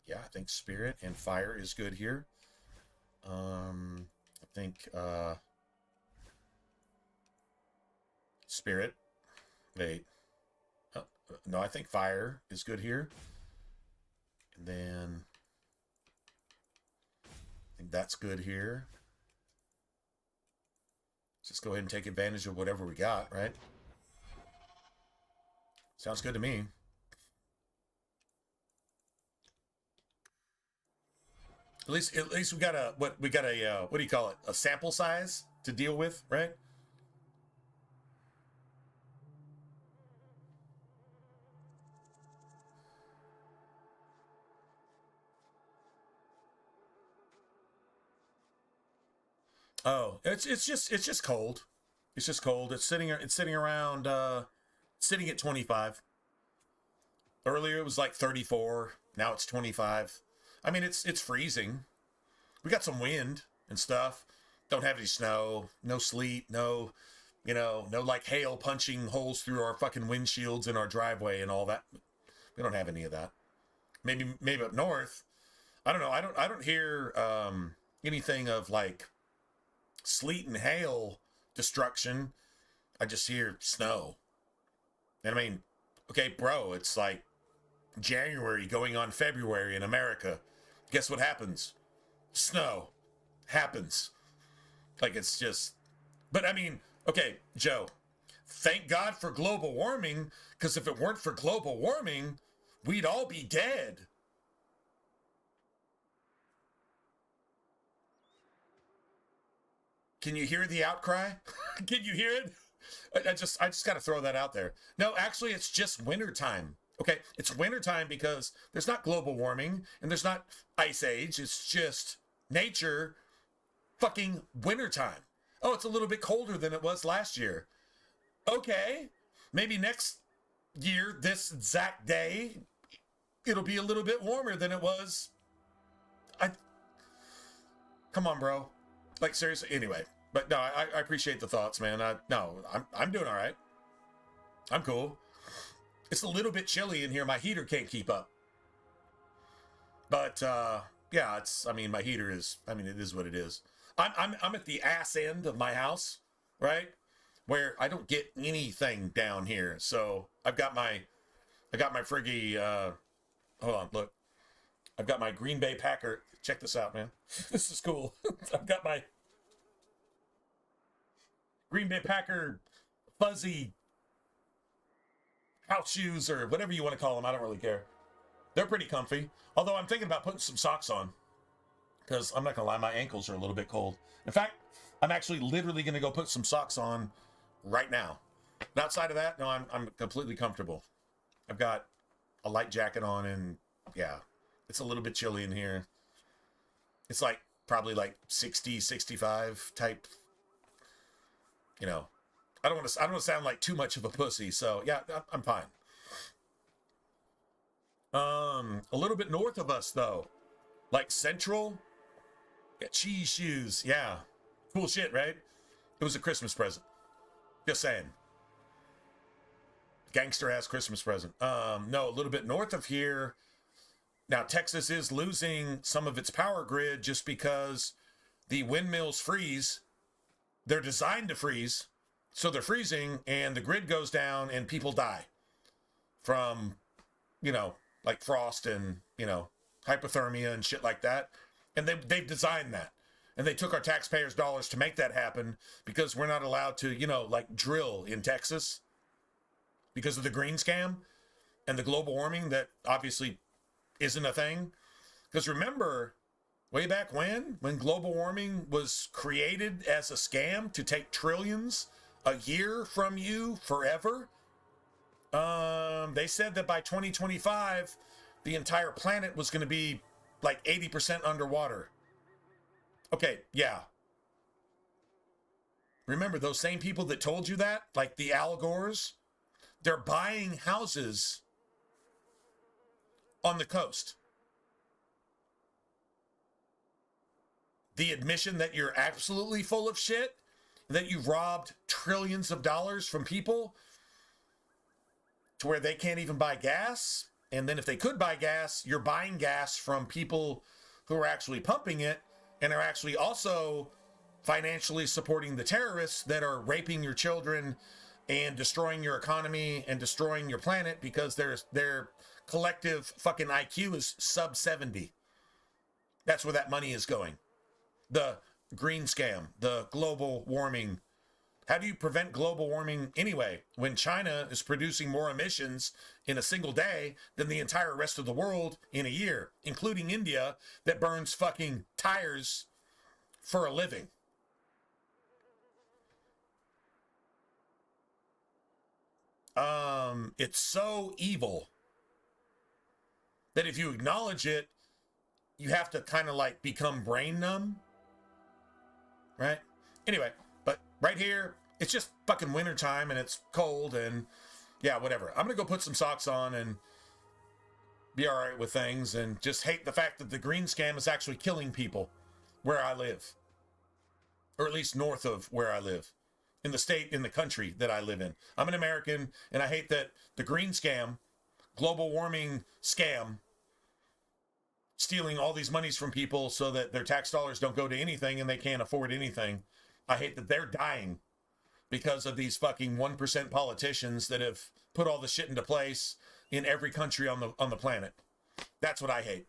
Yeah, I think spirit and fire is good here. I think spirit. Wait. No, I think fire is good here. And then I think that's good here. Just go ahead and take advantage of whatever we got, right? Sounds good to me. At least we got a what do you call it? A sample size to deal with, right? Oh, it's just cold. It's just cold. It's sitting around sitting at 25. Earlier it was like 34. Now it's 25. I mean, it's freezing. We got some wind and stuff. Don't have any snow, no sleet, no like hail punching holes through our fucking windshields in our driveway and all that. We don't have any of that. Maybe up north. I don't know. I don't hear anything of like sleet and hail destruction. I just hear snow. And I mean, okay, bro, it's like January going on February in America. Guess what happens? Snow happens. Like, it's just, but I mean, okay, Joe, thank God for global warming, because if it weren't for global warming, we'd all be dead. Can you hear the outcry? Can you hear it? I just got to throw that out there. No, actually, it's just wintertime. Okay, it's wintertime because there's not global warming and there's not ice age. It's just nature fucking wintertime. Oh, it's a little bit colder than it was last year. Okay, maybe next year, this exact day, it'll be a little bit warmer than it was. Come on, bro. Like, seriously. Anyway, but no, I appreciate the thoughts, man. I'm doing all right. I'm cool. It's a little bit chilly in here. My heater can't keep up. But yeah, my heater is. It is what it is. I'm at the ass end of my house, right, where I don't get anything down here. So I got my friggy. Hold on, look. I've got my Green Bay Packer. Check this out, man. This is cool. I've got my Green Bay Packer fuzzy house shoes, or whatever you want to call them. I don't really care. They're pretty comfy. Although I'm thinking about putting some socks on, because I'm not going to lie, my ankles are a little bit cold. In fact, I'm actually literally going to go put some socks on right now. And outside of that, no, I'm completely comfortable. I've got a light jacket on, and yeah, it's a little bit chilly in here. It's like probably like 60, 65 type. I don't want to sound like too much of a pussy. So yeah, I'm fine. A little bit north of us though, like Central. Yeah, cheese shoes. Yeah, cool shit, right? It was a Christmas present. Just saying. Gangster ass Christmas present. No, a little bit north of here. Now, Texas is losing some of its power grid just because the windmills freeze. They're designed to freeze, so they're freezing, and the grid goes down, and people die from, like frost and, hypothermia and shit like that. And they've designed that. And they took our taxpayers' dollars to make that happen because we're not allowed to, like drill in Texas because of the green scam and the global warming that obviously isn't a thing. Because remember, Way back when global warming was created as a scam to take trillions a year from you forever, they said that by 2025, the entire planet was going to be like 80% underwater. Okay, yeah. Remember those same people that told you that, like the Al Gores? They're buying houses on the coast. The admission that you're absolutely full of shit, that you've robbed trillions of dollars from people to where they can't even buy gas. And then if they could buy gas, you're buying gas from people who are actually pumping it and are actually also financially supporting the terrorists that are raping your children and destroying your economy and destroying your planet because their collective fucking IQ is sub 70. That's where that money is going. The green scam, the global warming. How do you prevent global warming anyway when China is producing more emissions in a single day than the entire rest of the world in a year, including India that burns fucking tires for a living? It's so evil that if you acknowledge it, you have to kind of like become brain numb, right? Anyway, but right here, it's just fucking wintertime and it's cold and yeah, whatever. I'm gonna go put some socks on and be all right with things and just hate the fact that the green scam is actually killing people where I live, or at least north of where I live. In the state, in the country that I live in. I'm an American, and I hate that the green scam, global warming scam, stealing all these monies from people so that their tax dollars don't go to anything and they can't afford anything. I hate that they're dying because of these fucking 1% politicians that have put all the shit into place in every country on the planet. That's what I hate.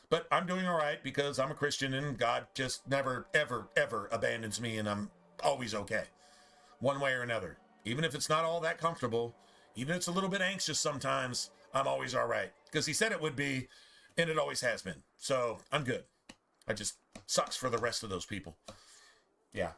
But I'm doing all right because I'm a Christian and God just never, ever, ever abandons me, and I'm always okay. One way or another. Even if it's not all that comfortable, even if it's a little bit anxious sometimes, I'm always all right. Because he said it would be, and it always has been. So I'm good. I just sucks for the rest of those people. Yeah.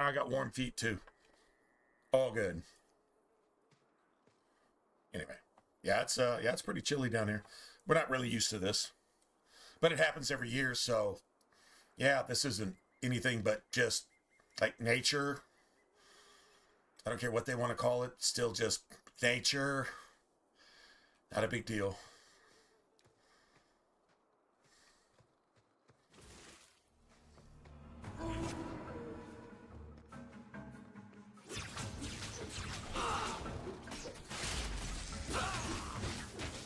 I got warm feet too. All good. Anyway, yeah, it's pretty chilly down here. We're not really used to this, but it happens every year. So, yeah, this isn't anything but just like nature. I don't care what they want to call it. Still just nature. Not a big deal.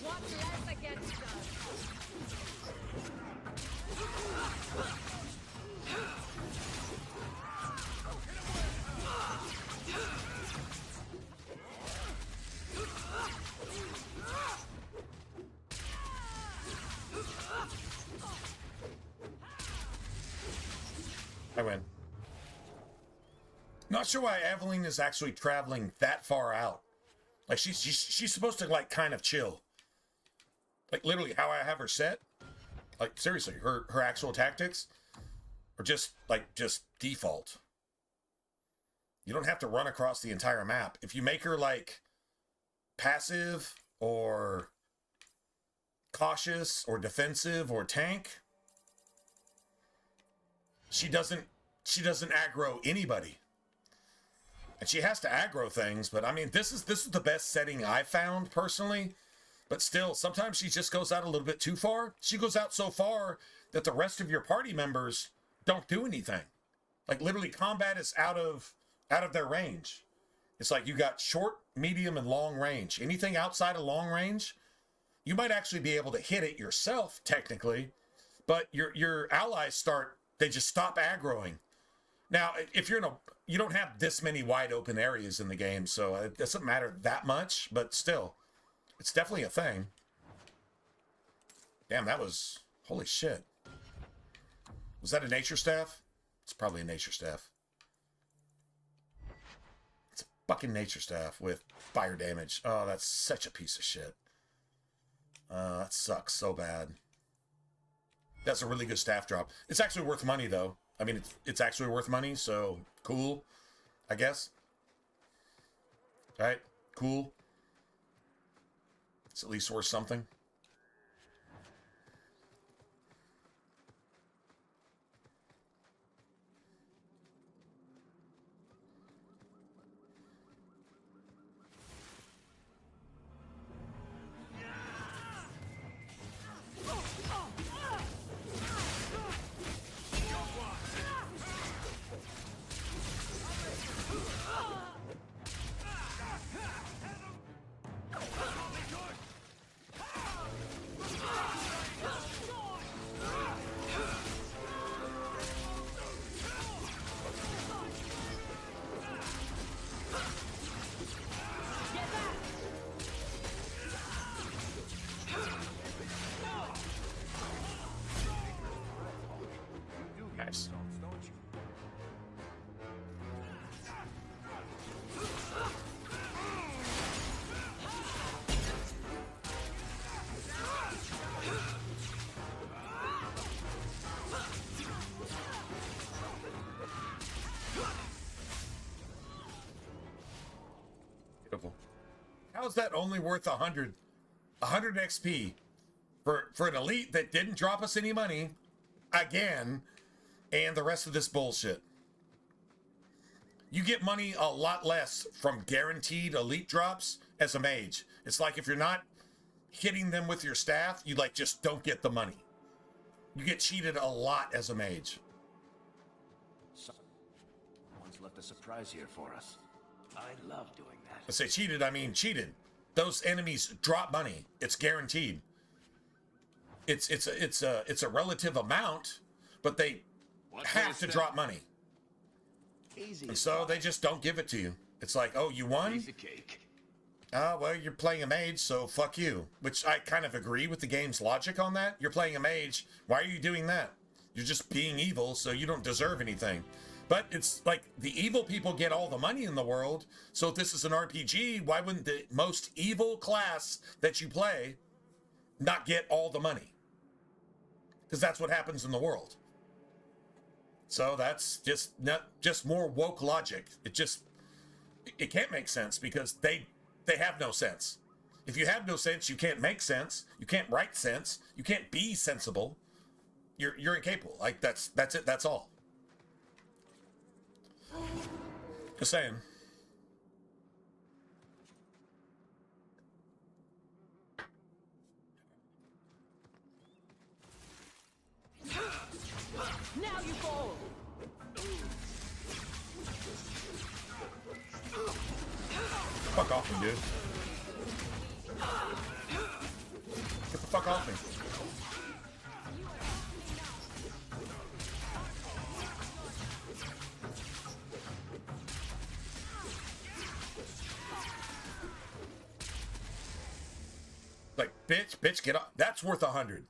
What less against us? I win. Not sure why Aveline is actually traveling that far out. Like she's supposed to like kind of chill. Like literally how I have her set. Like seriously, her actual tactics are just default. You don't have to run across the entire map. If you make her like passive or cautious or defensive or tank, she doesn't aggro anybody. And she has to aggro things, but I mean this is the best setting I found personally. But still, sometimes she just goes out a little bit too far. She goes out so far that the rest of your party members don't do anything. Like literally combat is out of their range. It's like you got short, medium, and long range. Anything outside of long range, you might actually be able to hit it yourself, technically, but your allies they just stop aggroing. Now, if you're you don't have this many wide open areas in the game, so it doesn't matter that much, but still, it's definitely a thing. Damn, that was, holy shit. Was that a nature staff? It's probably a nature staff. It's a fucking nature staff with fire damage. Oh, that's such a piece of shit. That sucks so bad. That's a really good staff drop. It's actually worth money, though. I mean, it's actually worth money, so cool, I guess. All right, cool. It's at least worth something. How's that only worth 100 XP for an elite that didn't drop us any money again, and the rest of this bullshit? You get money a lot less from guaranteed elite drops as a mage. It's like if you're not hitting them with your staff, you like just don't get the money. You get cheated a lot as a mage. Someone's left a surprise here for us. I love doing that. I say cheated, I mean cheated. Those enemies drop money. It's guaranteed. It's a relative amount, but they have to drop money. Easy. And so they just don't give it to you. It's like, oh, you won? Piece of cake. Well, you're playing a mage, so fuck you. Which I kind of agree with the game's logic on that. You're playing a mage. Why are you doing that? You're just being evil, so you don't deserve anything. But it's like the evil people get all the money in the world. So if this is an RPG, why wouldn't the most evil class that you play not get all the money? Because that's what happens in the world. So that's just more woke logic. It can't make sense because they have no sense. If you have no sense, you can't make sense. You can't write sense. You can't be sensible. You're incapable. Like that's it. That's all. Just saying. Now you fall. Fuck off me, dude. Get the fuck off me. Like, bitch, get up. That's worth 100.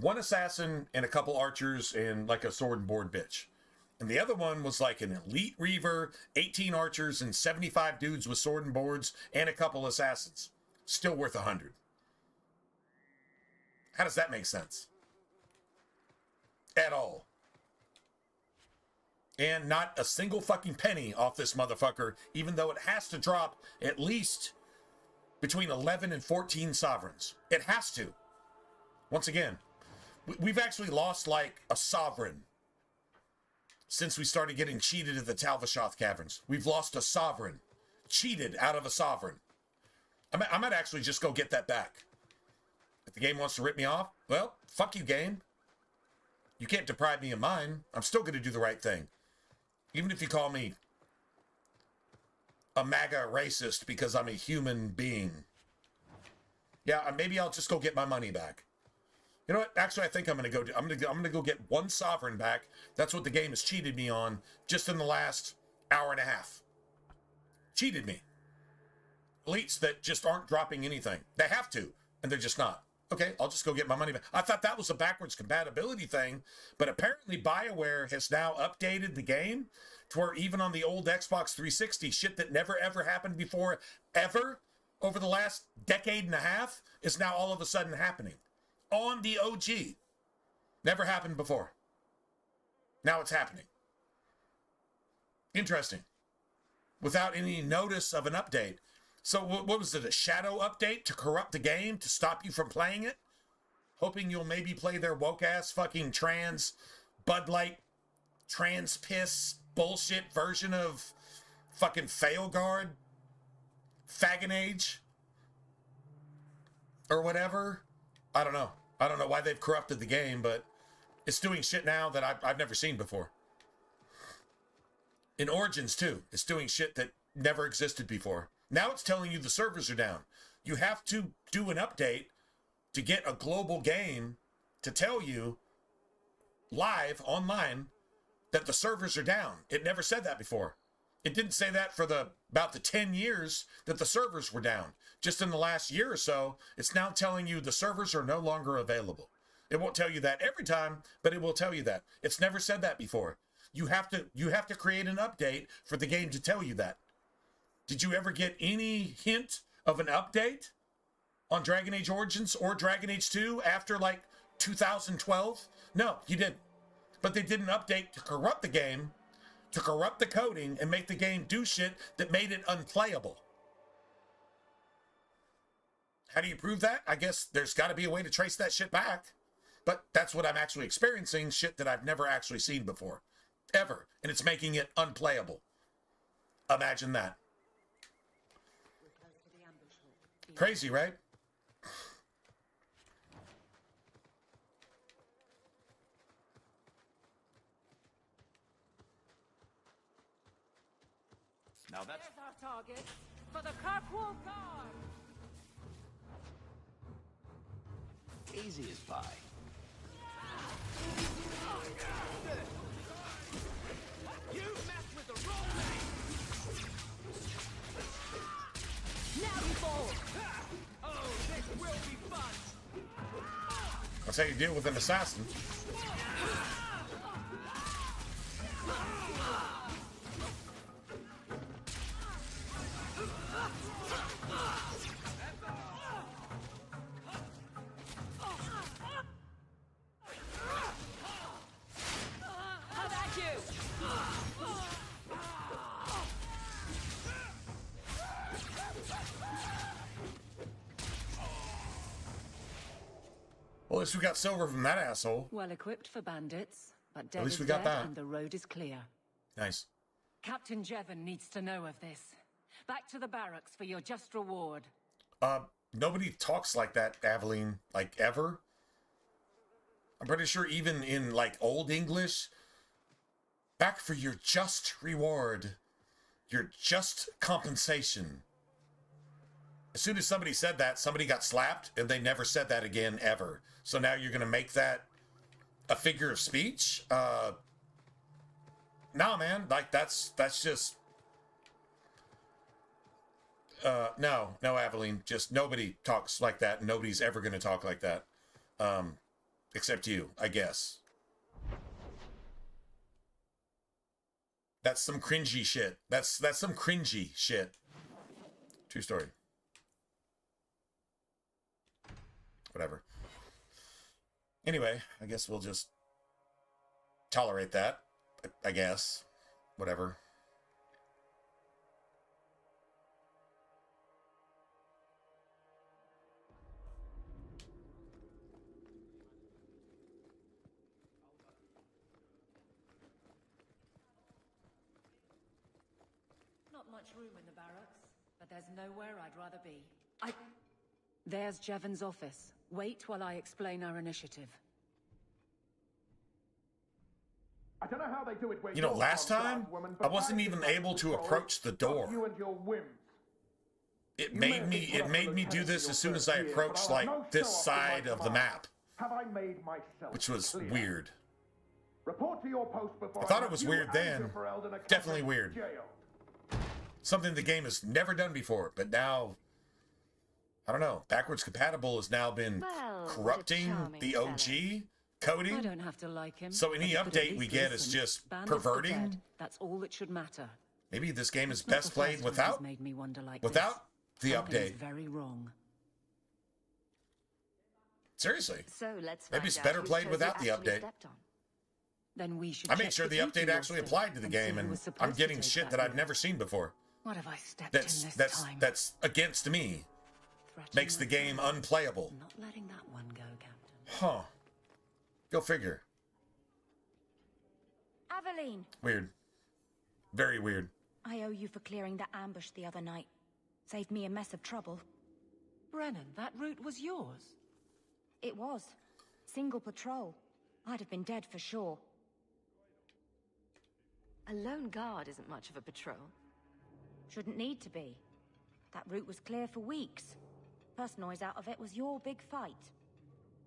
one assassin and a couple archers and like a sword and board bitch. And the other one was like an elite reaver, 18 archers, and 75 dudes with sword and boards, and a couple assassins. Still worth 100. How does that make sense? At all. And not a single fucking penny off this motherfucker, even though it has to drop at least between 11 and 14 sovereigns. It has to. Once again, we've actually lost like a sovereign since we started getting cheated at the Talvashoth Caverns. We've lost a sovereign. Cheated out of a sovereign. I might actually just go get that back. If the game wants to rip me off, well, fuck you, game. You can't deprive me of mine. I'm still going to do the right thing. Even if you call me a MAGA racist because I'm a human being. Yeah, maybe I'll just go get my money back. You know what? Actually, I think I'm going to go. I'm going to go get one sovereign back. That's what the game has cheated me on just in the last hour and a half. Cheated me. Elites that just aren't dropping anything. They have to, and they're just not. Okay, I'll just go get my money back. I thought that was a backwards compatibility thing, but apparently BioWare has now updated the game to where even on the old Xbox 360, shit that never ever happened before, ever, over the last decade and a half, is now all of a sudden happening. On the OG. Never happened before. Now it's happening. Interesting. Without any notice of an update. So what was it, a shadow update to corrupt the game, to stop you from playing it? Hoping you'll maybe play their woke-ass fucking trans, Bud Light, trans piss bullshit version of fucking Failguard, Fagonage, or whatever. I don't know. I don't know why they've corrupted the game, but it's doing shit now that I've never seen before. In Origins, too, it's doing shit that never existed before. Now it's telling you the servers are down. You have to do an update to get a global game to tell you live, online, that the servers are down. It never said that before. It didn't say that for about the 10 years that the servers were down. Just in the last year or so, it's now telling you the servers are no longer available. It won't tell you that every time, but it will tell you that. It's never said that before. You have to create an update for the game to tell you that. Did you ever get any hint of an update on Dragon Age Origins or Dragon Age 2 after like 2012? No, you didn't. But they did an update to corrupt the game, to corrupt the coding, and make the game do shit that made it unplayable. How do you prove that? I guess there's got to be a way to trace that shit back. But that's what I'm actually experiencing, shit that I've never actually seen before. Ever. And it's making it unplayable. Imagine that. Crazy, right? Now that's There's our target for the Kirkwall Guard. easy as pie. You messed with the wrong thing. Now you fall. Oh, this will be fun. That's how you deal with an assassin. How about you? Well, at least we got silver from that asshole. Well equipped for bandits, but dead At least is we got dead that. and the road is clear. Nice. Captain Jevon needs to know of this. Back to the barracks for your just reward. Nobody talks like that, Aveline, like ever. I'm pretty sure even in like old English, back for your just reward, your just compensation. As soon as somebody said that, somebody got slapped and they never said that again ever. So now you're going to make that a figure of speech? Nah, man, like that's just, no, Aveline, just nobody talks like that. And nobody's ever going to talk like that. Except you, I guess. That's some cringy shit. That's some cringy shit. True story. Whatever. Anyway, I guess we'll just tolerate that. I guess. Whatever. Not much room in the barracks, but there's nowhere I'd rather be. There's Jevon's office. Wait while I explain our initiative. I don't know how they do it where you know, last time, I wasn't even able to approach the door. You and your whims. It made me do this as soon as I approached, like, this side of the map. Have I made myself which was clear? weird. Report to your post before I thought it was weird then. Definitely weird. Something the game has never done before, but now, I don't know. Backwards compatible has now been corrupting the OG coding. I don't have to like him. So any update we get is just perverting. That's all that should matter. Maybe this game is best played without the update. Very wrong. Seriously. So let's maybe it's better played without the update. Then we should I made sure the update actually applied to the game, and I'm getting shit that I've never seen before. What have I stepped in this time? That's against me. Makes the game unplayable. Not letting that one go, Captain. Huh. Go figure. Aveline. Weird. Very weird. I owe you for clearing that ambush the other night. Saved me a mess of trouble. Brennan, that route was yours. It was. Single patrol. I'd have been dead for sure. A lone guard isn't much of a patrol. Shouldn't need to be. That route was clear for weeks. First noise out of it was your big fight.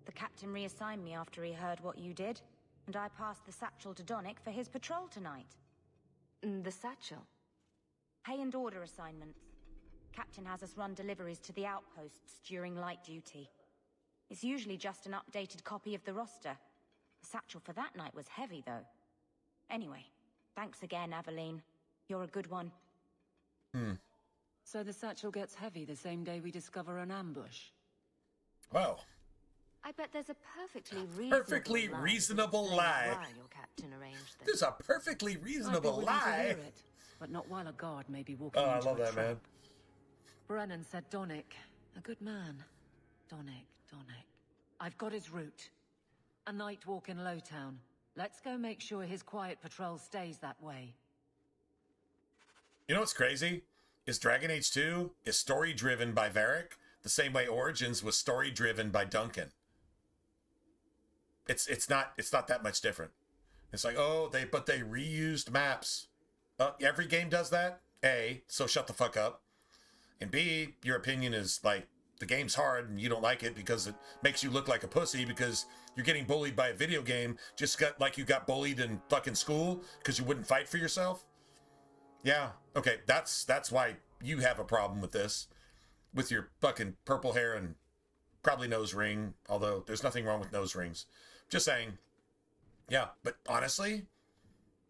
The captain reassigned me after he heard what you did, and I passed the satchel to Donick for his patrol tonight. The satchel? Pay and order assignments. Captain has us run deliveries to the outposts during light duty. It's usually just an updated copy of the roster. The satchel for that night was heavy, though. Anyway, thanks again, Aveline. You're a good one. So the satchel gets heavy the same day we discover an ambush? Well, I bet there's a perfectly reasonable lie. Why your captain arranged this. There's a perfectly reasonable I'd be willing to lie. hear it, but not while a guard may be walking Oh, I into love a that, trap. man. Brennan said Donick. A good man. Donick. I've got his route. A night walk in Lowtown. Let's go make sure his quiet patrol stays that way. You know what's crazy? Is Dragon Age 2 is story-driven by Varric the same way Origins was story-driven by Duncan. It's not that much different. It's like, oh, they reused maps. Every game does that. A, so shut the fuck up. And B, your opinion is like, the game's hard and you don't like it because it makes you look like a pussy because you're getting bullied by a video game just like you got bullied in fucking school because you wouldn't fight for yourself. Yeah, okay, that's why you have a problem with this, with your fucking purple hair and probably nose ring, although there's nothing wrong with nose rings. Just saying. Yeah, but honestly,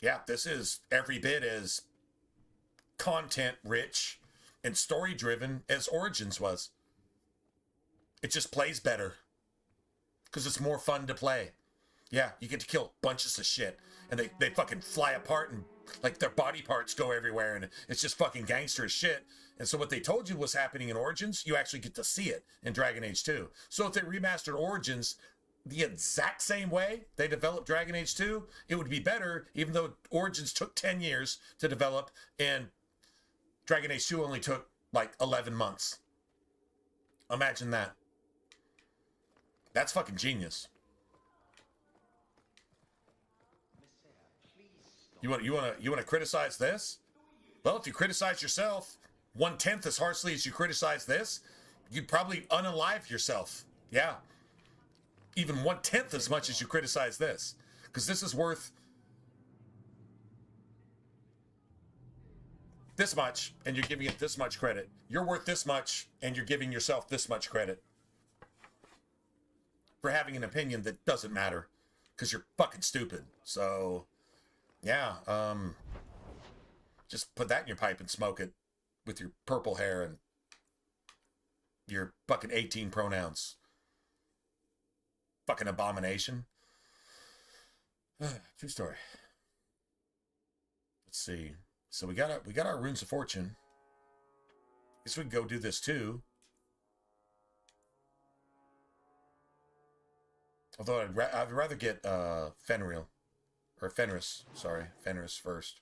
yeah, this is every bit as content-rich and story-driven as Origins was. It just plays better because it's more fun to play. Yeah, you get to kill bunches of shit and they fucking fly apart and like their body parts go everywhere and it's just fucking gangster as shit. And so what they told you was happening in Origins, you actually get to see it in Dragon Age 2. So if they remastered Origins the exact same way they developed Dragon Age 2, it would be better, even though Origins took 10 years to develop and Dragon Age 2 only took like 11 months. Imagine that. That's fucking genius. You want to criticize this? Well, if you criticize yourself 1/10 as harshly as you criticize this, you'd probably unalive yourself. Yeah. Even 1/10 as much as you criticize this. Because this is worth this much, and you're giving it this much credit. You're worth this much, and you're giving yourself this much credit. for having an opinion that doesn't matter because you're fucking stupid. So, yeah, just put that in your pipe and smoke it with your purple hair and your fucking 18 pronouns. Fucking abomination. True story. Let's see. So we got our runes of fortune. Guess we can go do this too. Although I'd rather get Fenris first.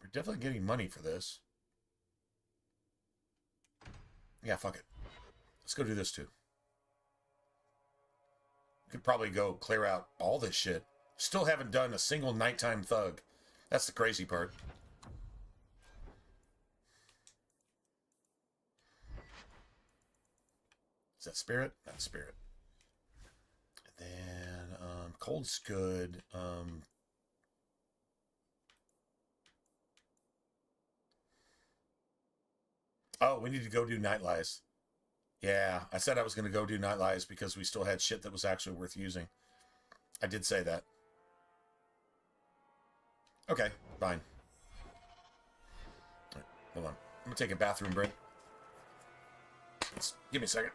We're definitely getting money for this. Yeah, fuck it. Let's go do this too. Could probably go clear out all this shit. Still haven't done a single nighttime thug. That's the crazy part. Is that spirit? That's spirit. And then cold's good. Oh, we need to go do night lies. Yeah, I said I was going to go do night lies because we still had shit that was actually worth using. I did say that. Okay, fine. Right, hold on. I'm going to take a bathroom break. Give me a second.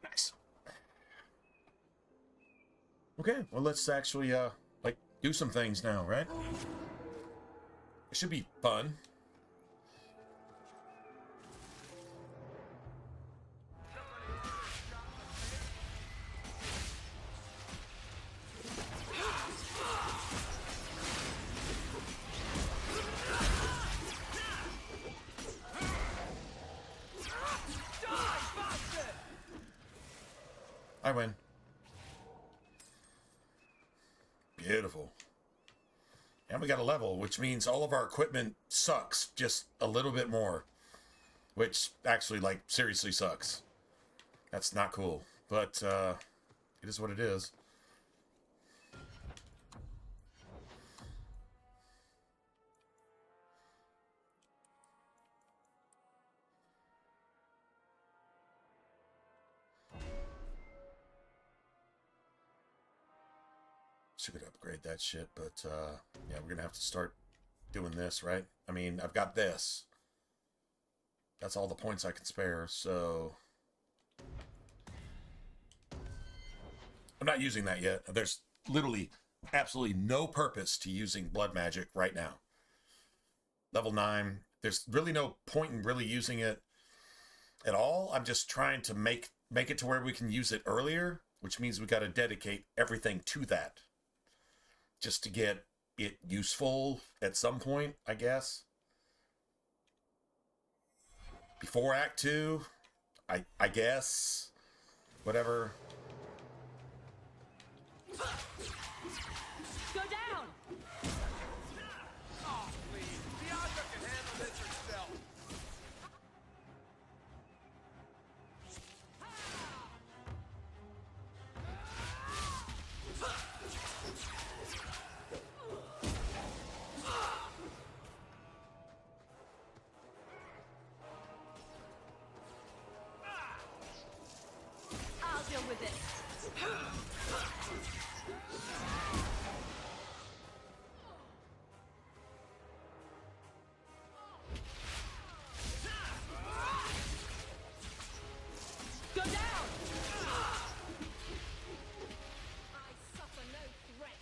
Nice. Okay, well, let's actually, like, do some things now, right? It should be fun. I win. Beautiful. And we got a level, which means all of our equipment sucks just a little bit more. Which actually, like, seriously sucks. That's not cool. But, it is what it is. Should upgrade that shit, but yeah, we're gonna have to start doing this, right? I mean, I've got this. That's all the points I can spare, so I'm not using that yet. There's literally absolutely no purpose to using blood magic right now. Level 9, there's really no point in really using it at all. I'm just trying to make it to where we can use it earlier, which means we got to dedicate everything to that. Just to get it useful at some point, I guess. Before Act 2, I guess. Whatever. Go down! Oh, please. Bianca can handle this herself. I'll deal with it. Go down! I suffer no threat.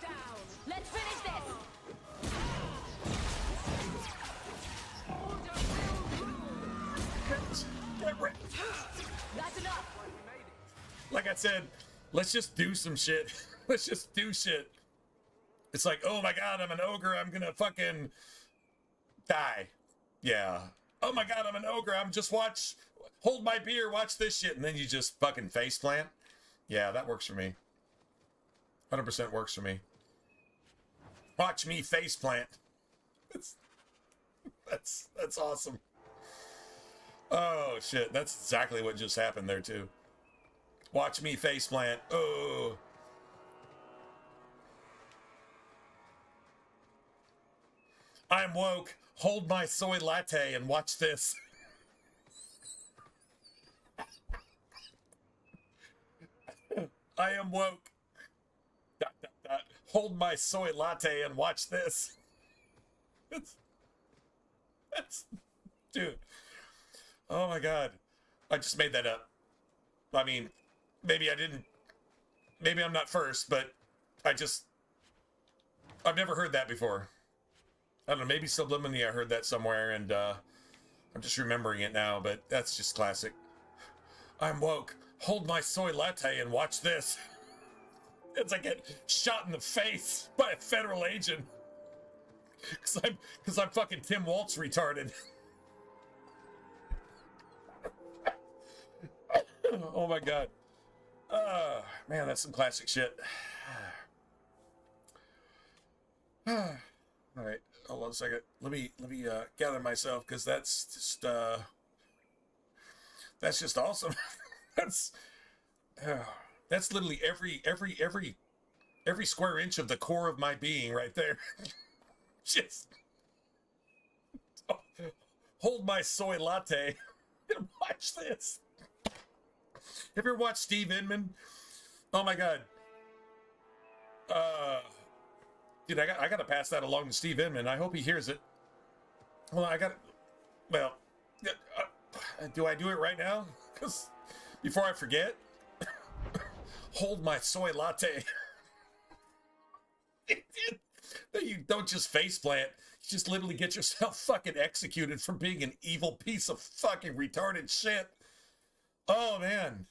Down! Let's finish this. That's enough. Like I said, let's just do some shit. Let's just do shit. It's like, oh my god, I'm an ogre. I'm gonna fucking die. Yeah. Oh my god, I'm an ogre. I'm just hold my beer, watch this shit, and then you just fucking faceplant. Yeah, that works for me. 100% works for me. Watch me faceplant. That's awesome. Oh shit, that's exactly what just happened there too. Watch me faceplant. Oh. I'm woke. Hold my soy latte and watch this. I am woke. ... Hold my soy latte and watch this. That's dude. Oh my god. I just made that up. I mean, maybe I didn't. Maybe I'm not first, but I've never heard that before. I don't know, maybe subliminally I heard that somewhere, and I'm just remembering it now, but that's just classic. I'm woke. Hold my soy latte and watch this. As I get shot in the face by a federal agent. Because I'm fucking Tim Waltz retarded. Oh my god. Man, that's some classic shit. Alright, hold on a second. Let me gather myself, because that's just awesome. That's literally every square inch of the core of my being right there. Just Hold my soy latte and watch this. Have you ever watched Steve Inman? Oh my God. Dude, I got to pass that along to Steve Inman. I hope he hears it. Well, do I do it right now? Because before I forget, hold my soy latte. You don't just faceplant. You just literally get yourself fucking executed for being an evil piece of fucking retarded shit. Oh, man.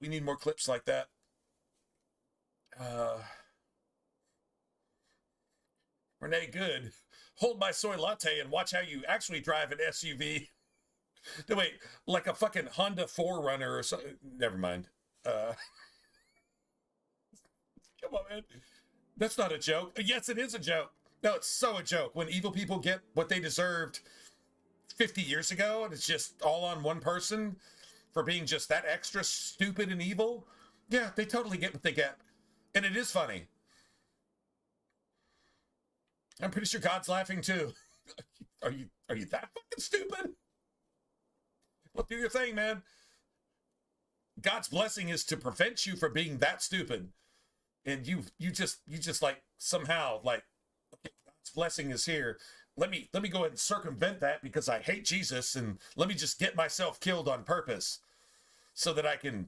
We need more clips like that. Renee Good. Hold my soy latte and watch how you actually drive an SUV. No, wait, like a fucking Honda 4Runner or something. Never mind. Come on, man. That's not a joke. Yes, it is a joke. No, it's so a joke. When evil people get what they deserved 50 years ago, and it's just all on one person for being just that extra stupid and evil. Yeah, they totally get what they get. And it is funny. I'm pretty sure God's laughing too. Are you that fucking stupid? Well, do your thing, man. God's blessing is to prevent you from being that stupid. And you just like somehow like, okay, God's blessing is here. Let me go ahead and circumvent that because I hate Jesus, and let me just get myself killed on purpose so that I can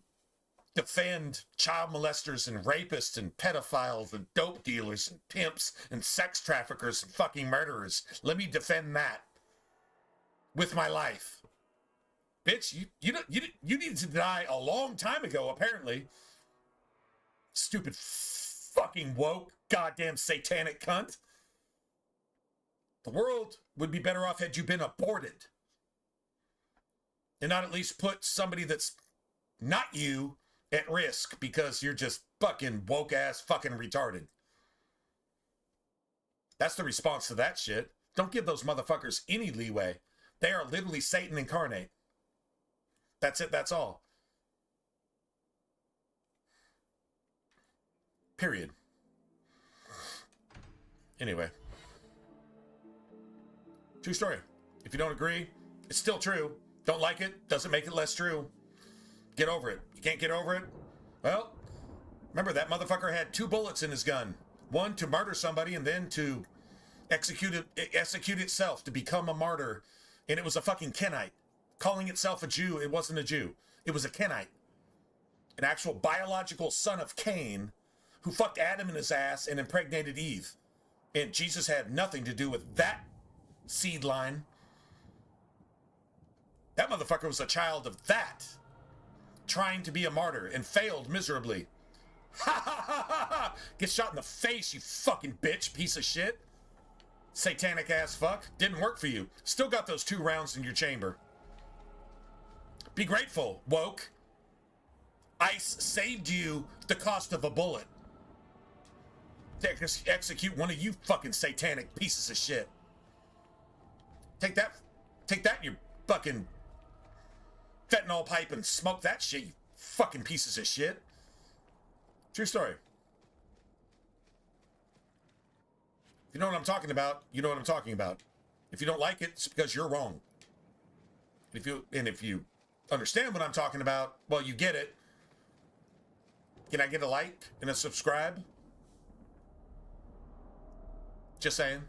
defend child molesters and rapists and pedophiles and dope dealers and pimps and sex traffickers and fucking murderers. Let me defend that with my life. Bitch, you needed to die a long time ago, apparently. Stupid fucking woke goddamn satanic cunt. The world would be better off had you been aborted and not at least put somebody that's not you at risk because you're just fucking woke ass fucking retarded. That's the response to that shit. Don't give those motherfuckers any leeway. They are literally Satan incarnate. That's it. That's all. Period. Anyway. True story. If you don't agree, it's still true. Don't like it, doesn't make it less true. Get over it. You can't get over it? Well, remember that motherfucker had 2 bullets in his gun. One to murder somebody and then to execute itself, to become a martyr. And it was a fucking Kenite. Calling itself a Jew, it wasn't a Jew. It was a Kenite. An actual biological son of Cain who fucked Adam in his ass and impregnated Eve. And Jesus had nothing to do with that seed line. That motherfucker was a child of that. Trying to be a martyr and failed miserably. Ha ha ha ha ha! Get shot in the face, you fucking bitch, piece of shit. Satanic ass fuck. Didn't work for you. Still got those 2 rounds in your chamber. Be grateful, woke. ICE saved you the cost of a bullet. To execute one of you fucking satanic pieces of shit. Take that in your fucking fentanyl pipe and smoke that shit, you fucking pieces of shit. True story. If you know what I'm talking about, you know what I'm talking about. If you don't like it, it's because you're wrong. If you understand what I'm talking about, well, you get it. Can I get a like and a subscribe? Just saying.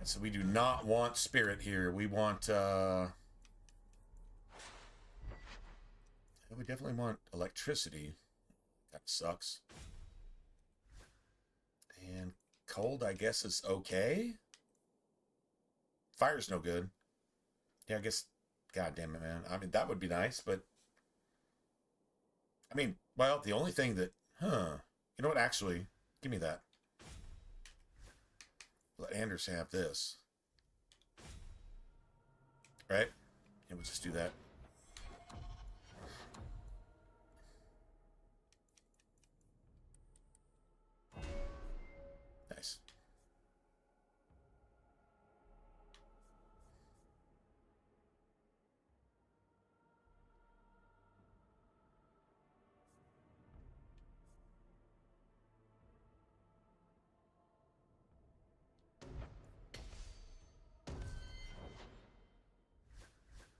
So we do not want spirit here. We want, we definitely want electricity. That sucks. And cold, I guess, is okay. Fire's no good. Yeah, I guess, god damn it, man. I mean, that would be nice, but I mean, well, the only thing that, you know what, actually, give me that. Let Anders have this. Right? And we'll just do that. Nice.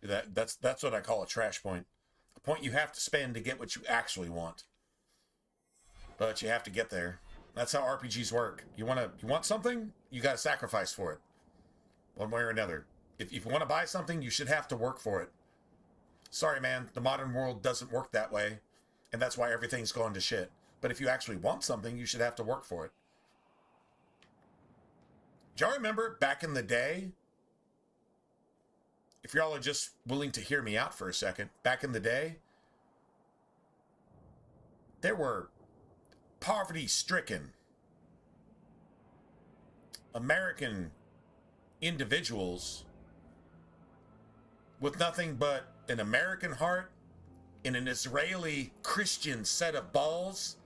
That's what I call a trash point. A point you have to spend to get what you actually want. But you have to get there. That's how RPGs work. You want something, you got to sacrifice for it. One way or another. If you want to buy something, you should have to work for it. Sorry, man, the modern world doesn't work that way, and that's why everything's gone to shit. But if you actually want something, you should have to work for it. Do y'all remember back in the day? If y'all are just willing to hear me out for a second, back in the day, there were poverty-stricken American individuals with nothing but an American heart and an Israeli Christian set of balls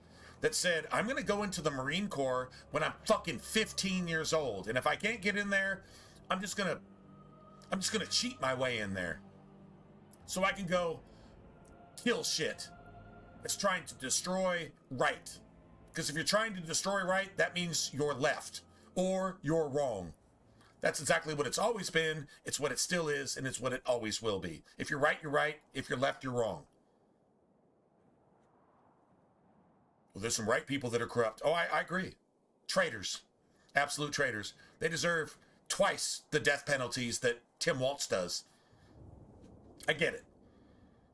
that said, I'm going to go into the Marine Corps when I'm fucking 15 years old. And if I can't get in there, I'm just going to cheat my way in there so I can go kill shit that's trying to destroy right. Because if you're trying to destroy right, that means you're left or you're wrong. That's exactly what it's always been. It's what it still is, and it's what it always will be. If you're right, you're right. If you're left, you're wrong. Well, there's some right people that are corrupt. Oh, I agree. Traitors. Absolute traitors. They deserve twice the death penalties that Tim Waltz does. I get it.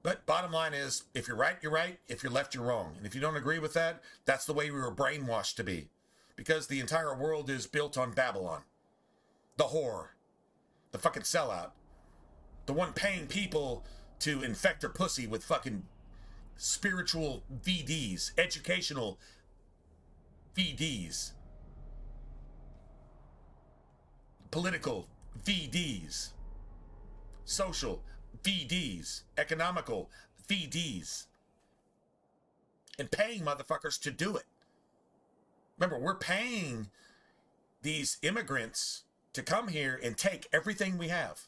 But bottom line is, if you're right, you're right. If you're left, you're wrong. And if you don't agree with that, that's the way we were brainwashed to be. Because the entire world is built on Babylon. The whore. The fucking sellout. The one paying people to infect her pussy with fucking spiritual VDs. Educational VDs. Political VDs. Social VDs. Economical VDs. And paying motherfuckers to do it. Remember, we're paying these immigrants to come here and take everything we have.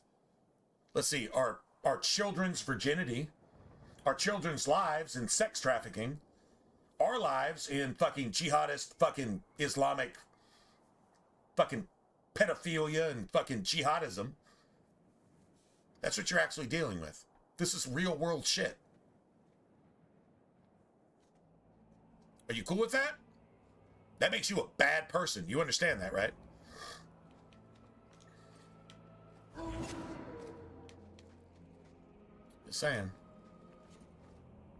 Let's see, our children's virginity, our children's lives in sex trafficking, our lives in fucking jihadist, fucking Islamic, fucking pedophilia and fucking jihadism. That's what you're actually dealing with. This is real world shit. Are you cool with that? That makes you a bad person. You understand that, right? Just saying.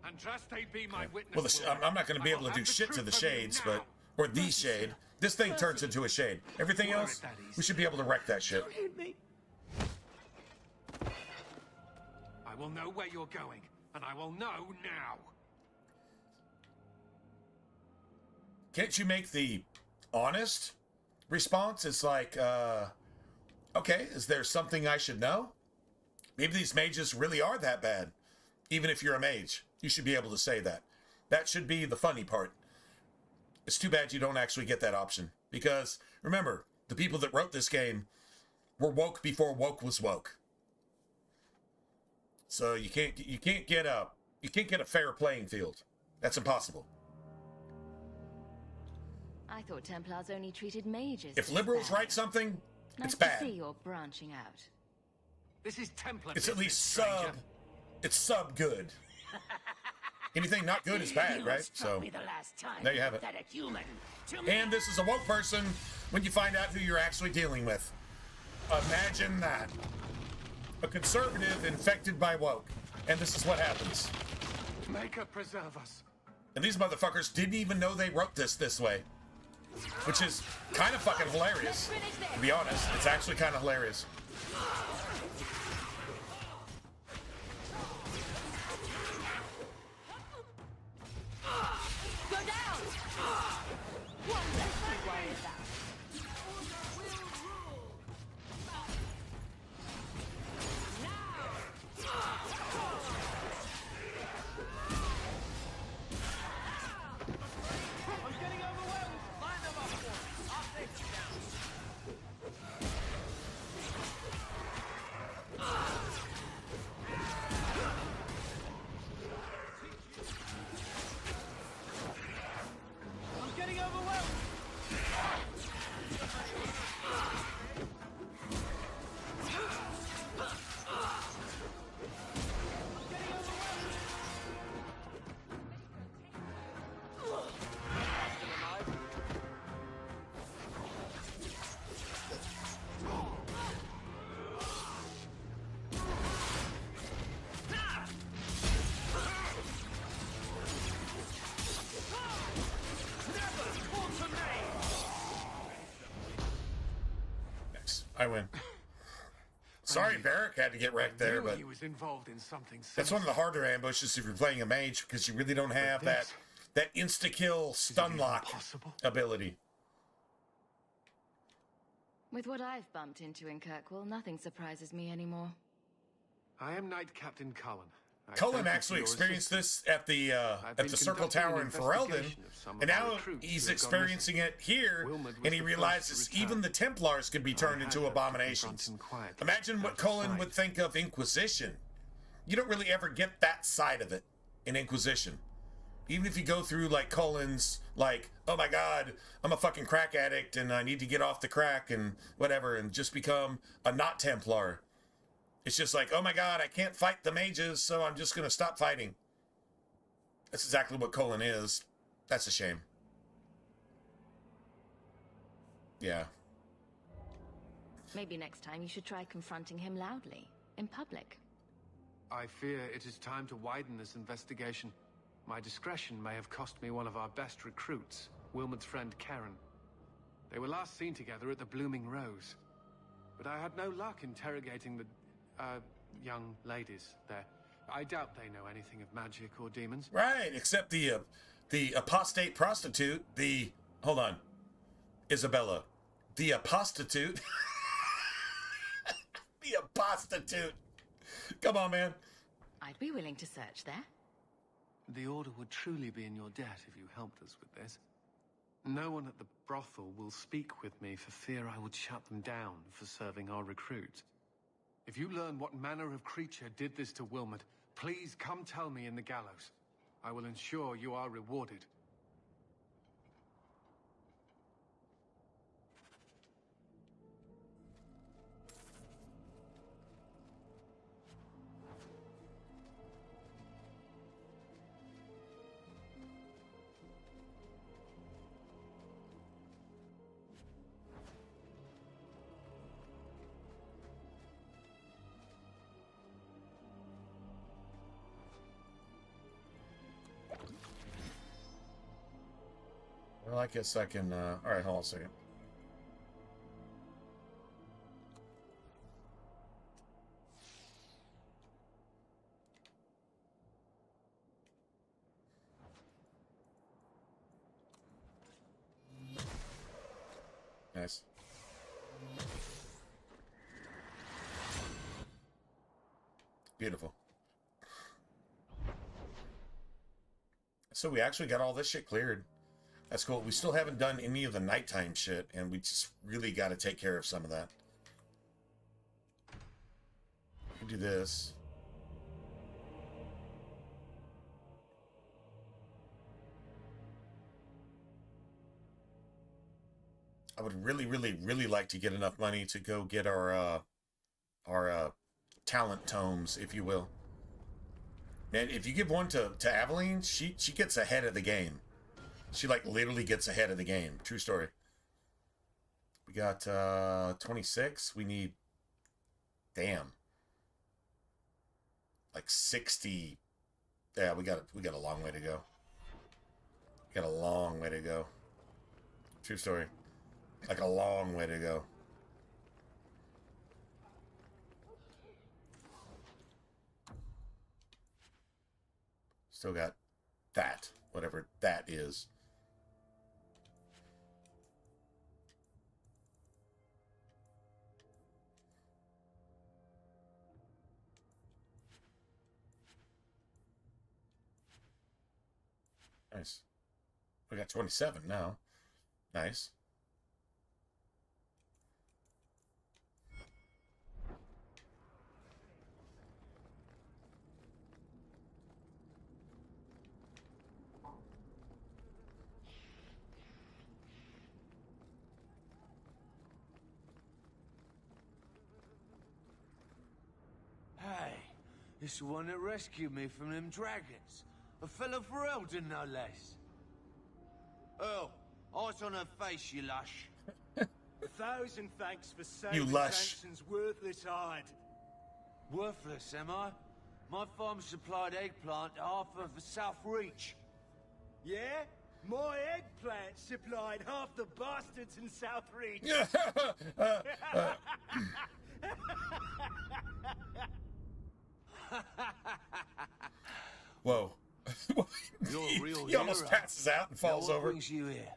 And trust they be my witness. Well, I'm not going to be able to do shit to the shades, but or the shade. This thing turns into a shade. Everything else, we should be able to wreck that shit. Don't hit me. I will know where you're going, and I will know now. Can't you make the honest response? It's like, okay, is there something I should know? Maybe these mages really are that bad. Even if you're a mage, you should be able to say that. That should be the funny part. It's too bad you don't actually get that option. Because, remember, the people that wrote this game were woke before woke was woke. So you can't get a fair playing field. That's impossible. I thought Templars only treated mages. If liberals write something, it's bad. Nice to see you're branching out. This is Templar. It's at least sub good. Anything not good is bad, right? So there you have it. And this is a woke person when you find out who you're actually dealing with. Imagine that. A conservative infected by woke. And this is what happens. Maker preserve us. And these motherfuckers didn't even know they wrote this way. Which is kind of fucking hilarious. To be honest, it's actually kind of hilarious. Go down! One less to worry about. I'm getting overwhelmed. Line them up for me. I'll take you down. I win. Sorry, Varric had to get wrecked there, but he was involved in something. that's one of the harder ambushes if you're playing a mage because you really don't have that insta-kill stun lock ability. With what I've bumped into in Kirkwall, nothing surprises me anymore. I am Knight Captain Cullen. Cullen actually experienced this at the Circle Tower in Ferelden, and now he's experiencing it here, and he realizes even the Templars could be turned into abominations. Imagine what Cullen would think of Inquisition. You don't really ever get that side of it in Inquisition. Even if you go through, like, Cullen's, like, oh my god, I'm a fucking crack addict, and I need to get off the crack, and whatever, and just become a not Templar. It's just like, oh my god, I can't fight the mages, so I'm just going to stop fighting. That's exactly what Cullen is. That's a shame. Yeah. Maybe next time you should try confronting him loudly, in public. I fear it is time to widen this investigation. My discretion may have cost me one of our best recruits, Wilmot's friend Karen. They were last seen together at the Blooming Rose. But I had no luck interrogating the young ladies there. I doubt they know anything of magic or demons. Right, except the apostate prostitute, hold on, Isabella, the apostatute, the apostatute. Come on, man. I'd be willing to search there. The Order would truly be in your debt if you helped us with this. No one at the brothel will speak with me for fear I would shut them down for serving our recruits. If you learn what manner of creature did this to Wilmot, please come tell me in the gallows. I will ensure you are rewarded. Well, I guess I can, alright, hold on a second. Nice. Beautiful. So we actually got all this shit cleared. That's cool. We still haven't done any of the nighttime shit, and we just really got to take care of some of that. We can do this. I would really, really, really like to get enough money to go get our talent tomes, if you will. Man, if you give one to Aveline, she gets ahead of the game. She, like, literally gets ahead of the game. True story. We got 26. We need, damn, like 60. Yeah, we got a long way to go. We got a long way to go. True story. Like a long way to go. Still got that, whatever that is. Nice. We got 27 now. Nice. Hey, this the one that rescued me from them dragons. A fellow for Eldon, no less. Oh, eyes on her face, you lush. 1,000 thanks for saving You lush. Samson's worthless hide. Worthless, am I? My farm supplied eggplant to half of the South Reach. Yeah? My eggplant supplied half the bastards in South Reach. Whoa. He almost passes out and falls over. You here?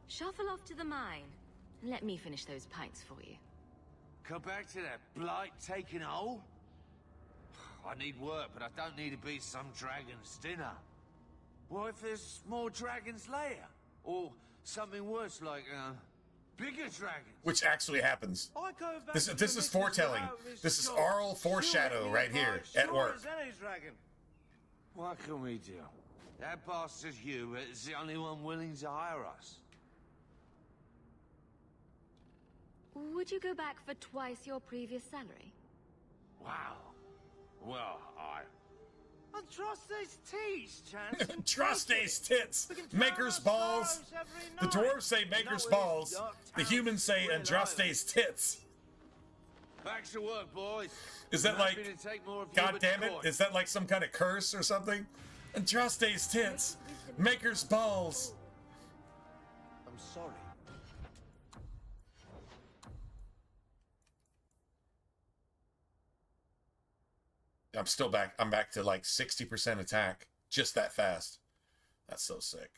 Shuffle off to the mine and let me finish those pints for you. Come back to that blight taking hold? I need work, but I don't need to be some dragon's dinner. What if there's more dragons later? Or something worse like, bigger dragons? Which actually happens. This is foretelling. This is oral foreshadow right here at work. What can we do? That bastard Hugh is the only one willing to hire us. Would you go back for twice your previous salary? Wow. Well, I trust these teats, Chance. Trust these tits. Maker's balls. The dwarves say maker's balls. The humans say Andraste's tits. back to work, boys. Is that like, God damn it, is that like some kind of curse or something? Andraste's tits. Maker's balls. I'm sorry. I'm still back. I'm back to like 60% attack. Just that fast. That's so sick.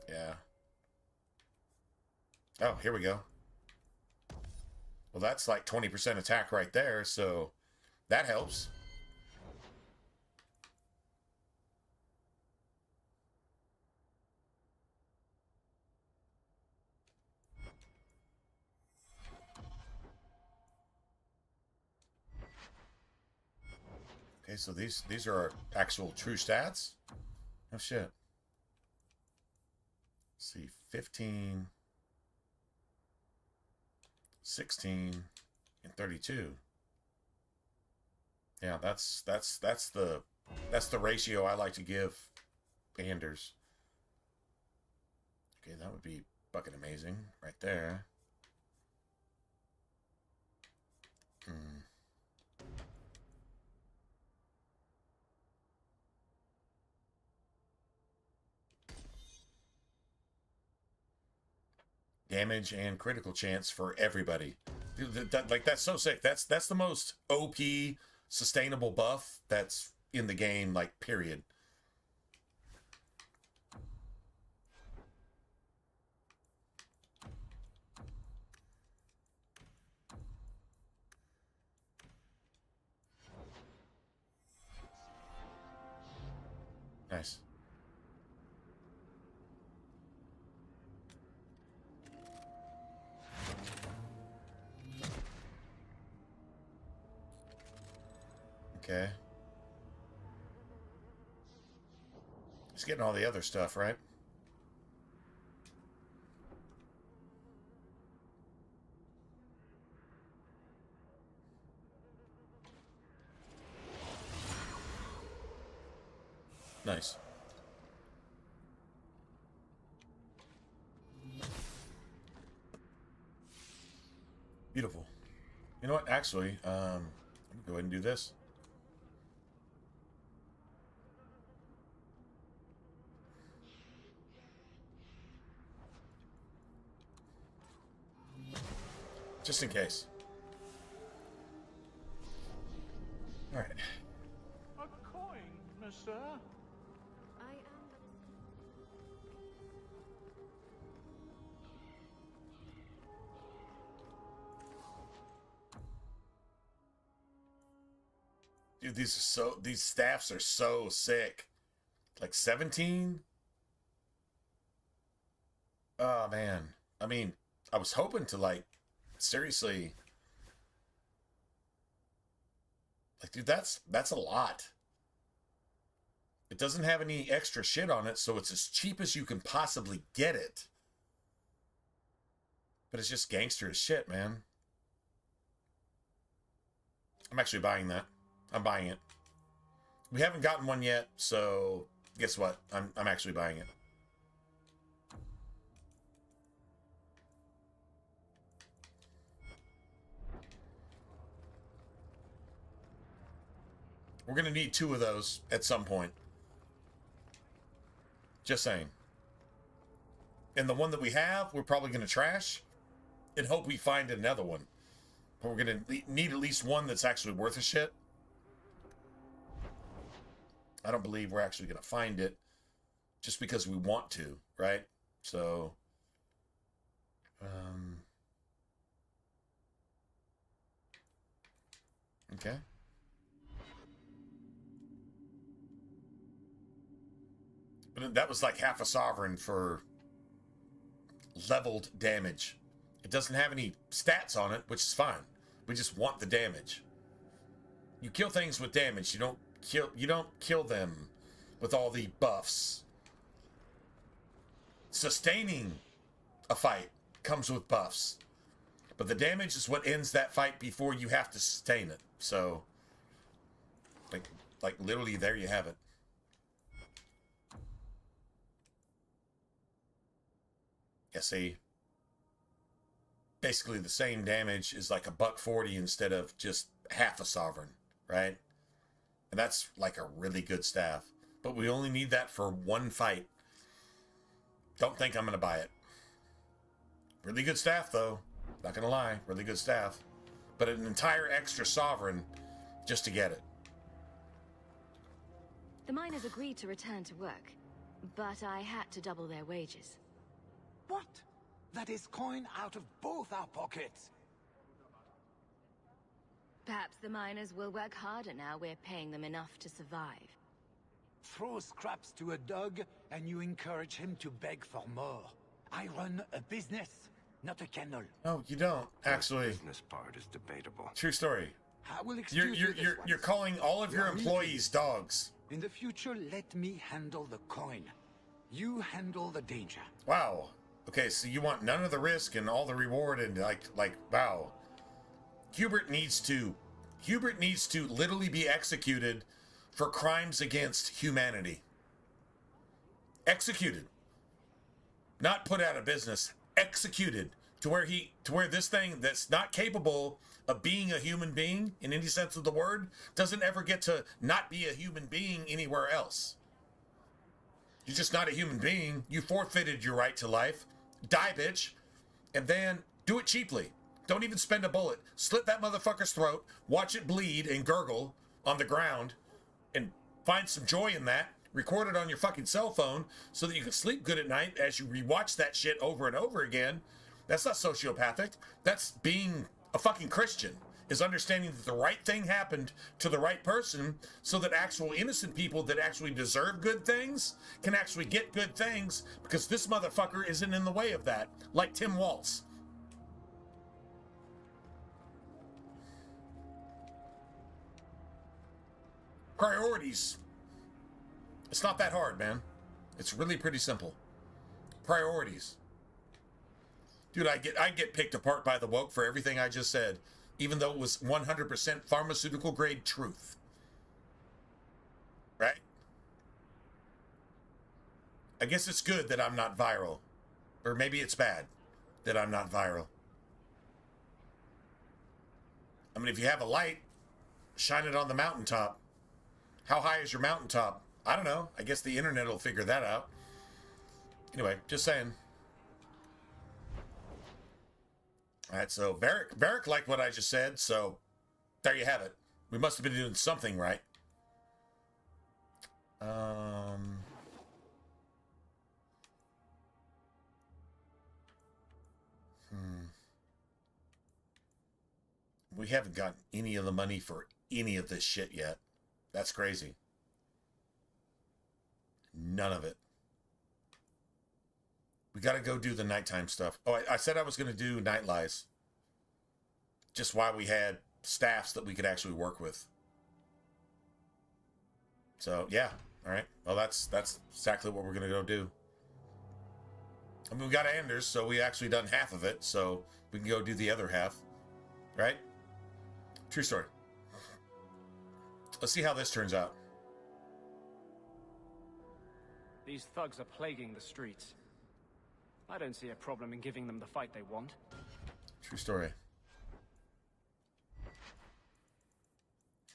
Yeah. Oh, here we go. Well, that's like 20% attack right there, so that helps. Okay, so these are our actual true stats. Oh shit. Let's see, 15, 16, and 32. Yeah, that's the ratio I like to give Anders. Okay, that would be fucking amazing right there. Damage and critical chance for everybody. That's so sick. That's the most OP sustainable buff that's in the game, like, period. Nice. Okay. He's getting all the other stuff, right? Nice. Beautiful. You know what? Actually, I'm gonna go ahead and do this. Just in case. All right. A coin, mister. I am Dude, these staffs are so sick. Like 17? Oh man. I mean, I was hoping to like seriously, like, dude, that's a lot. It doesn't have any extra shit on it, so it's as cheap as you can possibly get it. But it's just gangster as shit, man. I'm actually buying that. I'm buying it. We haven't gotten one yet, so guess what? I'm actually buying it. We're going to need 2 of those at some point. Just saying. And the one that we have, we're probably going to trash and hope we find another one. But we're going to need at least one that's actually worth a shit. I don't believe we're actually going to find it just because we want to, right? So, okay. But that was like half a sovereign for leveled damage. It doesn't have any stats on it, which is fine. We just want the damage. You kill things with damage. You don't kill them with all the buffs. Sustaining a fight comes with buffs. But the damage is what ends that fight before you have to sustain it. So, like literally there you have it. Yeah, see? Basically the same damage is like $140 instead of just half a sovereign, right? And that's like a really good staff. But we only need that for one fight. Don't think I'm going to buy it. Really good staff, though. Not going to lie. Really good staff. But an entire extra sovereign just to get it. The miners agreed to return to work, but I had to double their wages. What? That is coin out of both our pockets. Perhaps the miners will work harder now we're paying them enough to survive. Throw scraps to a dog, and you encourage him to beg for more. I run a business, not a kennel. No, you don't, actually. The business part is debatable. True story. I will excuse you this You're calling all of your employees dogs. In the future, let me handle the coin. You handle the danger. Wow. Okay, so you want none of the risk and all the reward and like wow. Hubert needs to literally be executed for crimes against humanity. Executed. Not put out of business. Executed to where this thing that's not capable of being a human being in any sense of the word doesn't ever get to not be a human being anywhere else. You're just not a human being. You forfeited your right to life. Die, bitch. And then do it cheaply. Don't even spend a bullet. Slit that motherfucker's throat, watch it bleed and gurgle on the ground, and find some joy in that. Record it on your fucking cell phone so that you can sleep good at night as you rewatch that shit over and over again. That's not sociopathic. That's being a fucking Christian, is understanding that the right thing happened to the right person so that actual innocent people that actually deserve good things can actually get good things because this motherfucker isn't in the way of that, like Tim Waltz. Priorities. It's not that hard, man. It's really pretty simple. Priorities. Dude, I get picked apart by the woke for everything I just said, even though it was 100% pharmaceutical grade truth. Right? I guess it's good that I'm not viral. Or maybe it's bad that I'm not viral. I mean, if you have a light, shine it on the mountaintop. How high is your mountaintop? I don't know. I guess the internet will figure that out. Anyway, just saying. All right, so Varric liked what I just said, so there you have it. We must have been doing something right. We haven't gotten any of the money for any of this shit yet. That's crazy. None of it. We got to go do the nighttime stuff. Oh, I said I was going to do night lies. Just while we had staffs that we could actually work with. So, yeah. All right. Well, that's exactly what we're going to go do. I mean, we got Anders, so we actually done half of it. So we can go do the other half. Right? True story. Let's see how this turns out. These thugs are plaguing the streets. I don't see a problem in giving them the fight they want. True story.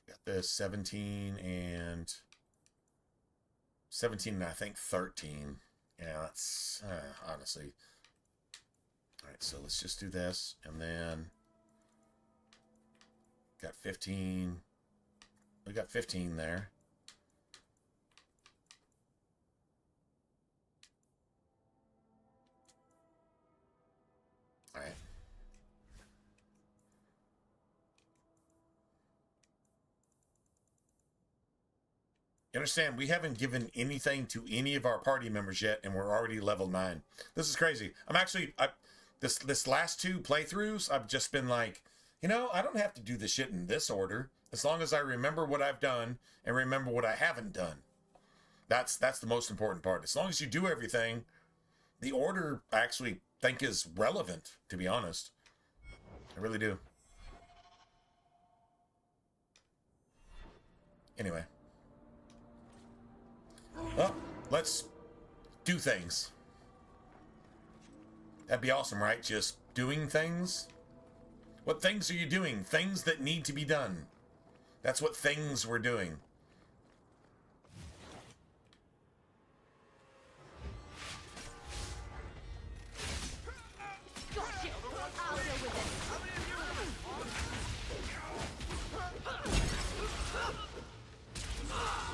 Got this 17 and I think 13. Yeah, that's honestly. All right, so let's just do this, and then got 15. We got 15 there. All right. You understand, we haven't given anything to any of our party members yet, and we're already level 9. This is crazy. This last 2 playthroughs, I've just been like, you know, I don't have to do the shit in this order, as long as I remember what I've done and remember what I haven't done. That's the most important part. As long as you do everything, the order I actually think is relevant, to be honest. I really do. Anyway. Well, let's do things. That'd be awesome, right? Just doing things. What things are you doing? Things that need to be done. That's what things we're doing.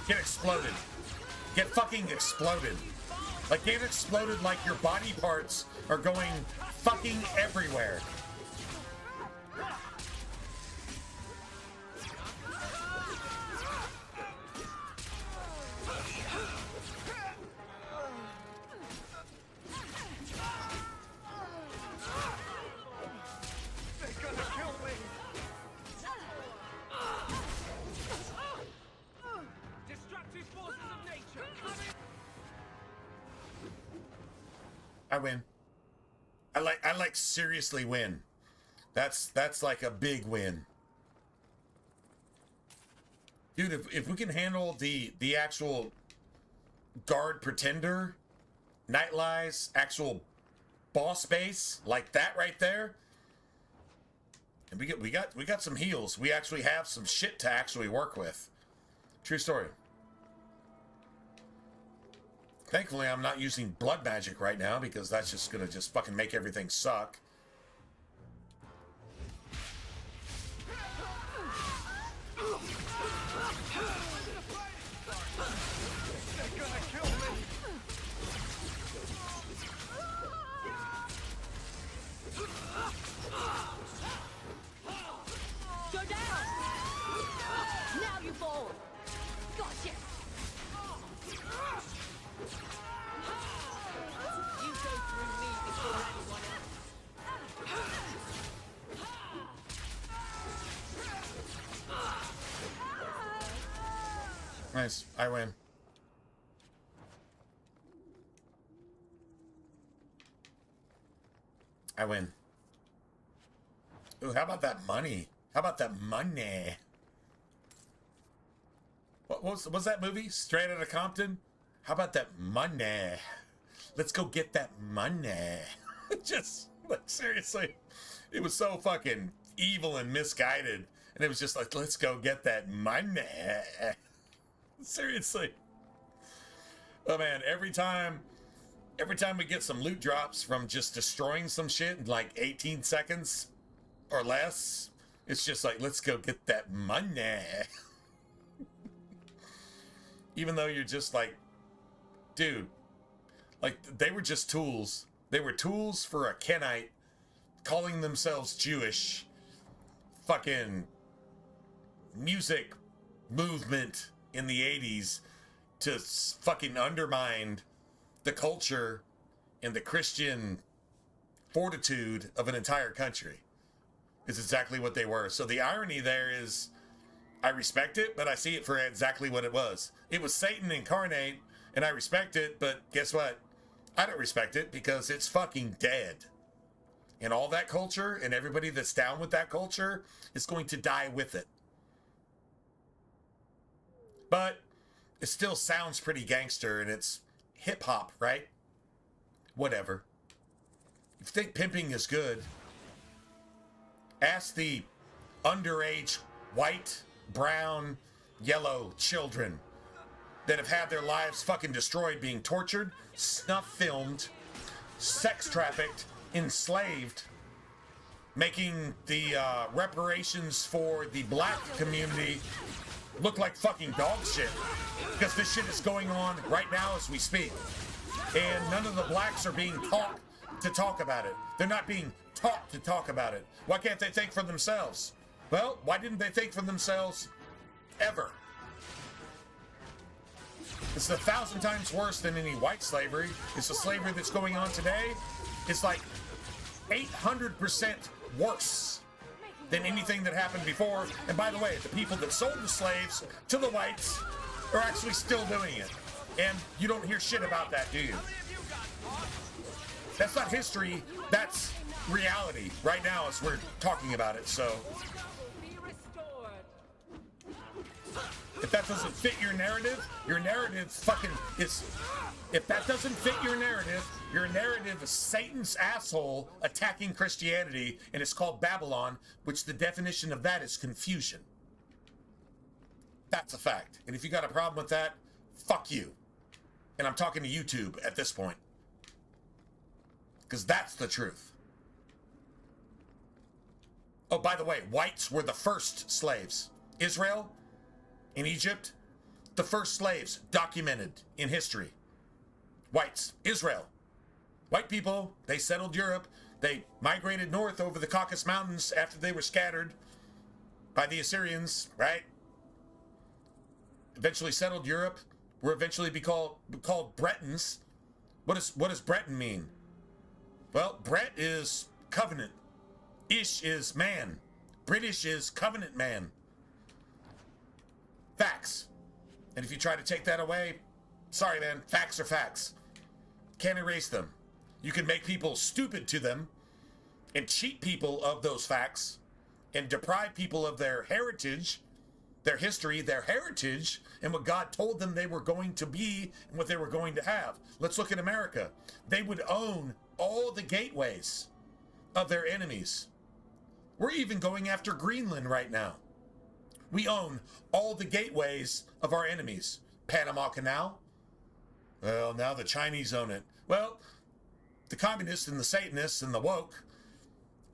Get exploded. Get fucking exploded. Like, get exploded like your body parts are going fucking everywhere. I win. I like seriously win. That's like a big win. Dude, if we can handle the actual guard pretender, Night Lies, actual boss base, like that right there. And we got some heals. We actually have some shit to actually work with. True story. Thankfully, I'm not using blood magic right now because that's just gonna just fucking make everything suck. Go down! Now you fall! Gotcha! You go through me before anyone else. Nice, I win. I win. Ooh, how about that money? How about that money? What's that movie? Straight Outta Compton? How about that money? Let's go get that money. Just, like, seriously. It was so fucking evil and misguided. And it was just like, let's go get that money. Seriously. Oh man, every time we get some loot drops from just destroying some shit in like 18 seconds or less, it's just like, let's go get that money. Even though you're just like, dude, like, they were just tools. They were tools for a Kenite calling themselves Jewish fucking music movement in the 80s to fucking undermine the culture and the Christian fortitude of an entire country. Is exactly what they were. So the irony there is, I respect it, but I see it for exactly what it was. It was Satan incarnate, and I respect it, but guess what? I don't respect it because it's fucking dead. And all that culture and everybody that's down with that culture is going to die with it. But it still sounds pretty gangster, and it's hip-hop, right? Whatever. If you think pimping is good, ask the underage white brown, yellow children that have had their lives fucking destroyed, being tortured, snuff filmed, sex trafficked, enslaved, making the reparations for the black community look like fucking dog shit. Because this shit is going on right now as we speak. And none of the blacks are being taught to talk about it. They're not being taught to talk about it. Why can't they think for themselves? Well, why didn't they think for themselves ever? It's 1,000 times worse than any white slavery. It's the slavery that's going on today. It's like 800% worse than anything that happened before. And by the way, the people that sold the slaves to the whites are actually still doing it. And you don't hear shit about that, do you? That's not history, that's reality right now as we're talking about it, so. If that doesn't fit your narrative fucking is. If that doesn't fit your narrative is Satan's asshole attacking Christianity, and it's called Babylon, which the definition of that is confusion. That's a fact. And if you got a problem with that, fuck you. And I'm talking to YouTube at this point. Because that's the truth. Oh, by the way, whites were the first slaves. Israel, in Egypt, the first slaves documented in history. Whites, Israel. White people, they settled Europe. They migrated north over the Caucasus Mountains after they were scattered by the Assyrians, right? Eventually settled Europe. Were eventually called Bretons. What does Breton mean? Well, Bret is covenant. Ish is man. British is covenant man. Facts. And if you try to take that away, sorry, man. Facts are facts. Can't erase them. You can make people stupid to them and cheat people of those facts and deprive people of their heritage, their history, their heritage, and what God told them they were going to be and what they were going to have. Let's look at America. They would own all the gateways of their enemies. We're even going after Greenland right now. We own all the gateways of our enemies. Panama Canal. Well, now the Chinese own it. Well, the communists and the Satanists and the woke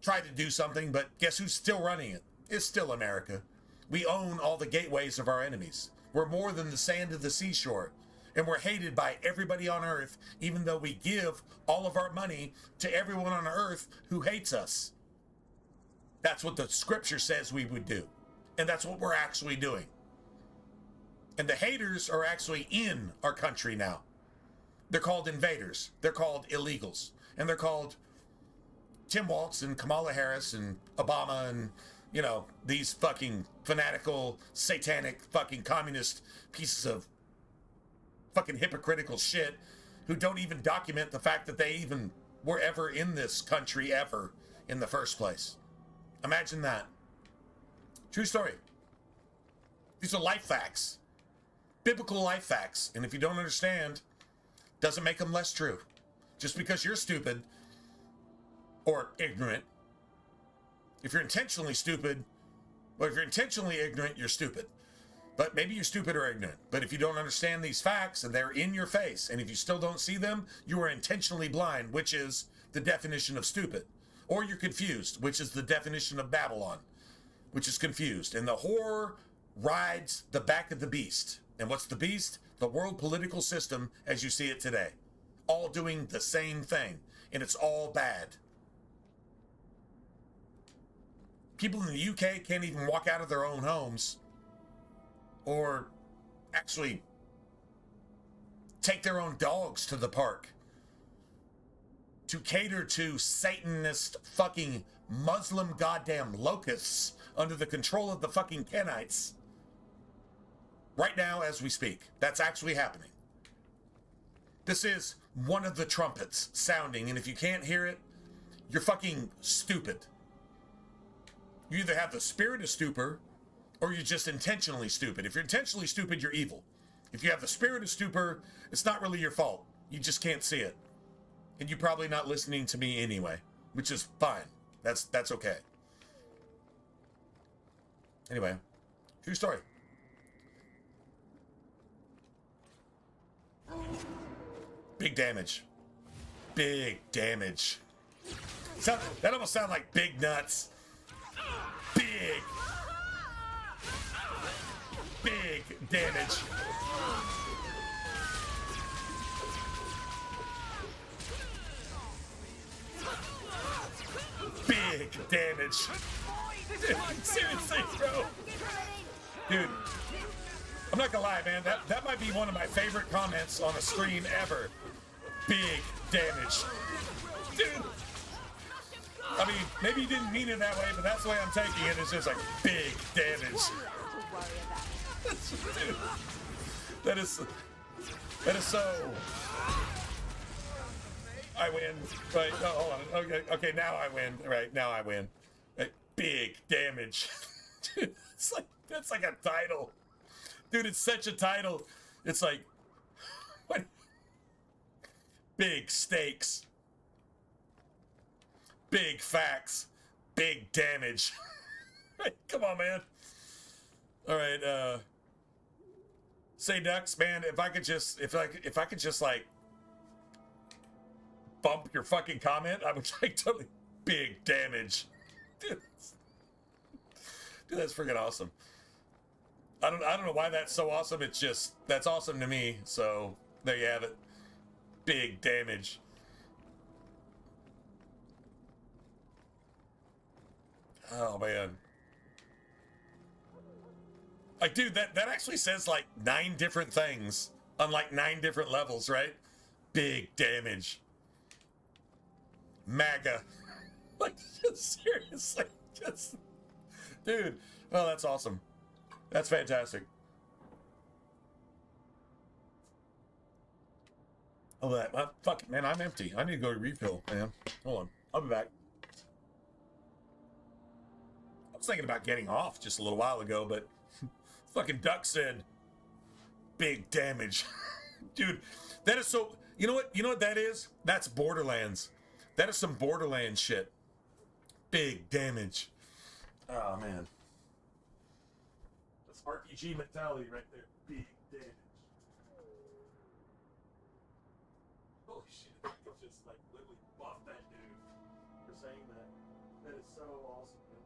tried to do something, but guess who's still running it? It's still America. We own all the gateways of our enemies. We're more than the sand of the seashore. And we're hated by everybody on earth, even though we give all of our money to everyone on earth who hates us. That's what the scripture says we would do. And that's what we're actually doing. And the haters are actually in our country now. They're called invaders. They're called illegals. And they're called Tim Walz and Kamala Harris and Obama and, you know, these fucking fanatical, satanic, fucking communist pieces of fucking hypocritical shit who don't even document the fact that they even were ever in this country ever in the first place. Imagine that. True story. These are life facts. Biblical life facts. And if you don't understand, doesn't make them less true. Just because you're stupid or ignorant. If you're intentionally stupid, well, if you're intentionally ignorant, you're stupid. But maybe you're stupid or ignorant. But if you don't understand these facts and they're in your face, and if you still don't see them, you are intentionally blind, which is the definition of stupid. Or you're confused, which is the definition of Babylon, which is confused. And the whore rides the back of the beast. And what's the beast? The world political system as you see it today. All doing the same thing. And it's all bad. People in the UK can't even walk out of their own homes or actually take their own dogs to the park to cater to Satanist fucking Muslim goddamn locusts under the control of the fucking Kenites. Right now as we speak. That's actually happening. This is one of the trumpets sounding, and if you can't hear it, you're fucking stupid. You either have the spirit of stupor, or you're just intentionally stupid. If you're intentionally stupid, you're evil. If you have the spirit of stupor, it's not really your fault. You just can't see it. And you're probably not listening to me anyway, which is fine. That's okay. Anyway, True story. Big damage. Big damage. That almost sounds like big nuts. Big. Big damage. Big damage. Seriously, bro. Dude, I'm not gonna lie, man. That might be one of my favorite comments on a stream ever. Big damage. Dude. I mean, maybe you didn't mean it that way, but that's the way I'm taking it. It's just like big damage. Dude, that is so. I win. Right? No, hold on. Okay. Now I win. Right now I win. Right. Big damage. Dude, that's like a title. Dude, it's such a title. It's like, what? Big stakes. Big facts. Big damage. Come on, man. All right. Say Ducks, man. If I could just like bump your fucking comment, I would like totally big damage. Dude, that's freaking awesome. I don't know why that's so awesome. It's just that's awesome to me. So there you have it. Big damage. Oh man. Like, dude, that actually says like 9 different things on like 9 different levels, right? Big damage. MAGA. Like, just seriously, just, dude. Oh, that's awesome. That's fantastic. Oh, that fuck, man, I'm empty. I need to go refill, man. Hold on, I'll be back. I was thinking about getting off just a little while ago, but fucking Duck said big damage. Dude, that is so, you know what that is? That's Borderlands. That is some Borderlands shit. Big damage. Oh man. That's RPG mentality right there. Big damage. Holy shit, I just like literally buffed that dude for saying that. That is so awesome, man.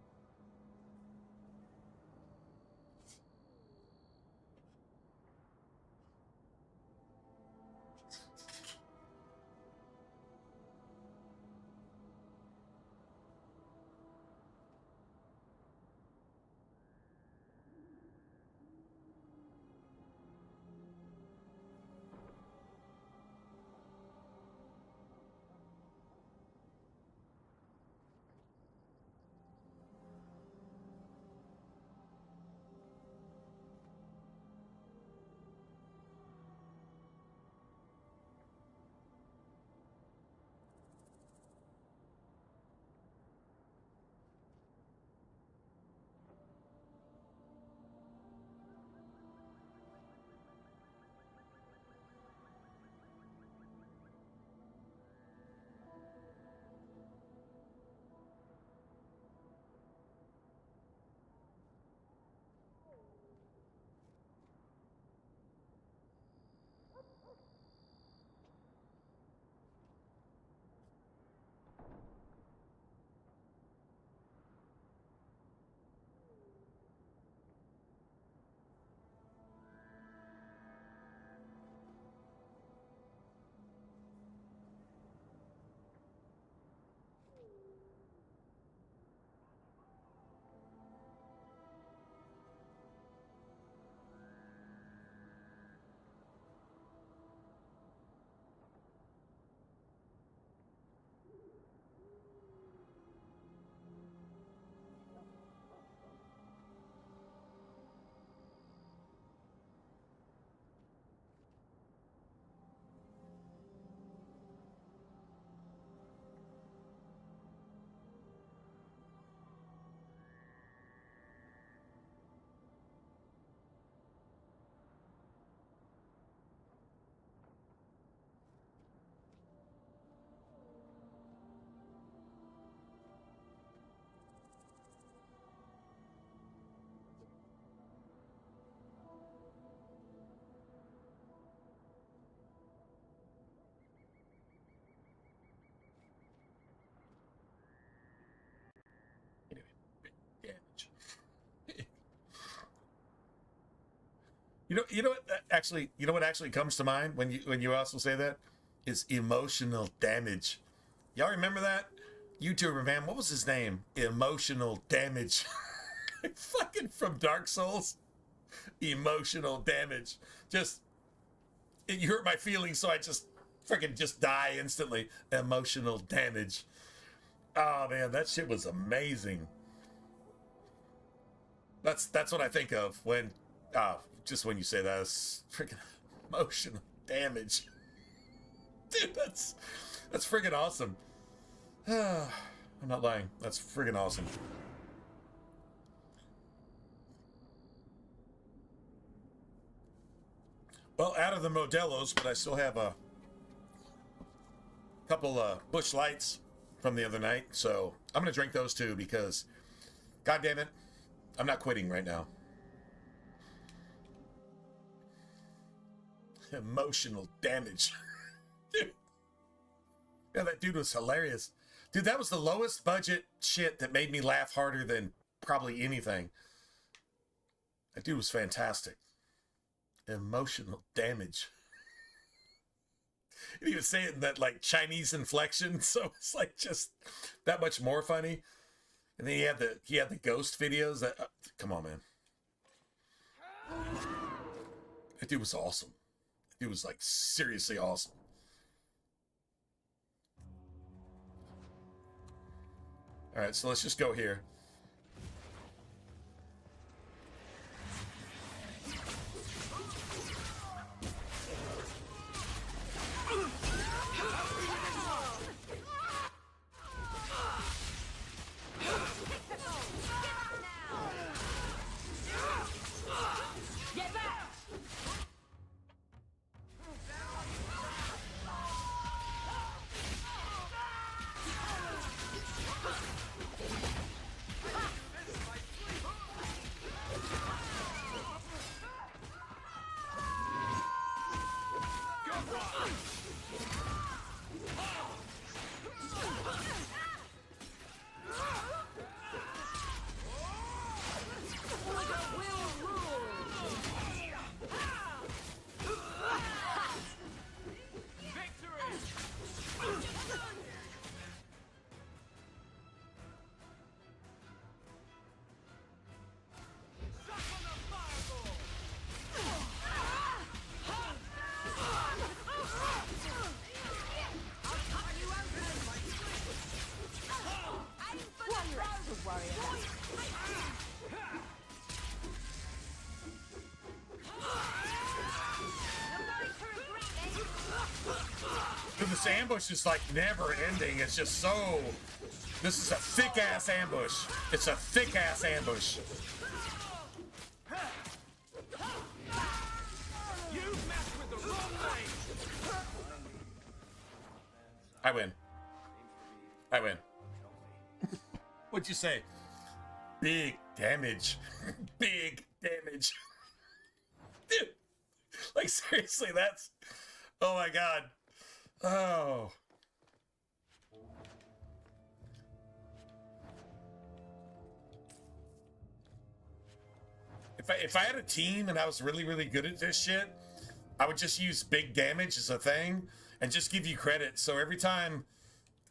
You know what actually, you know what actually comes to mind when you also say that is emotional damage. Y'all remember that YouTuber, man? What was his name? Emotional damage. Fucking from Dark Souls. Emotional damage. Just you hurt my feelings, so I just freaking just die instantly. Emotional damage. Oh man, that shit was amazing. That's what I think of when just when you say that. It's freaking emotional damage. Dude, that's freaking awesome. I'm not lying. That's freaking awesome. Well, out of the Modelo's, but I still have a couple Busch Lights from the other night, so I'm gonna drink those too because, god damn it, I'm not quitting right now. Emotional damage. Dude. Yeah, that dude was hilarious. Dude, that was the lowest budget shit that made me laugh harder than probably anything. That dude was fantastic. Emotional damage. And he would say it in that like Chinese inflection, so it's like just that much more funny. And then he had the ghost videos. That come on, man. That dude was awesome. That dude was like seriously awesome. All right, so let's just go here. This ambush is like never ending. It's just so. This is a thick ass ambush. It's a thick ass ambush. I win. I win. What'd you say? Big damage. Big damage. Dude. Like seriously, that's. Oh my god. Oh. If I had a team and I was really, really good at this shit, I would just use big damage as a thing and just give you credit. So every time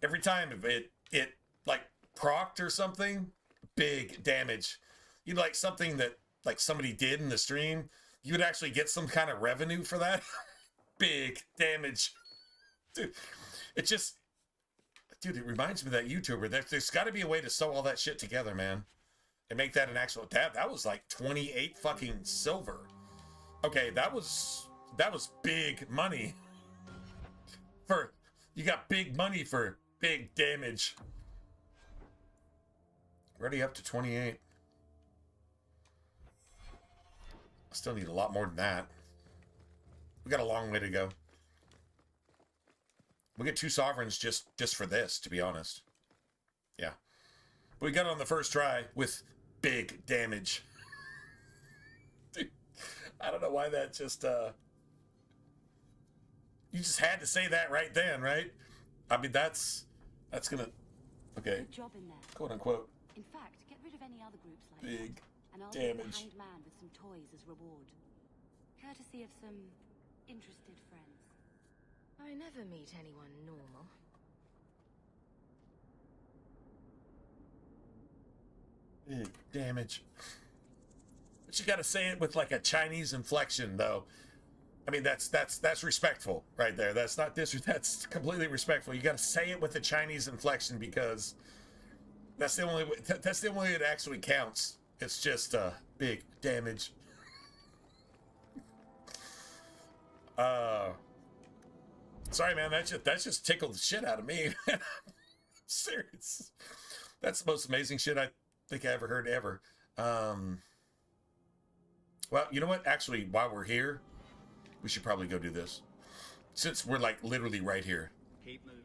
it like procced or something, big damage. You like something that like somebody did in the stream, you would actually get some kind of revenue for that. Big damage. Dude, it just, dude, it reminds me of that YouTuber. There's got to be a way to sew all that shit together, man, and make that an actual. That was like 28 fucking silver. Okay, that was big money. You got big money for big damage. Already up to 28. I still need a lot more than that. We got a long way to go. We get 2 sovereigns just for this, to be honest. Yeah. But we got it on the first try with big damage. Dude, I don't know why that just, you just had to say that right then, right? I mean, that's gonna, okay. Good job in there. Quote unquote. In fact, get rid of any other groups like big that, and I'll damage. give the hanged man with some toys as reward. courtesy of some interested friends. I never meet anyone normal. Big damage. But you gotta say it with like a Chinese inflection, though. I mean, that's respectful right there. That's not that's completely respectful. You gotta say it with a Chinese inflection because that's the only way, that's the only way it actually counts. It's just big damage. Sorry, man. That just tickled the shit out of me. Serious. That's the most amazing shit I think I ever heard ever. Well, you know what? Actually, while we're here, we should probably go do this. Since we're like literally right here. Keep moving.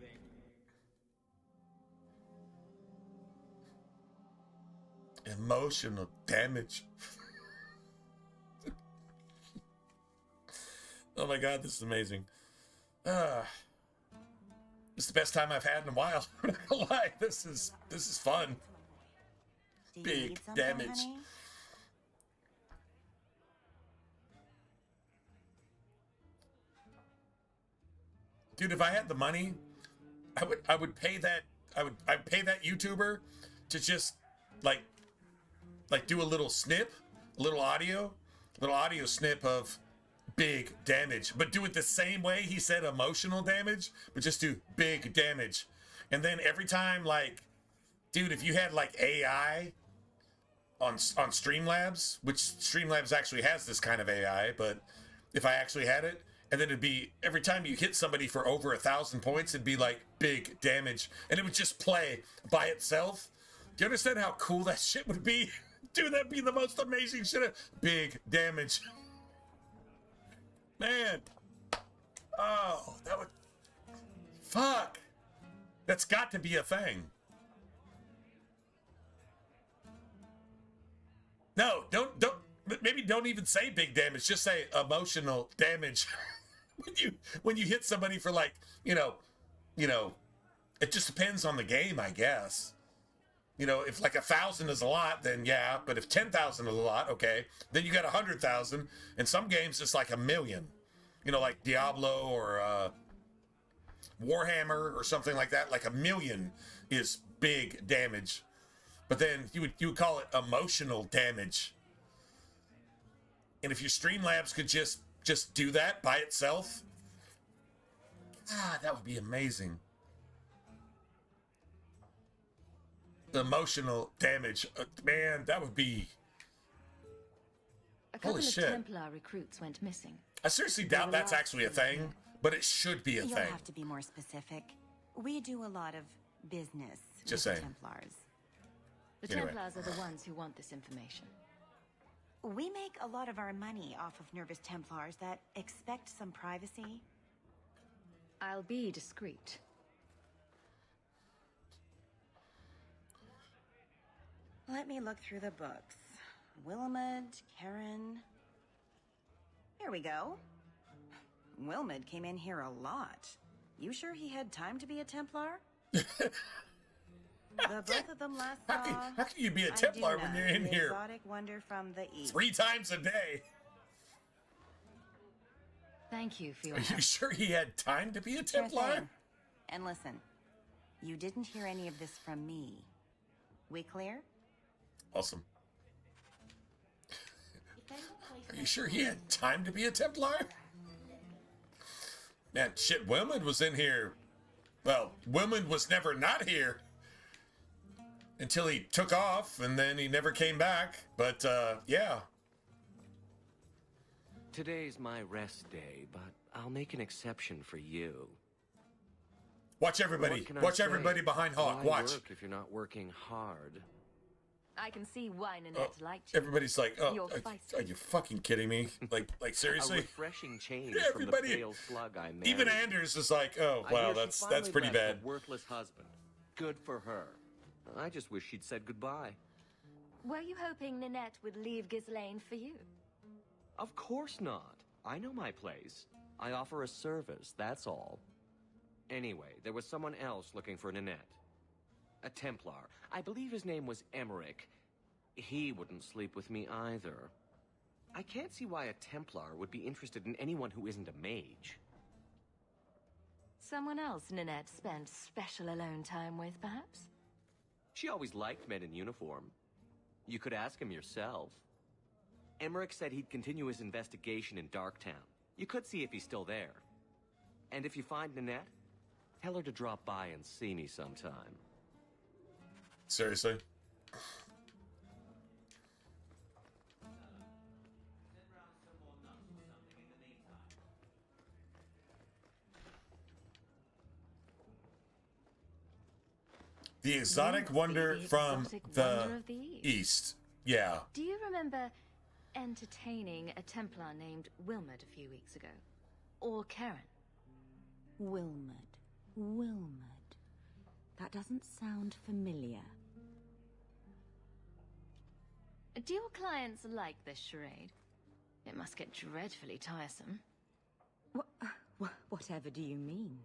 Emotional damage. Oh my god, this is amazing. This is the best time I've had in a while. I'm not gonna lie. This is fun. Big damage. Honey? Dude, if I had the money, I would pay that I'd pay that YouTuber to just like do a little snip, a little audio snip of big damage, but do it the same way he said emotional damage, but just do big damage. And then every time, like, dude, if you had like AI on Streamlabs, which Streamlabs actually has this kind of AI, but if I actually had it, and then it'd be every time you hit somebody for over 1,000 points, it'd be like big damage, and it would just play by itself. Do you understand how cool that shit would be? Dude, that'd be the most amazing shit. Big damage. Man. Oh, that would... Fuck. That's got to be a thing. No, don't, maybe don't even say big damage. Just say emotional damage. when you hit somebody for like, you know, it just depends on the game, I guess. You know, if like 1,000 is a lot, then yeah. But if 10,000 is a lot, okay. Then you got 100,000. In some games, it's like 1,000,000. You know, like Diablo or Warhammer or something like that. Like 1,000,000 is big damage. But then you would call it emotional damage. And if your Streamlabs could just do that by itself, that would be amazing. The emotional damage, man, that would be. A couple Holy of shit. Templar recruits went missing. I seriously doubt that's actually a thing, but it should be a You'll thing. have to be more specific. We do a lot of business Just with the saying. Templars. The Anyway. Templars are the ones who want this information. We make a lot of our money off of nervous Templars that expect some privacy. I'll be discreet. Let me look through the books. Willamud, Karen. Here we go. Wilmot came in here a lot. You sure he had time to be a Templar? The both of them last saw. How can you be a Templar when you're in the here exotic wonder from the east. 3 times a day? Thank you for your Are you help. sure he had time to be a Sure Templar? thing. And listen, you didn't hear any of this from me. We clear? Awesome. Are you sure he had time to be a Templar? Man, shit, Wilmot was in here. Well, Wilmot was never not here until he took off, and then he never came back. But, yeah. Today's my rest day, but I'll make an exception for you. Watch everybody. What can I Watch say? everybody behind Hawk. Why Watch. work if you're not working hard? I can see why Nanette liked you. Everybody's like, oh, You're feisty. are you fucking kidding me? Like seriously? A refreshing change Yeah, from the everybody- pale slug I married. Even Anders is like, oh, I wow, hear she that's finally pretty left bad. a worthless husband. Good for her. I just wish she'd said goodbye. Were you hoping Nanette would leave Ghislaine for you? Of course not. I know my place. I offer a service, that's all. Anyway, there was someone else looking for Nanette. A Templar. I believe his name was Emmerich. He wouldn't sleep with me either. I can't see why a Templar would be interested in anyone who isn't a mage. Someone else Nanette spent special alone time with, perhaps? She always liked men in uniform. You could ask him yourself. Emmerich said he'd continue his investigation in Darktown. You could see if he's still there. And if you find Nanette, tell her to drop by and see me sometime. Seriously? The exotic wonder from the East. Yeah. Do you remember entertaining a Templar named Wilmot a few weeks ago? Or Karen? Wilmot. That doesn't sound familiar. Do your clients like this charade? It must get dreadfully tiresome. Whatever do you mean?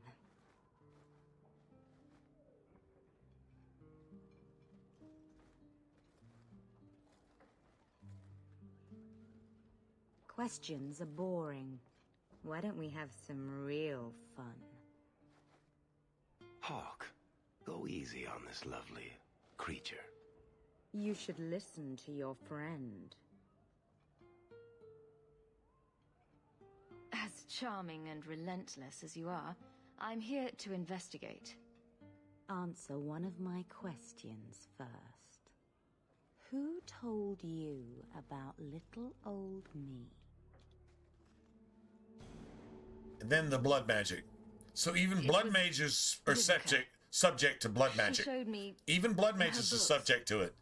Questions are boring. Why don't we have some real fun? Hawk, go easy on this lovely creature. You should listen to your friend. As charming and relentless as you are, I'm here to investigate. Answer one of my questions first. Who told you about little old me? And then the blood magic. So even blood mages are subject to blood magic. Showed me even blood mages are subject to it.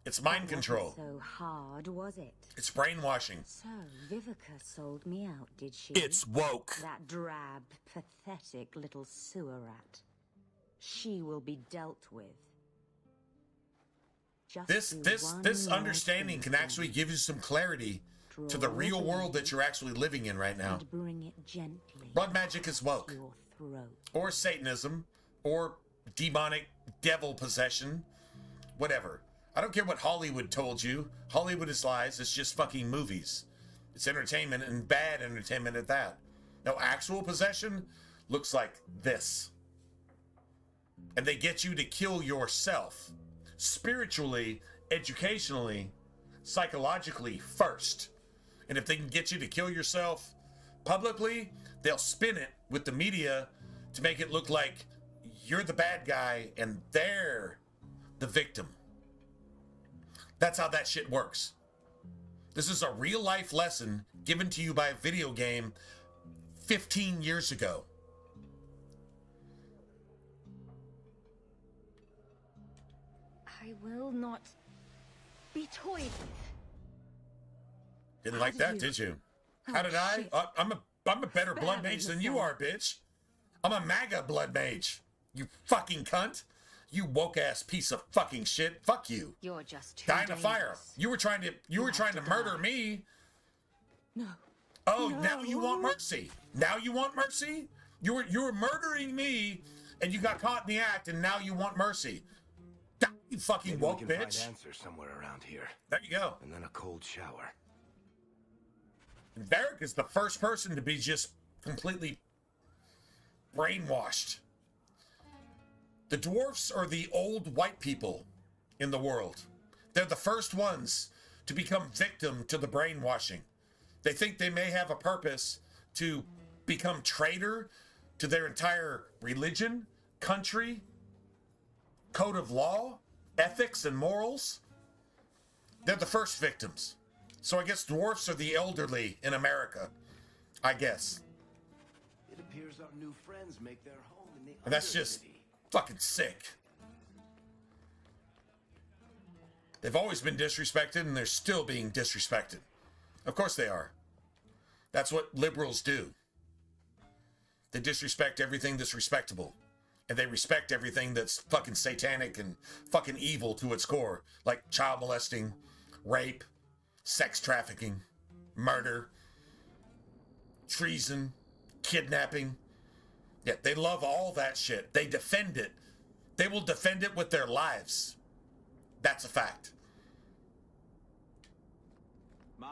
It's mind control. So hard, was it? It's brainwashing. So Vivica sold me out, did she? It's woke. That drab, pathetic little sewer rat. She will be dealt with. Just this understanding can actually give you some clarity to the real world that you're actually living in right now. Bring it gently. Blood magic is woke. Or Satanism. Or demonic devil possession. Whatever. I don't care what Hollywood told you. Hollywood is lies. It's just fucking movies. It's entertainment, and bad entertainment at that. Now, actual possession looks like this. And they get you to kill yourself. Spiritually, educationally, psychologically first. And if they can get you to kill yourself publicly, they'll spin it with the media to make it look like you're the bad guy and they're the victim. That's how that shit works. This is a real life lesson given to you by a video game 15 years ago. I will not be toyed with. Didn't like that, did you? How did I? I'm a better blood mage than you are, bitch. I'm a MAGA blood mage. You fucking cunt. You woke ass piece of fucking shit. Fuck you. You're just too Die in a fire. You were trying to murder me. No. Oh, no. Now you want mercy. Now you want mercy? You were murdering me, and you got caught in the act, and now you want mercy. Die, you fucking Maybe woke we can bitch. find answers somewhere around here. There you go. And then a cold shower. And Varric is the first person to be just completely brainwashed. The dwarfs are the old white people in the world. They're the first ones to become victim to the brainwashing. They think they may have a purpose to become traitor to their entire religion, country, code of law, ethics, and morals. They're the first victims. So I guess dwarfs are the elderly in America. I guess. It appears our new friends make their home in the And that's just fucking sick. They've always been disrespected, and they're still being disrespected. Of course they are. That's what liberals do. They disrespect everything that's respectable. And they respect everything that's fucking satanic and fucking evil to its core. Like child molesting, rape, sex trafficking, murder, treason, kidnapping. Yeah, they love all that shit. They defend it. They will defend it with their lives. That's a fact.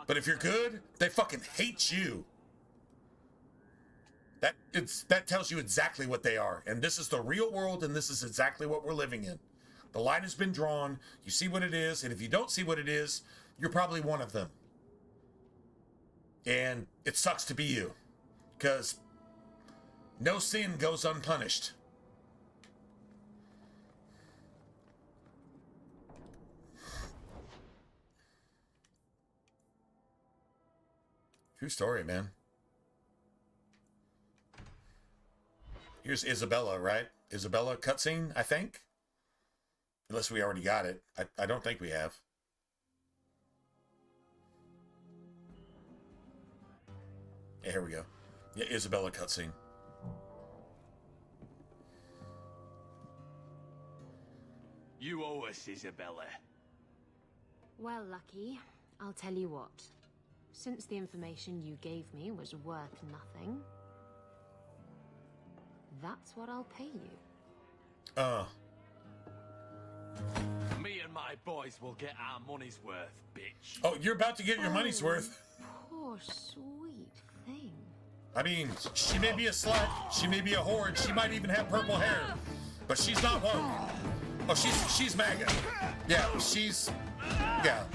But if you're good, they fucking hate you. That tells you exactly what they are. And this is the real world, and this is exactly what we're living in. The line has been drawn. You see what it is, and if you don't see what it is, you're probably one of them. And it sucks to be you, because no sin goes unpunished. True story, man. Here's Isabella, right? Isabella cutscene, I think. Unless we already got it. I don't think we have. Yeah, here we go. Yeah, Isabella cutscene. You owe us, Isabella. Well, Lucky, I'll tell you what. Since the information you gave me was worth nothing, that's what I'll pay you. Me and my boys will get our money's worth, bitch. Oh, you're about to get your money's worth. Poor sweet thing. I mean, she may be a slut, she may be a whore, she might even have purple hair, but she's not woke. Oh, she's MAGA. Yeah, yeah.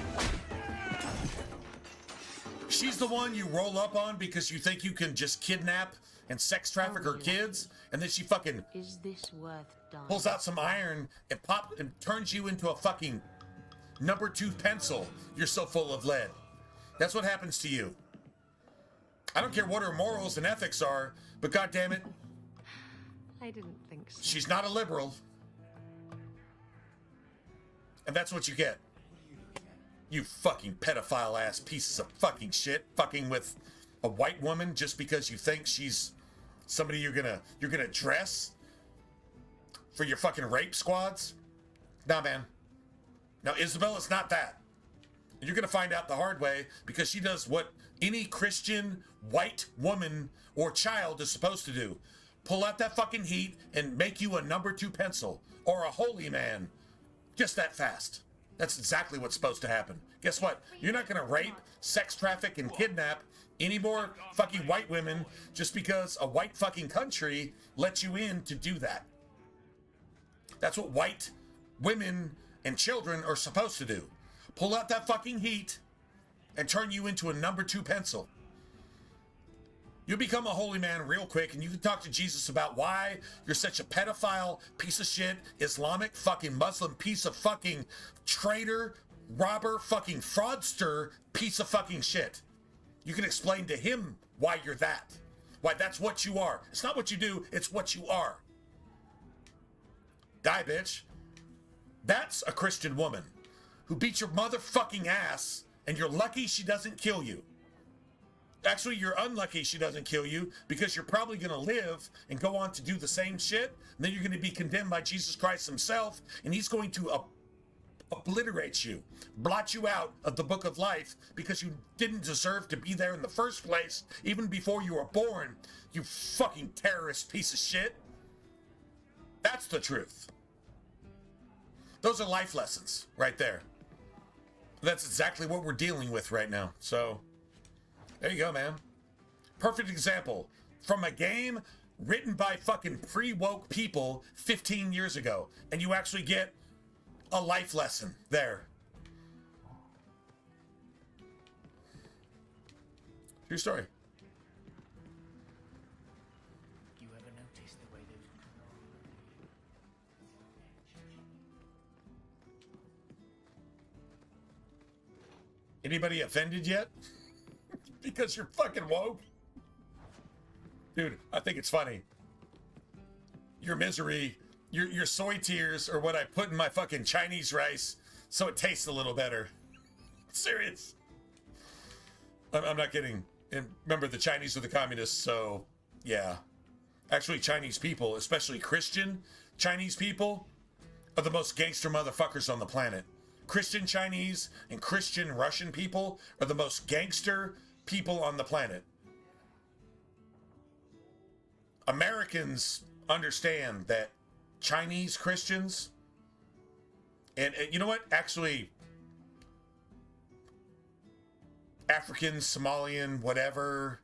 She's the one you roll up on because you think you can just kidnap and sex traffic her kids, and then she fucking Is this worth dying? pulls out some iron and turns you into a fucking number 2 pencil. You're so full of lead. That's what happens to you. I don't care what her morals and ethics are, but goddammit, I didn't think so. she's not a liberal. And that's what you get. You fucking pedophile ass pieces of fucking shit, fucking with a white woman just because you think she's somebody you're gonna dress for your fucking rape squads. Nah, man. Now Isabella's not that. You're gonna find out the hard way because she does what any Christian white woman or child is supposed to do. Pull out that fucking heat and make you a number 2 pencil or a holy man. Just that fast. That's exactly what's supposed to happen. Guess what? You're not gonna rape, sex traffic, and kidnap any more fucking white women just because a white fucking country lets you in to do that. That's what white women and children are supposed to do. Pull out that fucking heat and turn you into a number 2 pencil. You'll become a holy man real quick, and you can talk to Jesus about why you're such a pedophile, piece of shit, Islamic fucking Muslim piece of fucking traitor, robber, fucking fraudster piece of fucking shit. You can explain to him why you're that. Why that's what you are. It's not what you do, it's what you are. Die, bitch. That's a Christian woman who beats your motherfucking ass, and you're lucky she doesn't kill you. Actually, you're unlucky she doesn't kill you because you're probably going to live and go on to do the same shit. And then you're going to be condemned by Jesus Christ himself, and he's going to obliterate you, blot you out of the book of life because you didn't deserve to be there in the first place, even before you were born, you fucking terrorist piece of shit. That's the truth. Those are life lessons right there. That's exactly what we're dealing with right now. So there you go, man. Perfect example from a game written by fucking pre-woke people 15 years ago. And you actually get a life lesson there. True story. You ever notice the way those... Anybody offended yet? Because you're fucking woke? Dude, I think it's funny. Your misery, your soy tears are what I put in my fucking Chinese rice so it tastes a little better. Serious. I'm not kidding. And remember, the Chinese are the communists, so yeah. Actually, Chinese people, especially Christian Chinese people, are the most gangster motherfuckers on the planet. Christian Chinese and Christian Russian people are the most gangster people on the planet. Americans understand that Chinese Christians, and you know what? Actually, African, Somalian, whatever.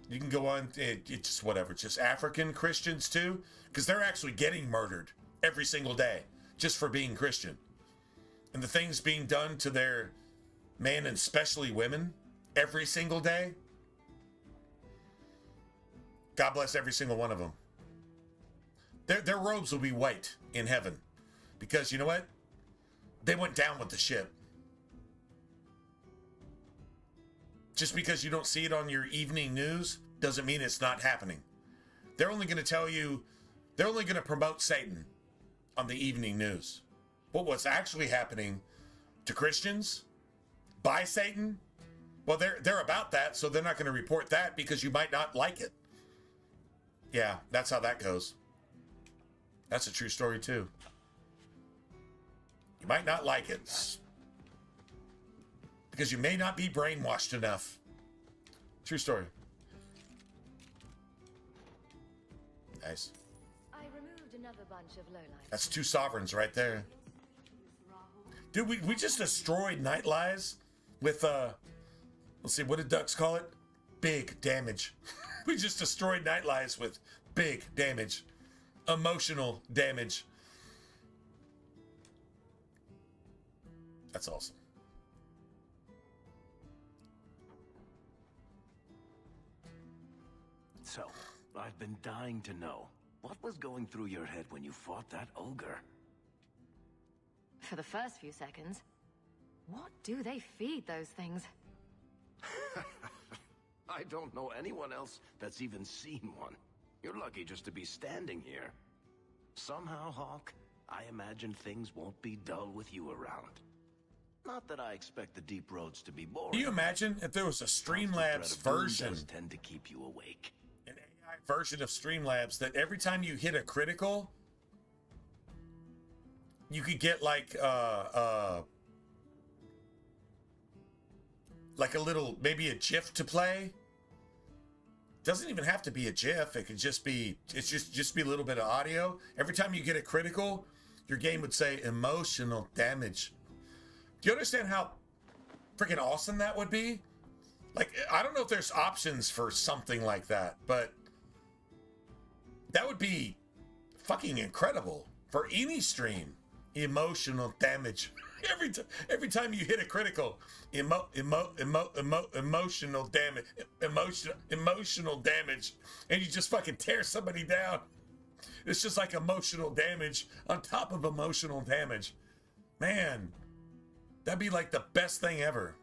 You can go on, it's just whatever. It's just African Christians too, because they're actually getting murdered every single day just for being Christian. And the things being done to their men, and especially women, every single day. God bless every single one of them. Their robes will be white in heaven. Because you know what? They went down with the ship. Just because you don't see it on your evening news doesn't mean it's not happening. They're only going to tell you, they're only going to promote Satan on the evening news. But what's actually happening to Christians by Satan, well, they're about that, so they're not going to report that because you might not like it. Yeah, that's how that goes. That's a true story too. You might not like it because you may not be brainwashed enough. True story. Nice. I removed another bunch of lowlights. That's 2 sovereigns right there. Dude, we just destroyed Night Lies with, let's see, what did Ducks call it? Big damage. We just destroyed Night Lies with big damage. Emotional damage. That's awesome. So, I've been dying to know, what was going through your head when you fought that ogre? For the first few seconds, what do they feed those things? I don't know anyone else that's even seen one. You're lucky just to be standing here. Somehow, Hawk, I imagine things won't be dull with you around. Not that I expect the deep roads to be boring. Can you imagine if there was a Streamlabs version? Tend to keep you awake. An AI version of Streamlabs that every time you hit a critical, you could get like a little, maybe a GIF to play. Doesn't even have to be a GIF. It could just be, it's just be a little bit of audio. Every time you get a critical, your game would say emotional damage. Do you understand how freaking awesome that would be? Like, I don't know if there's options for something like that, but that would be fucking incredible for any stream. Emotional damage. Every time you hit a critical, emotional damage, emotional damage, and you just fucking tear somebody down. It's just like emotional damage on top of emotional damage. Man, that'd be like the best thing ever.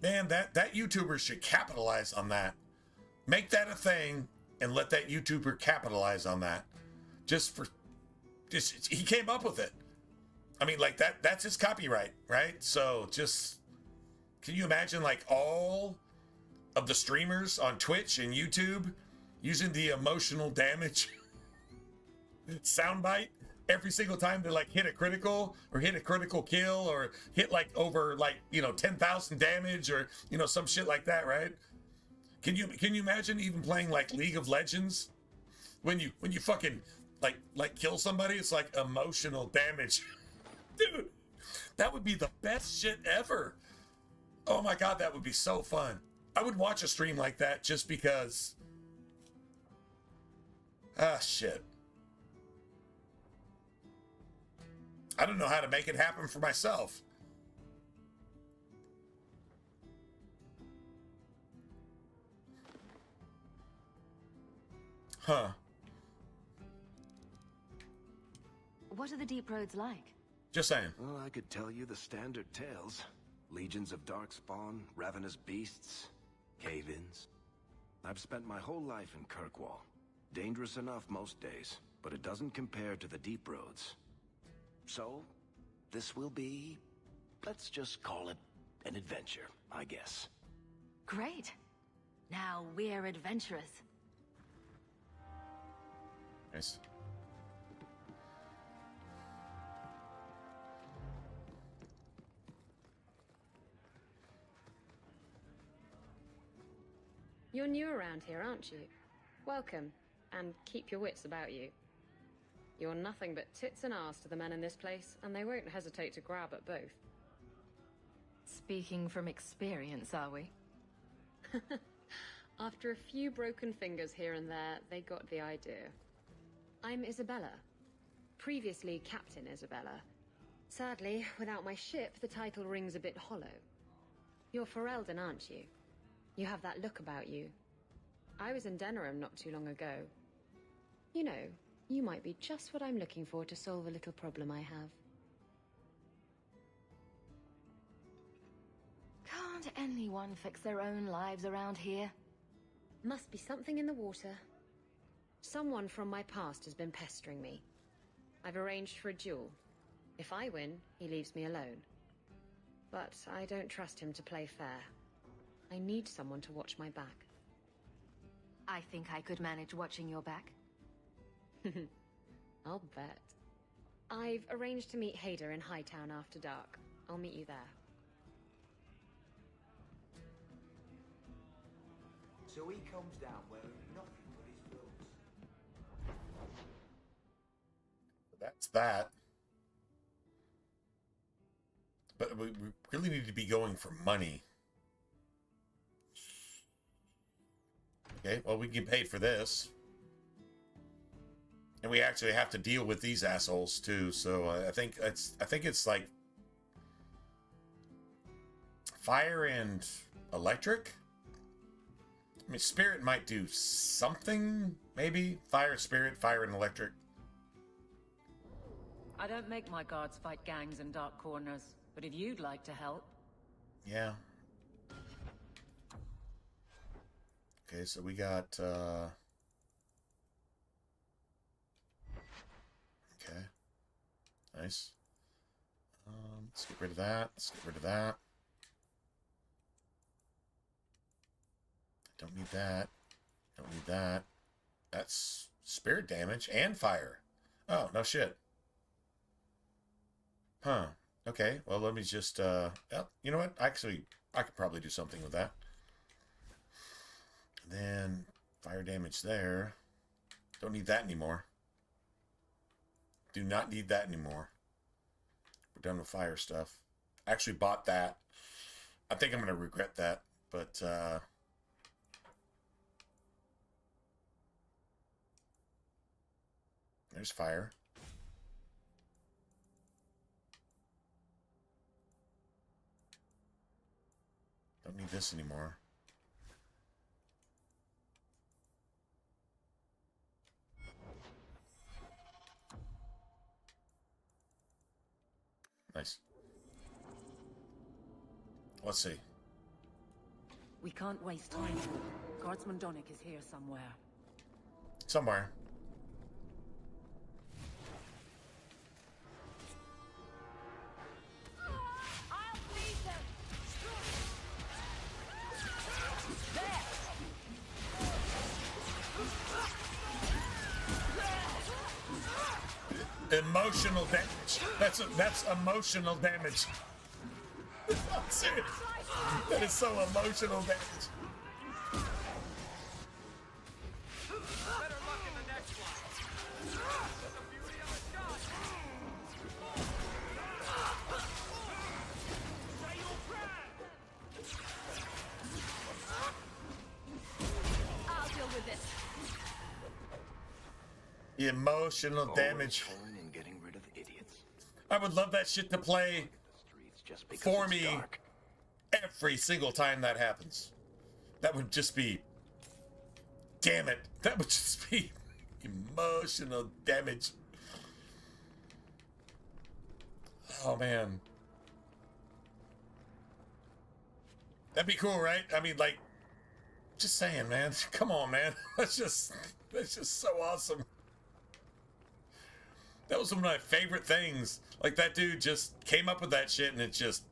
Man, that YouTuber should capitalize on that. Make that a thing and let that YouTuber capitalize on that. He came up with it. I mean, like that's his copyright, right? So just, can you imagine like all of the streamers on Twitch and YouTube using the emotional damage soundbite every single time they like hit a critical or hit a critical kill or hit like over like, 10,000 damage or, some shit like that, right? Can you imagine even playing like League of Legends when you fucking like kill somebody? It's like emotional damage. Dude, that would be the best shit ever. Oh my god, that would be so fun. I would watch a stream like that just because. Shit. I don't know how to make it happen for myself. Huh. What are the deep roads like? Just saying. Well, I could tell you the standard tales. Legions of darkspawn, ravenous beasts, cave-ins. I've spent my whole life in Kirkwall. Dangerous enough most days, but it doesn't compare to the deep roads. So, this will be, let's just call it an adventure, I guess. Great. Now we're adventurous. Nice. You're new around here, aren't you? Welcome, and keep your wits about you. You're nothing but tits and arse to the men in this place, and they won't hesitate to grab at both. Speaking from experience, are we? After a few broken fingers here and there, they got the idea. I'm Isabella. Previously Captain Isabella. Sadly, without my ship, the title rings a bit hollow. You're Ferelden, aren't you? You have that look about you. I was in Denerim not too long ago. You know, you might be just what I'm looking for to solve a little problem I have. Can't anyone fix their own lives around here? Must be something in the water. Someone from my past has been pestering me. I've arranged for a duel. If I win, he leaves me alone. But I don't trust him to play fair. I need someone to watch my back. I think I could manage watching your back. I'll bet. I've arranged to meet Hader in Hightown after dark. I'll meet you there. So he comes down wearing nothing but his clothes. That's that. But we really need to be going for money. Okay, well, we get paid for this. And we actually have to deal with these assholes too, so I think it's like fire and electric. I mean, spirit might do something, maybe. Fire, spirit, fire, and electric. I don't make my guards fight gangs in dark corners, but if you'd like to help... Yeah. Okay, so we got, okay. Nice. Let's get rid of that. Let's get rid of that. Don't need that. Don't need that. That's spirit damage and fire. Oh, no shit. Huh. Okay, well, let me just, you know what? Actually, I could probably do something with that. Then, fire damage there. Don't need that anymore. Do not need that anymore. We're done with fire stuff. Actually bought that. I think I'm going to regret that, but, there's fire. Don't need this anymore. Nice. Let's see. We can't waste time. Guardsman Donnick is here somewhere. Somewhere. Emotional damage. That's emotional damage. I'm serious. That is so emotional damage. Better luck in the next one. The beauty of a gun. Say your prayer. I'll deal with this. Emotional damage. And getting rid of idiots. I would love that shit to play for me every single time that happens. That would just be, damn it, that would just be emotional damage. Oh man, that'd be cool, right? I mean, like, just saying, man. Come on, man. That's just so awesome. That was one of my favorite things. Like, that dude just came up with that shit, and it just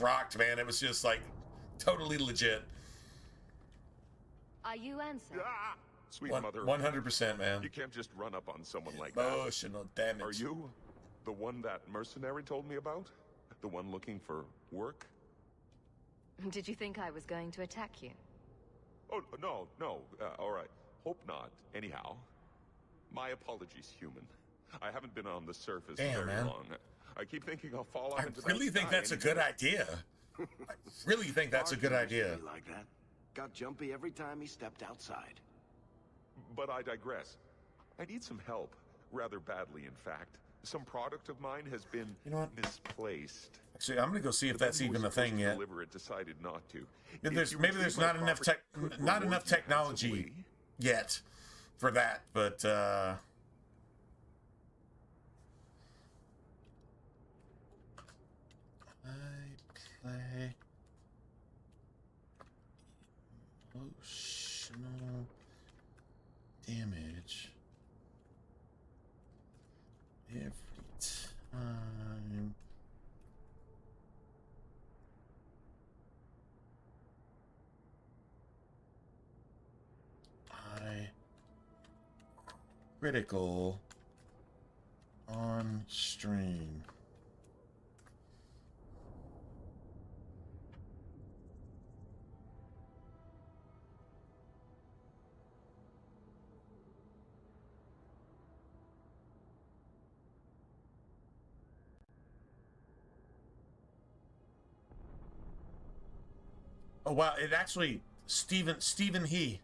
rocked, man. It was just like totally legit. Are you answering? Ah, sweet mother. 100%, man. You can't just run up on someone like that. Emotional damage. Are you the one that mercenary told me about? The one looking for work? Did you think I was going to attack you? Oh, no. All right. Hope not. Anyhow, my apologies, human. I haven't been on the surface very long. I keep thinking I'll fall out into that I really think sky that's a any good minute. idea. Really think that's a good idea. Like that. Got jumpy every time he stepped outside. But I digress. I need some help, rather badly, in fact. Some product of mine has been misplaced. Actually, I'm gonna go see if that's even a thing yet. Deliver it, decided not to. Maybe there's not enough technology yet for that, but I play emotional damage every time I critical on stream. Oh wow! It actually Stephen He.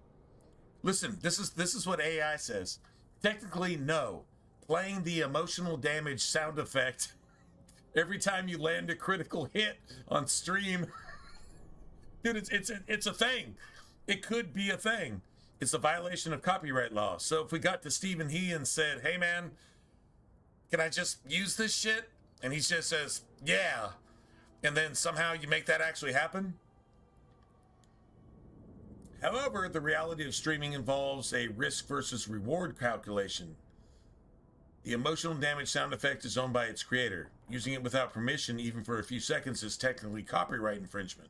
Listen, this is what AI says. Technically, no. Playing the emotional damage sound effect every time you land a critical hit on stream, dude, it's a thing. It could be a thing. It's a violation of copyright law. So if we got to Stephen He and said, "Hey man, can I just use this shit?" and he just says, "Yeah," and then somehow you make that actually happen. However, the reality of streaming involves a risk versus reward calculation. The emotional damage sound effect is owned by its creator. Using it without permission, even for a few seconds, is technically copyright infringement.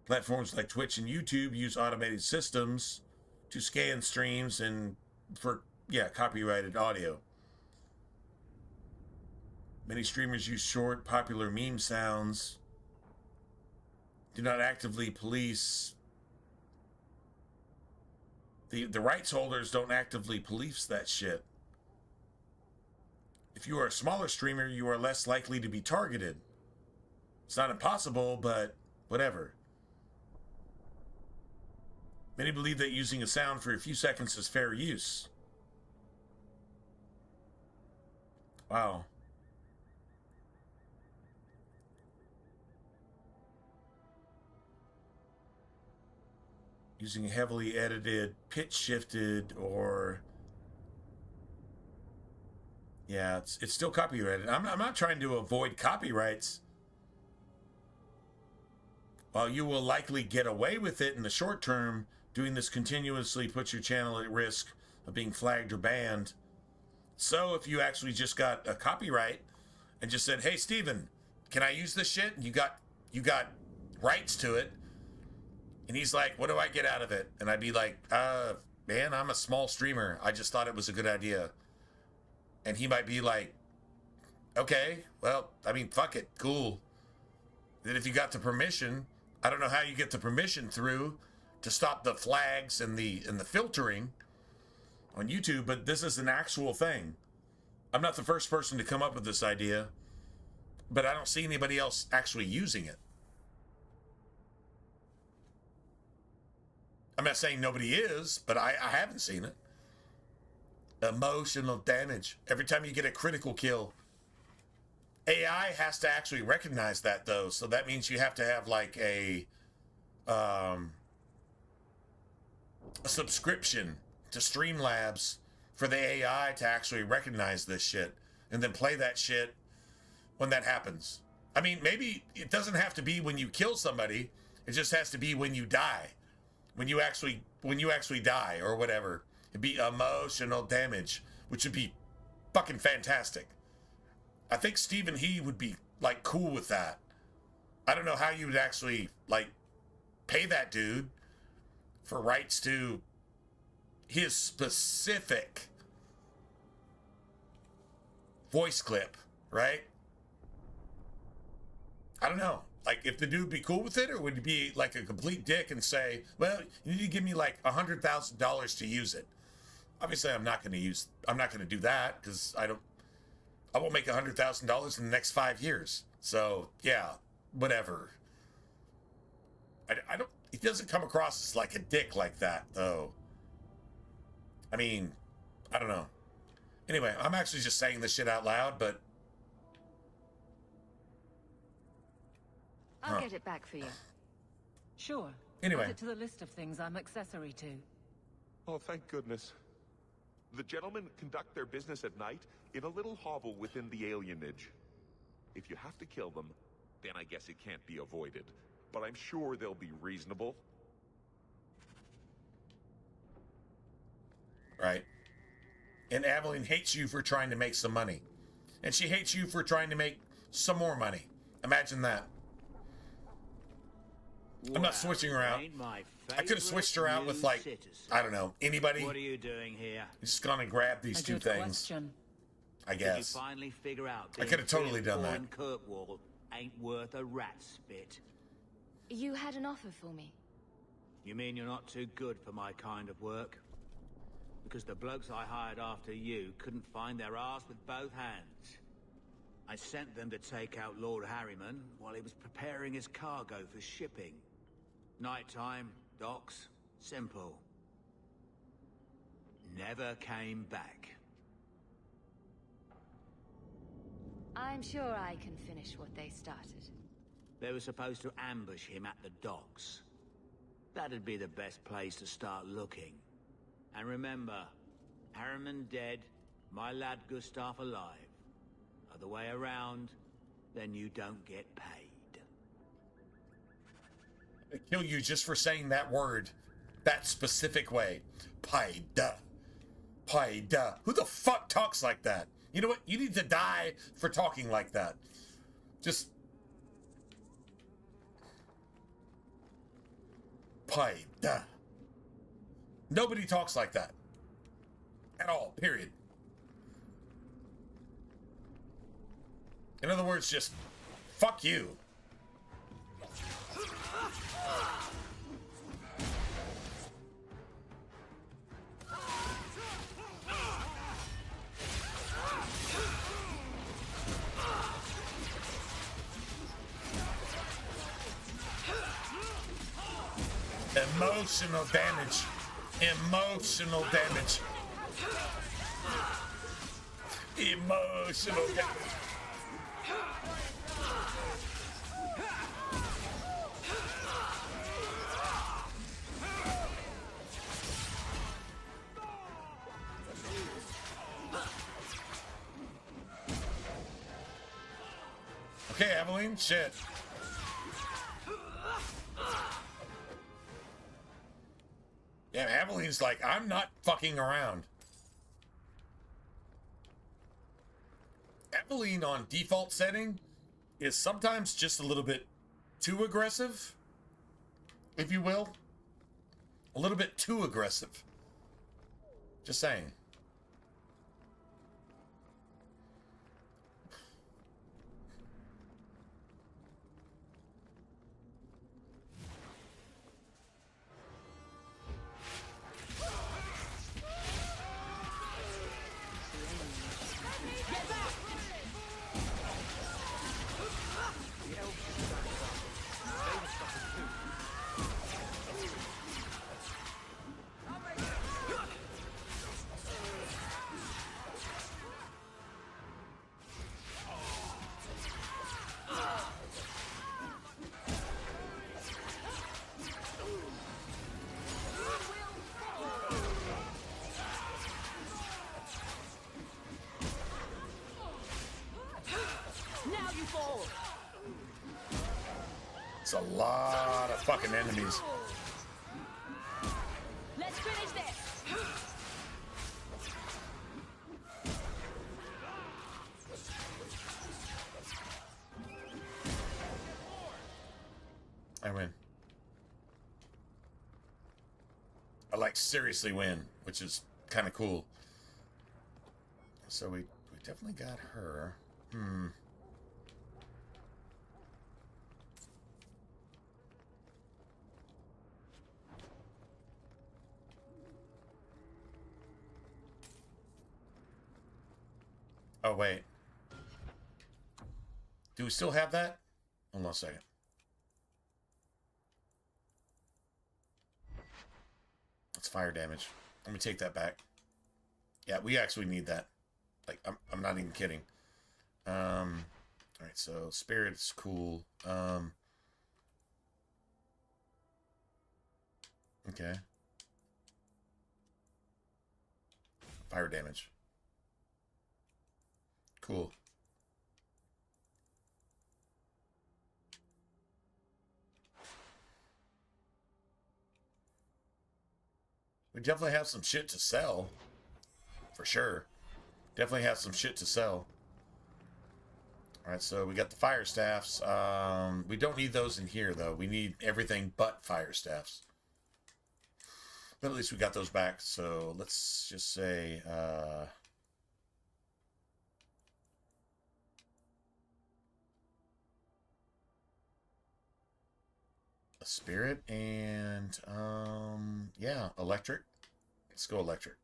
Platforms like Twitch and YouTube use automated systems to scan streams and for, copyrighted audio. Many streamers use short, popular meme sounds. Do not actively police. The rights holders don't actively police that shit. If you are a smaller streamer, you are less likely to be targeted. It's not impossible, but whatever. Many believe that using a sound for a few seconds is fair use. Wow. Using heavily edited, pitch shifted, or it's still copyrighted. I'm not trying to avoid copyrights. While you will likely get away with it in the short term, doing this continuously puts your channel at risk of being flagged or banned. So if you actually just got a copyright and just said, "Hey Steven, can I use this shit?" and you got rights to it. And he's like, "What do I get out of it?" And I'd be like, man, I'm a small streamer. I just thought it was a good idea." And he might be like, "Okay, well, I mean, fuck it, cool." Then if you got the permission, I don't know how you get the permission through to stop the flags and the filtering on YouTube, but this is an actual thing. I'm not the first person to come up with this idea, but I don't see anybody else actually using it. I'm not saying nobody is, but I haven't seen it. Emotional damage. Every time you get a critical kill, AI has to actually recognize that, though. So that means you have to have like a subscription to Streamlabs for the AI to actually recognize this shit and then play that shit when that happens. I mean, maybe it doesn't have to be when you kill somebody. It just has to be when you die. When you actually die or whatever. It'd be emotional damage, which would be fucking fantastic. I think Stephen He would be like cool with that. I don't know how you would actually like pay that dude for rights to his specific voice clip, right? I don't know. Like, if the dude would be cool with it, or would he be like a complete dick and say, "Well, you need to give me like $100,000 to use it"? Obviously, I'm not going to do that because I won't make $100,000 in the next 5 years. So yeah, whatever. I don't, he doesn't come across as like a dick like that, though. I mean, I don't know. Anyway, I'm actually just saying this shit out loud, but... I'll get it back for you. Sure. Anyway. Add it to the list of things I'm accessory to. Oh, thank goodness. The gentlemen conduct their business at night in a little hovel within the alienage. If you have to kill them, then I guess it can't be avoided. But I'm sure they'll be reasonable. Right. And Aveline hates you for trying to make some money. And she hates you for trying to make some more money. Imagine that. I'm not switching her out. I could have switched her out with, like, I don't know, anybody. What are you doing here? Just gonna grab these two things. Question. I guess. Did you finally figure out I could have totally done that. Kirkwall ain't worth a rat's spit. You had an offer for me. You mean you're not too good for my kind of work? Because the blokes I hired after you couldn't find their arse with both hands. I sent them to take out Lord Harriman while he was preparing his cargo for shipping. Nighttime, docks, simple. Never came back. I'm sure I can finish what they started. They were supposed to ambush him at the docks. That'd be the best place to start looking. And remember, Harriman dead, my lad Gustav alive. Other way around, then you don't get paid. I kill you just for saying that word, that specific way. Paid. Paid. Who the fuck talks like that? You know what? You need to die for talking like that. Just... Paid. Nobody talks like that. At all. Period. In other words, just... Fuck you. Emotional damage. Emotional damage. Emotional damage. Okay, Aveline, shit. Yeah, Aveline's like, I'm not fucking around. Aveline on default setting is sometimes just a little bit too aggressive, if you will. A little bit too aggressive. Just saying. It's a lot of fucking enemies. Let's finish this. I win. I like seriously win, which is kind of cool. So we definitely got her. Oh, wait. Do we still have that? Hold on a second. That's fire damage. Let me take that back. Yeah, we actually need that. Like, I'm not even kidding. All right, so spirit's cool. Okay. Fire damage. Cool. We definitely have some shit to sell. For sure. Definitely have some shit to sell. Alright, so we got the fire staffs. We don't need those in here, though. We need everything but fire staffs. But at least we got those back. So let's just say... a spirit and yeah, electric. Let's go electric.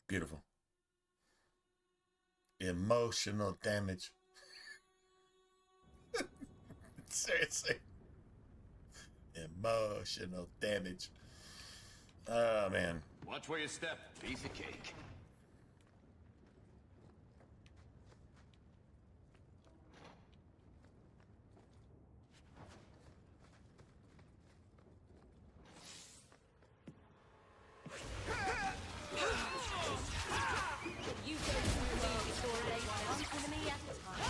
Beautiful. Emotional damage. Seriously. Emotional damage. Oh, man. Watch where you step. Piece of cake. You don't know the story they want to me at the time.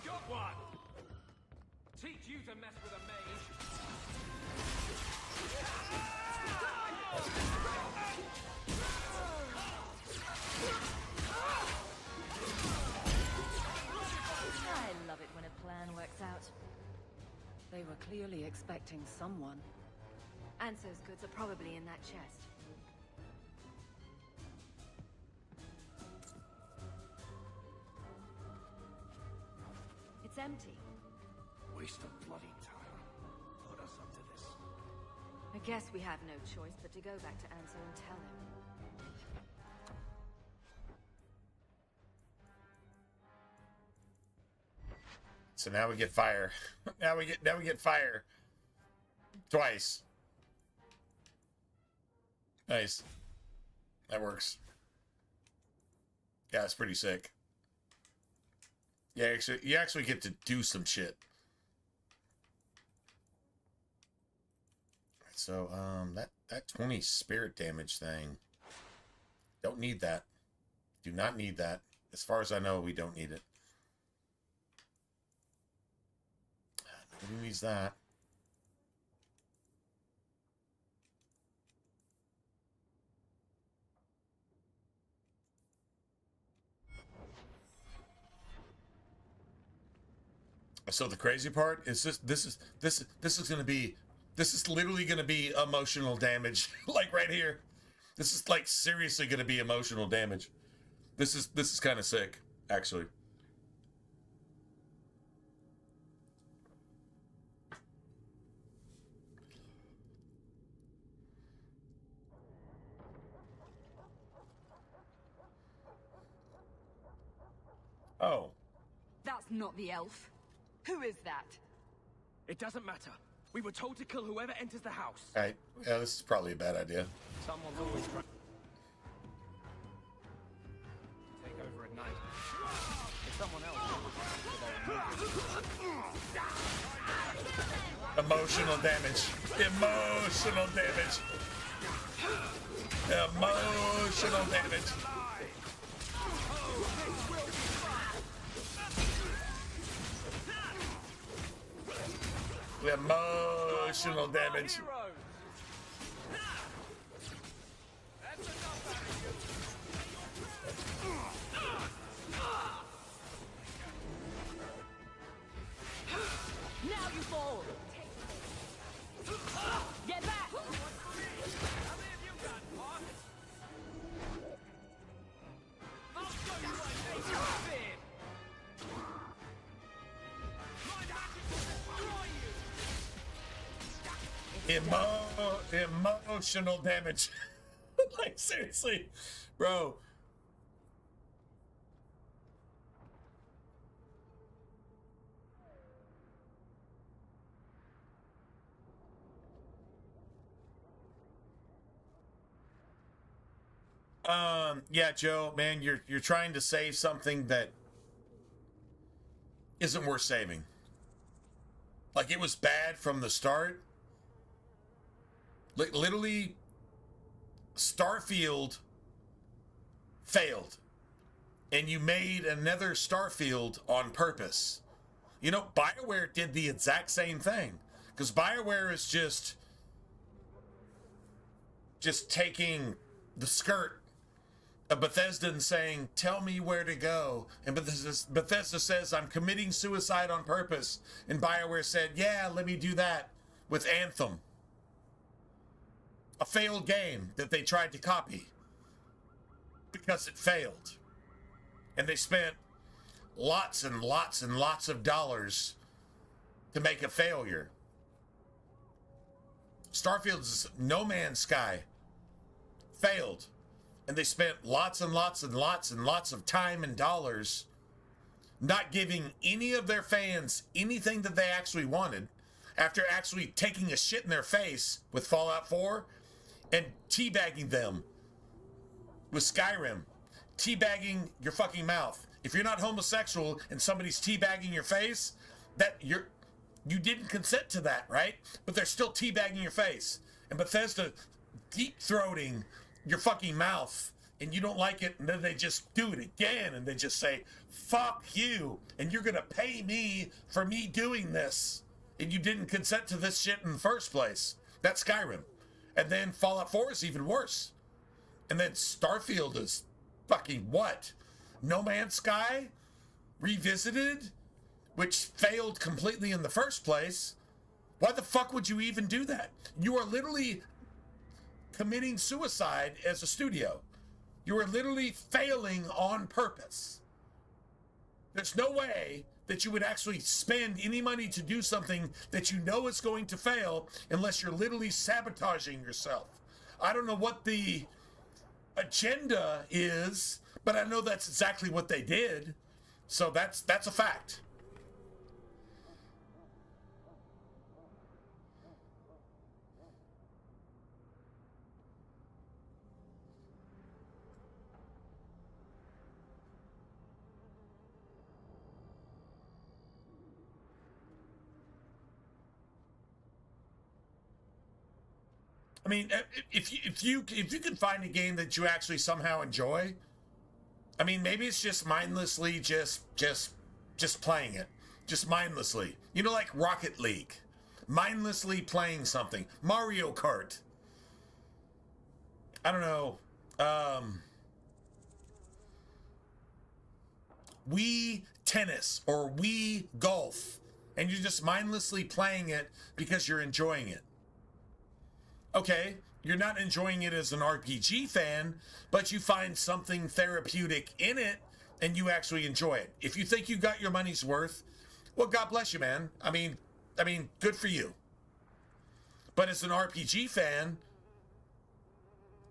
Got one! Teach you to mess with a mage. I love it when a plan works out. They were clearly expecting someone. Anso's goods are probably in that chest. It's empty. Waste of bloody time. Put us up to this. I guess we have no choice but to go back to Anso and tell him. So now we get fire. Now we get fire. Twice. Nice. That works. Yeah, it's pretty sick. Yeah, you actually get to do some shit. So, that 20 spirit damage thing. Don't need that. Do not need that. As far as I know, we don't need it. Nobody needs that. So the crazy part is this is literally gonna be emotional damage. Like right here. This is like seriously gonna be emotional damage. This is kind of sick, actually. Oh. That's not the elf. Who is that? It doesn't matter. We were told to kill whoever enters the house. Alright. Yeah, this is probably a bad idea. Someone's always trying to take over at night. If someone else Emotional damage. Emotional damage. Emotional damage. Emotional damage. Now you fall! Get back! Emotional damage. Like, seriously, bro. Yeah, Joe, man, you're trying to save something that isn't worth saving. Like, it was bad from the start. Like, literally, Starfield failed. And you made another Starfield on purpose. You know, BioWare did the exact same thing. Because BioWare is just taking the skirt of Bethesda and saying, tell me where to go. And Bethesda says, I'm committing suicide on purpose. And BioWare said, yeah, let me do that with Anthem. A failed game that they tried to copy because it failed. And they spent lots and lots and lots of dollars to make a failure. Starfield's No Man's Sky failed. And they spent lots and lots and lots and lots of time and dollars not giving any of their fans anything that they actually wanted, after actually taking a shit in their face with Fallout 4 and teabagging them with Skyrim. Teabagging your fucking mouth. If you're not homosexual and somebody's teabagging your face, that you didn't consent to that, right? But they're still teabagging your face. And Bethesda deep-throating your fucking mouth, and you don't like it, and then they just do it again, and they just say, fuck you, and you're gonna pay me for me doing this, and you didn't consent to this shit in the first place. That's Skyrim. And then Fallout 4 is even worse. And then Starfield is fucking what? No Man's Sky Revisited, which failed completely in the first place. Why the fuck would you even do that? You are literally committing suicide as a studio. You are literally failing on purpose. There's no way that you would actually spend any money to do something that you know is going to fail unless you're literally sabotaging yourself. I don't know what the agenda is, but I know that's exactly what they did. So that's a fact. I mean, if you can find a game that you actually somehow enjoy, I mean, maybe it's just mindlessly just playing it, just mindlessly. You know, like Rocket League, mindlessly playing something. Mario Kart. I don't know. Wii Tennis or Wii Golf, and you're just mindlessly playing it because you're enjoying it. Okay, you're not enjoying it as an RPG fan, but you find something therapeutic in it and you actually enjoy it. If you think you got your money's worth, well, God bless you, man. I mean, good for you. But as an RPG fan,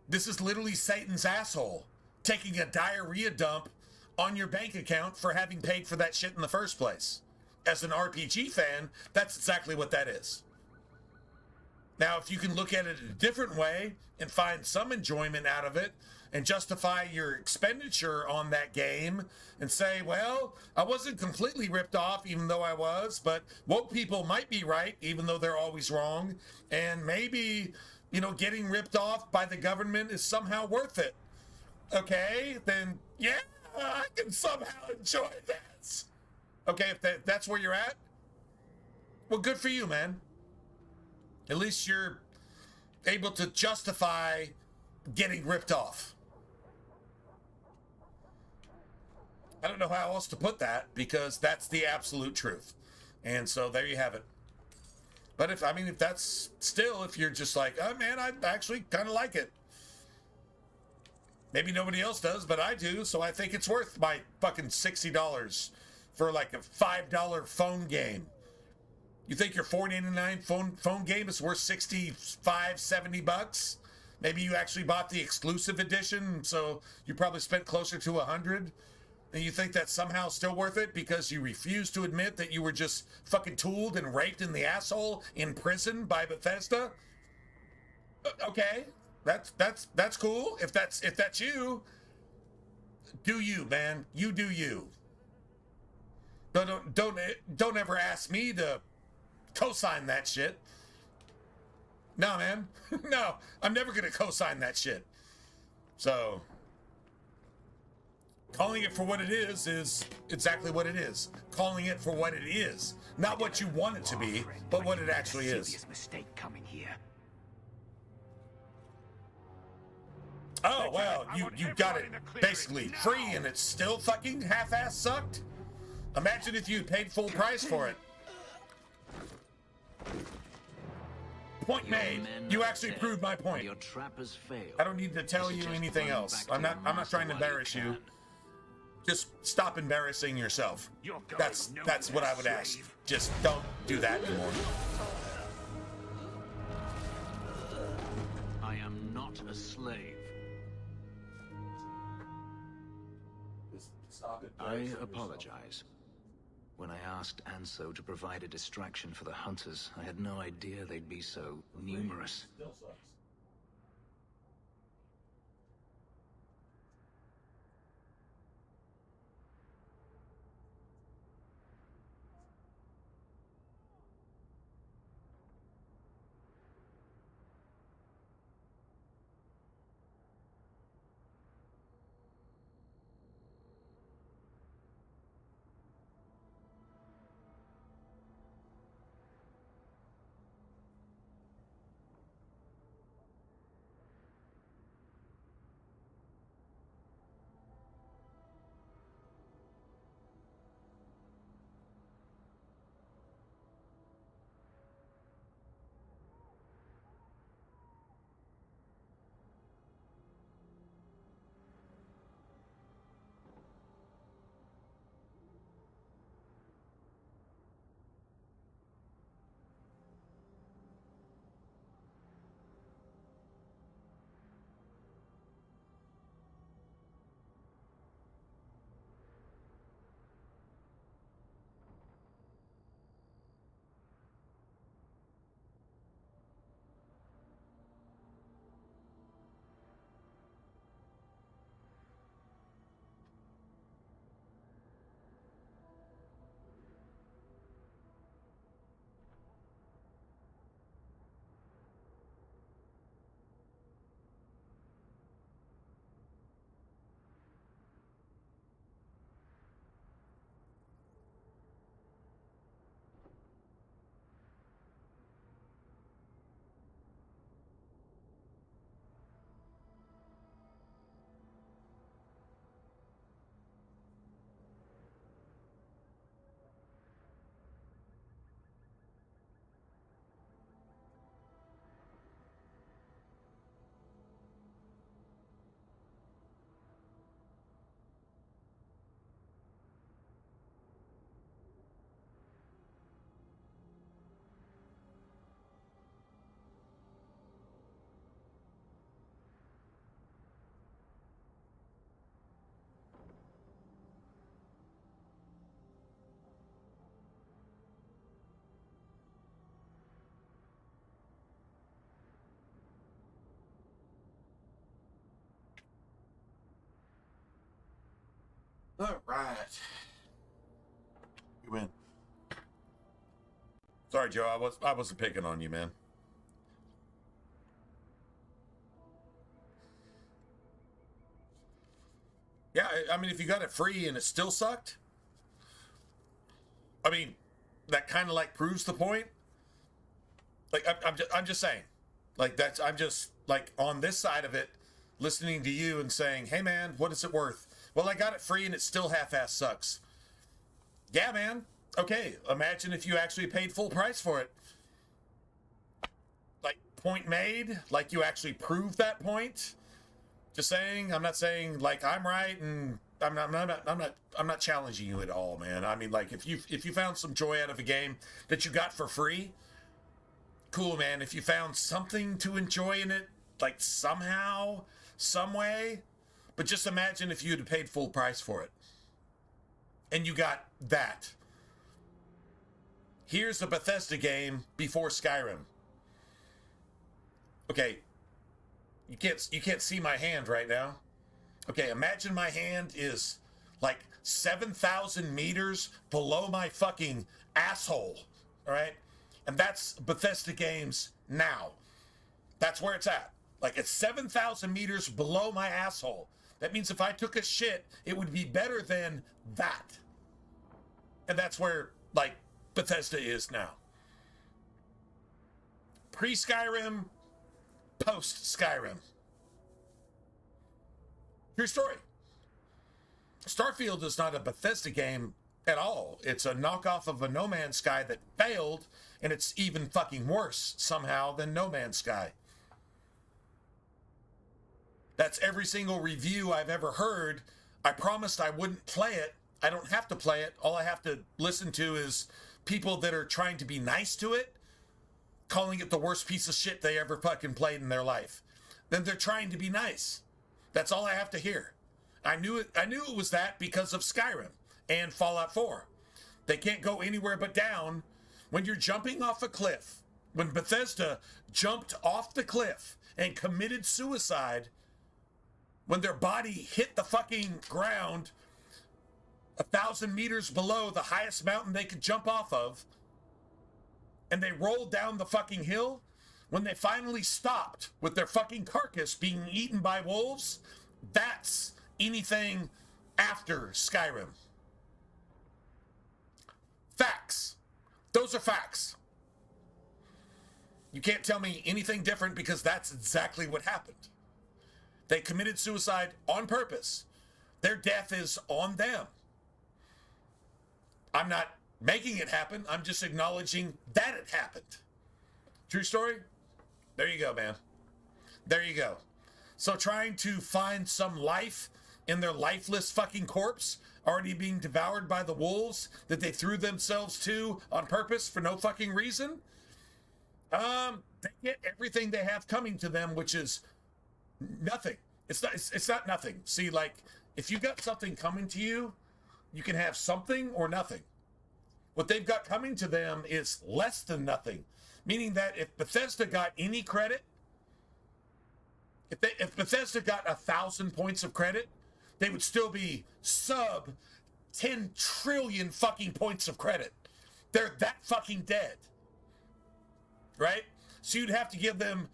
this is literally Satan's asshole taking a diarrhea dump on your bank account for having paid for that shit in the first place. As an RPG fan, that's exactly what that is. Now, if you can look at it a different way and find some enjoyment out of it and justify your expenditure on that game and say, well, I wasn't completely ripped off, even though I was, but woke people might be right, even though they're always wrong. And maybe, you know, getting ripped off by the government is somehow worth it. Okay, then, yeah, I can somehow enjoy this. Okay, if that's where you're at, well, good for you, man. At least you're able to justify getting ripped off. I don't know how else to put that, because that's the absolute truth. And so there you have it. But if that's still, if you're just like, oh man, I actually kind of like it. Maybe nobody else does, but I do. So I think it's worth my fucking $60 for like a $5 phone game. You think your $4.99 phone game is worth $65, $70? Maybe you actually bought the exclusive edition, so you probably spent closer to $100. And you think that's somehow still worth it because you refuse to admit that you were just fucking tooled and raped in the asshole in prison by Bethesda? Okay, that's cool. If that's you, do you, man? You do you. Don't ever ask me to co-sign that shit. No, man. No, I'm never gonna co-sign that shit. So calling it for what it is exactly what it is. Calling it for what it is, not what you want it to be, but what it actually is. Serious mistake coming here. Oh well, you got it basically free, and it's still fucking half-ass sucked. Imagine if you paid full price for it. Point made. You actually proved my point. Your trap has failed. I don't need to tell you anything else. I'm not trying to embarrass you. Just stop embarrassing yourself. That's what I would ask. Just don't do that anymore. I am not a slave. I apologize. When I asked Anso to provide a distraction for the hunters, I had no idea they'd be so numerous. All right. You win. Sorry, Joe. I wasn't picking on you, man. Yeah, I mean, if you got it free and it still sucked, I mean, that kind of like proves the point. Like, I'm just saying, like I'm just like on this side of it, listening to you and saying, hey man, what is it worth? Well, I got it free and it still half-ass sucks. Yeah, man. Okay, imagine if you actually paid full price for it. Like, point made, like you actually proved that point. Just saying, I'm not saying like I'm right and I'm not challenging you at all, man. I mean, like, if you found some joy out of a game that you got for free, cool, man. If you found something to enjoy in it, like somehow, some way, but just imagine if you'd have paid full price for it, and you got that. Here's a Bethesda game before Skyrim. Okay, you can't see my hand right now. Okay, imagine my hand is like 7,000 meters below my fucking asshole, all right? And that's Bethesda games now. That's where it's at. Like, it's 7,000 meters below my asshole. That means if I took a shit, it would be better than that. And that's where, like, Bethesda is now. Pre-Skyrim, post-Skyrim. True story. Starfield is not a Bethesda game at all. It's a knockoff of a No Man's Sky that failed, and it's even fucking worse somehow than No Man's Sky. That's every single review I've ever heard. I promised I wouldn't play it. I don't have to play it. All I have to listen to is people that are trying to be nice to it, calling it the worst piece of shit they ever fucking played in their life. Then they're trying to be nice. That's all I have to hear. I knew it was that because of Skyrim and Fallout 4. They can't go anywhere but down. When you're jumping off a cliff, when Bethesda jumped off the cliff and committed suicide, when their body hit the fucking ground 1,000 meters below the highest mountain they could jump off of, and they rolled down the fucking hill, when they finally stopped with their fucking carcass being eaten by wolves, that's anything after Skyrim. Facts. Those are facts. You can't tell me anything different because that's exactly what happened. They committed suicide on purpose. Their death is on them. I'm not making it happen. I'm just acknowledging that it happened. True story? There you go, man. There you go. So trying to find some life in their lifeless fucking corpse already being devoured by the wolves that they threw themselves to on purpose for no fucking reason, they get everything they have coming to them, which is nothing. It's not nothing. See, like, if you got something coming to you, you can have something or nothing. What they've got coming to them is less than nothing. Meaning that if Bethesda got any credit, if Bethesda got 1,000 points of credit, they would still be sub 10 trillion fucking points of credit. They're that fucking dead. Right? So you'd have to give them,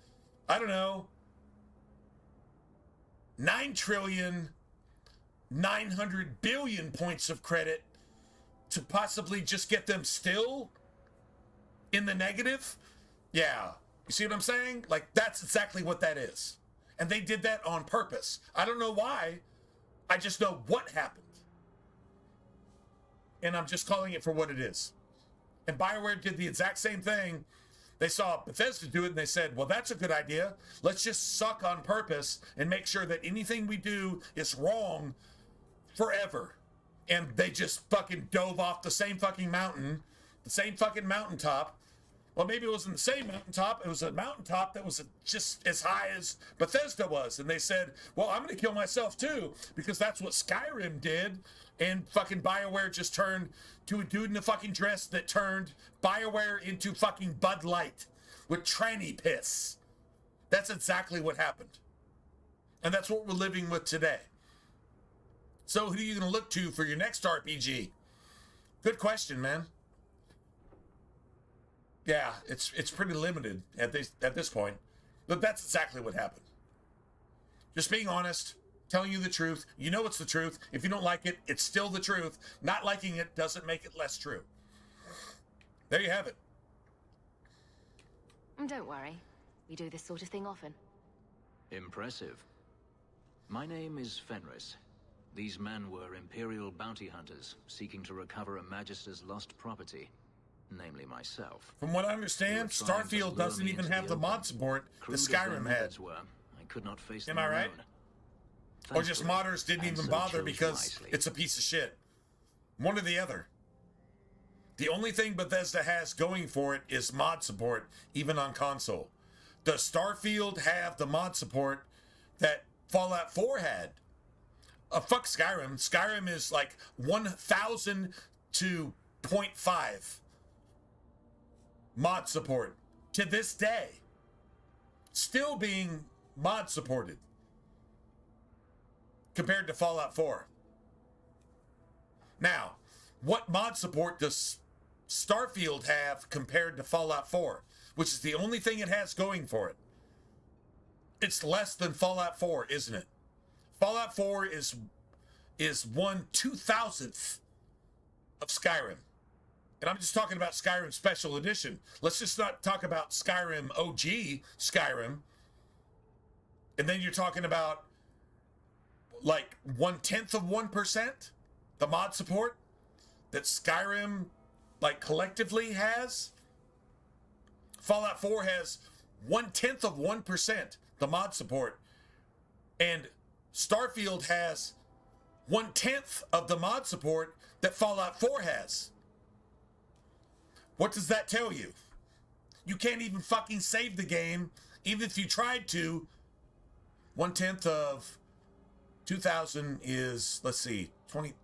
I don't know, 9,900,000,000,000,000 points of credit to possibly just get them still in the negative. Yeah. You see what I'm saying? Like, that's exactly what that is. And they did that on purpose. I don't know why. I just know what happened. And I'm just calling it for what it is. And BioWare did the exact same thing. They saw Bethesda do it and they said, well, that's a good idea. Let's just suck on purpose and make sure that anything we do is wrong forever. And they just fucking dove off the same fucking mountain, the same fucking mountaintop. Well, maybe it wasn't the same mountaintop. It was a mountaintop that was just as high as Bethesda was. And they said, well, I'm going to kill myself too, because that's what Skyrim did. And fucking BioWare just turned to a dude in a fucking dress that turned BioWare into fucking Bud Light with tranny piss. That's exactly what happened. And that's what we're living with today. So who are you going to look to for your next RPG? Good question, man. Yeah, it's pretty limited at this point. But that's exactly what happened. Just being honest, telling you the truth. You know it's the truth. If you don't like it, it's still the truth. Not liking it doesn't make it less true. There you have it. Don't worry. We do this sort of thing often. Impressive. My name is Fenris. These men were Imperial bounty hunters seeking to recover a Magister's lost property, namely myself. From what I understand, Starfield doesn't even have the mod support that Skyrim had. I could not face Am I right? Or just modders didn't even bother because it's a piece of shit. One or the other. The only thing Bethesda has going for it is mod support, even on console. Does Starfield have the mod support that Fallout 4 had? Fuck Skyrim. Skyrim is like 1,000 to 0.5 mod support to this day. Still being mod supported compared to Fallout 4. Now, what mod support does Starfield have compared to Fallout 4, which is the only thing it has going for it? It's less than Fallout 4, isn't it? Fallout 4 is 1/2000th of Skyrim. And I'm just talking about Skyrim Special Edition. Let's just not talk about Skyrim OG Skyrim. And then you're talking about like 1/10 of 1%, the mod support that Skyrim like collectively has. Fallout 4 has 1/10 of 1%, the mod support. And Starfield has 1/10 of the mod support that Fallout 4 has. What does that tell you? You can't even fucking save the game, even if you tried to. 1/10 of 2,000 is, let's see, 20.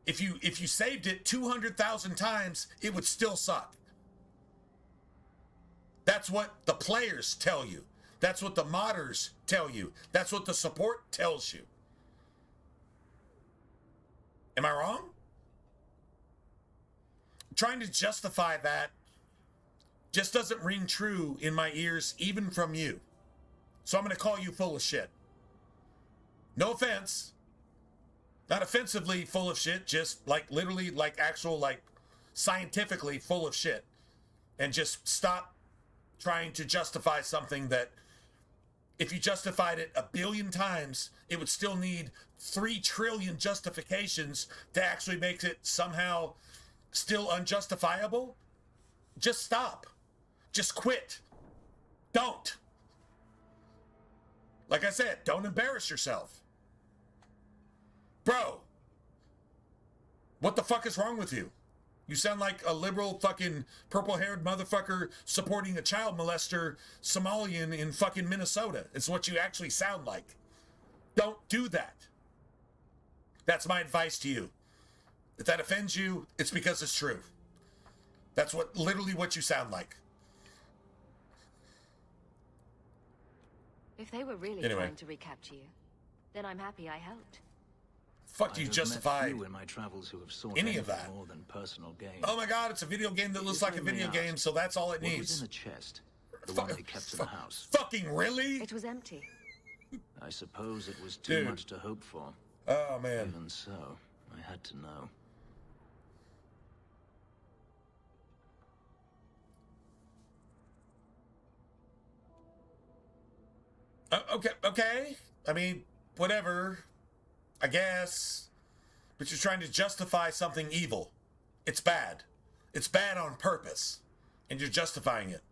If you saved it 200,000 times, it would still suck. That's what the players tell you. That's what the modders tell you. That's what the support tells you. Am I wrong? Trying to justify that just doesn't ring true in my ears, even from you. So I'm going to call you full of shit. No offense. Not offensively full of shit, just like literally like actual like scientifically full of shit. And just stop trying to justify something that if you justified it 1 billion times, it would still need 3 trillion justifications to actually make it somehow still unjustifiable. Just stop. Just quit. Don't. Like I said, don't embarrass yourself. Bro, what the fuck is wrong with you? You sound like a liberal fucking purple-haired motherfucker supporting a child molester Somalian in fucking Minnesota. It's what you actually sound like. Don't do that. That's my advice to you. If that offends you, it's because it's true. That's literally what you sound like. If they were really trying to recapture you, then I'm happy I helped. Fuck, do you justify in my travels who have sought any of that? More than personal gain. Oh my god, it's a video game that looks like a video game, so that's all it What needs. was in the chest? The one they kept in the house. Fucking really? It was empty. I suppose it was too Dude. much to hope for. Oh man. Even so, I had to know. Okay. I mean, whatever. I guess. But you're trying to justify something evil. It's bad. It's bad on purpose. And you're justifying it.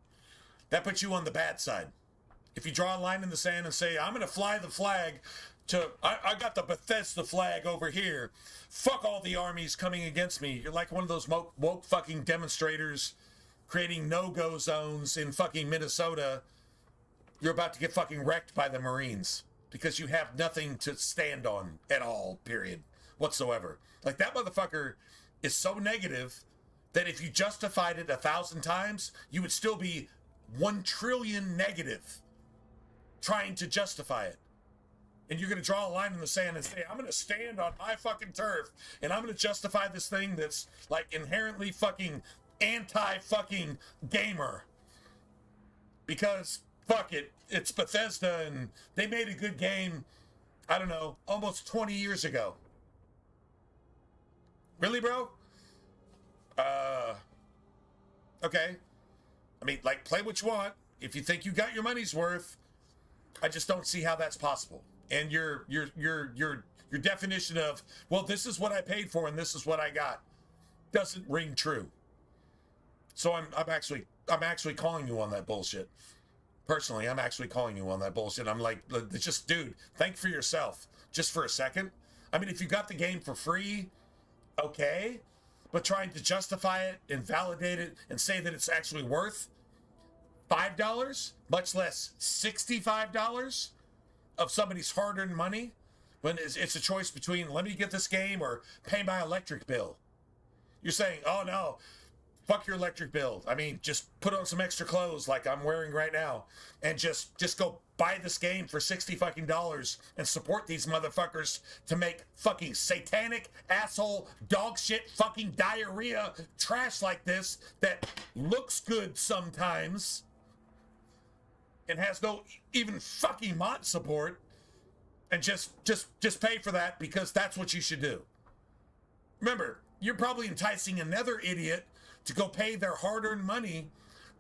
That puts you on the bad side. If you draw a line in the sand and say, I'm going to fly the flag to... I got the Bethesda flag over here. Fuck all the armies coming against me. You're like one of those woke fucking demonstrators creating no-go zones in fucking Minnesota. You're about to get fucking wrecked by the Marines because you have nothing to stand on at all, period, whatsoever. Like, that motherfucker is so negative that if you justified it 1,000 times, you would still be 1 trillion negative trying to justify it. And you're going to draw a line in the sand and say, I'm going to stand on my fucking turf and I'm going to justify this thing that's like inherently fucking anti-fucking gamer. Because, fuck it, it's Bethesda and they made a good game, I don't know, almost 20 years ago. Really, bro? Okay. I mean, like, play what you want. If you think you got your money's worth, I just don't see how that's possible. And your definition of, well, this is what I paid for and this is what I got, doesn't ring true. So I'm actually calling you on that bullshit. Personally, I'm actually calling you on that bullshit. I'm like, just, dude, think for yourself. Just for a second. I mean, if you got the game for free, okay. But trying to justify it and validate it and say that it's actually worth $5, much less $65 of somebody's hard-earned money, when it's a choice between let me get this game or pay my electric bill. You're saying, oh no, fuck your electric bill. I mean, just put on some extra clothes like I'm wearing right now and just go buy this game for $60 fucking and support these motherfuckers to make fucking satanic asshole dog shit fucking diarrhea trash like this that looks good sometimes and has no even fucking mod support, and just pay for that because that's what you should do. Remember, you're probably enticing another idiot to go pay their hard-earned money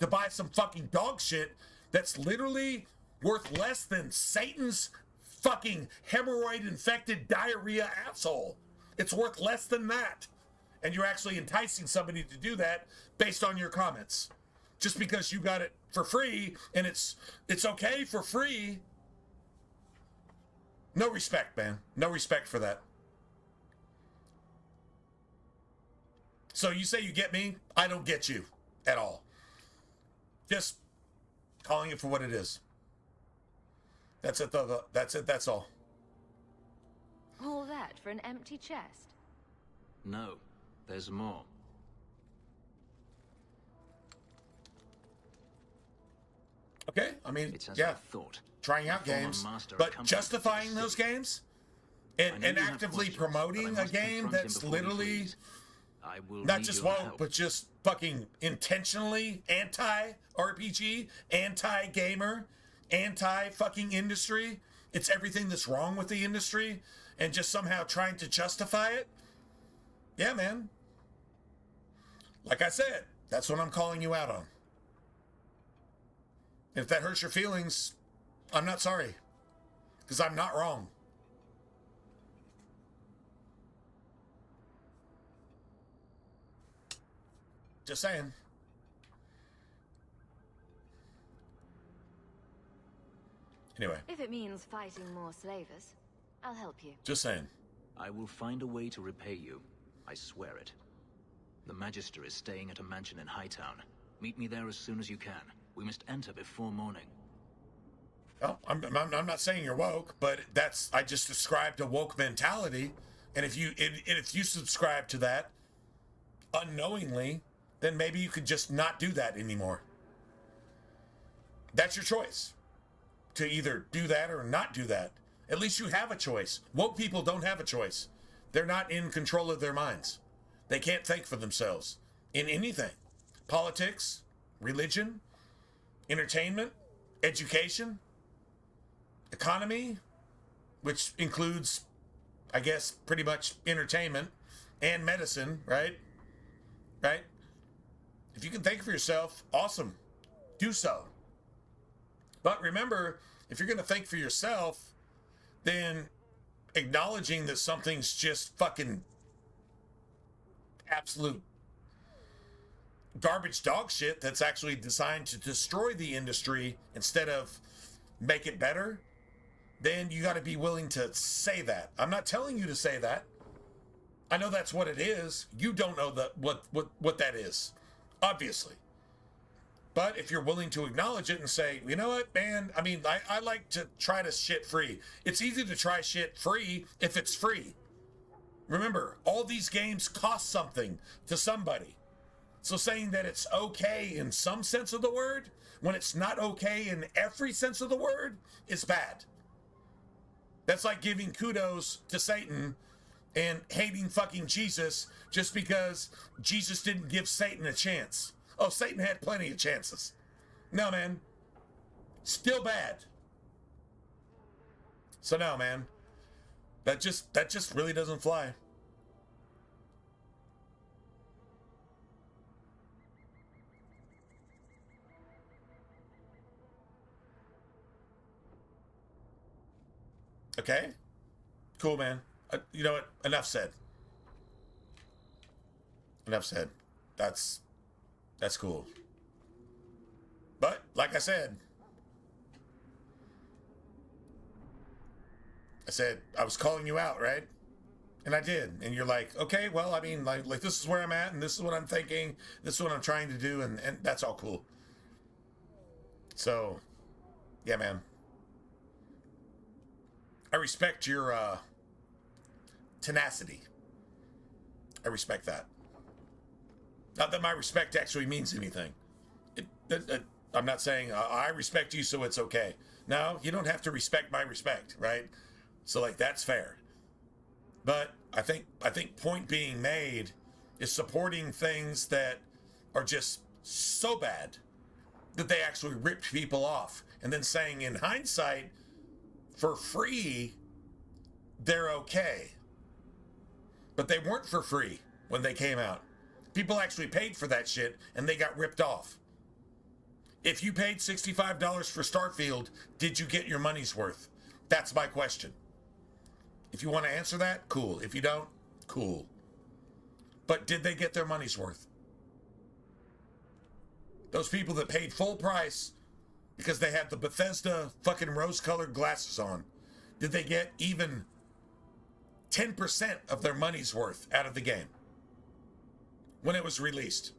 to buy some fucking dog shit that's literally worth less than Satan's fucking hemorrhoid-infected diarrhea asshole. It's worth less than that. And you're actually enticing somebody to do that based on your comments. Just because you got it for free and it's okay for free. No respect, man. No respect for that. So you say you get me? I don't get you at all. Just calling it for what it is. That's it, though. That's it. That's all. All that for an empty chest? No, there's more. Okay, I mean, it's as yeah, I thought. Trying out games, but justifying those games and actively promoting a game that's literally not just woke, but just fucking intentionally anti-RPG, anti-gamer, anti-fucking industry. It's everything that's wrong with the industry and just somehow trying to justify it. Yeah, man. Like I said, that's what I'm calling you out on. If that hurts your feelings, I'm not sorry, because I'm not wrong. Just saying. Anyway. If it means fighting more slavers, I'll help you. Just saying. I will find a way to repay you. I swear it. The Magister is staying at a mansion in Hightown. Meet me there as soon as you can. We must enter before morning. Well, I'm not saying you're woke, but I just described a woke mentality, and if you subscribe to that unknowingly, then maybe you could just not do that anymore. That's your choice, to either do that or not do that. At least you have a choice. Woke people don't have a choice. They're not in control of their minds. They can't think for themselves in anything. Politics, religion, entertainment, education, economy, which includes, I guess, pretty much entertainment and medicine, right? Right? If you can think for yourself, awesome. Do so. But remember, if you're going to think for yourself, then acknowledging that something's just fucking absolute garbage dog shit that's actually designed to destroy the industry instead of make it better, then you got to be willing to say that. I'm not telling you to say that. I know that's what it is. You don't know what that is, obviously. But if you're willing to acknowledge it and say, you know what, man, I mean, I like to try to shit free. It's easy to try shit free if it's free. Remember, all these games cost something to somebody. So saying that it's okay in some sense of the word, when it's not okay in every sense of the word, is bad. That's like giving kudos to Satan and hating fucking Jesus just because Jesus didn't give Satan a chance. Oh, Satan had plenty of chances. No, man. Still bad. So no, man. That just really doesn't fly. Okay? Cool, man. You know what? Enough said. Enough said. That's cool. But, like I said, said, I was calling you out, right? And I did. And you're like, okay, well, I mean, like this is where I'm at, and this is what I'm thinking, this is what I'm trying to do, and that's all cool. So, yeah, man. I respect your tenacity. I respect that. Not that my respect actually means anything. I'm not saying I respect you, so it's okay. No, you don't have to respect my respect, right? So, like, that's fair. But I think point being made is supporting things that are just so bad that they actually ripped people off, and then saying in hindsight, for free, they're okay. But they weren't for free when they came out. People actually paid for that shit, and they got ripped off. If you paid $65 for Starfield, did you get your money's worth? That's my question. If you want to answer that, cool. If you don't, cool. But did they get their money's worth? Those people that paid full price because they had the Bethesda fucking rose-colored glasses on, did they get even 10% of their money's worth out of the game when it was released?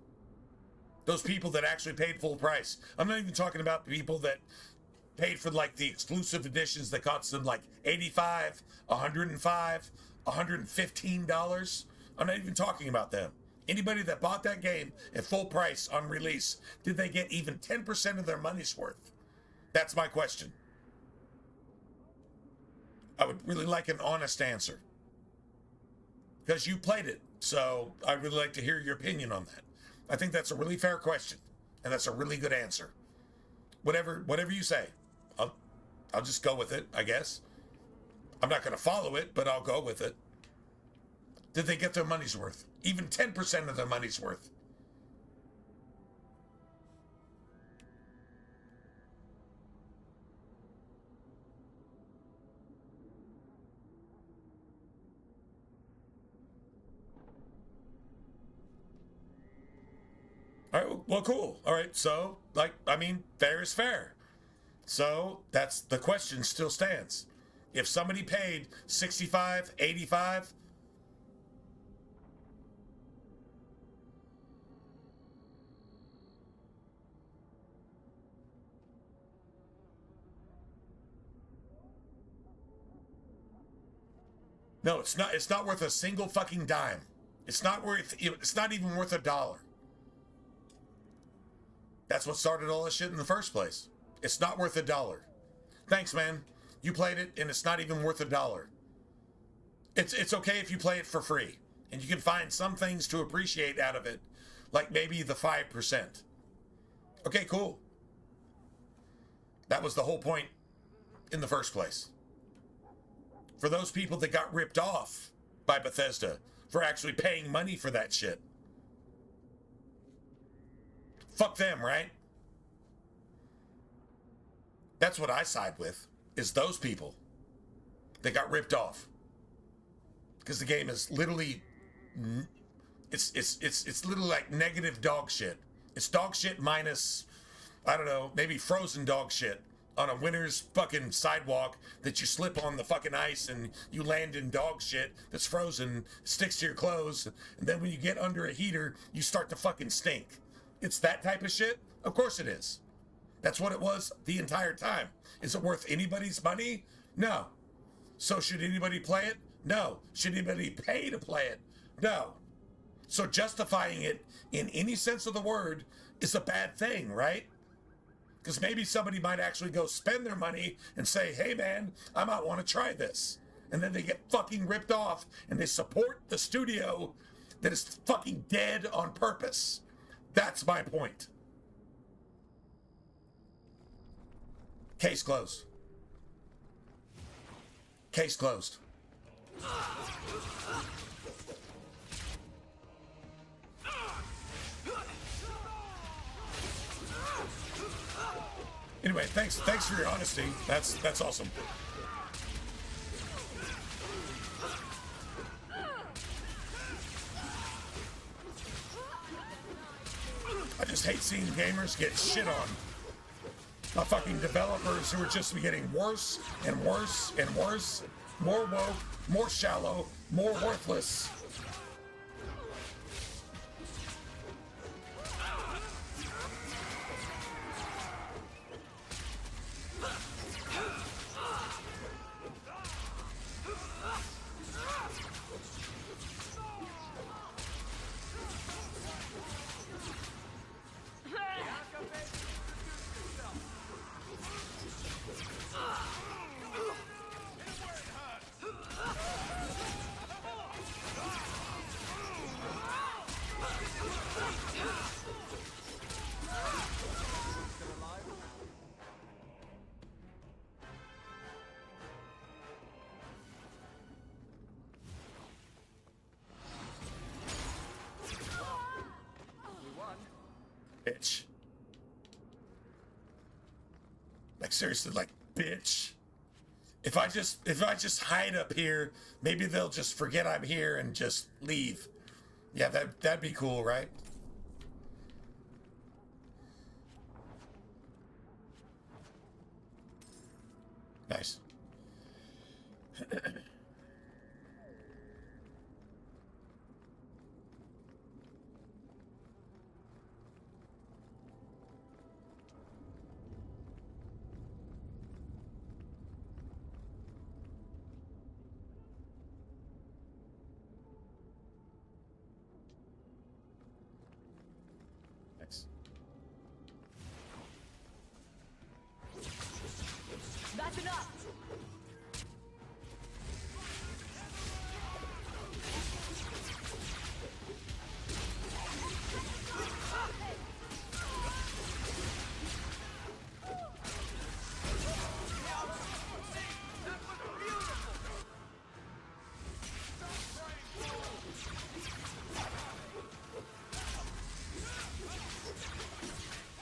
Those people that actually paid full price. I'm not even talking about the people that paid for like the exclusive editions that cost them like $85, $105, $115. I'm not even talking about them. Anybody that bought that game at full price on release, did they get even 10% of their money's worth? That's my question. I would really like an honest answer. Because you played it, so I'd really like to hear your opinion on that. I think that's a really fair question, and that's a really good answer. Whatever you say, I'll just go with it, I guess. I'm not going to follow it, but I'll go with it. Did they get their money's worth? Even 10% of their money's worth? All right, well, cool. All right, so, like, I mean, fair is fair. So, that's, the question still stands. If somebody paid $65, $85, no, it's not worth a single fucking dime. It's not even worth $1. That's what started all this shit in the first place. It's not worth $1. Thanks, man. You played it, and it's not even worth $1. It's okay if you play it for free, and you can find some things to appreciate out of it, like maybe the 5%. Okay, cool. That was the whole point in the first place. For those people that got ripped off by Bethesda for actually paying money for that shit. Fuck them, right? That's what I side with, is those people that got ripped off. Because the game is literally, it's literally like negative dog shit. It's dog shit minus, I don't know, maybe frozen dog shit on a winter's fucking sidewalk that you slip on the fucking ice and you land in dog shit that's frozen, sticks to your clothes, and then when you get under a heater, you start to fucking stink. It's that type of shit? Of course it is. That's what it was the entire time. Is it worth anybody's money? No. So should anybody play it? No. Should anybody pay to play it? No. So justifying it in any sense of the word is a bad thing, right? Because maybe somebody might actually go spend their money and say, hey man, I might want to try this. And then they get fucking ripped off and they support the studio that is fucking dead on purpose. That's my point. Case closed. Case closed. Anyway, thanks for your honesty. That's awesome. I just hate seeing gamers get shit on by fucking developers who are just getting worse and worse and worse. more woke, more shallow, more worthless. Bitch. Like seriously, like bitch. If I just hide up here, maybe they'll just forget I'm here and just leave. Yeah, that'd be cool, right? Nice. That's enough!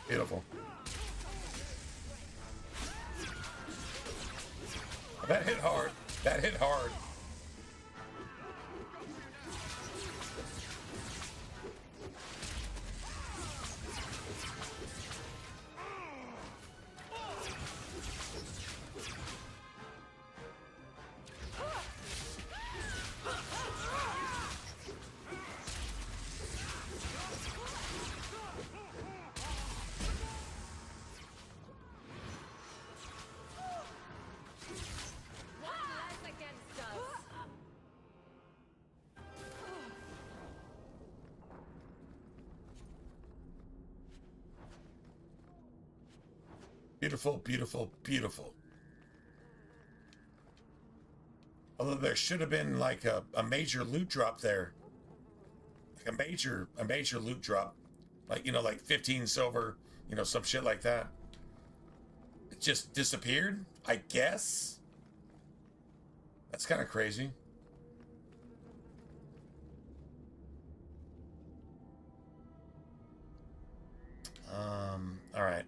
Beautiful. That hit hard. That hit hard. Beautiful, beautiful, beautiful. Although there should have been like a major loot drop there. Like a major loot drop. Like, you know, like 15 silver, you know, some shit like that. It just disappeared, I guess. That's kind of crazy. All right.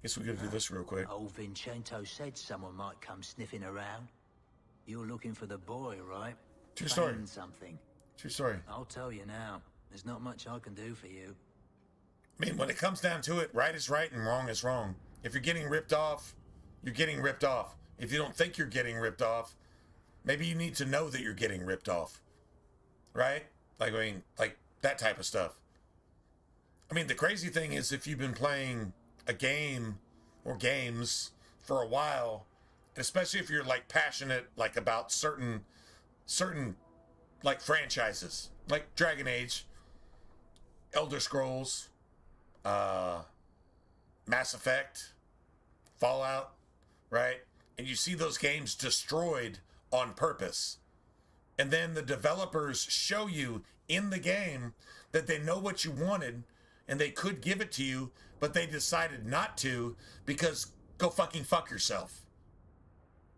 Guess we gotta do this real quick. Old Vincento said someone might come sniffing around. You're looking for the boy, right? True story. Find something. True story. I'll tell you now. There's not much I can do for you. I mean, when it comes down to it, right is right and wrong is wrong. If you're getting ripped off, you're getting ripped off. If you don't think you're getting ripped off, maybe you need to know that you're getting ripped off. Right? Like, I mean, like that type of stuff. I mean, the crazy thing is if you've been playing a game or games for a while, especially if you're like passionate like about certain like franchises, like Dragon Age, Elder Scrolls, Mass Effect, Fallout, right? And you see those games destroyed on purpose. And then the developers show you in the game that they know what you wanted and they could give it to you, but they decided not to because go fucking fuck yourself.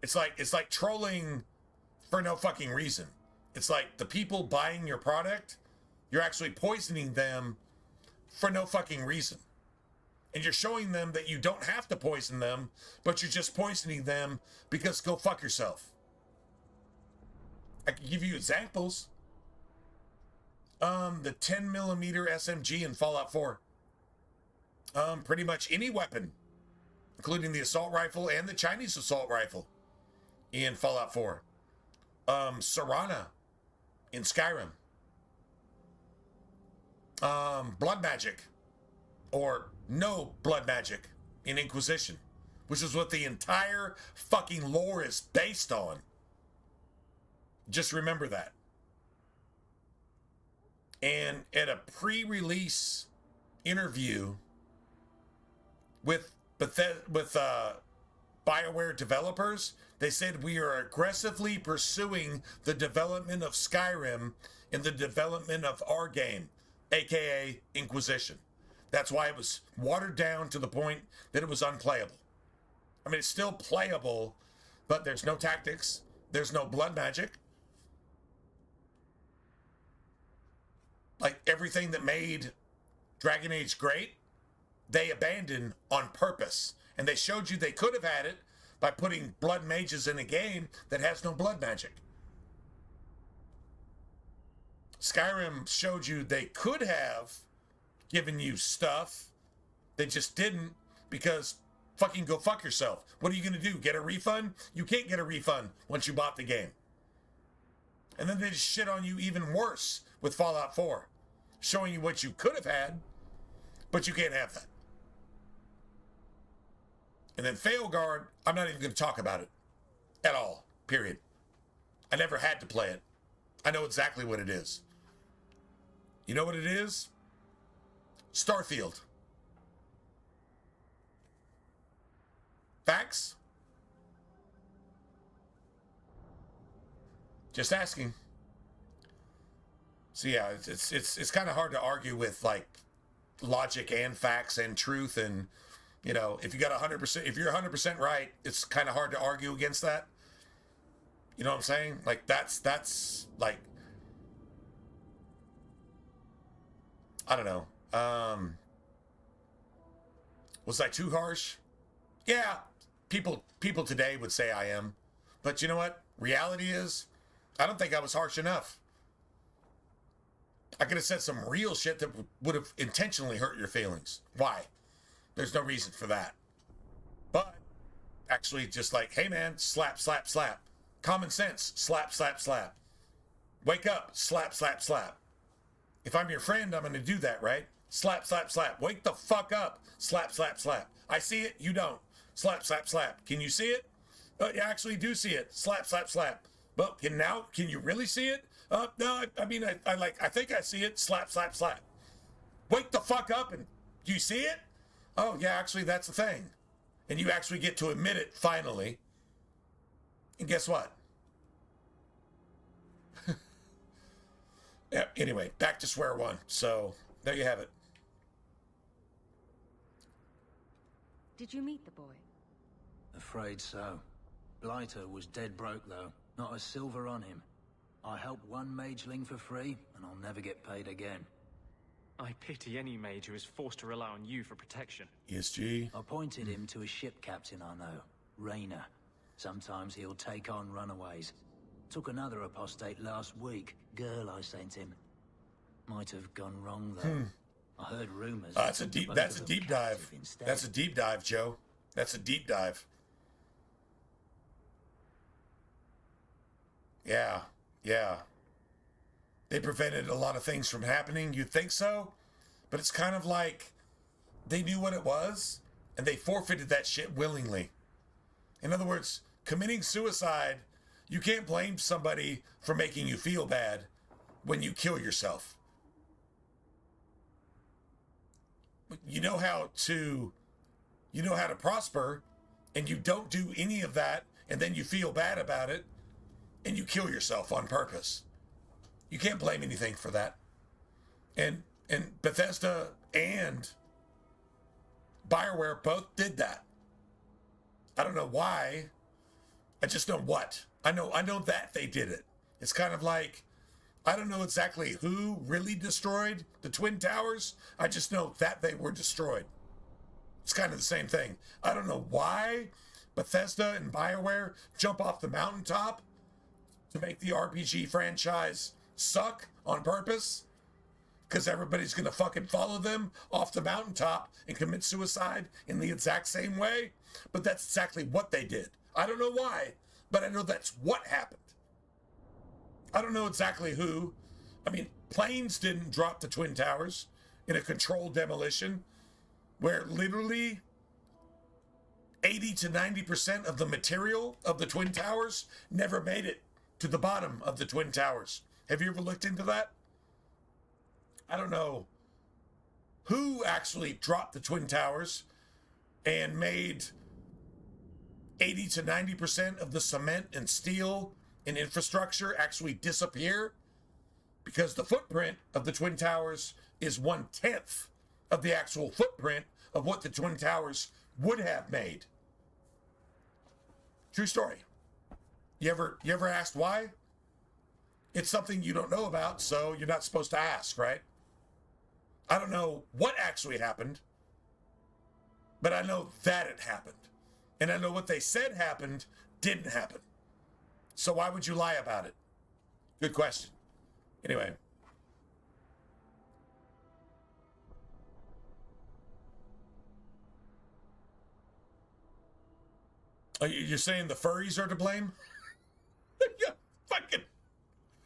It's like trolling for no fucking reason. It's like the people buying your product, you're actually poisoning them for no fucking reason. And you're showing them that you don't have to poison them, but you're just poisoning them because go fuck yourself. I can give you examples. The 10mm SMG in Fallout 4. pretty much any weapon, including the assault rifle and the Chinese assault rifle in Fallout 4. Serana in Skyrim. Blood magic, or no blood magic in Inquisition, which is what the entire fucking lore is based on. Just remember that. And at a pre-release interview with BioWare developers, they said we are aggressively pursuing the development of Skyrim and the development of our game, aka Inquisition. That's why it was watered down to the point that it was unplayable. I mean, it's still playable, but there's no tactics, there's no blood magic. Like everything that made Dragon Age great, they abandoned on purpose. And they showed you they could have had it by putting blood mages in a game that has no blood magic. Skyrim showed you they could have given you stuff. They just didn't, because fucking go fuck yourself. What are you going to do? Get a refund? You can't get a refund once you bought the game. And then they just shit on you even worse with Fallout 4, showing you what you could have had, but you can't have that. And then Failguard, I'm not even going to talk about it at all, period. I never had to play it. I know exactly what it is. You know what it is? Starfield. Facts? Just asking. So yeah, it's kind of hard to argue with like logic and facts and truth, and you know, if you got 100%, if you're 100% right, it's kind of hard to argue against that. You know what I'm saying? Like that's like, I don't know. Was I too harsh? Yeah, people today would say I am, but you know what? Reality is, I don't think I was harsh enough. I could have said some real shit that would have intentionally hurt your feelings. Why? There's no reason for that. But actually just like, hey man, slap, slap, slap. Common sense, slap, slap, slap. Wake up, slap, slap, slap. If I'm your friend, I'm going to do that, right? Slap, slap, slap. Wake the fuck up. Slap, slap, slap. I see it, you don't. Slap, slap, slap. Can you see it? You actually do see it. Slap, slap, slap. Well, can you really see it? No, I mean, I think I see it. Slap, slap, slap. Wake the fuck up and do you see it? Oh, yeah, actually, that's the thing. And you actually get to admit it finally. And guess what? Yeah, anyway, back to square one. So, there you have it. Did you meet the boy? Afraid so. Blighter was dead broke, though. Not a silver on him. I helped one mageling for free, and I'll never get paid again. I pity any mage who is forced to rely on you for protection. ESG. I pointed him to a ship captain I know, Rayner. Sometimes he'll take on runaways. Took another apostate last week. Girl I sent him. Might have gone wrong, though. I heard rumors. That's a deep dive. Instead. That's a deep dive, Joe. That's a deep dive. Yeah. Yeah. They prevented a lot of things from happening. You'd think so, but it's kind of like they knew what it was and they forfeited that shit willingly. In other words, committing suicide, you can't blame somebody for making you feel bad when you kill yourself. You know how to prosper, and you don't do any of that, and then you feel bad about it, and you kill yourself on purpose. You can't blame anything for that. And Bethesda and BioWare both did that. I don't know why. I just know what. I know that they did it. It's kind of like, I don't know exactly who really destroyed the Twin Towers. I just know that they were destroyed. It's kind of the same thing. I don't know why Bethesda and BioWare jump off the mountaintop to make the RPG franchise suck on purpose. because everybody's going to fucking follow them off the mountaintop and commit suicide in the exact same way. But that's exactly what they did. I don't know why, but I know that's what happened. I don't know exactly who. I mean, planes didn't drop the Twin Towers in a controlled demolition where literally 80 to 90% of the material of the Twin Towers never made it to the bottom of the Twin Towers. Have you ever looked into that? I don't know who actually dropped the Twin Towers and made 80 to 90% of the cement and steel and infrastructure actually disappear, because the footprint of the Twin Towers is 1/10 of the actual footprint of what the Twin Towers would have made. True story. You ever asked why? It's something you don't know about, so you're not supposed to ask, right? I don't know what actually happened, but I know that it happened. And I know what they said happened didn't happen. So why would you lie about it? Good question. Anyway. You're saying the furries are to blame? Yeah, fucking.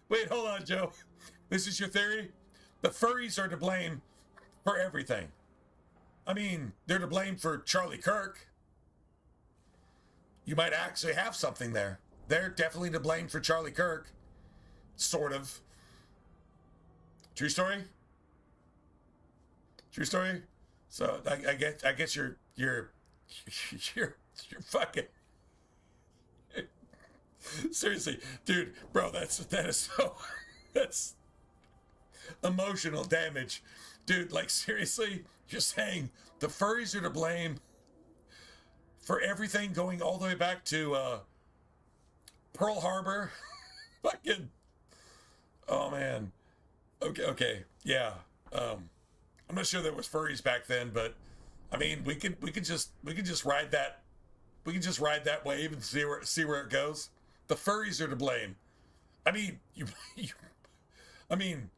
Wait, hold on, Joe. This is your theory? The furries are to blame for everything. I mean, they're to blame for Charlie Kirk. You might actually have something there. They're definitely to blame for Charlie Kirk. Sort of. True story? True story? So I guess you're fucking. Seriously, dude, bro, that is so, that's emotional damage. Dude, like, seriously, you're saying the furries are to blame for everything going all the way back to Pearl Harbor? Fucking, oh man. Okay, yeah. I'm not sure there was furries back then, but I mean, we can just ride that. We can just ride that wave and see where it goes. The furries are to blame. I mean, I mean,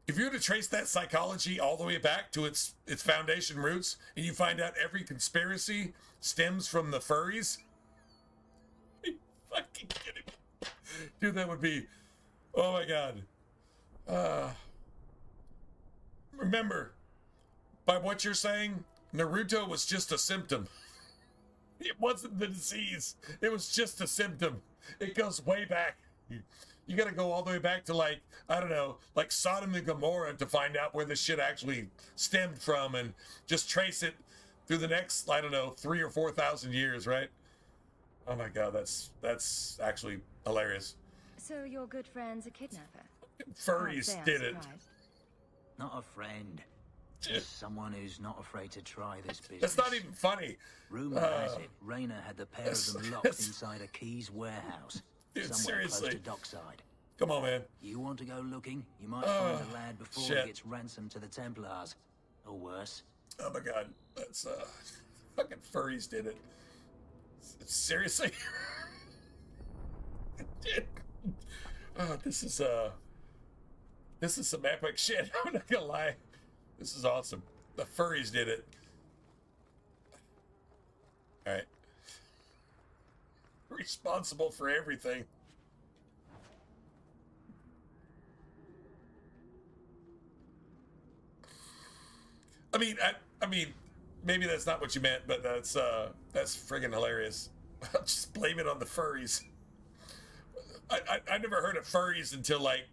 if you were to trace that psychology all the way back to its foundation roots, and you find out every conspiracy stems from the furries, are you fucking kidding me? Dude, that would be, oh my god. Remember, by what you're saying, Naruto was just a symptom. It wasn't the disease. It was just a symptom. It goes way back. You got to go all the way back to, like, I don't know, like Sodom and Gomorrah to find out where this shit actually stemmed from, and just trace it through the next, I don't know, 3,000 or 4,000 years, right? Oh my god, that's actually hilarious. So your good friend's a kidnapper? Furries did it. Not a friend. Just someone who's not afraid to try this business. That's not even funny. Rumor has it, Rayner had the pair of them locked inside a Keys warehouse. Dude, somewhere seriously. close to dockside. Come on, man. You want to go looking? You might find the lad before shit. he gets ransomed to the Templars. Or worse. Oh my god. That's, fucking furries did it. Seriously? Dude. Oh, this is some epic shit. I'm not gonna lie. This is awesome. The furries did it. All right. Responsible for everything. I mean, maybe that's not what you meant, but that's friggin' hilarious. I'll just blame it on the furries. I never heard of furries until like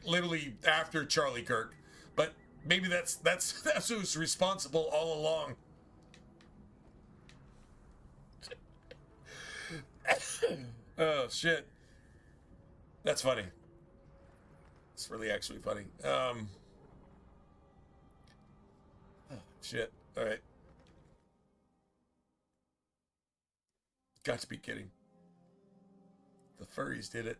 literally after Charlie Kirk, but maybe that's who's responsible all along. Oh shit, that's funny. It's really actually funny. Oh, shit. All right. Got to be kidding. The furries did it.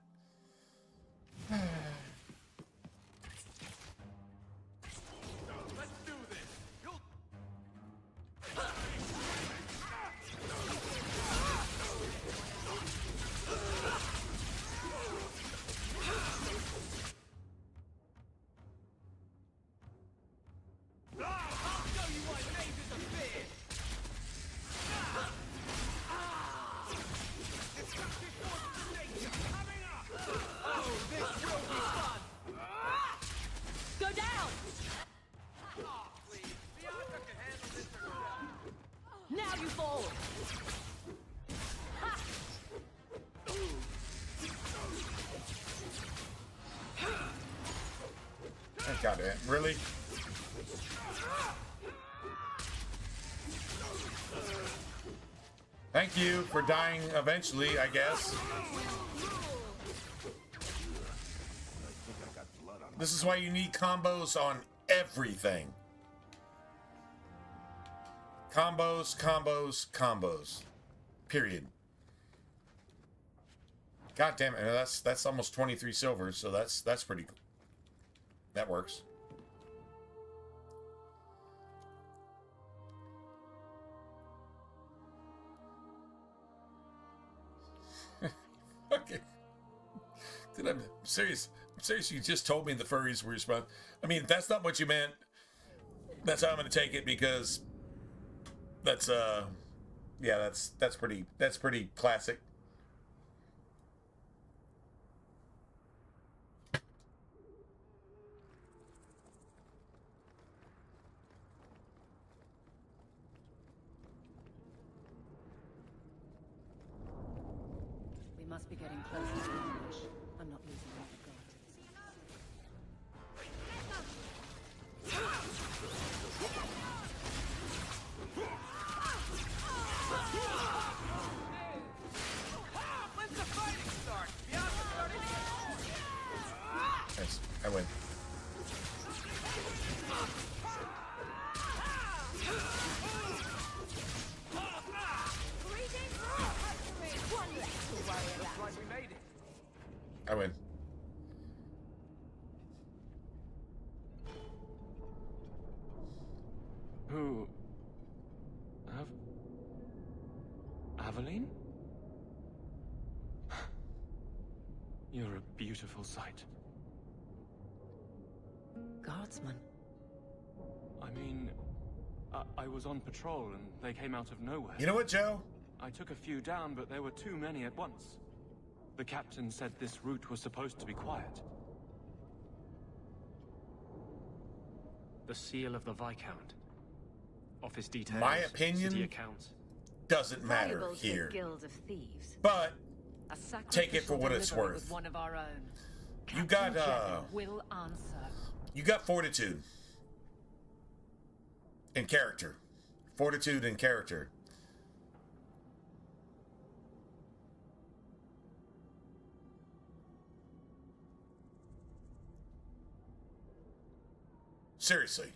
God damn, really? Thank you for dying eventually, I guess. This is why you need combos on everything. Combos, combos, combos. Period. God damn it, that's almost 23 silvers, so that's pretty cool. That works. Okay. Dude, I'm serious. I'm serious. You just told me the furries were responsible. I mean, if that's not what you meant, that's how I'm going to take it, because that's yeah, that's pretty classic. We must be getting closer to the finish. I'm not losing my regard. When's the fighting start? Beyond the 30 minutes? Yes, I win. Looks like we made it. I win. Who? Aveline? You're a beautiful sight. Guardsman. I mean, I was on patrol and they came out of nowhere. You know what, Joe? I took a few down, but there were too many at once. The captain said this route was supposed to be quiet. The seal of the Viscount. Office details. My opinion City accounts. doesn't matter Valuable to the here. Guild of Thieves. But A take it for what it's sacrificial delivery worth. with one of our own. You got Captain Jevin will answer. you got fortitude and character. Fortitude and character. Seriously.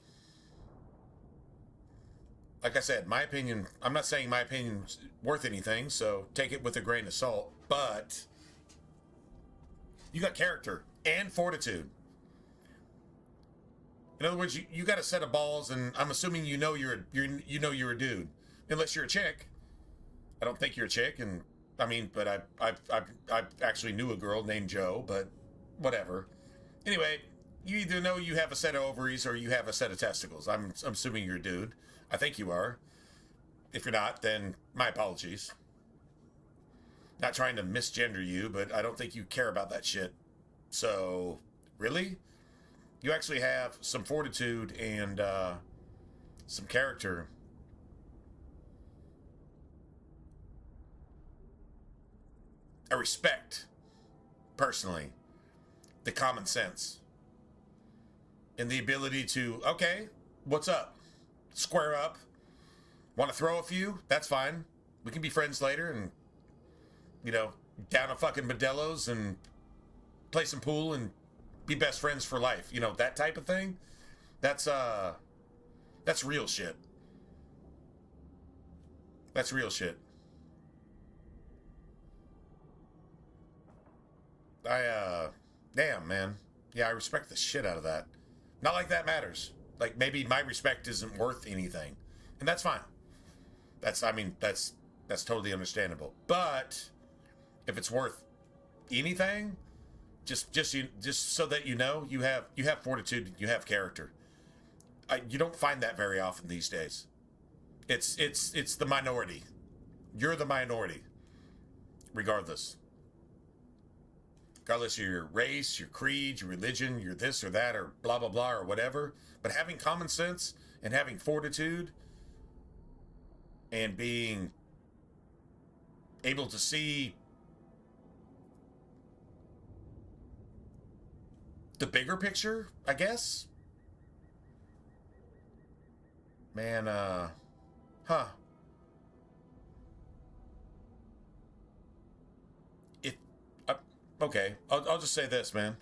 Like I said, my opinion, I'm not saying my opinion's worth anything, so take it with a grain of salt, but you got character and fortitude. In other words, you got a set of balls, and I'm assuming you know you're a dude, unless you're a chick. I don't think you're a chick, and I mean, but I actually knew a girl named Joe, but whatever. Anyway, you either know you have a set of ovaries or you have a set of testicles. I'm assuming you're a dude. I think you are. If you're not, then my apologies. Not trying to misgender you, but I don't think you care about that shit. So, really? You actually have some fortitude and some character. I respect, personally, the common sense. And the ability to, okay, what's up? Square up. Want to throw a few? That's fine. We can be friends later and, you know, down a fucking Modelo's and play some pool and be best friends for life. You know, that type of thing. That's real shit. That's real shit. Damn, man. Yeah, I respect the shit out of that. Not like that matters. Like, maybe my respect isn't worth anything. And that's fine. That's totally understandable. But if it's worth anything, just so that you know, you have fortitude, you have character. You don't find that very often these days. It's the minority. You're the minority. Regardless of your race, your creed, your religion, your this or that, or blah, blah, blah, or whatever. But having common sense and having fortitude and being able to see the bigger picture, I guess. Man, huh. If, okay, I'll just say this, man.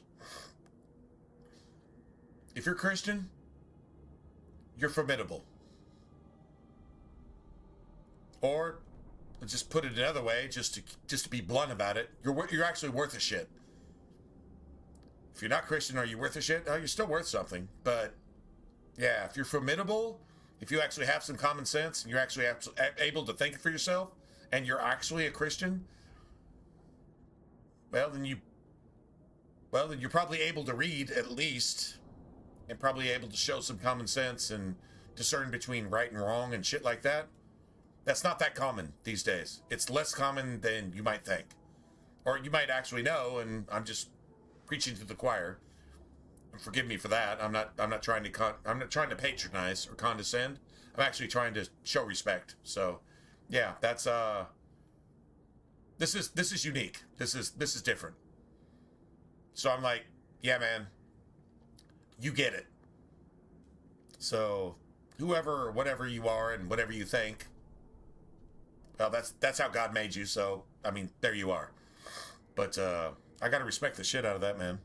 If you're Christian, you're formidable. Or, let's just put it another way, just to be blunt about it, you're actually worth a shit. If you're not Christian, are you worth a shit? Oh, you're still worth something. But, yeah, if you're formidable, if you actually have some common sense, and you're actually able to think for yourself, and you're actually a Christian, well, then you're probably able to read, at least, and probably able to show some common sense and discern between right and wrong and shit like that. That's not that common these days. It's less common than you might think. Or you might actually know, and I'm just preaching to the choir. Forgive me for that. I'm not trying to patronize or condescend. I'm actually trying to show respect. So, yeah, that's this is unique. This is different. So I'm like, yeah, man, you get it. So, whoever or whatever you are and whatever you think, well, that's how God made you. So, I mean, there you are. But I gotta respect the shit out of that, man.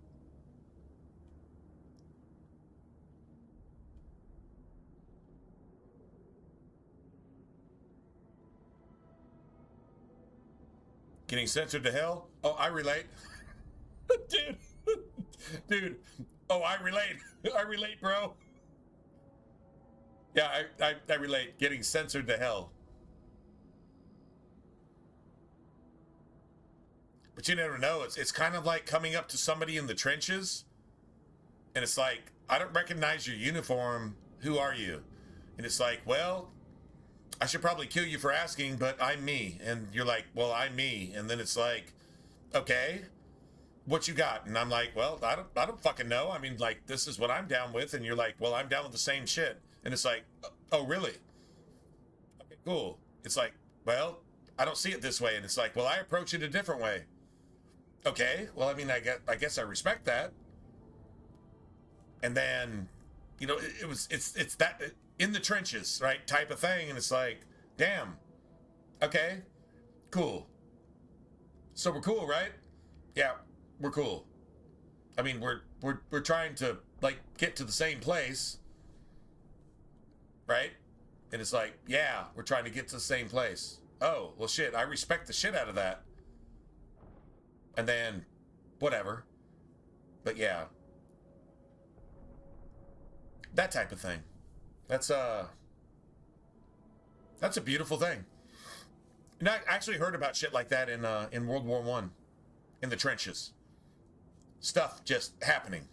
Getting censored to hell? Oh, I relate. Dude. Oh, I relate. I relate, bro. Yeah, I relate. Getting censored to hell. But you never know. It's kind of like coming up to somebody in the trenches, and it's like, I don't recognize your uniform. Who are you? And it's like, well, I should probably kill you for asking, but I'm me. And you're like, well, I'm me. And then it's like, okay, what you got? And I'm like, well, I don't fucking know. I mean, like, this is what I'm down with. And you're like, well, I'm down with the same shit. And it's like, oh, really? Okay, cool. It's like, well, I don't see it this way. And it's like, well, I approach it a different way. Okay, well, I mean, I guess I respect that. And then, you know, it's that in the trenches, right, type of thing. And it's like, damn, okay, cool. So we're cool, right? Yeah, we're cool. I mean, we're trying to, like, get to the same place, right? And it's like, yeah, we're trying to get to the same place. Oh, well, shit, I respect the shit out of that. And then, whatever. But yeah. That type of thing. That's a beautiful thing. And I actually heard about shit like that in World War I, in the trenches. Stuff just happening.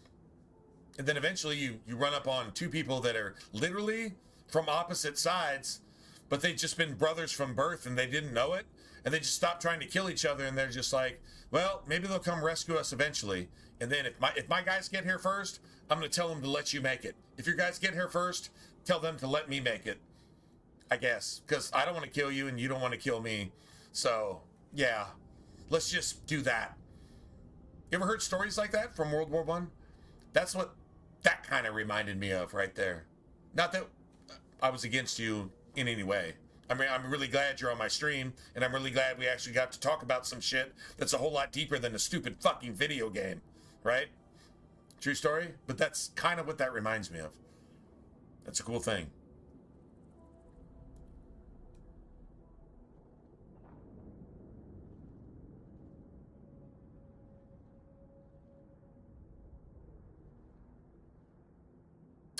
And then eventually you run up on two people that are literally from opposite sides, but they've just been brothers from birth and they didn't know it. And they just stopped trying to kill each other, and they're just like, well, maybe they'll come rescue us eventually. And then if my guys get here first, I'm going to tell them to let you make it. If your guys get here first, tell them to let me make it. I guess. Because I don't want to kill you, and you don't want to kill me. So, yeah. Let's just do that. You ever heard stories like that from World War I? That's what that kind of reminded me of right there. Not that I was against you in any way. I mean, I'm really glad you're on my stream, and I'm really glad we actually got to talk about some shit that's a whole lot deeper than a stupid fucking video game, right? True story? But that's kind of what that reminds me of. That's a cool thing.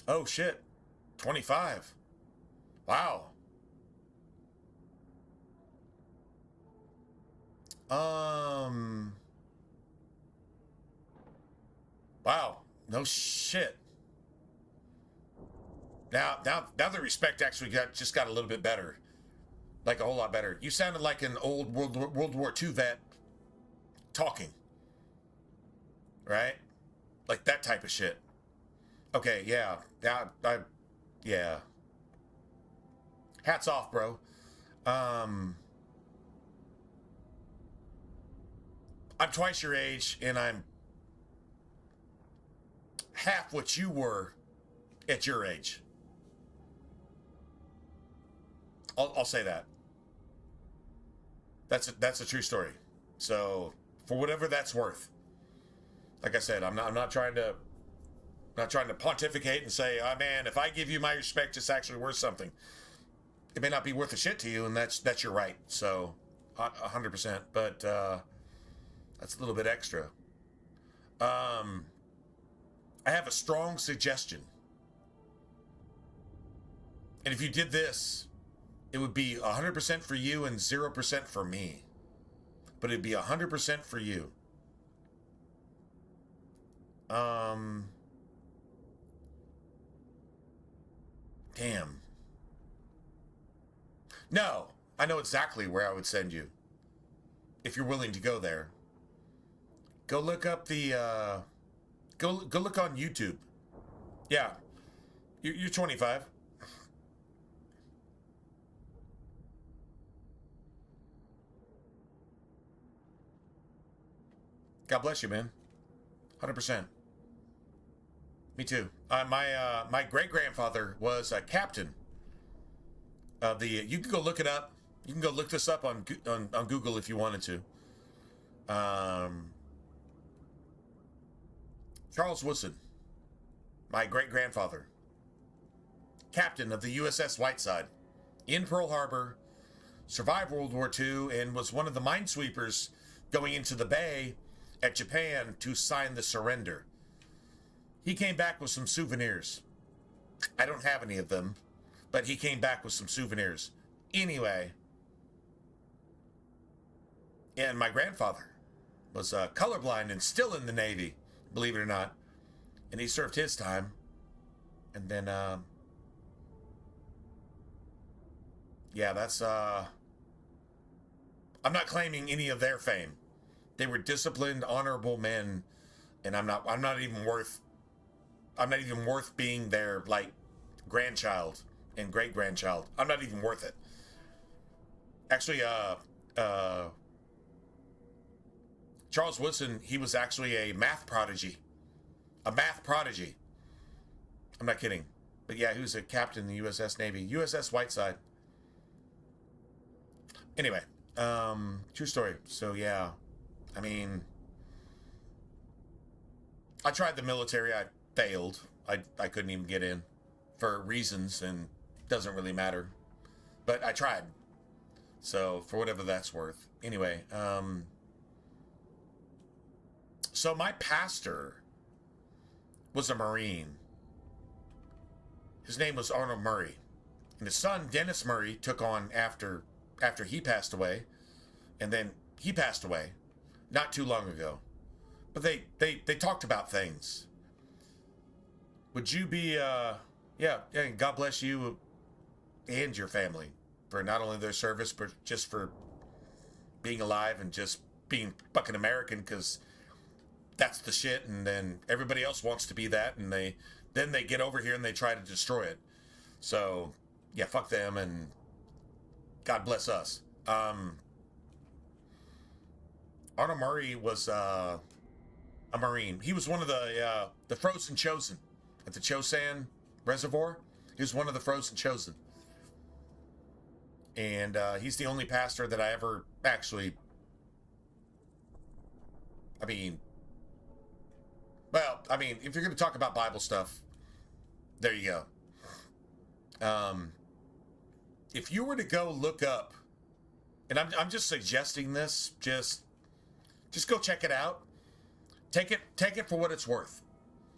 Oh, shit. 25. Wow. Wow. No shit. Now the respect actually just got a little bit better. Like a whole lot better. You sounded like an old World War II vet talking. Right? Like that type of shit. Okay, yeah. Yeah. Hats off, bro. I'm twice your age, and I'm half what you were at your age. I'll say that. That's a true story. So for whatever that's worth, like I said, I'm not trying to pontificate and say, oh man, if I give you my respect, it's actually worth something. It may not be worth a shit to you, and that's your right. So 100%, but that's a little bit extra. I have a strong suggestion. And if you did this, it would be 100% for you and 0% for me. But it'd be 100% for you. Damn. No, I know exactly where I would send you. If you're willing to go there. Go look up the, go look on YouTube. Yeah. You're 25. God bless you, man. 100%. Me too. My great-grandfather was a captain of the... You can go look it up. You can go look this up on Google if you wanted to. Charles Woodson, my great-grandfather, captain of the USS Whiteside in Pearl Harbor, survived World War II, and was one of the minesweepers going into the bay at Japan to sign the surrender. He came back with some souvenirs. I don't have any of them, but he came back with some souvenirs. Anyway, and my grandfather was colorblind and still in the Navy, believe it or not. And he served his time. And then, yeah, that's, I'm not claiming any of their fame. They were disciplined, honorable men, and I'm not even worth being their, like, grandchild and great-grandchild. I'm not even worth it. Actually, Charles Woodson, he was actually a math prodigy. A math prodigy. I'm not kidding. But yeah, he was a captain in the USS Navy. USS Whiteside. Anyway, true story. So yeah, I mean, I tried the military. I failed. I couldn't even get in for reasons, and doesn't really matter. But I tried. So for whatever that's worth. Anyway, so my pastor was a Marine. His name was Arnold Murray. And his son, Dennis Murray, took on after he passed away. And then he passed away not too long ago. But they talked about things. Would you be, yeah, God bless you and your family for not only their service, but just for being alive and just being fucking American, because that's the shit, and then everybody else wants to be that, and then they get over here and they try to destroy it. So, yeah, fuck them, and God bless us. Arnold Murray was a Marine. He was one of the Frozen Chosen at the Chosin Reservoir. He was one of the Frozen Chosen. And he's the only pastor that I ever actually... if you're going to talk about Bible stuff, there you go. If you were to go look up, and I'm just suggesting this, just go check it out. Take it for what it's worth.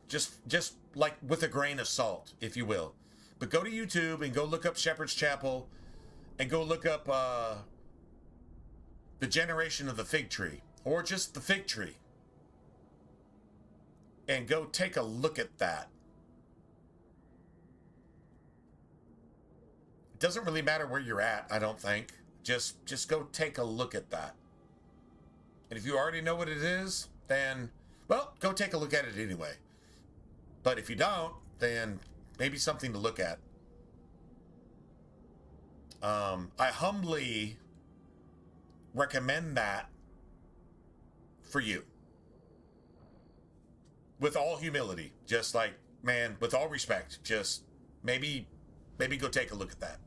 Just like with a grain of salt, if you will. But go to YouTube and go look up Shepherd's Chapel, and go look up the generation of the fig tree, or just the fig tree. And go take a look at that. It doesn't really matter where you're at, I don't think. Just go take a look at that. And if you already know what it is, then, well, go take a look at it anyway. But if you don't, then maybe something to look at. I humbly recommend that for you. with all humility, just like, man, with all respect, just maybe go take a look at that.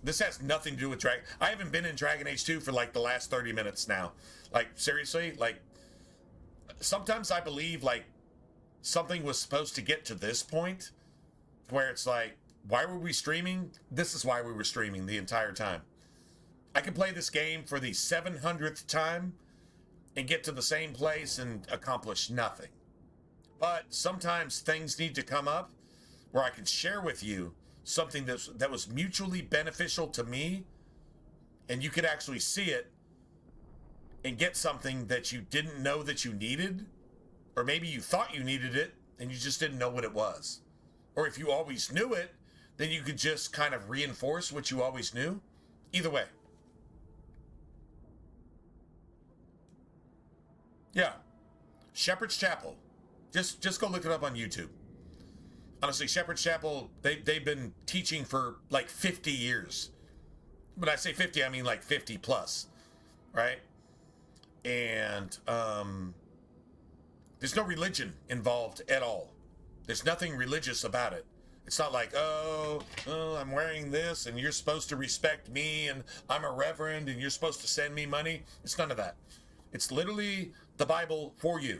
This has nothing to do with Dragon. I haven't been in Dragon Age 2 for like the last 30 minutes now. Like, seriously, like, sometimes I believe like something was supposed to get to this point where it's like, why were we streaming? This is why we were streaming the entire time. I could play this game for the 700th time and get to the same place and accomplish nothing. But sometimes things need to come up where I can share with you something that was mutually beneficial to me, and you could actually see it and get something that you didn't know that you needed, or maybe you thought you needed it and you just didn't know what it was. Or if you always knew it, then you could just kind of reinforce what you always knew. Either way. Yeah. Shepherd's Chapel. Just go look it up on YouTube. Honestly, Shepherd's Chapel, they've been teaching for like 50 years. When I say 50, I mean like 50 plus, right? And there's no religion involved at all. There's nothing religious about it. It's not like, oh, I'm wearing this and you're supposed to respect me and I'm a reverend and you're supposed to send me money. It's none of that. It's literally the Bible for you.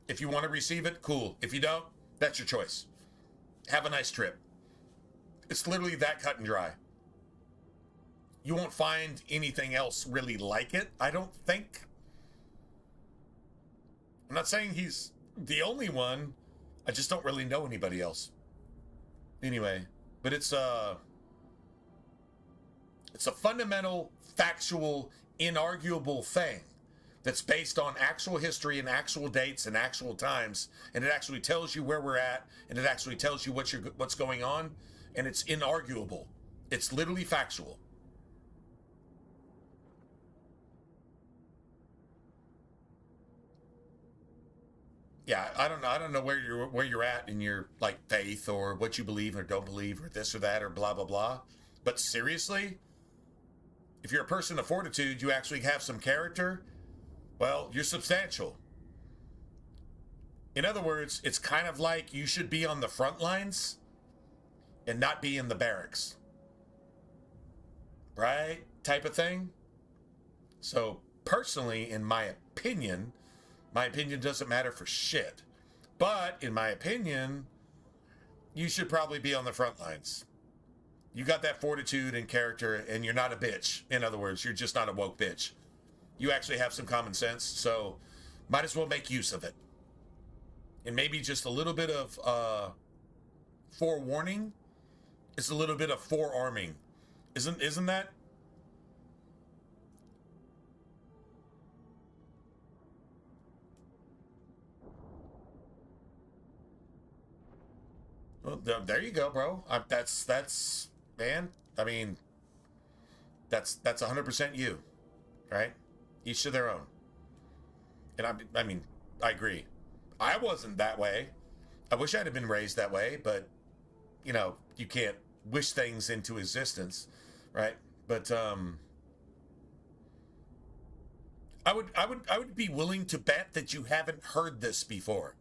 If you want to receive it, cool. If you don't, that's your choice. Have a nice trip. It's literally that cut and dry. You won't find anything else really like it, I don't think. I'm not saying he's the only one. I just don't really know anybody else. Anyway, but it's a fundamental, factual, inarguable thing that's based on actual history and actual dates and actual times, and it actually tells you where we're at, and it actually tells you what's going on, and it's inarguable. It's literally factual. Yeah, I don't know where you're at in your like faith or what you believe or don't believe or this or that or blah blah blah. But seriously, if you're a person of fortitude, you actually have some character. Well, you're substantial. In other words, it's kind of like you should be on the front lines and not be in the barracks. Right? Type of thing. So, personally, in my opinion doesn't matter for shit. But, in my opinion, you should probably be on the front lines. You got that fortitude and character, and you're not a bitch. In other words, you're just not a woke bitch. You actually have some common sense, so might as well make use of it. And maybe just a little bit of forewarning is a little bit of forearming. Isn't that? Well, there you go, bro. That's man. I mean, that's 100% you, right? Each to their own. And I mean, I agree. I wasn't that way. I wish I'd have been raised that way, but you know, you can't wish things into existence, right? But I would be willing to bet that you haven't heard this before.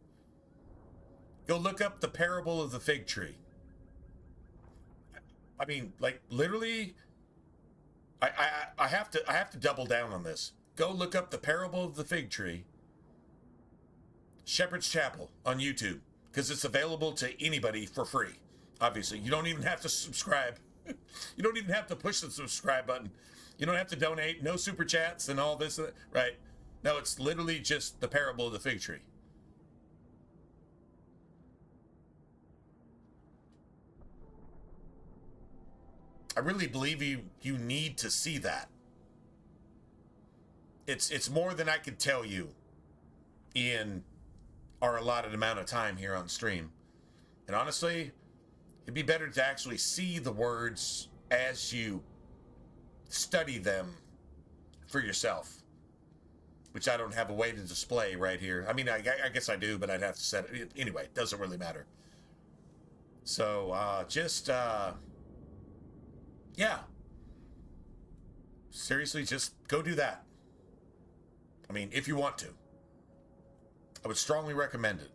Go look up the parable of the fig tree. I mean, like literally, I have to double down on this. Go look up the parable of the fig tree. Shepherd's Chapel on YouTube, because it's available to anybody for free. Obviously, you don't even have to subscribe. You don't even have to push the subscribe button. You don't have to donate. No super chats and all this, right? No, it's literally just the parable of the fig tree. I really believe you need to see that. It's more than I could tell you in our allotted amount of time here on stream. And honestly, it'd be better to actually see the words as you study them for yourself, which I don't have a way to display right here. I mean, I guess I do, but I'd have to set it. Anyway, it doesn't really matter. So, yeah. Seriously, just go do that. I mean, if you want to. I would strongly recommend it.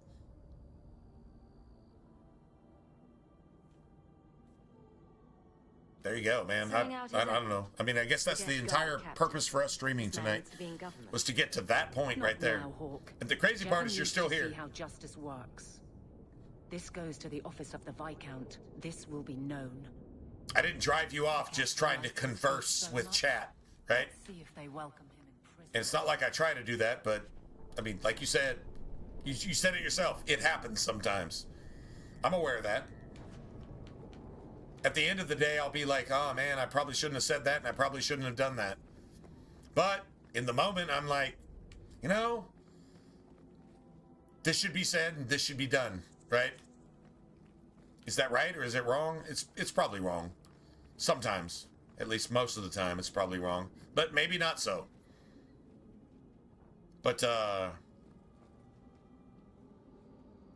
there you go, man. I don't know. I mean, I guess that's the entire purpose for us streaming tonight, was to get to that point right there. And the crazy part is you're still here. See how justice works. This goes to the office of the Viscount. This will be known. I didn't drive you off just trying to converse with chat, right? See if they welcome him in prison. And it's not like I try to do that, but I mean, like you said, you said it yourself. It happens sometimes. I'm aware of that. At the end of the day, I'll be like, oh man, I probably shouldn't have said that, and I probably shouldn't have done that. But in the moment, I'm like, you know, this should be said and this should be done, right? Is that right or is it wrong? It's probably wrong. Sometimes, at least most of the time, it's probably wrong. But maybe not so. But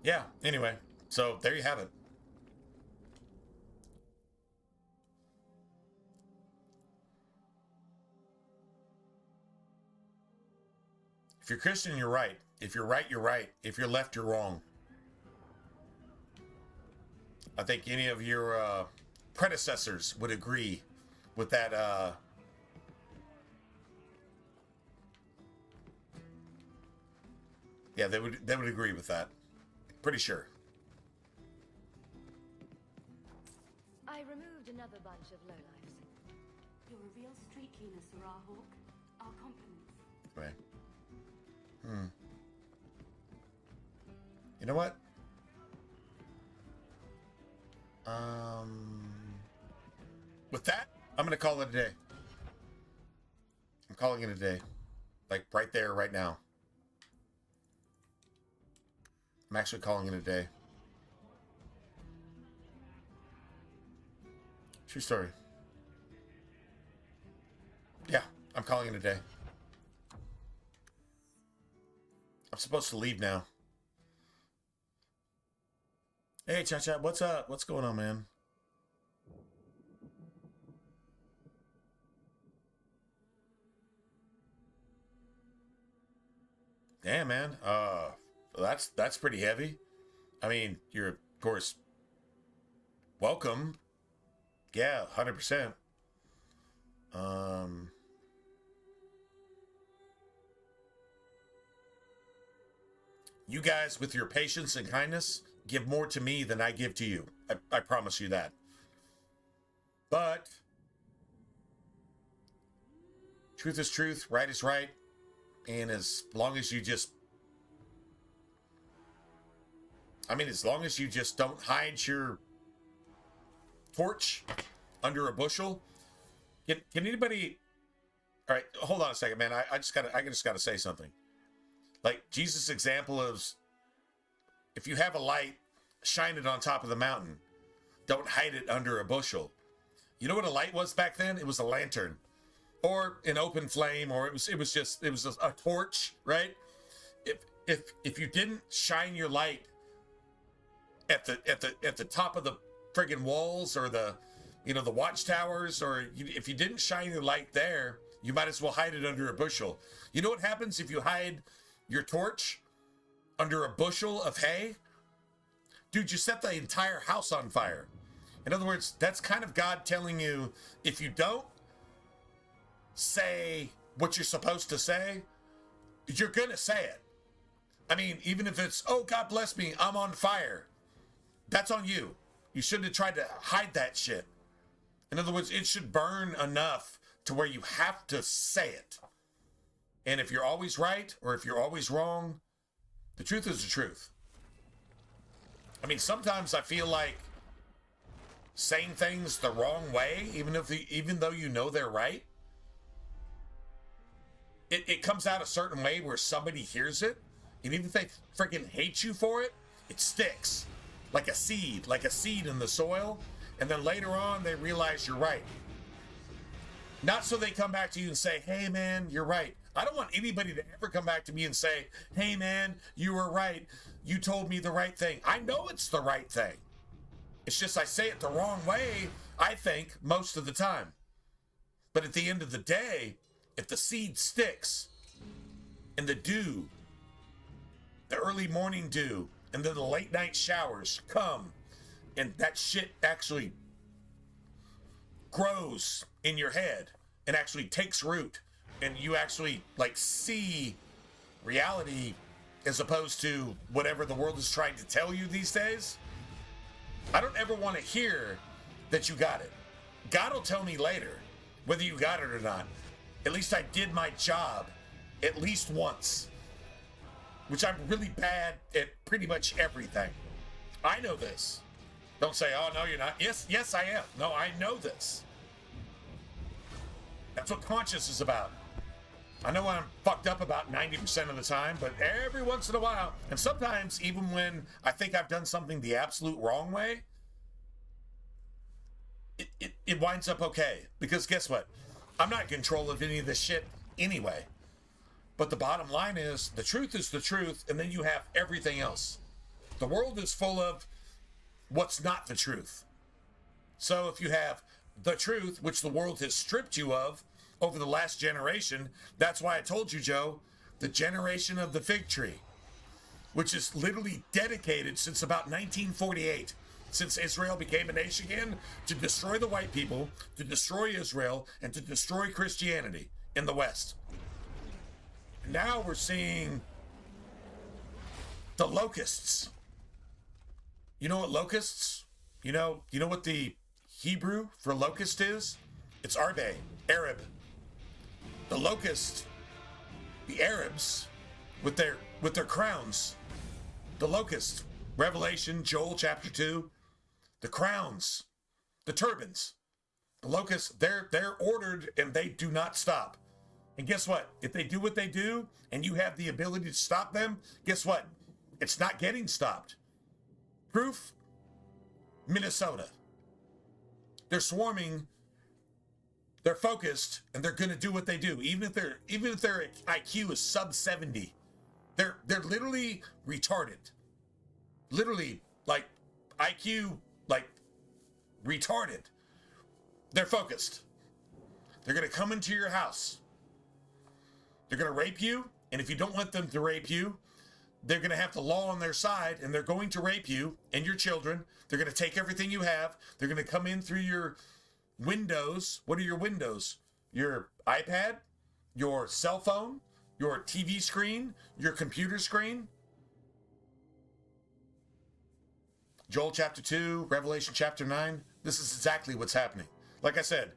yeah, anyway, so there you have it. If you're Christian, you're right. If you're right, you're right. If you're left, you're wrong. I think any of your predecessors would agree with that. Yeah, they would agree with that. Pretty sure. I removed another bunch of lowlifes. You're a real street cleaner, Sarah Hawk. Our compliments. Right. You know what? With that, I'm gonna call it a day. I'm calling it a day. Like right there, right now. I'm actually calling it a day. True story. Yeah, I'm calling it a day. I'm supposed to leave now. Hey, Cha-Cha, what's up? What's going on, man? Damn, man. That's pretty heavy. I mean, you're of course welcome. Yeah, 100%. You guys, with your patience and kindness, give more to me than I give to you. I promise you that. But truth is truth, right is right. And as long as you just, as long as you just don't hide your torch under a bushel. Can anybody, all right, hold on a second, man. I just gotta say something. Like Jesus' example is, if you have a light, shine it on top of the mountain. Don't hide it under a bushel. You know what a light was back then? It was a lantern, or an open flame, or it was a torch, right? If you didn't shine your light at the top of the friggin' walls, or the watchtowers, or if you didn't shine your light there, you might as well hide it under a bushel. You know what happens if you hide your torch under a bushel of hay? Dude, you set the entire house on fire. In other words, that's kind of God telling you, if you don't say what you're supposed to say, you're gonna say it. I mean, even if it's, oh, God bless me, I'm on fire. That's on you. You shouldn't have tried to hide that shit. In other words, it should burn enough to where you have to say it. And if you're always right, or if you're always wrong, the truth is the truth. I mean, sometimes I feel like saying things the wrong way, even though you know they're right, it comes out a certain way where somebody hears it, and even if they freaking hate you for it, it sticks like a seed in the soil, and then later on they realize you're right. Not so they come back to you and say, hey man, you're right. I don't want anybody to ever come back to me and say, hey man, you were right. You told me the right thing. I know it's the right thing. It's just I say it the wrong way, I think, most of the time. But at the end of the day, if the seed sticks, and the dew, the early morning dew, and then the late night showers come, and that shit actually grows in your head and actually takes root, and you actually like see reality as opposed to whatever the world is trying to tell you these days, I don't ever want to hear that you got it. God will tell me later whether you got it or not. At least I did my job at least once, which I'm really bad at pretty much everything. I know this. Don't say, oh, no, you're not. Yes, I am. No, I know this. That's what conscious is about. I know I'm fucked up about 90% of the time, but every once in a while, and sometimes even when I think I've done something the absolute wrong way, it winds up okay. Because guess what? I'm not in control of any of this shit anyway. But the bottom line is the truth, and then you have everything else. The world is full of what's not the truth. So if you have the truth, which the world has stripped you of over the last generation, that's why I told you, Joe, the generation of the fig tree, which is literally dedicated since about 1948, since Israel became a nation again, to destroy the white people, to destroy Israel, and to destroy Christianity in the West. Now we're seeing the locusts. You know what locusts? You know what the Hebrew for locust is? It's Arbe, Arab. The locust, the Arabs, with their crowns. The locust, Revelation, Joel chapter 2. The crowns, the turbans, the locusts, they're ordered and they do not stop. And guess what? If they do what they do and you have the ability to stop them, guess what? It's not getting stopped. Proof, Minnesota. They're swarming, they're focused, and they're going to do what they do. Even if their IQ is sub 70, they're literally retarded. Literally, like IQ, like retarded. They're focused. They're going to come into your house. They're going to rape you, and if you don't want them to rape you, they're going to have the law on their side, and they're going to rape you and your children. They're going to take everything you have. They're going to come in through your windows. What are your windows? Your iPad, your cell phone, your TV screen, your computer screen. Joel chapter 2, Revelation chapter 9. This is exactly what's happening. Like I said,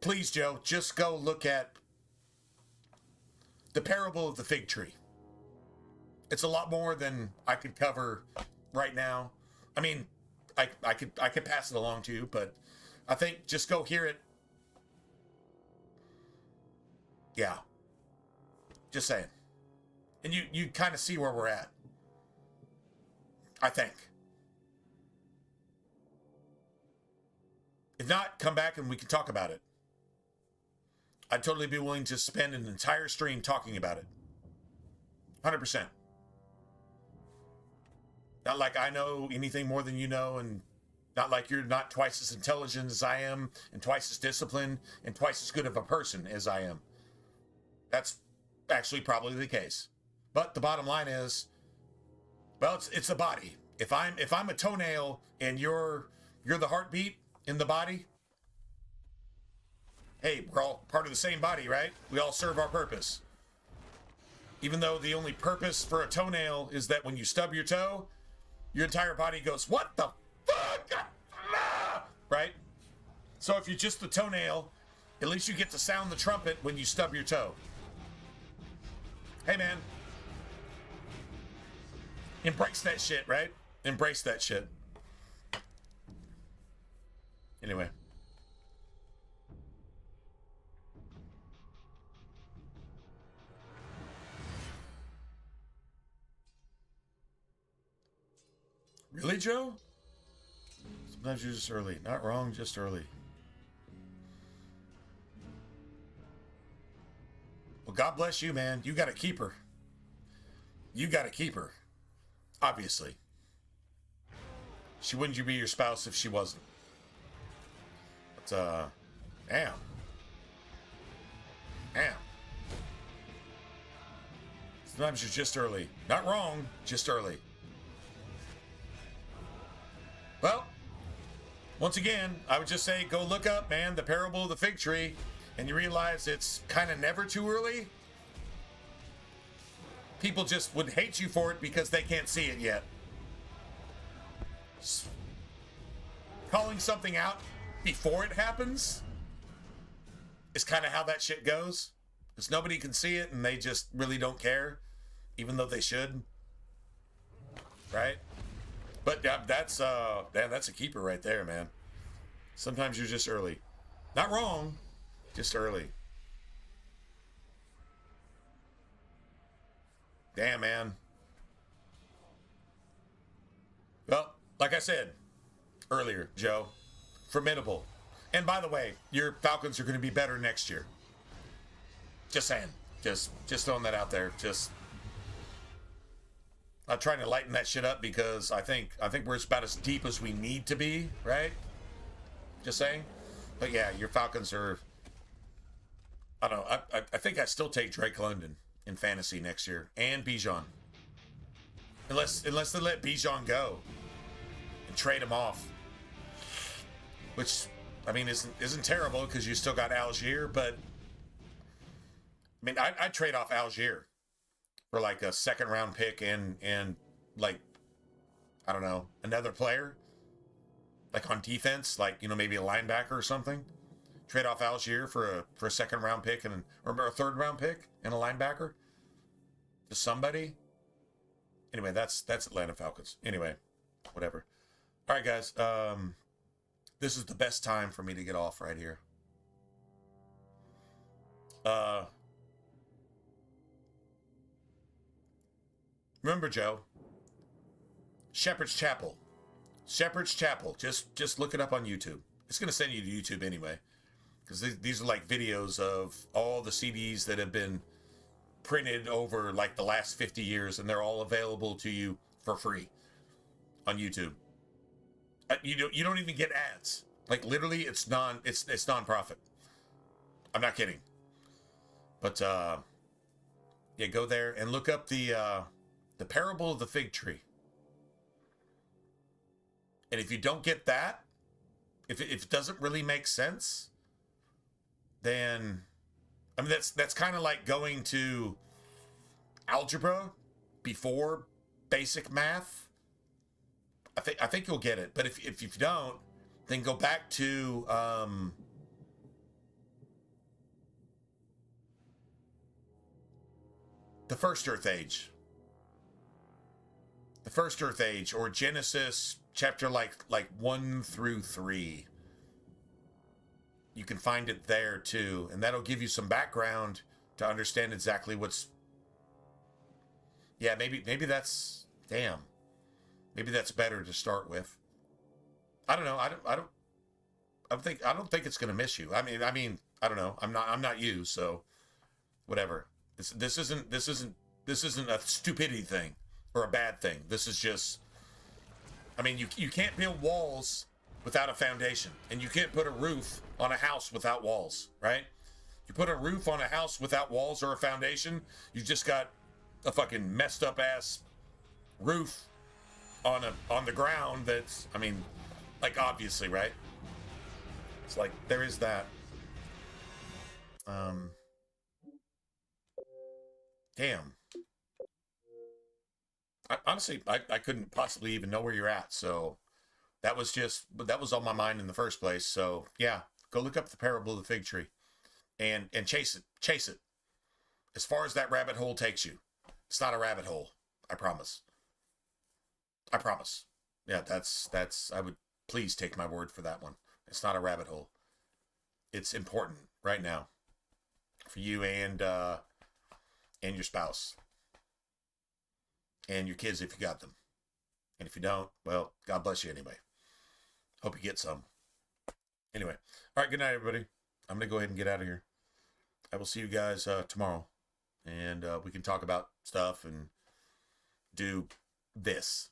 please, Joe, just go look at the parable of the fig tree. It's a lot more than I could cover right now. I mean, I could pass it along to you, but I think just go hear it. Yeah. Just saying. And you kind of see where we're at. I think. If not, come back and we can talk about it. I'd totally be willing to spend an entire stream talking about it. 100%. Not like I know anything more than you know, and not like you're not twice as intelligent as I am, and twice as disciplined, and twice as good of a person as I am. That's actually probably the case. But the bottom line is, well, it's a body. If I'm a toenail and you're the heartbeat in the body, hey, we're all part of the same body, right? We all serve our purpose. Even though the only purpose for a toenail is that when you stub your toe, your entire body goes, what the fuck? Right? So if you're just the toenail, at least you get to sound the trumpet when you stub your toe. Hey, man. Embrace that shit, right? Embrace that shit. Anyway. Really, Joe? Sometimes you're just early. Not wrong, just early. Well, God bless you, man. You got a keeper. You got a keeper. Obviously. She wouldn't be your spouse if she wasn't. But, damn. Damn. Sometimes you're just early. Not wrong, just early. Well, Once again, I would just say go look up, man, the parable of the fig tree, and you realize it's kind of never too early. People just would hate you for it because they can't see it yet. Calling something out before it happens is kind of how that shit goes. Because nobody can see it and they just really don't care, even though they should. Right? But that's a keeper right there, man. Sometimes you're just early. Not wrong, just early. Damn, man. Well, like I said earlier, Joe, formidable. And by the way, your Falcons are going to be better next year. Just saying. Just throwing that out there. I'm trying to lighten that shit up because I think we're about as deep as we need to be, right? Just saying. But yeah, your Falcons are. I don't know. I think I still take Drake London in fantasy next year and Bijan. Unless they let Bijan go and trade him off, which I mean isn't terrible because you still got Algier, but I mean I'd trade off Algier for like a second round pick and like I don't know, another player like on defense, like maybe a linebacker or something. Trade off Algier for a second round pick or a third round pick and a linebacker to somebody. Anyway, that's Atlanta Falcons. Anyway, whatever. All right, guys. This is the best time for me to get off right here. Remember, Joe, Shepherd's Chapel. Shepherd's Chapel. Just look it up on YouTube. It's going to send you to YouTube anyway, because these are like videos of all the CDs that have been printed over like the last 50 years, and they're all available to you for free on YouTube. You don't even get ads. Like literally, it's non-profit. I'm not kidding. But yeah, go there and look up the parable of the fig tree. And if you don't get that, if it doesn't really make sense, then I mean that's kind of like going to algebra before basic math. I think you'll get it. But if you don't, then go back to the first Earth Age. The first Earth Age, or Genesis chapter like 1 through 3. You can find it there too, and that'll give you some background to understand exactly what's. Yeah, maybe that's damn. Maybe that's better to start with. I don't know. I don't think it's gonna miss you. I mean, I don't know. I'm not you, so whatever. This isn't a stupidity thing or a bad thing. This is just. I mean, you can't build walls without a foundation, and you can't put a roof on a house without walls, right? You put a roof on a house without walls or a foundation, you've just got a fucking messed up ass roof on the ground. That's, I mean, like obviously, right? It's like there is that. Damn. Honestly, I couldn't possibly even know where you're at, so that was on my mind in the first place. So yeah, go look up the parable of the fig tree, and chase it as far as that rabbit hole takes you. It's not a rabbit hole, I promise. Yeah, that's I would please take my word for that one. It's not a rabbit hole. It's important right now for you and your spouse. And your kids if you got them. And if you don't, well, God bless you anyway. Hope you get some. Anyway. All right, good night, everybody. I'm going to go ahead and get out of here. I will see you guys tomorrow. And we can talk about stuff and do this.